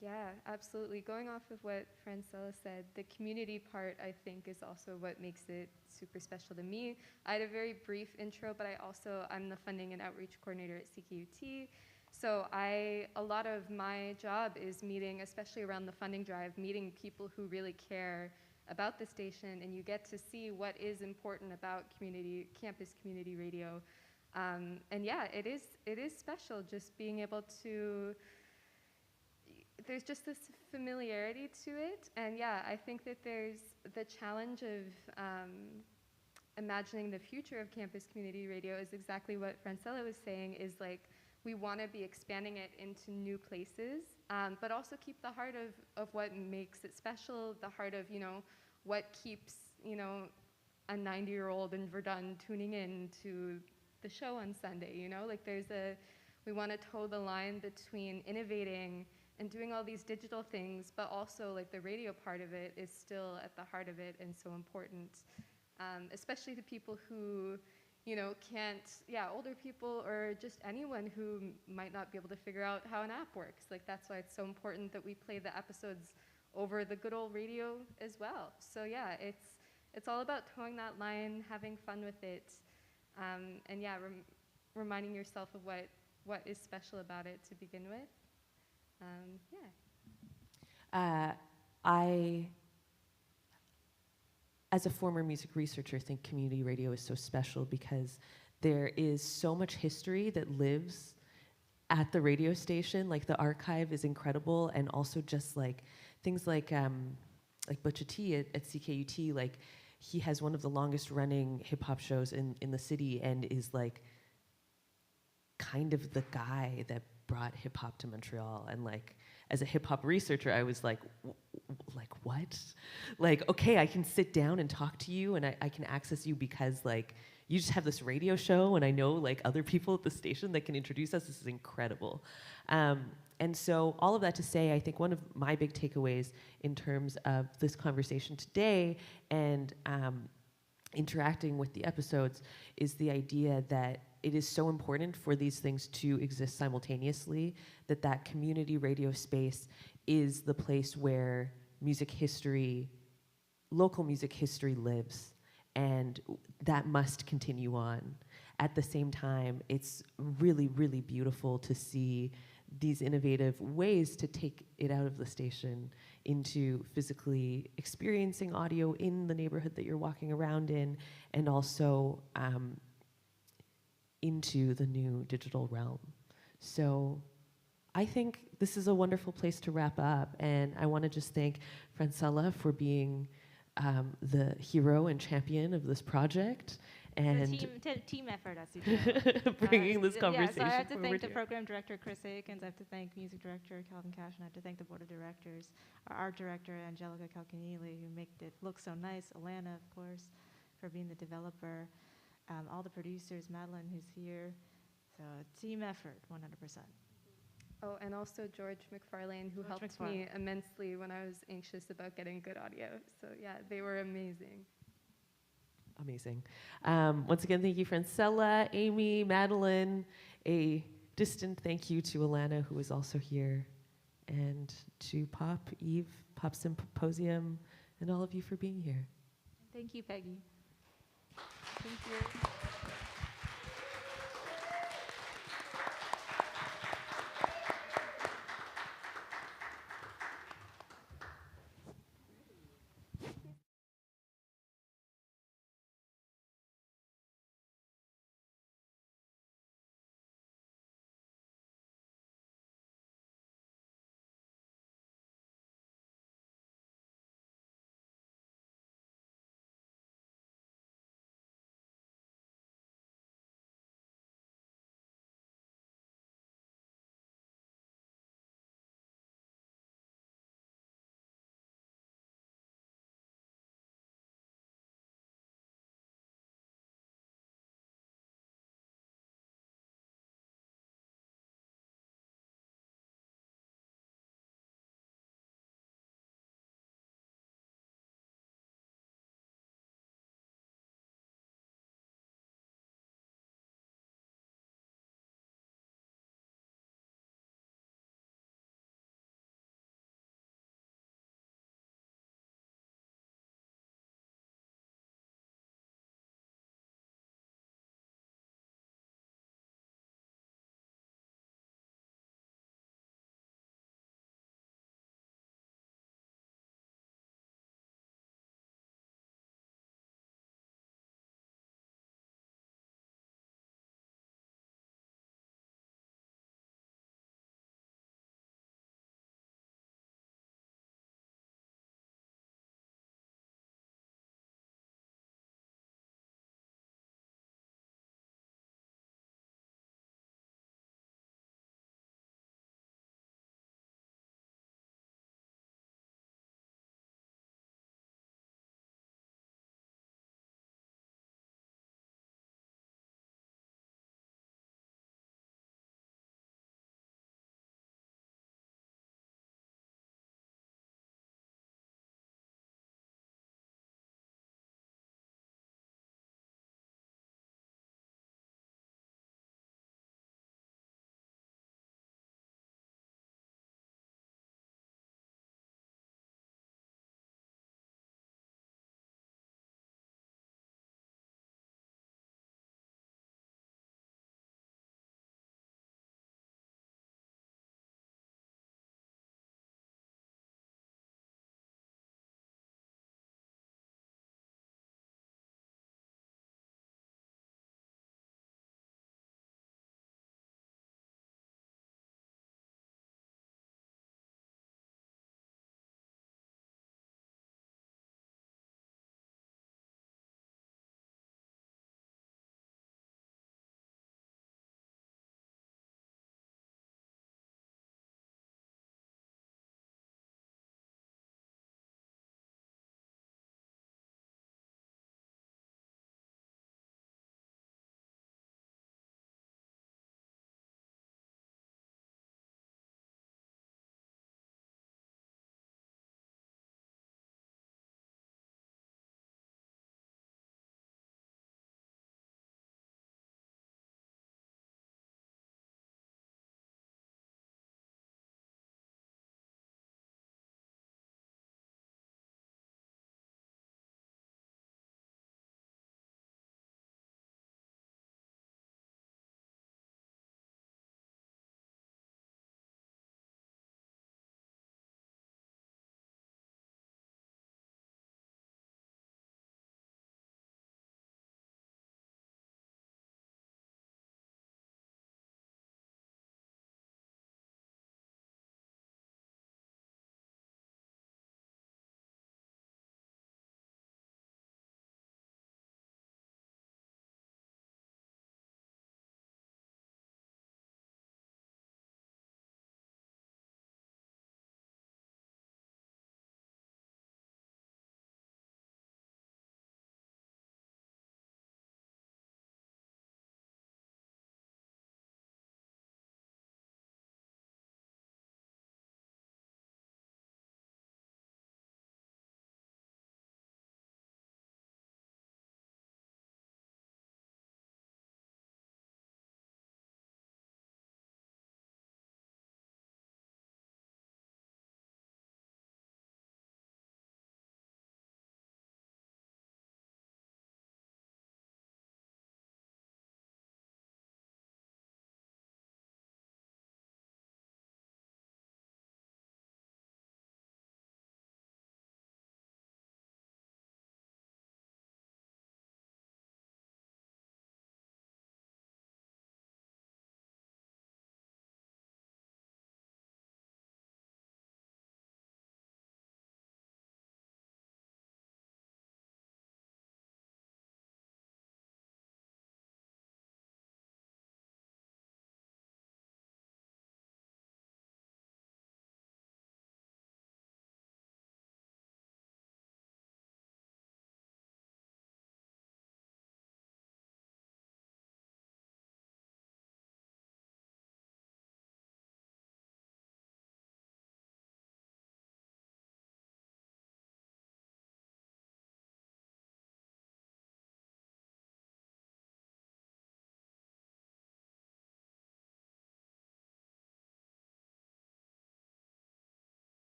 Yeah, absolutely. Going off of what Francella said, the community part, I think, is also what makes it super special to me. I had a very brief intro, but I'm the funding and outreach coordinator at CKUT. So a lot of my job is meeting, especially around the funding drive, meeting people who really care about the station, and you get to see what is important about campus community radio. And yeah, it is special just being able to, there's just this familiarity to it. And yeah, I think that there's the challenge of imagining the future of campus community radio is exactly what Francella was saying, is like, we want to be expanding it into new places, but also keep the heart of what makes it special, the heart of, you know, what keeps, you know, a 90-year-old in Verdun tuning in to the show on Sunday, you know? Like we want to toe the line between innovating and doing all these digital things, but also like the radio part of it is still at the heart of it and so important, especially to people who, you know, older people or just anyone who might not be able to figure out how an app works. Like that's why it's so important that we play the episodes over the good old radio as well. So yeah, it's all about towing that line, having fun with it, and yeah, reminding yourself of what is special about it to begin with. I, as a former music researcher, think community radio is so special because there is so much history that lives at the radio station. Like the archive is incredible, and also just like things like Butcha T at CKUT, like he has one of the longest running hip hop shows in the city and is like kind of the guy that brought hip hop to Montreal. And like, as a hip hop researcher, I was like what? Like, okay, I can sit down and talk to you and I can access you because like you just have this radio show, and I know like other people at the station that can introduce us. This is incredible. And so all of that to say, I think one of my big takeaways in terms of this conversation today and interacting with the episodes is the idea that it is so important for these things to exist simultaneously, that that community radio space is the place where music history, local music history lives, and that must continue on. At the same time, it's really, really beautiful to see these innovative ways to take it out of the station into physically experiencing audio in the neighborhood that you're walking around in, and also into the new digital realm. So I think this is a wonderful place to wrap up, and I want to just thank Francella for being the hero and champion of this project, and team effort, as you bringing this conversation so I have to forward thank the here. program director, Chris Aikens. I have to thank music director, Calvin Cash, and I have to thank the board of directors, our art director, Angelica Calcanili, who made it look so nice, Alana, of course, for being the developer, all the producers, Madeline, who's here. So team effort, 100%. Oh, and also George McFarlane, who helped me immensely when I was anxious about getting good audio. So yeah, they were amazing. Amazing. Once again, thank you, Francella, Amy, Madeline. A distant thank you to Alana, who is also here, and to Pop, Eve, Pop Symposium, and all of you for being here. Thank you, Peggy. Thank you.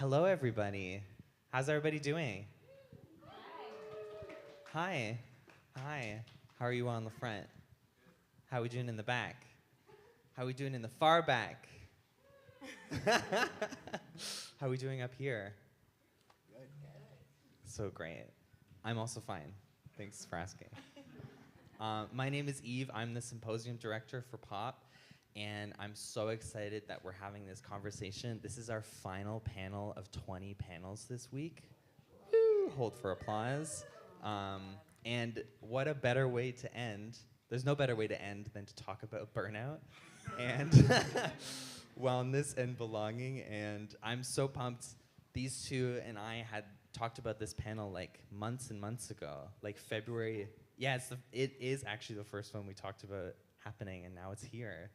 Hello, everybody. How's everybody doing? Hi. Hi. How are you on the front? How are we doing in the back? How are we doing in the far back? How are we doing up here? So great. I'm also fine. Thanks for asking. My name is Eve. I'm the Symposium Director for POP, and I'm so excited that we're having this conversation. This is our final panel of 20 panels this week. Woo, hold for applause. And what a better way to end. There's no better way to end than to talk about burnout and wellness and belonging. And I'm so pumped. These two and I had talked about this panel like months and months ago, like February. Yeah, it is actually the first one we talked about happening, and now it's here.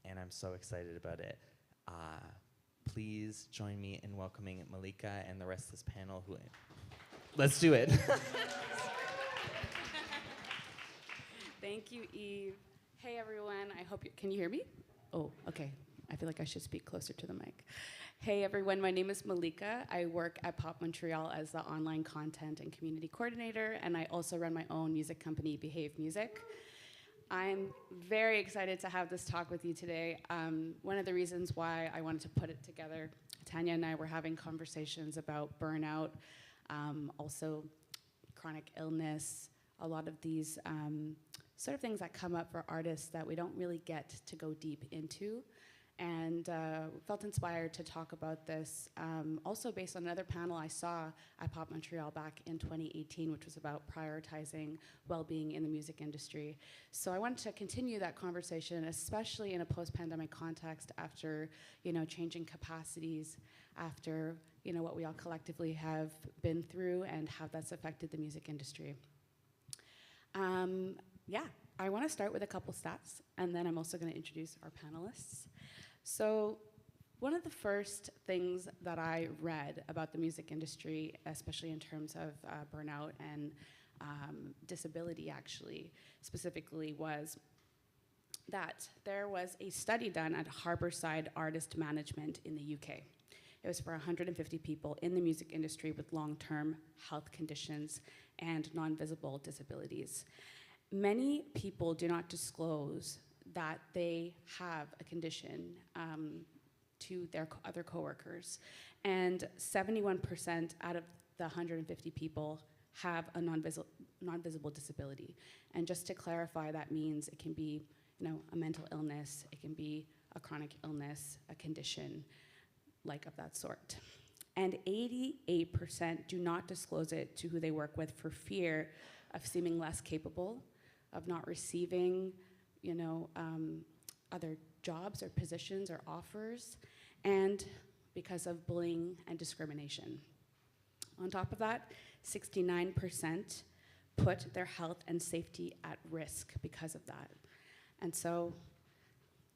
And I'm so excited about it. Please join me in welcoming Malika and the rest of this panel. Let's do it. Thank you, Eve. Hey, everyone. I hope can you hear me? Oh, okay. I feel like I should speak closer to the mic. Hey, everyone. My name is Malika. I work at Pop Montreal as the online content and community coordinator, and I also run my own music company, Behave Music. I'm very excited to have this talk with you today. One of the reasons why I wanted to put it together, Tanya and I were having conversations about burnout, also chronic illness, a lot of these sort of things that come up for artists that we don't really get to go deep into. And felt inspired to talk about this, also based on another panel I saw at Pop Montreal back in 2018, which was about prioritizing well-being in the music industry. So I wanted to continue that conversation, especially in a post-pandemic context after, changing capacities, after, what we all collectively have been through and how that's affected the music industry. I want to start with a couple stats, and then I'm also going to introduce our panelists. So one of the first things that I read about the music industry, especially in terms of burnout and disability, actually, specifically, was that there was a study done at Harborside Artist Management in the UK. It was for 150 people in the music industry with long-term health conditions and non-visible disabilities. Many people do not disclose that they have a condition to their other coworkers. And 71% out of the 150 people have a non-visible disability. And just to clarify, that means it can be a mental illness, it can be a chronic illness, a condition like of that sort. And 88% do not disclose it to who they work with for fear of seeming less capable, of not receiving other jobs or positions or offers, and because of bullying and discrimination. On top of that, 69% put their health and safety at risk because of that. And so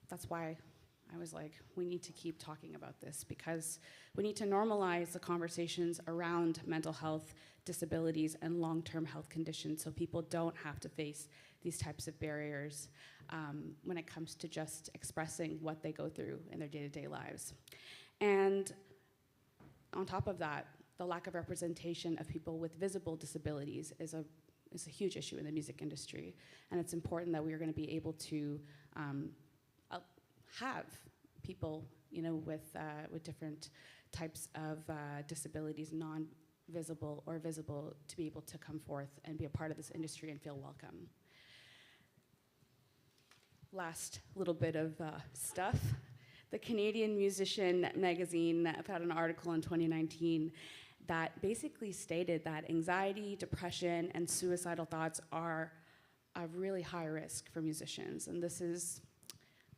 that's why I was like, we need to keep talking about this, because we need to normalize the conversations around mental health, disabilities, and long-term health conditions so people don't have to face these types of barriers when it comes to just expressing what they go through in their day-to-day lives. And on top of that, the lack of representation of people with visible disabilities is a huge issue in the music industry. And it's important that we are going to be able to have people, with different types of disabilities, non-visible or visible, to be able to come forth and be a part of this industry and feel welcome. Last little bit of stuff. The Canadian Musician magazine put out an article in 2019 that basically stated that anxiety, depression, and suicidal thoughts are a really high risk for musicians. And this is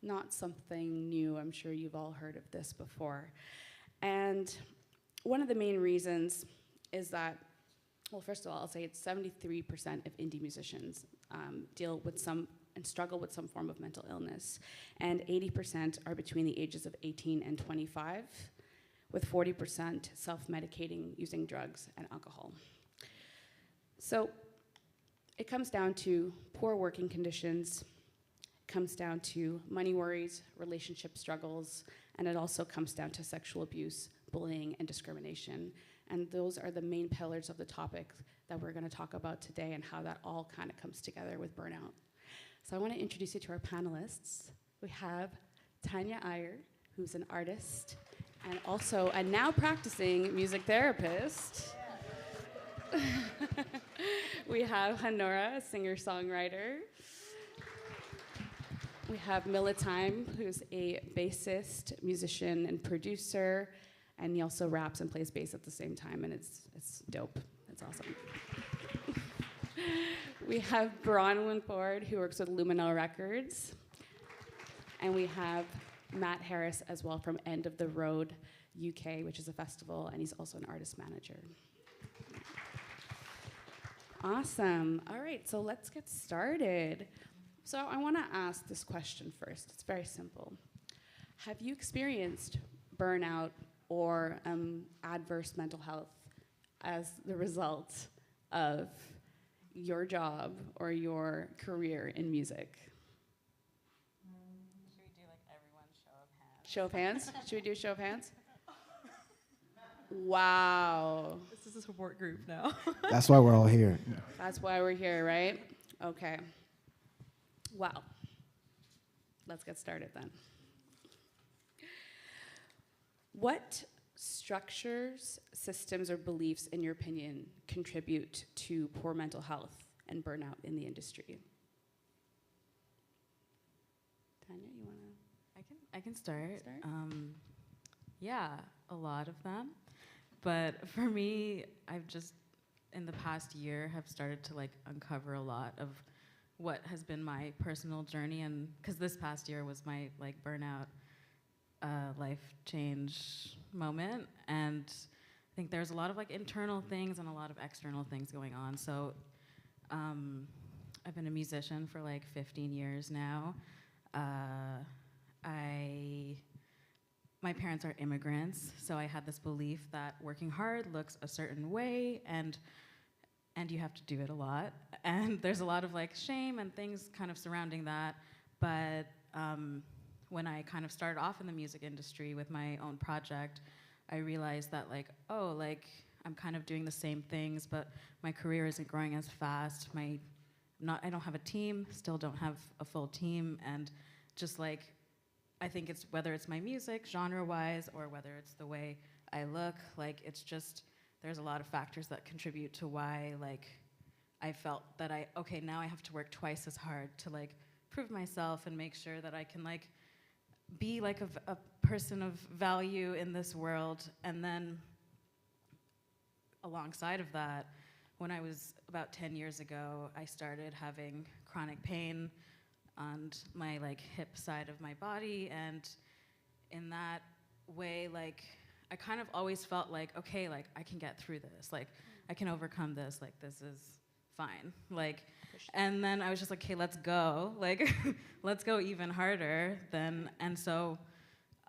not something new. I'm sure you've all heard of this before. And one of the main reasons is that, well, first of all, I'll say it's 73% of indie musicians deal with and struggle with some form of mental illness. And 80% are between the ages of 18 and 25, with 40% self-medicating using drugs and alcohol. So it comes down to poor working conditions, it comes down to money worries, relationship struggles, And it also comes down to sexual abuse, bullying, and discrimination. And those are the main pillars of the topic that we're going to talk about today and how that all kind of comes together with burnout. So I want to introduce you to our panelists. We have Tanya Iyer, who's an artist and also a now practicing music therapist. We have Hanora, a singer-songwriter. We have Militime, who's a bassist, musician, and producer, and he also raps and plays bass at the same time, and it's dope. It's awesome. We have Bronwyn Ford, who works with Luminal Records, and we have Matt Harris as well from End of the Road UK, which is a festival, and he's also an artist manager. Awesome. All right, so let's get started. So I want to ask this question first. It's very simple. Have you experienced burnout or adverse mental health as the result of your job or your career in music? Should we do like everyone show of hands? Show of hands? Should we do a show of hands? Wow. This is a support group now. That's why we're all here. That's why we're here, right? Okay. Well, let's get started then. What structures, systems, or beliefs, in your opinion, contribute to poor mental health and burnout in the industry? Tanya, you want to? I can start. Yeah, a lot of them. But for me, I've just, in the past year, have started to like uncover a lot of what has been my personal journey, and because this past year was my like burnout life change moment, and I think there's a lot of like internal things and a lot of external things going on. So I've been a musician for like 15 years now. My parents are immigrants, so I had this belief that working hard looks a certain way, and you have to do it a lot. And there's a lot of like shame and things kind of surrounding that. But when I kind of started off in the music industry with my own project, I realized that like, oh, like I'm kind of doing the same things, but my career isn't growing as fast. I don't have a team, still don't have a full team, and just like, I think it's whether it's my music, genre-wise, or whether it's the way I look, like it's just, there's a lot of factors that contribute to why like I felt that now I have to work twice as hard to like prove myself and make sure that I can like be like a person of value in this world. And then alongside of that, when I was about 10 years ago, I started having chronic pain on my like hip side of my body, and in that way, like I kind of always felt like, okay, like I can get through this, like I can overcome this, like this is fine, like, and then I was just like, okay, let's go, like let's go even harder then. And so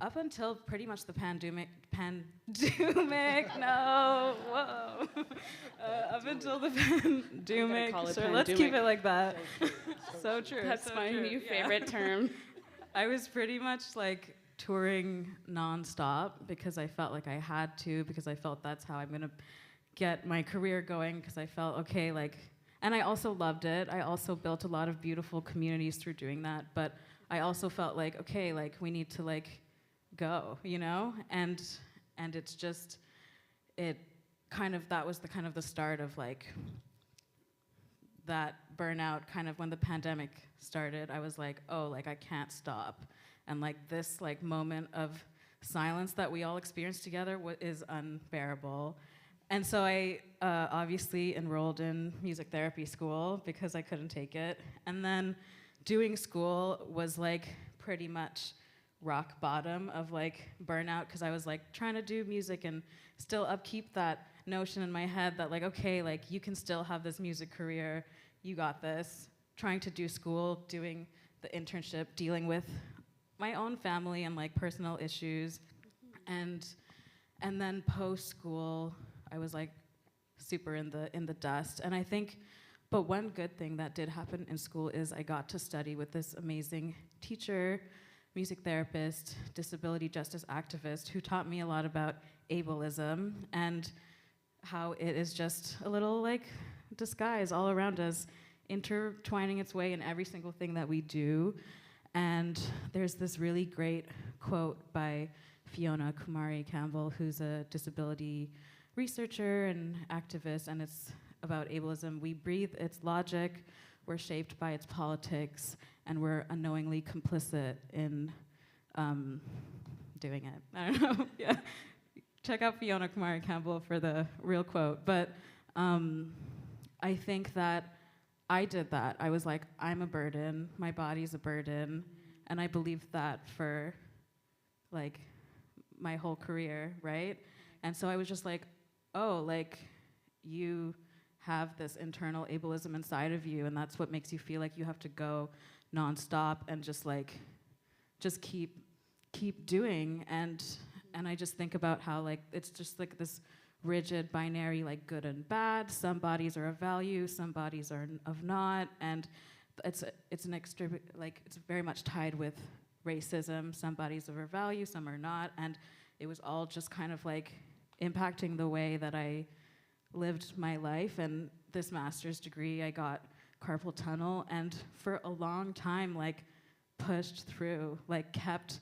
up until pretty much the pandemic, no, whoa. Up until the pandemic, sure, let's keep it like that. So true. That's so my true. new favorite term. I was pretty much like touring nonstop because I felt like I had to, because I felt that's how I'm gonna get my career going, because I felt, okay, like, and I also loved it. I also built a lot of beautiful communities through doing that, but I also felt like, okay, like we need to like go, you know? And it's just, it kind of, that was the kind of the start of like that burnout. Kind of when the pandemic started, I was like, oh, like I can't stop. And like this like moment of silence that we all experienced together is unbearable. And so I obviously enrolled in music therapy school because I couldn't take it. And then doing school was like pretty much rock bottom of like burnout, because I was like trying to do music and still upkeep that notion in my head that like, okay, like you can still have this music career, you got this. Trying to do school, doing the internship, dealing with my own family and like personal issues. And then post school, I was like super in the dust. And I think, but one good thing that did happen in school is I got to study with this amazing teacher music therapist, disability justice activist, who taught me a lot about ableism and how it is just a little like disguise all around us, intertwining its way in every single thing that we do. And there's this really great quote by Fiona Kumari Campbell, who's a disability researcher and activist, and it's about ableism. We breathe its logic, we're shaped by its politics, and we're unknowingly complicit in doing it. I don't know, yeah. Check out Fiona Kumari Campbell for the real quote. But I think that I did that. I was like, I'm a burden, my body's a burden, and I believed that for like my whole career, right? And so I was just like, oh, like you have this internal ableism inside of you, and that's what makes you feel like you have to go nonstop and just like, just keep doing. And I just think about how like, it's just like this rigid binary, like good and bad. Some bodies are of value, some bodies are of not, and it's an extra, like it's very much tied with racism. Some bodies are of value, some are not, and it was all just kind of like impacting the way that I lived my life. And this master's degree, I got carpal tunnel, and for a long time, like pushed through, like kept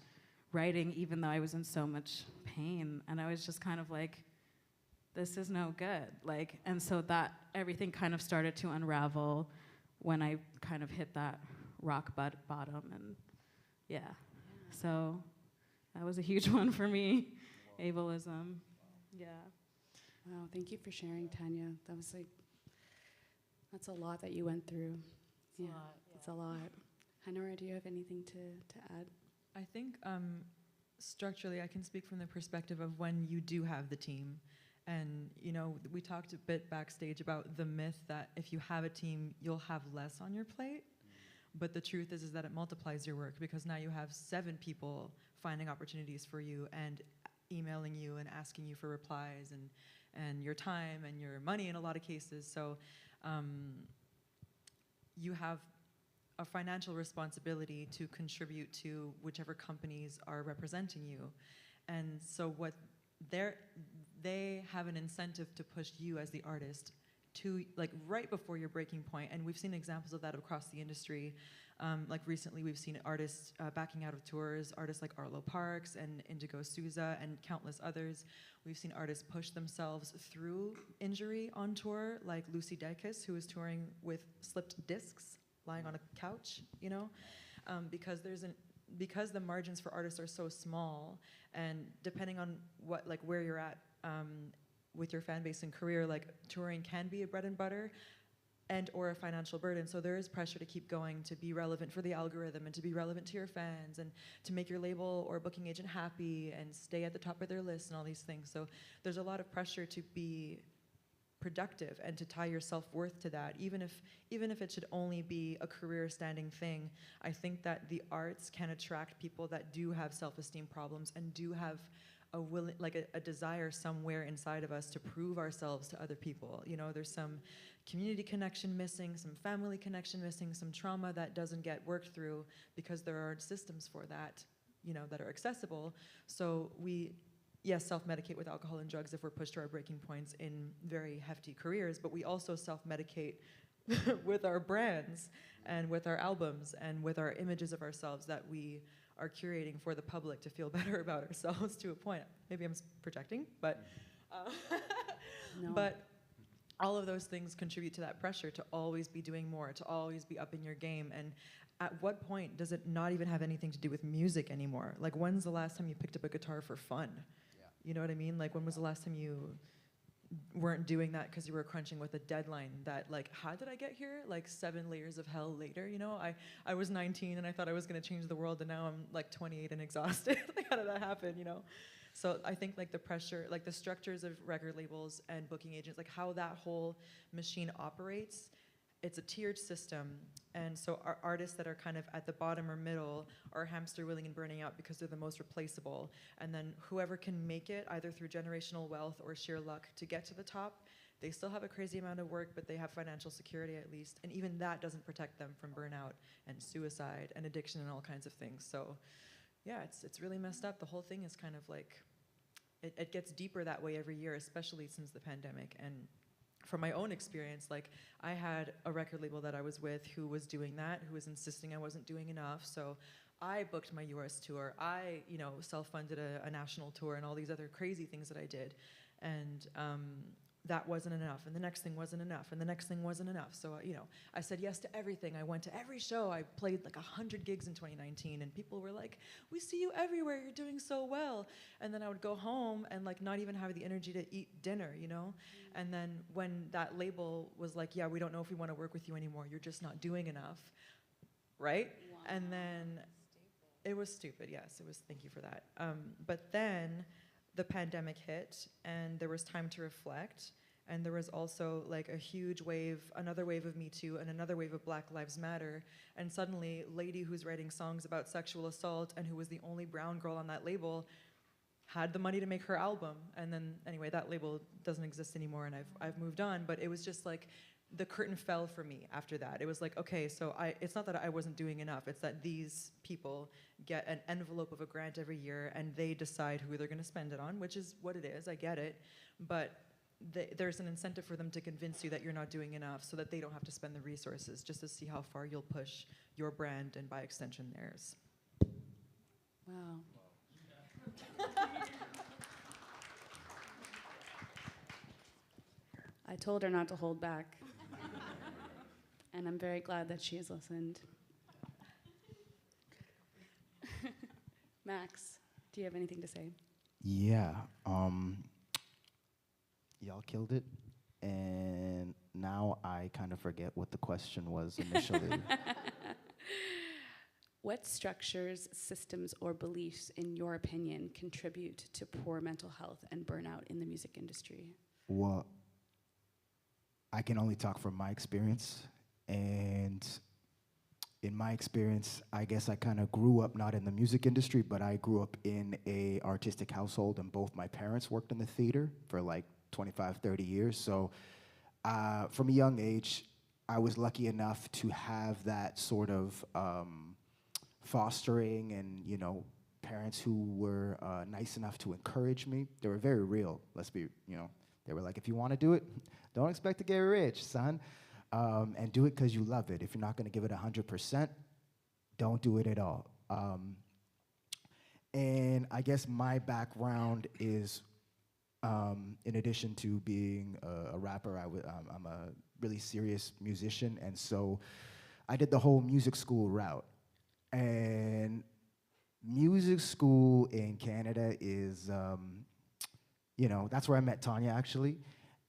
writing even though I was in so much pain, and I was just kind of like, this is no good. Like, and so that everything kind of started to unravel when I kind of hit that rock bottom, and yeah. So that was a huge one for me, ableism, yeah. Wow, thank you for sharing, Tanya. That was like, that's a lot that you went through. It's a lot. It's a lot. Hanora, do you have anything to add? I think structurally, I can speak from the perspective of when you do have the team. And, you know, we talked a bit backstage about the myth that if you have a team, you'll have less on your plate. But the truth is that it multiplies your work, because now you have 7 people finding opportunities for you and emailing you and asking you for replies and your time and your money in a lot of cases. So you have a financial responsibility to contribute to whichever companies are representing you. And so what they have an incentive to push you as the artist to, like, right before your breaking point. And we've seen examples of that across the industry. Like recently we've seen artists backing out of tours, artists like Arlo Parks and Indigo Souza and countless others. We've seen artists push themselves through injury on tour, like Lucy Dacus, who is touring with slipped discs, lying on a couch, you know, because the margins for artists are so small, and depending on where you're at with your fan base and career, like touring can be a bread and butter and or a financial burden. So there is pressure to keep going, to be relevant for the algorithm and to be relevant to your fans and to make your label or booking agent happy and stay at the top of their list and all these things. So there's a lot of pressure to be productive and to tie your self-worth to that, even if it should only be a career standing thing. I think that the arts can attract people that do have self-esteem problems and do have a desire somewhere inside of us to prove ourselves to other people. You know, there's some community connection missing, some family connection missing, some trauma that doesn't get worked through because there aren't systems for that, you know, that are accessible. So we, yes, self-medicate with alcohol and drugs if we're pushed to our breaking points in very hefty careers, but we also self-medicate with our brands and with our albums and with our images of ourselves that we are curating for the public to feel better about ourselves to a point. Maybe I'm projecting, but No. but all of those things contribute to that pressure to always be doing more, to always be up in your game. And at what point does it not even have anything to do with music anymore? Like, when's the last time you picked up a guitar for fun? Yeah. You know what I mean? Like, when was the last time you weren't doing that because you were crunching with a deadline that, like, how did I get here? Like 7 layers of hell later, you know? I was 19 and I thought I was gonna change the world, and now I'm like 28 and exhausted. Like, how did that happen, you know? So I think like the pressure, like the structures of record labels and booking agents, like how that whole machine operates, it's a tiered system. And so our artists that are kind of at the bottom or middle are hamster wheeling and burning out because they're the most replaceable. And then whoever can make it, either through generational wealth or sheer luck, to get to the top, they still have a crazy amount of work, but they have financial security at least. And even that doesn't protect them from burnout and suicide and addiction and all kinds of things. So yeah, it's really messed up. The whole thing is kind of like, it gets deeper that way every year, especially since the pandemic. And from my own experience, like I had a record label that I was with who was doing that, who was insisting I wasn't doing enough. So I booked my US tour. I, self-funded a national tour and all these other crazy things that I did. And that wasn't enough. And the next thing wasn't enough. And the next thing wasn't enough. So, I said yes to everything. I went to every show. I played like 100 gigs in 2019. And people were like, we see you everywhere. You're doing so well. And then I would go home and like not even have the energy to eat dinner, And then when that label was like, yeah, we don't know if we want to work with you anymore. You're just not doing enough. Right? Wow. And then it was stupid. Yes, it was. Thank you for that. But then the pandemic hit and there was time to reflect. And there was also like a huge wave, another wave of Me Too and another wave of Black Lives Matter. And suddenly, lady who's writing songs about sexual assault and who was the only brown girl on that label had the money to make her album. And then anyway, that label doesn't exist anymore and I've moved on. But it was just like, the curtain fell for me after that. It was like, okay, so it's not that I wasn't doing enough, it's that these people get an envelope of a grant every year and they decide who they're gonna spend it on, which is what it is, I get it. But there's an incentive for them to convince you that you're not doing enough so that they don't have to spend the resources, just to see how far you'll push your brand and by extension theirs. Wow. I told her not to hold back. And I'm very glad that she has listened. Max, do you have anything to say? Yeah. Y'all killed it. And now I kind of forget what the question was initially. What structures, systems, or beliefs, in your opinion, contribute to poor mental health and burnout in the music industry? Well, I can only talk from my experience. And in my experience, I guess I kind of grew up not in the music industry, but I grew up in a artistic household, and both my parents worked in the theater for like 25, 30 years. So from a young age, I was lucky enough to have that sort of fostering and, parents who were nice enough to encourage me. They were very real, they were like, if you want to do it, don't expect to get rich, son. And do it because you love it. If you're not going to give it 100%, don't do it at all. And I guess my background is, in addition to being a rapper, I'm a really serious musician, and so I did the whole music school route. And music school in Canada is, that's where I met Tanya, actually.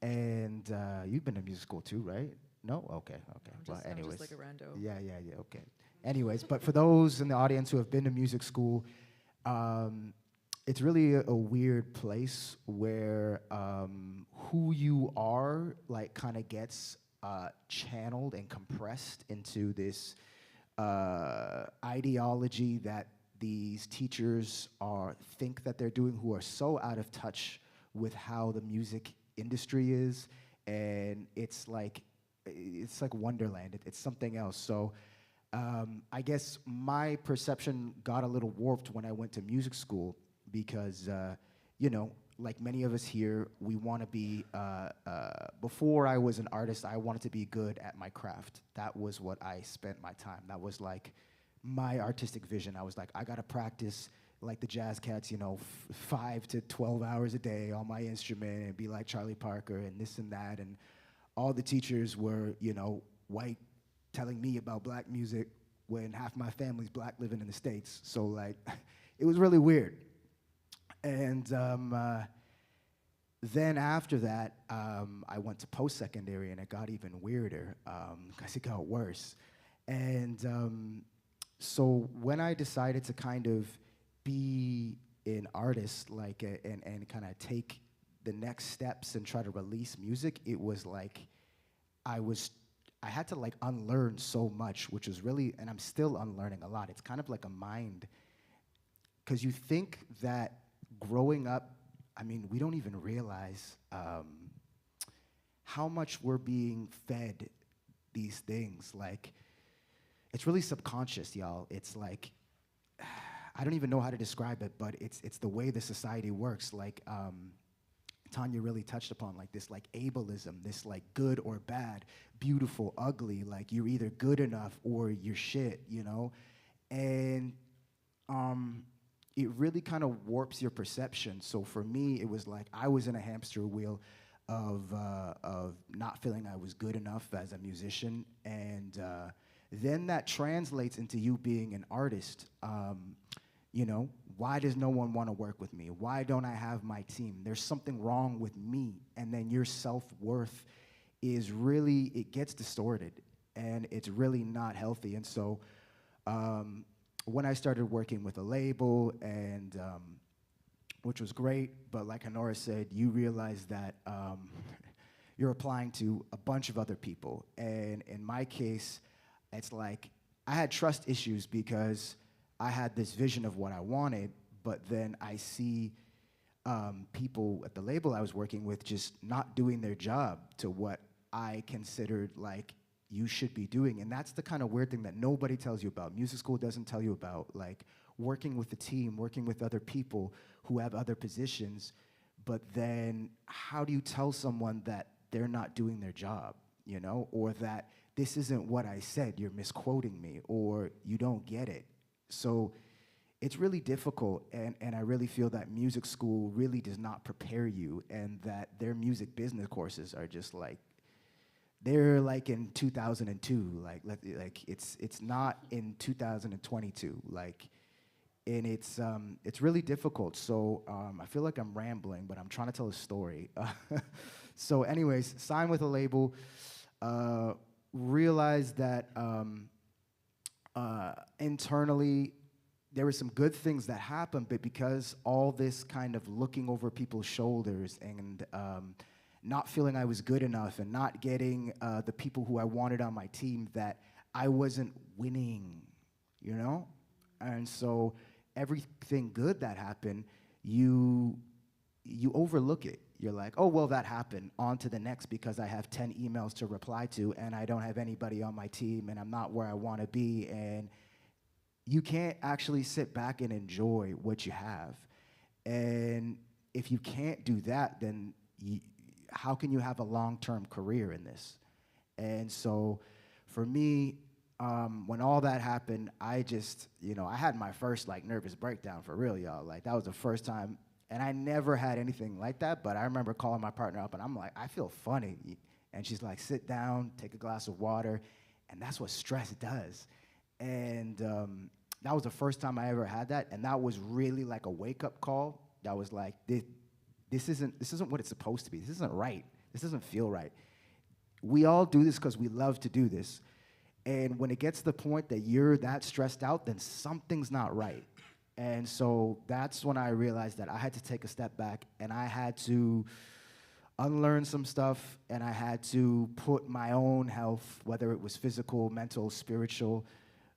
And you've been to music school too, right? No? Okay. I'm just like a rando. Yeah, okay. Anyways, but for those in the audience who have been to music school, it's really a weird place where who you are kind of gets channeled and compressed into this ideology that these teachers think that they're doing, who are so out of touch with how the music industry is, and it's like Wonderland. It's something else. So I guess my perception got a little warped when I went to music school because, like many of us here, we want to be, before I was an artist, I wanted to be good at my craft. That was what I spent my time. That was like my artistic vision. I was like, I got to practice like the jazz cats, 5 to 12 hours a day on my instrument and be like Charlie Parker and this and that. And all the teachers were, white, telling me about black music when half my family's black living in the States. So like, it was really weird. And then after that, I went to post-secondary and it got even weirder because it got worse. And so when I decided to kind of be an artist, and kind of take the next steps and try to release music, it was like I had to like unlearn so much, which was really, and I'm still unlearning a lot. It's kind of like a mind, because you think that growing up, we don't even realize how much we're being fed these things. Like, it's really subconscious, y'all. It's like, I don't even know how to describe it, but it's the way the society works. Like Tanya really touched upon, like this like ableism, this like good or bad, beautiful, ugly, like you're either good enough or you're shit, you know? And it really kind of warps your perception. So for me, it was like I was in a hamster wheel of not feeling I was good enough as a musician, and then that translates into you being an artist. You know, why does no one want to work with me? Why don't I have my team? There's something wrong with me. And then your self-worth is really, it gets distorted, and it's really not healthy. And so when I started working with a label, and which was great, but like Honora said, you realize that you're applying to a bunch of other people. And in my case, it's like I had trust issues because I had this vision of what I wanted, but then I see people at the label I was working with just not doing their job to what I considered like you should be doing. And that's the kind of weird thing that nobody tells you about. Music school doesn't tell you about, like working with the team, working with other people who have other positions, but then how do you tell someone that they're not doing their job, you know, or that this isn't what I said, you're misquoting me, or you don't get it. So it's really difficult, and I really feel that music school really does not prepare you, and that their music business courses are just like, they're like in 2002, like it's not in 2022, like, and it's really difficult. So I feel like I'm rambling, but I'm trying to tell a story. So anyways, signed with a label, realized that internally, there were some good things that happened, but because all this kind of looking over people's shoulders and not feeling I was good enough and not getting the people who I wanted on my team, that I wasn't winning, you know? And so everything good that happened, you overlook it. You're like, oh, well, that happened. On to the next, because I have 10 emails to reply to, and I don't have anybody on my team, and I'm not where I want to be, and you can't actually sit back and enjoy what you have. And if you can't do that, then how can you have a long-term career in this? And so for me, when all that happened, I just, you know, I had my first like nervous breakdown for real, y'all. Like that was the first time, and I never had anything like that, but I remember calling my partner up and I'm like, I feel funny. And she's like, sit down, take a glass of water. And that's what stress does. And that was the first time I ever had that. And that was really like a wake-up call. That was like, this isn't what it's supposed to be. This isn't right. This doesn't feel right. We all do this because we love to do this. And when it gets to the point that you're that stressed out, then something's not right. And so that's when I realized that I had to take a step back, and I had to unlearn some stuff, and I had to put my own health, whether it was physical, mental, spiritual,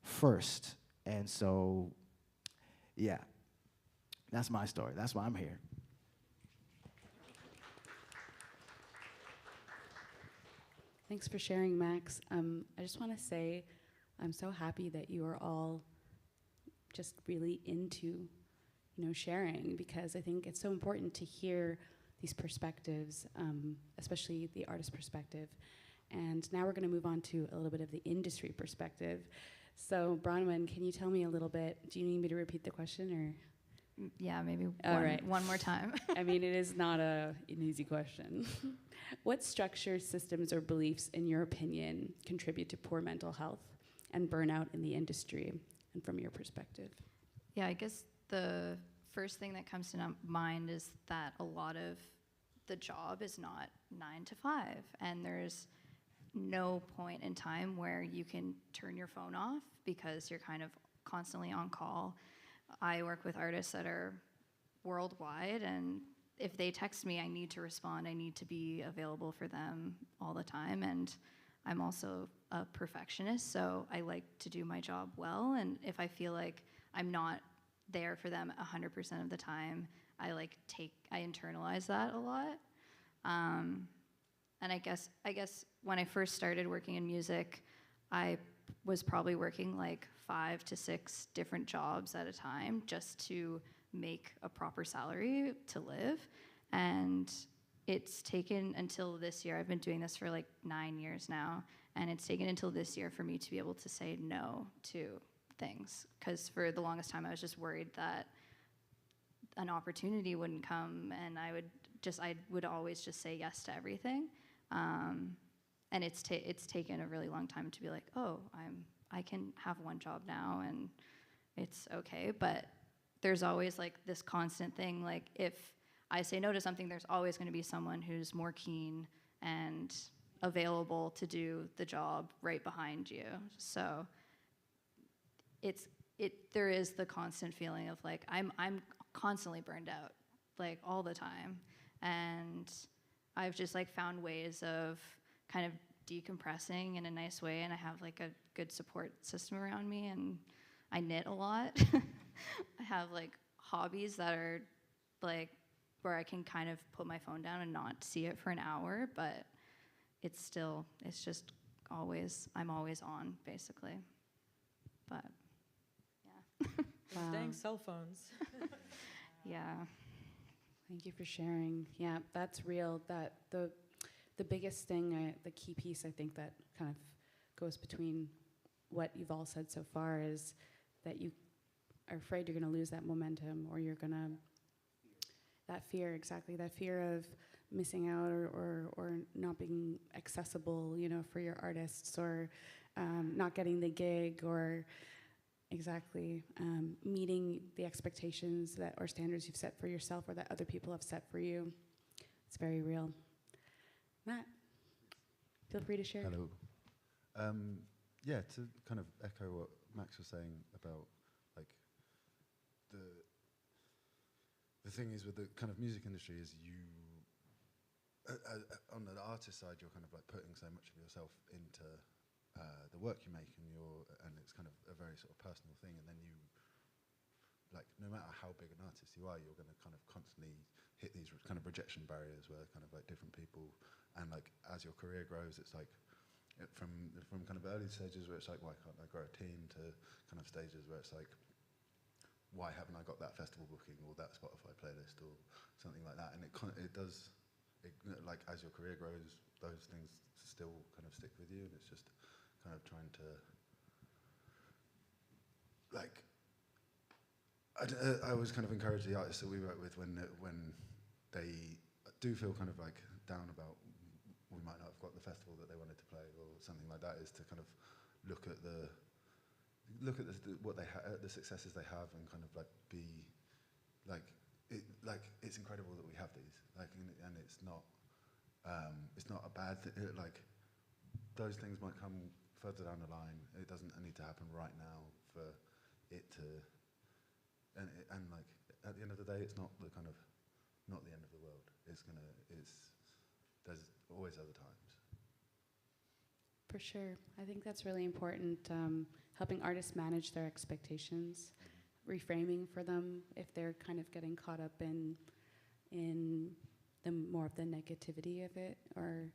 first. And so, yeah, that's my story. That's why I'm here. Thanks for sharing, Max. I just want to say I'm so happy that you are all just really into, sharing, because I think it's so important to hear these perspectives, especially the artist perspective. And now we're going to move on to a little bit of the industry perspective. So, Bronwyn, can you tell me a little bit? Do you need me to repeat the question, or? Yeah, maybe one more time. I mean, it is not an easy question. What structures, systems, or beliefs, in your opinion, contribute to poor mental health and burnout in the industry, and from your perspective? Yeah, I guess the first thing that comes to mind is that a lot of the job is not 9 to 5, and there's no point in time where you can turn your phone off because you're kind of constantly on call. I work with artists that are worldwide, and if they text me, I need to respond. I need to be available for them all the time, and I'm also a perfectionist, so I like to do my job well, and if I feel like I'm not there for them 100% of the time, I internalize that a lot. And I guess when I first started working in music, I was probably working like 5 to 6 different jobs at a time just to make a proper salary to live. And it's taken until this year, I've been doing this for like 9 years now, and it's taken until this year for me to be able to say no to things. Because for the longest time, I was just worried that an opportunity wouldn't come, and I would always just say yes to everything. And it's taken a really long time to be like, oh, I can have one job now, and it's okay. But there's always like this constant thing, like if I say no to something, there's always going to be someone who's more keen and available to do the job right behind you. So there is the constant feeling of like I'm constantly burned out, like all the time. And I've just like found ways of kind of decompressing in a nice way, and I have like a good support system around me, and I knit a lot. I have like hobbies that are like where I can kind of put my phone down and not see it for an hour, but it's just I'm always on, basically. But, yeah. Wow. Dang cell phones. Yeah. Thank you for sharing. Yeah, that's real. That the biggest thing, the key piece I think that kind of goes between what you've all said so far is that you are afraid you're going to lose that momentum, or you're going to, that fear, exactly, that fear of missing out or not being accessible, for your artists, or not getting the gig, or exactly meeting the expectations that or standards you've set for yourself or that other people have set for you. It's very real. Matt, feel free to share. Hello. Yeah, to kind of echo what Max was saying about like the thing is with the kind of music industry is you on the artist side you're kind of like putting so much of yourself into the work you make, and it's kind of a very sort of personal thing, and then you like no matter how big an artist you are, you're going to kind of constantly hit these kind of rejection barriers where kind of like different people, and like as your career grows, it's like from kind of early stages where it's like, why can't I grow a team, to kind of stages where it's like, why haven't I got that festival booking or that Spotify playlist or something like that? And it does like as your career grows, those things still kind of stick with you, and it's just kind of trying to like. I always kind of encourage the artists that we work with when they do feel kind of like down about we might not have got the festival that they wanted to play or something like that, is to kind of look at what they the successes they have, and kind of like be like it's incredible that we have these, like, and it's not a bad thing. Like those things might come further down the line. It doesn't need to happen right now for it to. And like at the end of the day, it's not the kind of not the end of the world. There's always other times. For sure, I think that's really important. Helping artists manage their expectations, reframing for them if they're kind of getting caught up in the more of the negativity of it, or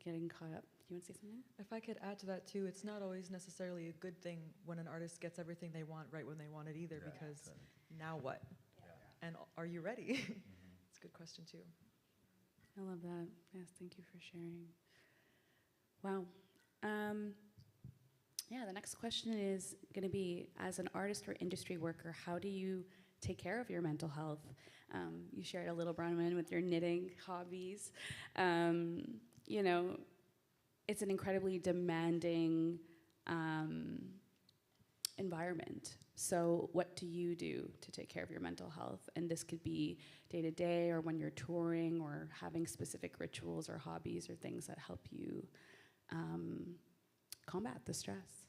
getting caught up. You want to say something? If I could add to that too, it's not always necessarily a good thing when an artist gets everything they want right when they want it either, because now what? Yeah. And are you ready? It's a good question too. I love that. Yes, thank you for sharing. Wow. Yeah, the next question is going to be, as an artist or industry worker, how do you take care of your mental health? You shared a little, Bronwyn, with your knitting hobbies. It's an incredibly demanding environment. So what do you do to take care of your mental health? And this could be day to day, or when you're touring, or having specific rituals or hobbies or things that help you combat the stress.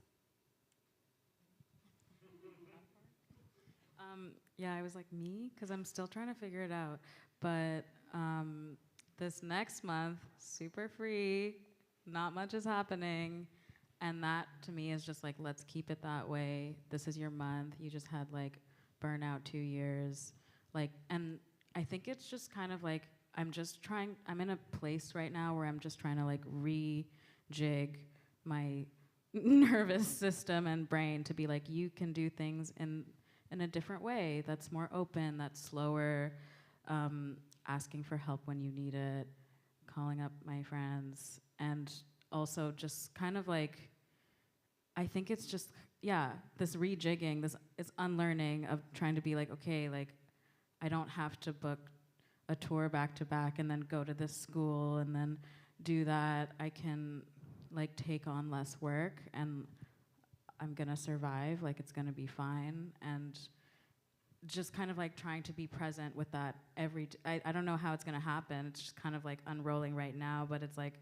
Yeah, I was like, me? Because I'm still trying to figure it out. But this next month, super free, not much is happening. And that, to me, is just like, let's keep it that way. This is your month. You just had, like, burnout 2 years. Like, and I think it's just kind of like, I'm in a place right now where I'm just trying to, like, rejig my nervous system and brain to be like, you can do things in a different way that's more open, that's slower, asking for help when you need it, calling up my friends, and also just kind of like, I think it's just, yeah, this rejigging, this is unlearning of trying to be like, okay, like, I don't have to book a tour back to back and then go to this school and then do that. I can like take on less work and I'm gonna survive, like it's gonna be fine. And just kind of like trying to be present with that I don't know how it's gonna happen. It's just kind of like unrolling right now, but it's like,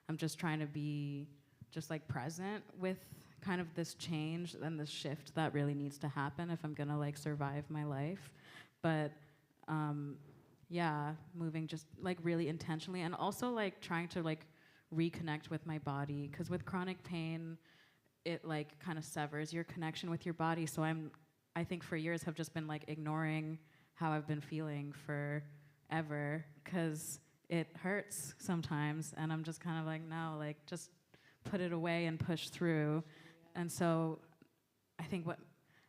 I'm just trying to be just like present with kind of this change and this shift that really needs to happen if I'm gonna like survive my life. But yeah, moving just like really intentionally, and also like trying to like reconnect with my body, because with chronic pain, it like kind of severs your connection with your body. So I think for years have just been like ignoring how I've been feeling forever, because it hurts sometimes, and I'm just kind of like, no, like just put it away and push through. And so I think what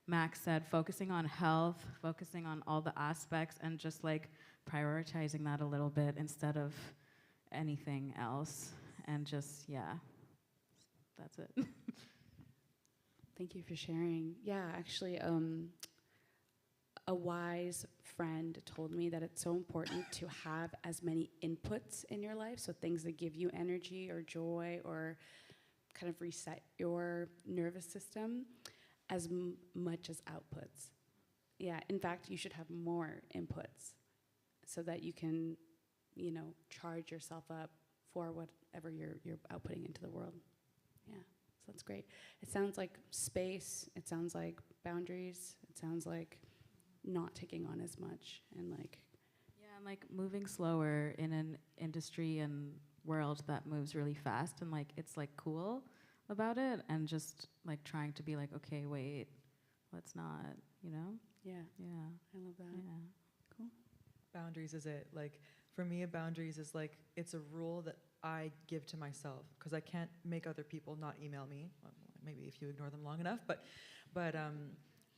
Max said, focusing on health, focusing on all the aspects, and just like prioritizing that a little bit instead of anything else. And just, yeah, that's it. Thank you for sharing. Yeah, actually, a wise friend told me that it's so important to have as many inputs in your life, so things that give you energy or joy or kind of reset your nervous system, as much as outputs. Yeah, in fact, you should have more inputs so that you can, you know, charge yourself up for whatever you're outputting into the world. Yeah, so that's great. It sounds like space, it sounds like boundaries, it sounds like not taking on as much, and like... Yeah, and like moving slower in an industry and world that moves really fast, and like it's like cool about it, and just like trying to be like, okay, wait, let's not, you know? Yeah. Yeah. I love that. Yeah. Cool. Boundaries is it. Like, for me, boundaries is like, it's a rule that I give to myself, because I can't make other people not email me. Well, maybe if you ignore them long enough, but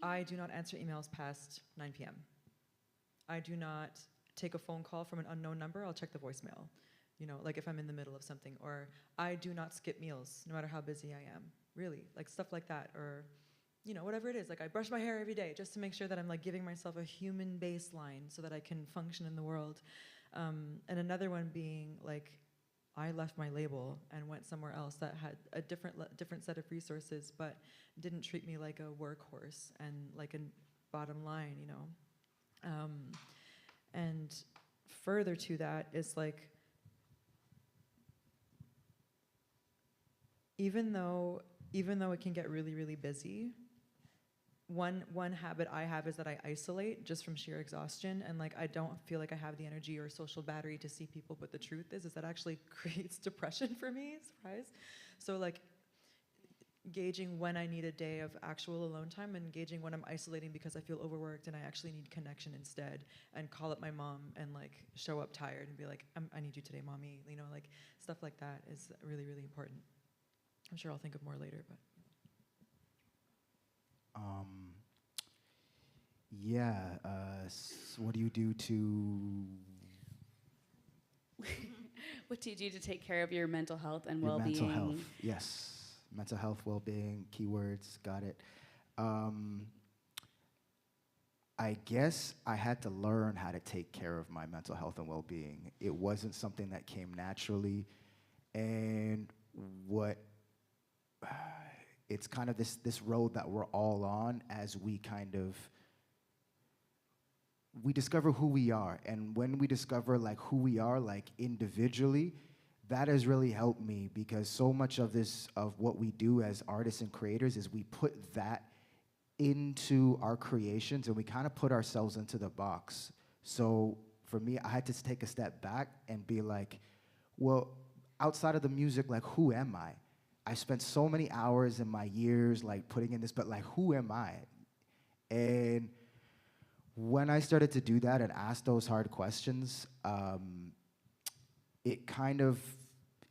I do not answer emails past 9 p.m. I do not take a phone call from an unknown number. I'll check the voicemail, you know, like if I'm in the middle of something. Or I do not skip meals, no matter how busy I am, really, like stuff like that. Or, you know, whatever it is, like I brush my hair every day just to make sure that I'm like giving myself a human baseline so that I can function in the world. And another one being like, I left my label and went somewhere else that had a different set of resources, but didn't treat me like a workhorse and like a bottom line, you know. And further to that is like, even though it can get really, really busy, one habit I have is that I isolate just from sheer exhaustion, and like I don't feel like I have the energy or social battery to see people, but the truth is that actually creates depression for me, surprise. So like gauging when I need a day of actual alone time, and gauging when I'm isolating because I feel overworked and I actually need connection instead, and call up my mom and like show up tired and be like, I need you today, mommy, you know, like stuff like that is really, really important. I'm sure I'll think of more later, but. Yeah, what do you do to... What do you do to take care of your mental health and Your well-being? mental health, yes. Mental health, well-being, keywords, got it. I guess I had to learn how to take care of my mental health and well-being. It wasn't something that came naturally, and it's kind of this road that we're all on as we discover who we are. And when we discover like who we are like individually, that has really helped me, because so much of what we do as artists and creators is we put that into our creations, and we kind of put ourselves into the box. So for me, I had to take a step back and be like, well, outside of the music, like, who am I? I spent so many hours in my years like putting in this, but like, who am I? And when I started to do that and ask those hard questions, it kind of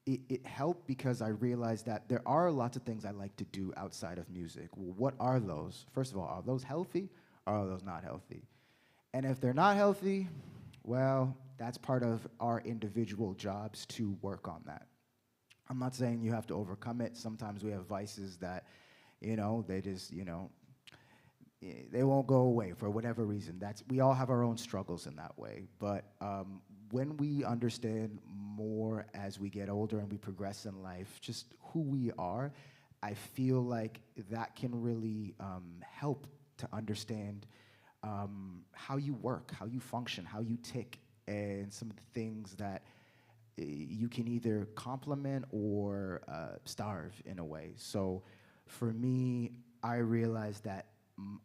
it helped because I realized that there are lots of things I like to do outside of music. Well, what are those? First of all, are those healthy or are those not healthy? And if they're not healthy, well, that's part of our individual jobs to work on that. I'm not saying you have to overcome it. Sometimes we have vices that, they just, they won't go away for whatever reason. We all have our own struggles in that way. But when we understand more as we get older and we progress in life, just who we are, I feel like that can really help to understand how you work, how you function, how you tick, and some of the things that you can either complement or starve in a way. So for me, I realized that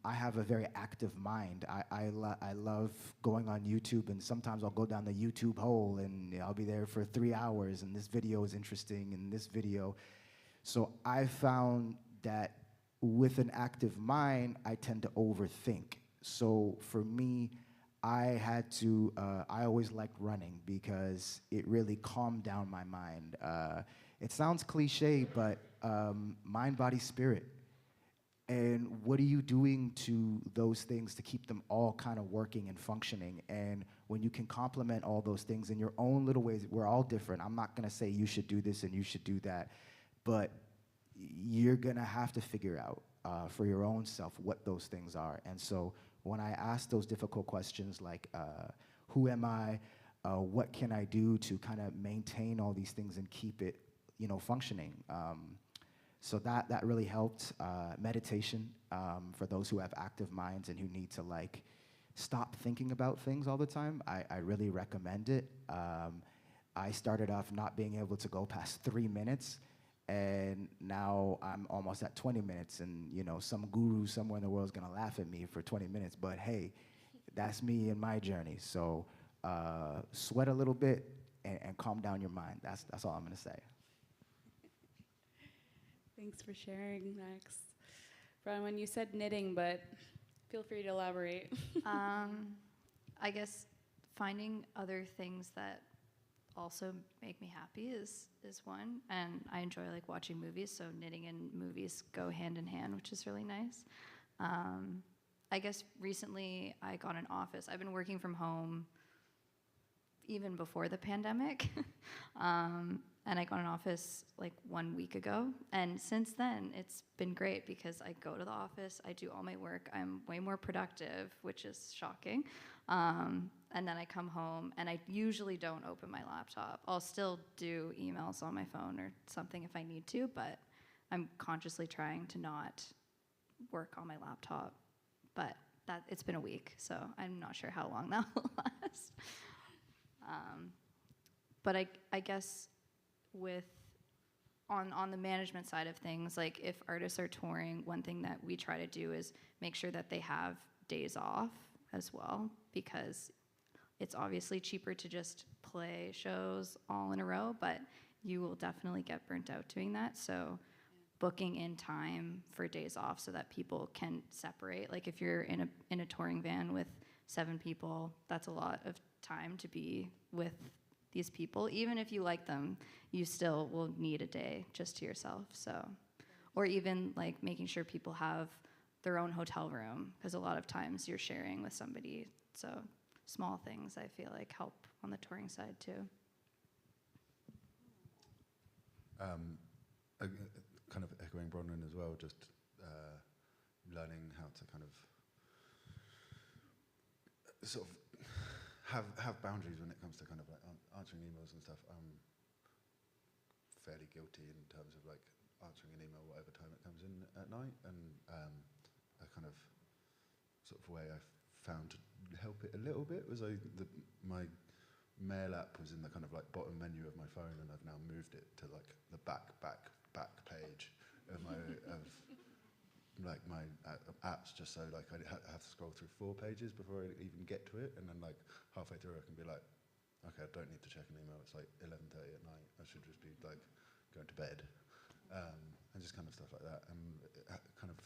I have a very active mind. I love going on YouTube, and sometimes I'll go down the YouTube hole and I'll be there for 3 hours, and this video is interesting, and this video. So I found that with an active mind, I tend to overthink. So for me, I always liked running because it really calmed down my mind. It sounds cliche, but mind, body, spirit. And what are you doing to those things to keep them all kind of working and functioning? And when you can complement all those things in your own little ways, we're all different. I'm not gonna say you should do this and you should do that, but you're gonna have to figure out for your own self what those things are. And so when I ask those difficult questions like, who am I? What can I do to kind of maintain all these things and keep it, functioning? So that really helped. Meditation, for those who have active minds and who need to stop thinking about things all the time, I really recommend it. I started off not being able to go past 3 minutes, and now I'm almost at 20 minutes, and some guru somewhere in the world is gonna laugh at me for 20 minutes, but hey, that's me and my journey. So sweat a little bit and calm down your mind. That's all I'm gonna say. Thanks for sharing, Max. Bronwyn, you said knitting, but feel free to elaborate. I guess finding other things that also make me happy is one, and I enjoy watching movies, so knitting and movies go hand in hand, which is really nice. I guess recently I got an office. I've been working from home even before the pandemic. And I got an office 1 week ago. And since then, it's been great because I go to the office, I do all my work, I'm way more productive, which is shocking. And then I come home, and I usually don't open my laptop. I'll still do emails on my phone or something if I need to, but I'm consciously trying to not work on my laptop. But it's been a week, so I'm not sure how long that will last. But I guess on the management side of things, if artists are touring, one thing that we try to do is make sure that they have days off as well, because it's obviously cheaper to just play shows all in a row, but you will definitely get burnt out doing that. So booking in time for days off so that people can separate. If you're in a touring van with 7 people, that's a lot of time to be with these people. Even if you like them, you still will need a day just to yourself. So, or even making sure people have their own hotel room, because a lot of times you're sharing with somebody. So small things I feel help on the touring side too. Kind of echoing Bronwyn as well, just learning how to kind of sort of have boundaries when it comes to kind of answering emails and stuff. I'm fairly guilty in terms of answering an email whatever time it comes in at night, and a kind of sort of way I found to help it a little bit was my mail app was in the kind of bottom menu of my phone, and I've now moved it to the back page of my my apps, just so I have to scroll through 4 pages before I even get to it, and then halfway through I can be okay, I don't need to check an email. It's 11:30 at night. I should just be going to bed, and just kind of stuff like that, and kind of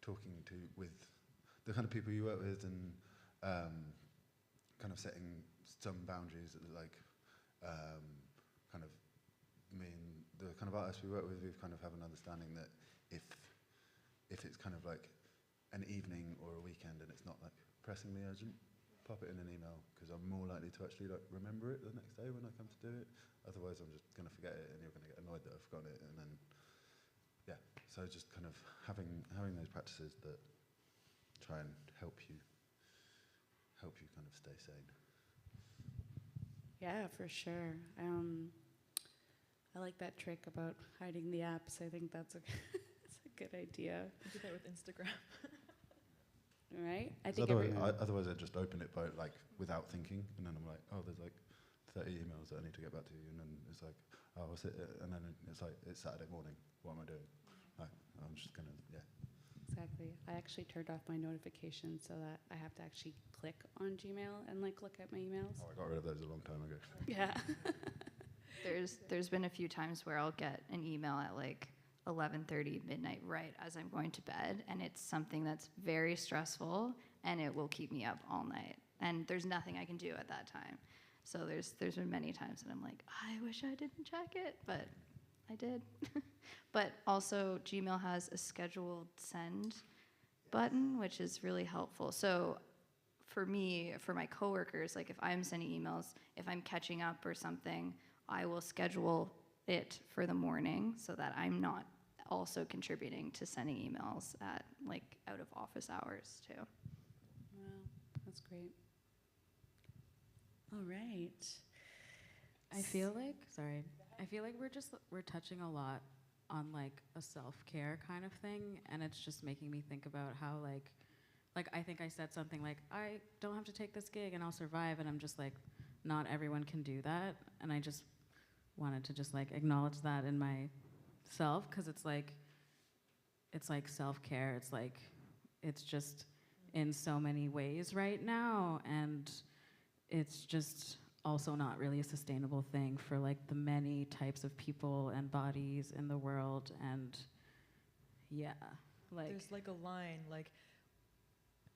talking with the kind of people you work with, and kind of setting some boundaries that kind of me kind of artists we work with, we've kind of have an understanding that if it's kind of like an evening or a weekend and it's not like pressingly urgent, pop it in an email, because I'm more likely to actually like remember it the next day when I come to do it. Otherwise, I'm just going to forget it, and you're going to get annoyed that I've forgotten it, and then yeah. So just kind of having those practices that try and help you kind of stay sane. Yeah, for sure. I like that trick about hiding the apps. I think that's a good idea. Do that with Instagram. Right? I think think otherwise I just open it by like without thinking, and then I'm like, oh, there's like 30 emails that I need to get back to, and then it's like, oh, what's it? And then it's like, it's Saturday morning. What am I doing? I'm just gonna, yeah. Exactly. I actually turned off my notifications so that I have to actually click on Gmail and like look at my emails. Oh, I got rid of those a long time ago. Yeah. There's been a few times where I'll get an email at like 11:30 midnight right as I'm going to bed, and it's something that's very stressful and it will keep me up all night, and there's nothing I can do at that time. So there's been many times that I'm like, I wish I didn't check it, but I did. But also Gmail has a scheduled send button, which is really helpful. So for me, for my coworkers, like if I'm sending emails, if I'm catching up or something, I will schedule it for the morning so that I'm not also contributing to sending emails at like out of office hours too. Wow, that's great. All right. I feel like we're touching a lot on like a self-care kind of thing, and it's just making me think about how like I think I said something like, I don't have to take this gig and I'll survive, and I'm just like, not everyone can do that, and I just wanted to just like acknowledge that in myself, because it's like self-care, it's just in so many ways right now, and it's just also not really a sustainable thing for like the many types of people and bodies in the world. And yeah, like there's like a line, like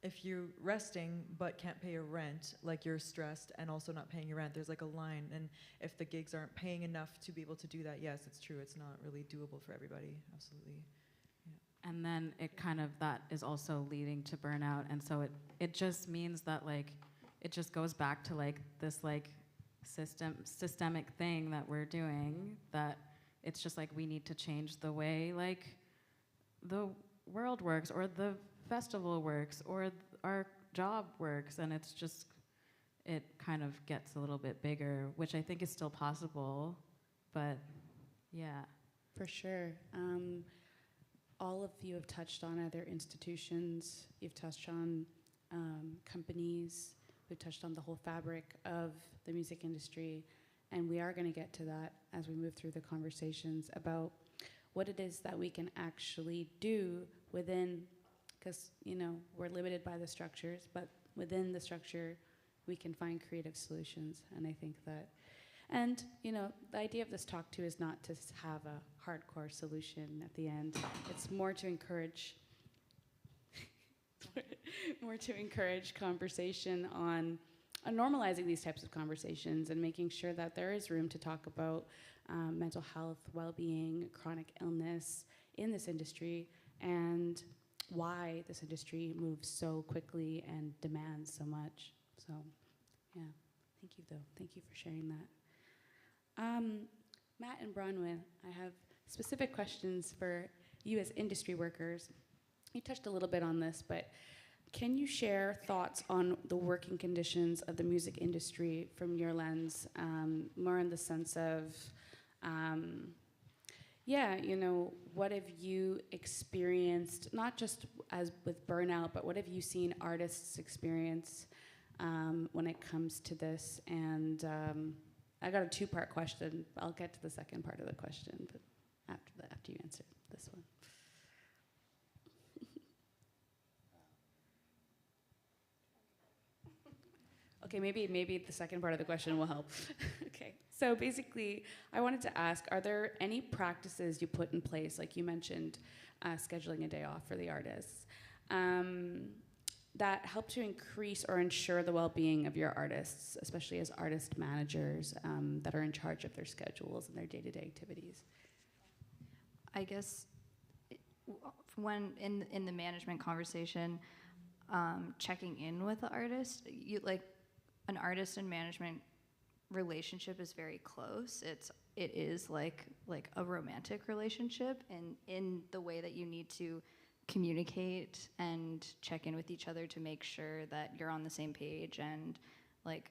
if you're resting but can't pay your rent, like you're stressed and also not paying your rent, there's like a line. And if the gigs aren't paying enough to be able to do that, yes, it's true, it's not really doable for everybody. Absolutely. Yeah. And then it kind of, that is also leading to burnout, and so it just means that like it just goes back to like this like systemic thing that we're doing, that it's just like we need to change the way like the world works, or the festival works, or our job works, and it's just, it kind of gets a little bit bigger, which I think is still possible, but yeah. For sure. All of you have touched on other institutions, you've touched on companies, we've touched on the whole fabric of the music industry, and we are going to get to that as we move through the conversations about what it is that we can actually do within, because we're limited by the structures, but within the structure we can find creative solutions. And I think that, and the idea of this talk too is not to have a hardcore solution at the end. It's more to encourage conversation on normalizing these types of conversations and making sure that there is room to talk about mental health, well-being, chronic illness in this industry, and why this industry moves so quickly and demands so much. So, yeah, thank you though. Thank you for sharing that. Matt and Bronwyn, I have specific questions for you as industry workers. You touched a little bit on this, but can you share thoughts on the working conditions of the music industry from your lens, more in the sense of, what have you experienced, not just as with burnout, but what have you seen artists experience when it comes to this? And I got a two-part question. I'll get to the second part of the question, but after you answer this one. Okay, maybe the second part of the question will help. Okay, so basically, I wanted to ask, are there any practices you put in place, like you mentioned, scheduling a day off for the artists, that help to increase or ensure the well-being of your artists, especially as artist managers that are in charge of their schedules and their day-to-day activities? I guess when in the management conversation, checking in with the artist, an artist and management relationship is very close. It is like a romantic relationship, and in the way that you need to communicate and check in with each other to make sure that you're on the same page. And like,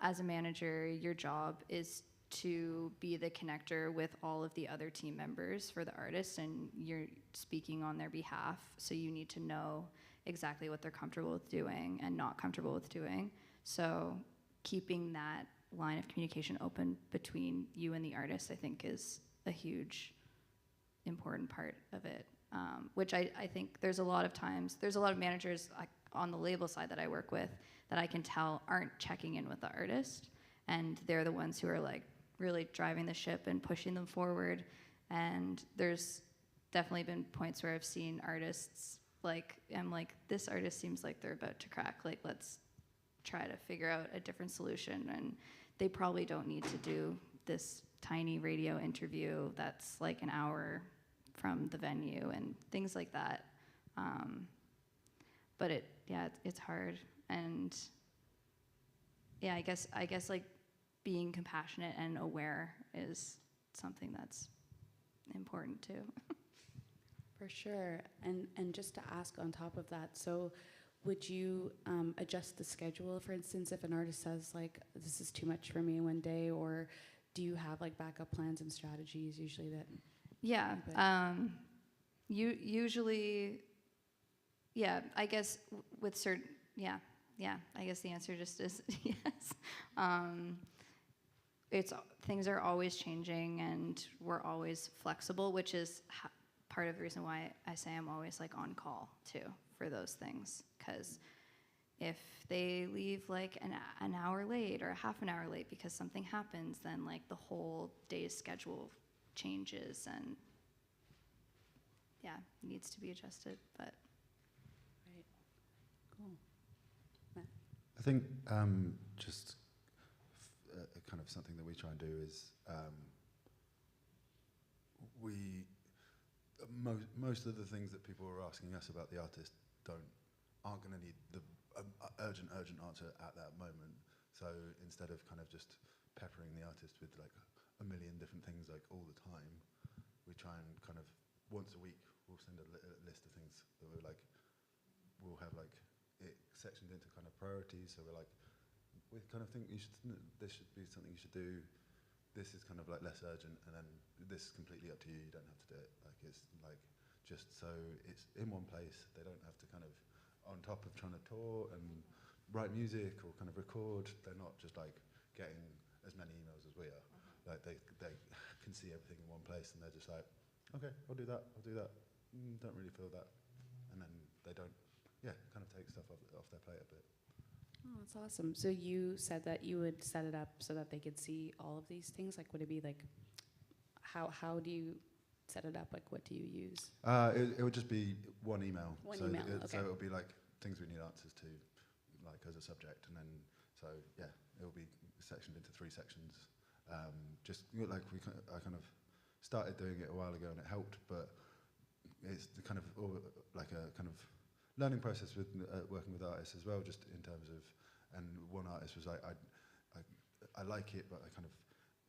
as a manager, your job is to be the connector with all of the other team members for the artist, and you're speaking on their behalf, so you need to know exactly what they're comfortable with doing and not comfortable with doing. So keeping that line of communication open between you and the artist, I think, is a huge important part of it, which I think there's a lot of managers on the label side that I work with that I can tell aren't checking in with the artist, and they're the ones who are like really driving the ship and pushing them forward. And there's definitely been points where I've seen artists I'm like, this artist seems like they're about to crack, like, let's try to figure out a different solution, and they probably don't need to do this tiny radio interview that's like an hour from the venue and things like that. But it's hard. And yeah, I guess like being compassionate and aware is something that's important too. For sure. And just to ask on top of that, so would you adjust the schedule, for instance, if an artist says like, this is too much for me one day, or do you have like backup plans and strategies usually that? Yeah. Usually, yeah, I guess with certain, yeah, I guess the answer just is yes. Things are always changing, and we're always flexible, which is part of the reason why I say I'm always like on call too for those things, because if they leave like an hour late or a half an hour late because something happens, then like the whole day's schedule changes, and yeah, needs to be adjusted. But right, cool. Matt? I think just kind of something that we try and do is most of the things that people are asking us about the artist aren't going to need the urgent answer at that moment. So instead of kind of just peppering the artist with like a million different things like all the time, we try and kind of once a week we'll send a list of things that we'll have like it sectioned into kind of priorities. So we're like, we kind of think this should be something you should do. This is kind of like less urgent, and then this is completely up to you. You don't have to do it. Like, it's like just so it's in one place. They don't have to kind of on top of trying to tour and write music or kind of record. They're not just like getting as many emails as we are. Like they can see everything in one place, and they're just like, okay, I'll do that. Don't really feel that, and then they don't. Yeah, kind of take stuff off their plate a bit. Oh, that's awesome. So you said that you would set it up so that they could see all of these things. Like, would it be like, how do you set it up? Like, what do you use? It would just be one email. One email, okay. So it'll be like things we need answers to, like as a subject, and then so yeah, it'll be sectioned into 3 sections. Just like I kind of started doing it a while ago, and it helped, but it's the kind of like a kind of learning process with working with artists as well, just in terms of, and one artist was like, I like it, but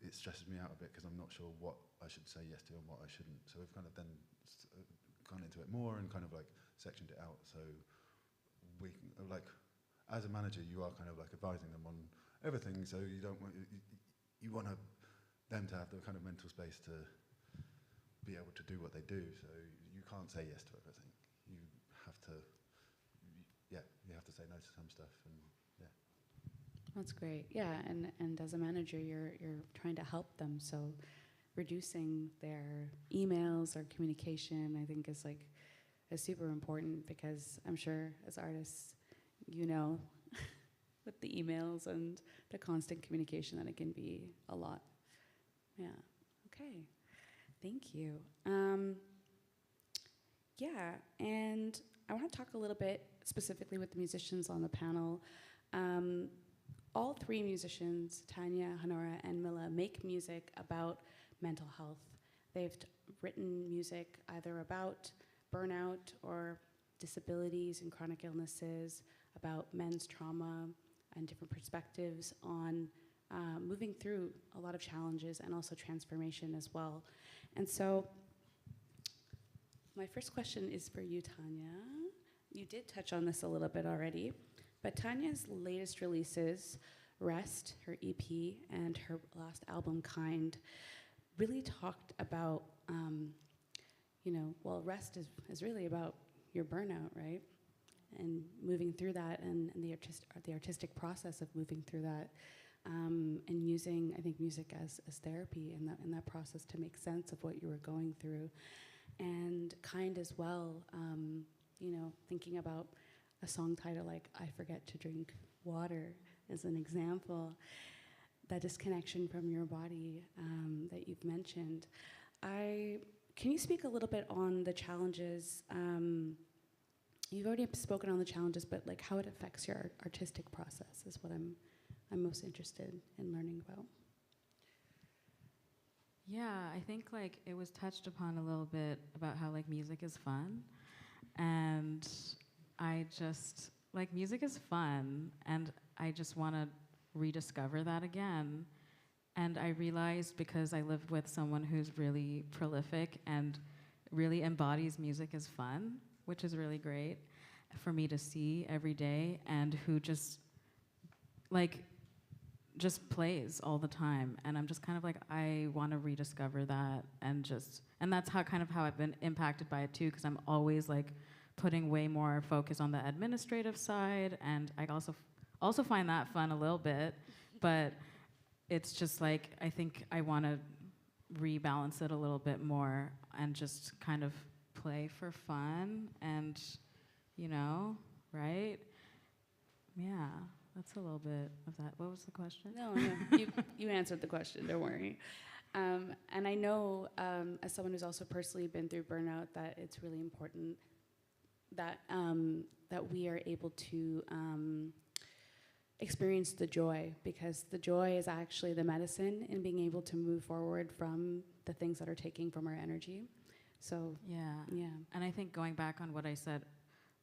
it stresses me out a bit because I'm not sure what I should say yes to and what I shouldn't. So we've kind of then gone into it more and kind of like sectioned it out. So we like, as a manager, you are kind of like advising them on everything. So you don't want, you want them to have the kind of mental space to be able to do what they do. So you can't say yes to everything. You have to, you have to say no to some stuff, and yeah. That's great. Yeah, and as a manager, you're trying to help them. So reducing their emails or communication, I think, is super important, because I'm sure as artists, with the emails and the constant communication, that it can be a lot. Yeah. Okay. Thank you. Yeah, and I want to talk a little bit specifically with the musicians on the panel. All 3 musicians, Tanya, Honora, and Mila, make music about mental health. They've written music either about burnout or disabilities and chronic illnesses, about men's trauma, and different perspectives on moving through a lot of challenges and also transformation as well. And so my first question is for you, Tanya. You did touch on this a little bit already, but Tanya's latest releases, Rest, her EP, and her last album, Kind, really talked about, well, Rest is really about your burnout, right? And moving through that, and the artistic process of moving through that, and using, I think, music as therapy in that process to make sense of what you were going through. And Kind as well, thinking about a song title like I Forget to Drink Water as an example, that disconnection from your body that you've mentioned. Can you speak a little bit on the challenges? You've already spoken on the challenges, but like how it affects your artistic process is what I'm most interested in learning about. Yeah, I think like it was touched upon a little bit about how like music is fun, and I just like music is fun, and I just want to rediscover that again. And I realized, because I live with someone who's really prolific and really embodies music as fun, which is really great for me to see every day, and who just plays all the time. And I'm just kind of like, I want to rediscover that, and that's how I've been impacted by it too, because I'm always like putting way more focus on the administrative side, and I also find that fun a little bit, but it's just like, I think I want to rebalance it a little bit more and just kind of play for fun, and right? Yeah, that's a little bit of that. What was the question? No, you answered the question, don't worry. And I know, as someone who's also personally been through burnout, that it's really important that we are able to experience the joy, because the joy is actually the medicine in being able to move forward from the things that are taking from our energy. So yeah. And I think going back on what I said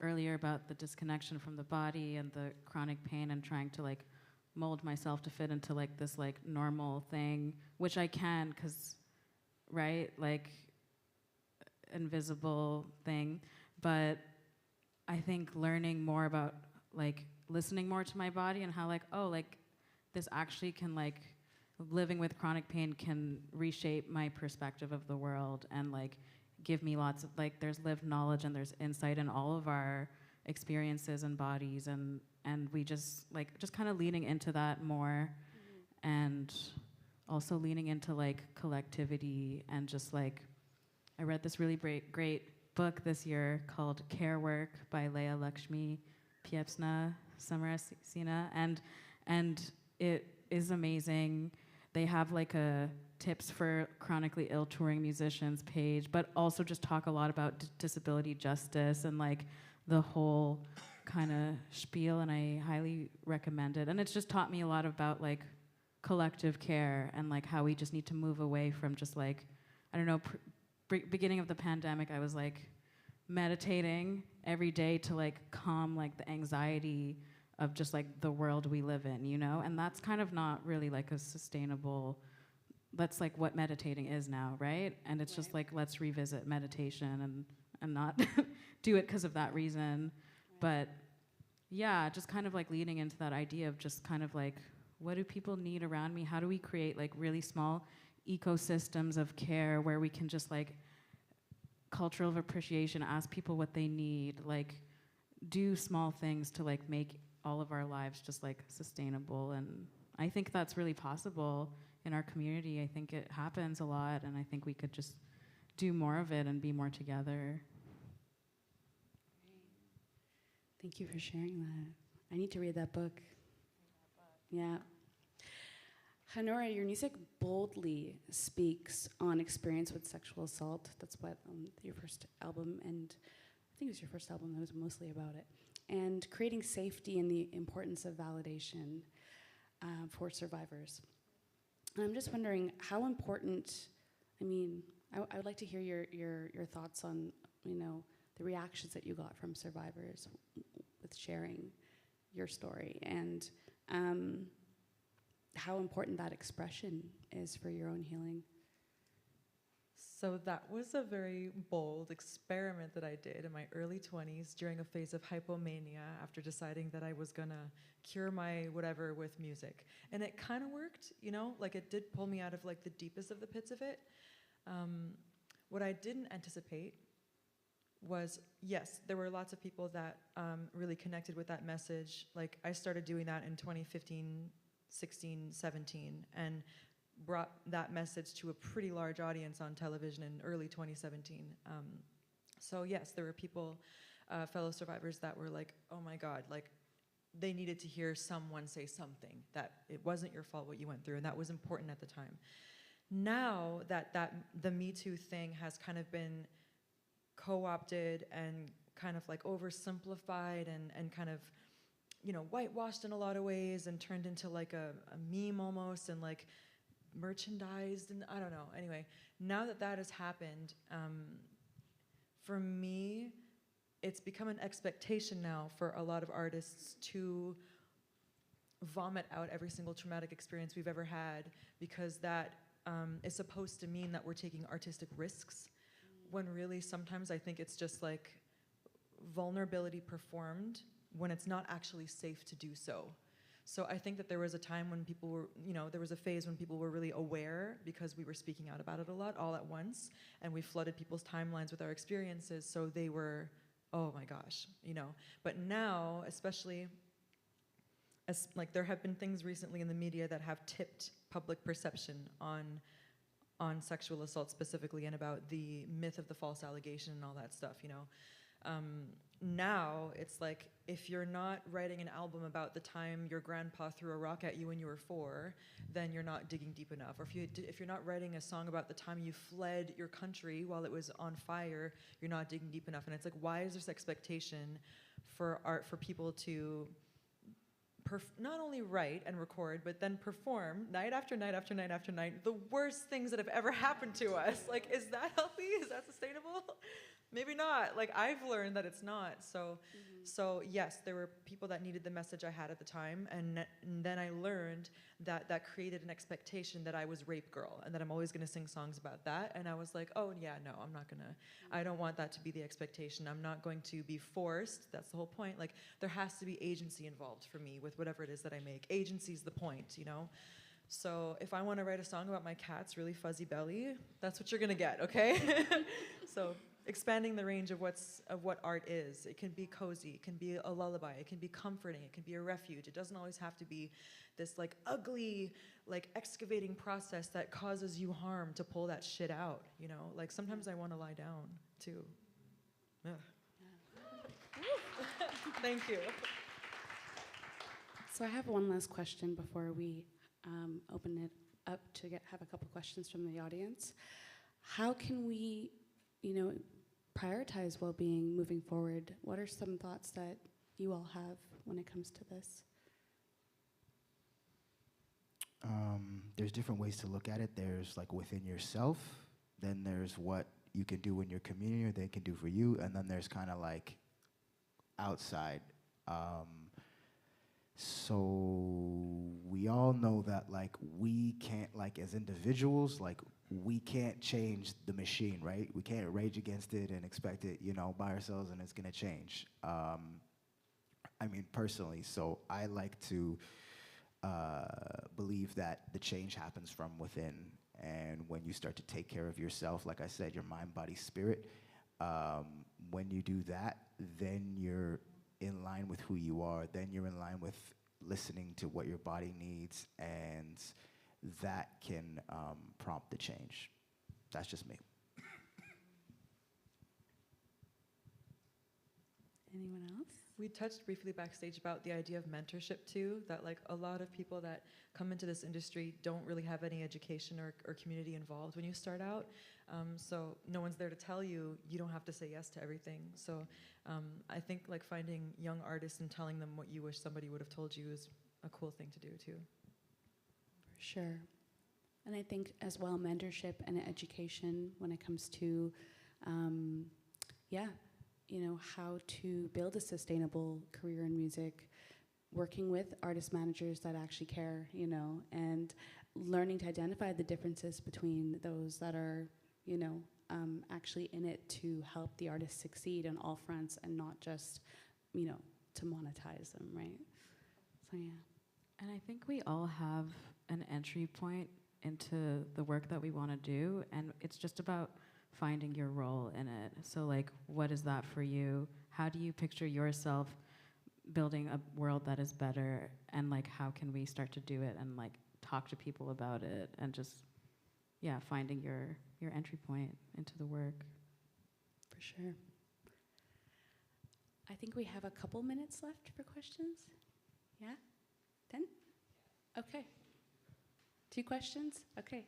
earlier about the disconnection from the body and the chronic pain, and trying to like mold myself to fit into like this like normal thing, which I can, because right, like invisible thing, but I think learning more about like listening more to my body, and how like, oh, like this actually can, like living with chronic pain can reshape my perspective of the world, and like give me lots of like, there's lived knowledge and there's insight in all of our experiences and bodies, and we just kind of leaning into that more, and also leaning into like collectivity, and just like, I read this really great book this year called Care Work by Leah Lakshmi Piepzna Samarasina, and it is amazing. They have like a tips for chronically ill touring musicians page, but also just talk a lot about disability justice and like the whole kind of spiel, and I highly recommend it. And it's just taught me a lot about like collective care, and like how we just need to move away from just like, I don't know, beginning of the pandemic, I was like meditating every day to like calm like the anxiety of just like the world we live in, and that's kind of not really like a sustainable, that's like what meditating is now, right? And it's just like, let's revisit meditation and not do it because of that reason. But yeah, just kind of like leading into that idea of just kind of like, what do people need around me? How do we create like really small ecosystems of care where we can just like cultural appreciation, ask people what they need, like do small things to like make all of our lives just like sustainable. And I think that's really possible in our community. I think it happens a lot, and I think we could just do more of it and be more together. Thank you for sharing that. I need to read that book. Yeah. Hanora, your music boldly speaks on experience with sexual assault. That's what your first album, and I think it was your first album that was mostly about it. And creating safety and the importance of validation for survivors. And I'm just wondering how important, I would like to hear your thoughts on, the reactions that you got from survivors with sharing your story, and how important that expression is for your own healing. So that was a very bold experiment that I did in my early 20s during a phase of hypomania after deciding that I was gonna cure my whatever with music. And it kind of worked, like it did pull me out of like the deepest of the pits of it. What I didn't anticipate was, yes, there were lots of people that really connected with that message. Like I started doing that in 2015, 16, 17, and brought that message to a pretty large audience on television in early 2017. So yes, there were people, fellow survivors that were like, oh my God, like they needed to hear someone say something, that it wasn't your fault what you went through, and that was important at the time. Now that the Me Too thing has kind of been co-opted and kind of like oversimplified and kind of, whitewashed in a lot of ways and turned into like a meme almost, and like merchandised, and I don't know. Anyway, now that has happened, for me, it's become an expectation now for a lot of artists to vomit out every single traumatic experience we've ever had, because that is supposed to mean that we're taking artistic risks, when really sometimes I think it's just like vulnerability performed when it's not actually safe to do so. So I think that there was a time when people were, there was a phase when people were really aware because we were speaking out about it a lot all at once, and we flooded people's timelines with our experiences, so they were, oh my gosh, But now, especially, as like there have been things recently in the media that have tipped public perception on sexual assault specifically, and about the myth of the false allegation and all that stuff, Now it's like, if you're not writing an album about the time your grandpa threw a rock at you when you were 4, then you're not digging deep enough. Or if you're not writing a song about the time you fled your country while it was on fire, you're not digging deep enough. And it's like, why is this expectation for art, for people to not only write and record, but then perform night after night after night after night the worst things that have ever happened to us? Like, is that healthy? Is that sustainable? Maybe not. Like, I've learned that it's not. So yes, there were people that needed the message I had at the time, and then I learned that created an expectation that I was Rape Girl, and that I'm always gonna sing songs about that. And I was like, oh yeah, no, I'm not gonna, I don't want that to be the expectation. I'm not going to be forced. That's the whole point. Like, there has to be agency involved for me with whatever it is that I make. Agency's the point, So if I wanna write a song about my cat's really fuzzy belly, that's what you're gonna get, okay? So expanding the range of what art is. It can be cozy, it can be a lullaby, it can be comforting, it can be a refuge. It doesn't always have to be this like ugly, like excavating process that causes you harm to pull that shit out, Like sometimes I want to lie down too. Ugh. Thank you. So I have one last question before we open it up to have a couple questions from the audience. How can we, prioritize well-being moving forward? What are some thoughts that you all have when it comes to this? There's different ways to look at it. There's like within yourself, then there's what you can do in your community or they can do for you, and then there's kind of like outside. So we all know that like we can't, like as individuals, like we can't change the machine, right? We can't rage against it and expect it, by ourselves and it's gonna change. I mean, personally, so I like to believe that the change happens from within. And when you start to take care of yourself, like I said, your mind, body, spirit, when you do that, then you're in line with who you are, then you're in line with listening to what your body needs, and that can prompt the change. That's just me. Anyone else? We touched briefly backstage about the idea of mentorship too, that like a lot of people that come into this industry don't really have any education or community involved when you start out. So no one's there to tell you, you don't have to say yes to everything. So I think like finding young artists and telling them what you wish somebody would have told you is a cool thing to do too. For sure. And I think as well, mentorship and education when it comes to, yeah, you know, how to build a sustainable career in music, working with artist managers that actually care, you know, and learning to identify the differences between those that are, you know, actually in it to help the artist succeed on all fronts and not just, you know, to monetize them, right? So yeah. And I think we all have an entry point into the work that we want to do, and it's just about finding your role in it. So like, what is that for you? How do you picture yourself building a world that is better, and like, how can we start to do it and like talk to people about it, and just, yeah, finding your entry point into the work. For sure. I think we have a couple minutes left for questions. Yeah? 10? Okay. 2 questions? Okay.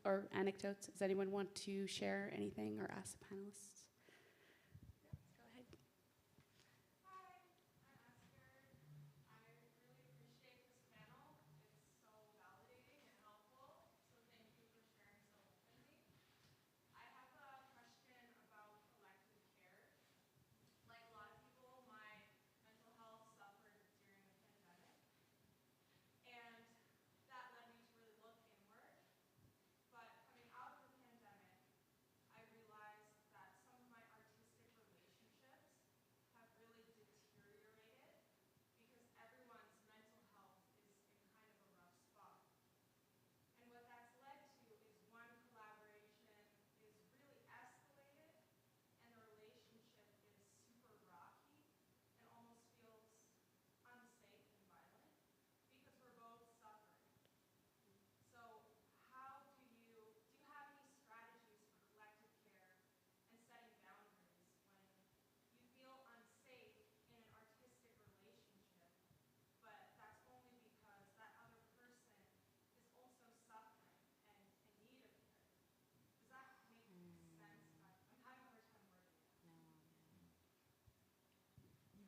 Or anecdotes? Does anyone want to share anything or ask the panelists? Go ahead.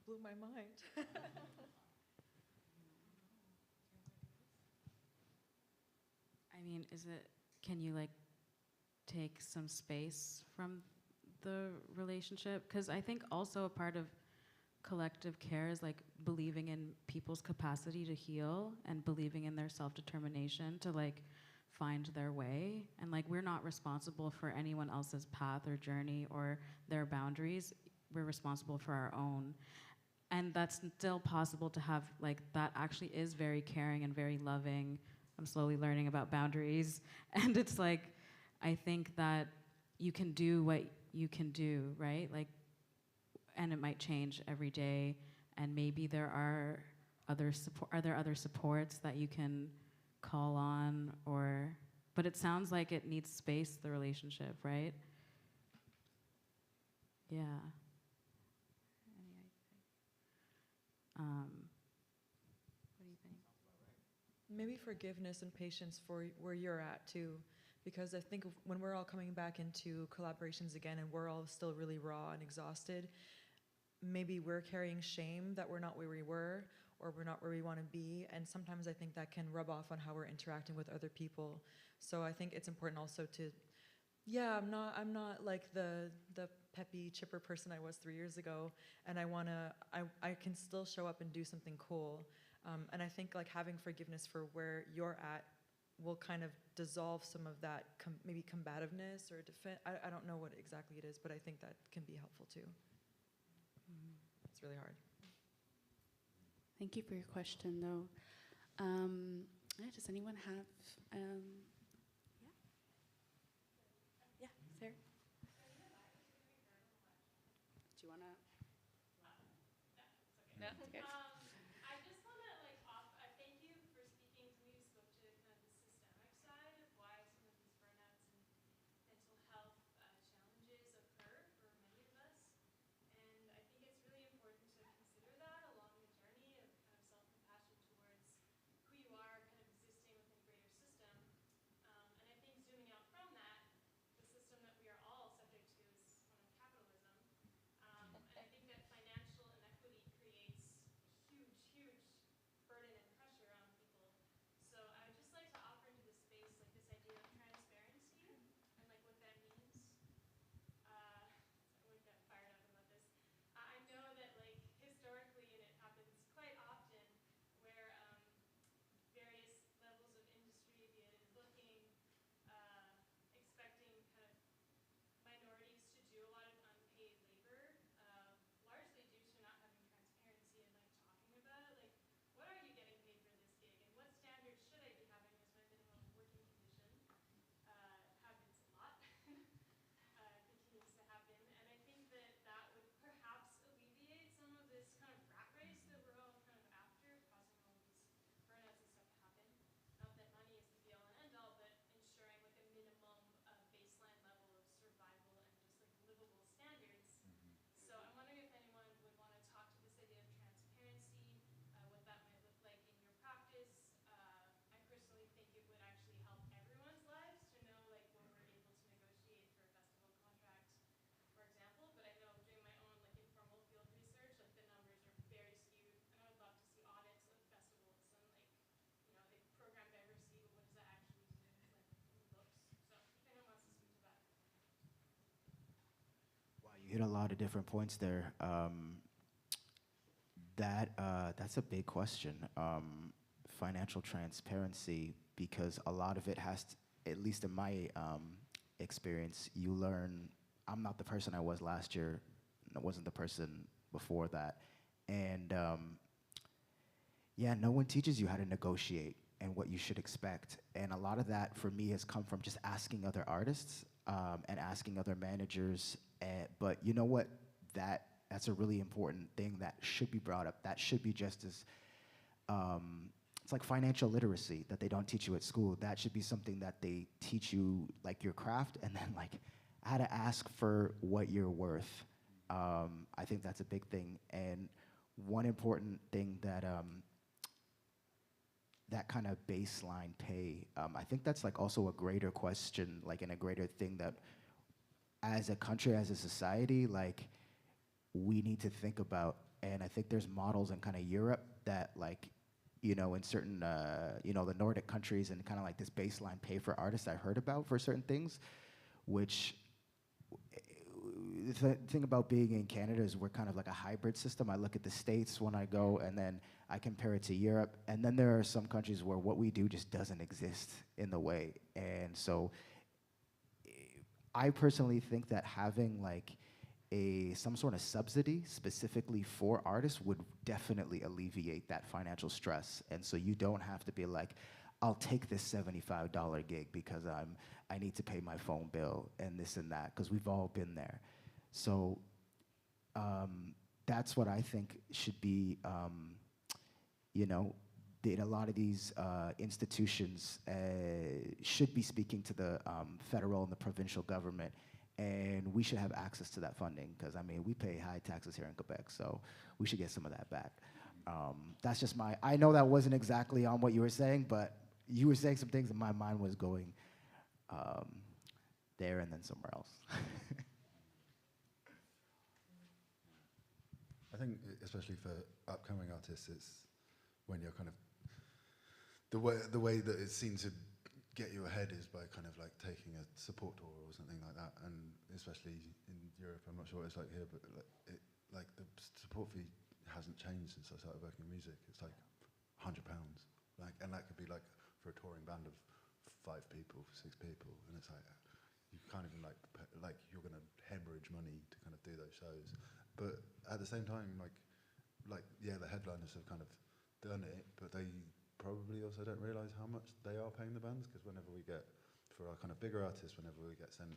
Blew my mind. I mean, can you like take some space from the relationship? Because I think also a part of collective care is like believing in people's capacity to heal and believing in their self-determination to like find their way. And like, we're not responsible for anyone else's path or journey or their boundaries. We're responsible for our own. And that's still possible to have, like, that actually is very caring and very loving. I'm slowly learning about boundaries. And it's like, I think that you can do what you can do, right? Like, and it might change every day. And maybe there are other supports that you can call on, or, but it sounds like it needs space, the relationship, right? Yeah. What do you think? Maybe forgiveness and patience for where you're at too, because I think when we're all coming back into collaborations again and we're all still really raw and exhausted, maybe we're carrying shame that we're not where we were or we're not where we want to be, and sometimes I think that can rub off on how we're interacting with other people. So I think it's important also to, yeah, I'm not like the peppy, chipper person I was 3 years ago, and I can still show up and do something cool. And I think like having forgiveness for where you're at will kind of dissolve some of that maybe combativeness or I don't know what exactly it is, but I think that can be helpful too. It's really hard. Thank you for your question, though. Yeah, does anyone have? Yeah, Sarah. Do you wanna? No, it's okay. I just want to thank you for speaking to me. You spoke to kind of the systemic side of why some of these burnouts and mental health challenges occur for many of us. And I think it's really important to consider that along the journey of kind of self-compassion towards who you are, kind of existing within a greater system. And I think zooming out from that, the system that we are all subject to is one of capitalism. And I think that financial inequity creates hit a lot of different points there. That's a big question. Financial transparency, because a lot of it has to, at least in my experience, you learn. I'm not the person I was last year. I wasn't the person before that, and yeah, no one teaches you how to negotiate and what you should expect. And a lot of that for me has come from just asking other artists and asking other managers. But you know what? That's a really important thing that should be brought up. That should be just as, it's like financial literacy that they don't teach you at school. That should be something that they teach you, like your craft, and then like how to ask for what you're worth. I think that's a big thing. And one important thing that that kind of baseline pay, I think that's like also a greater question, like in a greater thing that as a country, as a society, like we need to think about. And I think there's models in kind of Europe that like, you know, in certain, you know, the Nordic countries and kind of like this baseline pay for artists I heard about for certain things, which the thing about being in Canada is we're kind of like a hybrid system. I look at the States when I go, and then I compare it to Europe. And then there are some countries where what we do just doesn't exist in the way. And so I personally think that having like some sort of subsidy specifically for artists would definitely alleviate that financial stress. And so you don't have to be like, I'll take this $75 gig because I need to pay my phone bill and this and that, because we've all been there. So that's what I think should be, you know, that a lot of these institutions should be speaking to the federal and the provincial government, and we should have access to that funding, because I mean, we pay high taxes here in Quebec, so we should get some of that back. That's just I know that wasn't exactly on what you were saying, but you were saying some things and my mind was going there and then somewhere else. I think, especially for upcoming artists, it's when you're kind of the way that it's seen to get you ahead is by kind of like taking a support tour or something like that. And especially in Europe, I'm not sure what it's like here, but like the support fee hasn't changed since I started working in music. It's like £100, like, and that could be like for a touring band of 5 people, 6 people, and it's like you can't even like you're gonna hemorrhage money to kind of do those shows. But at the same time, like yeah, the headliners have kind of done it, but they probably also don't realise how much they are paying the bands, because whenever we get, for our kind of bigger artists, whenever we get sent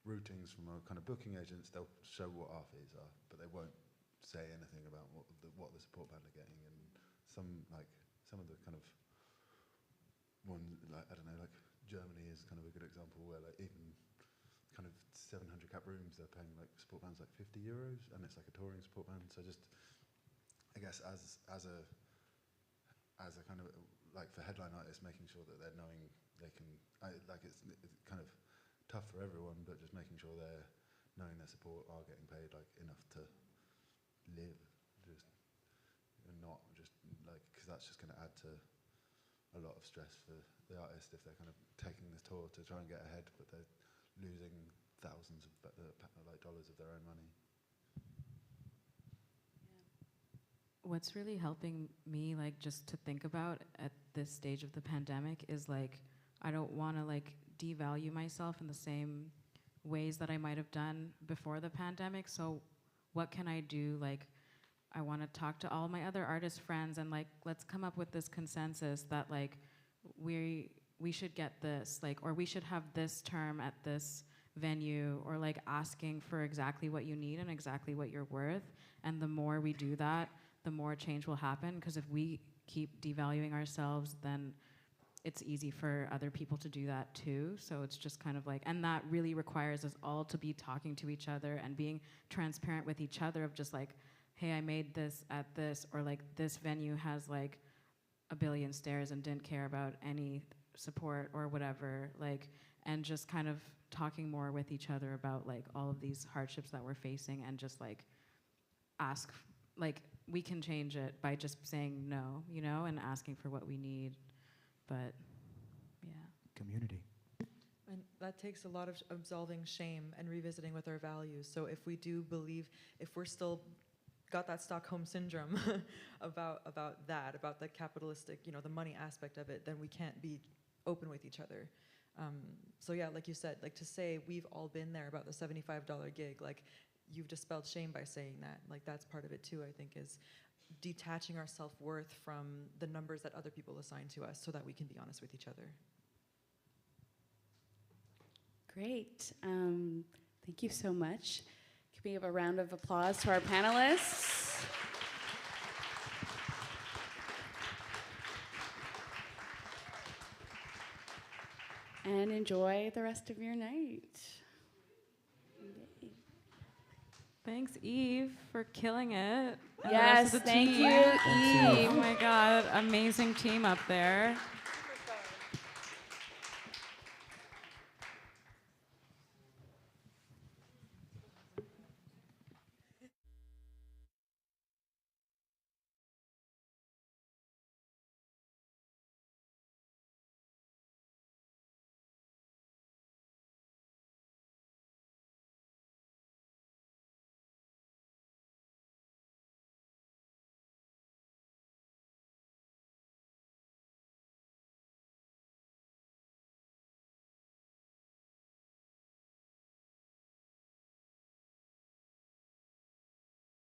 routings from our kind of booking agents, they'll show what our fees are, but they won't say anything about what the support band are getting. And some of the kind of one, like, I don't know, like Germany is kind of a good example where like even kind of 700 cap rooms, they're paying like support bands like €50, and it's like a touring support band. So just, I guess as a kind of like for headline artists, making sure that they're knowing they can, it's kind of tough for everyone, but just making sure they're knowing their support are getting paid like enough to live, just and not just like, because that's just going to add to a lot of stress for the artist if they're kind of taking this tour to try and get ahead, but they're losing thousands of like dollars of their own money. What's really helping me, like, just to think about at this stage of the pandemic is like, I don't want to like devalue myself in the same ways that I might have done before the pandemic. So what can I do? Like, I want to talk to all my other artist friends and like, let's come up with this consensus that like we should get this, like, or we should have this term at this venue, or like asking for exactly what you need and exactly what you're worth. And the more we do that, the more change will happen, because if we keep devaluing ourselves, then it's easy for other people to do that too. So it's just kind of like, and that really requires us all to be talking to each other and being transparent with each other of just like, hey, I made this at this, or like this venue has like 1 billion stairs and didn't care about any support or whatever, like, and just kind of talking more with each other about like all of these hardships that we're facing, and just like ask, like, we can change it by just saying no, you know, and asking for what we need. But yeah. Community. that takes a lot of absolving shame and revisiting with our values. So if we do believe, if we're still got that Stockholm syndrome about the capitalistic, the money aspect of it, then we can't be open with each other. So yeah, like you said, like to say we've all been there about the $75 gig, like you've dispelled shame by saying that. Like that's part of it too, I think, is detaching our self-worth from the numbers that other people assign to us so that we can be honest with each other. Great. Thank you so much. Can we give a round of applause to our panelists? And enjoy the rest of your night. Thanks, Eve, for killing it. And Yes, the rest of the thank team. you, Eve. Oh my God, amazing team up there.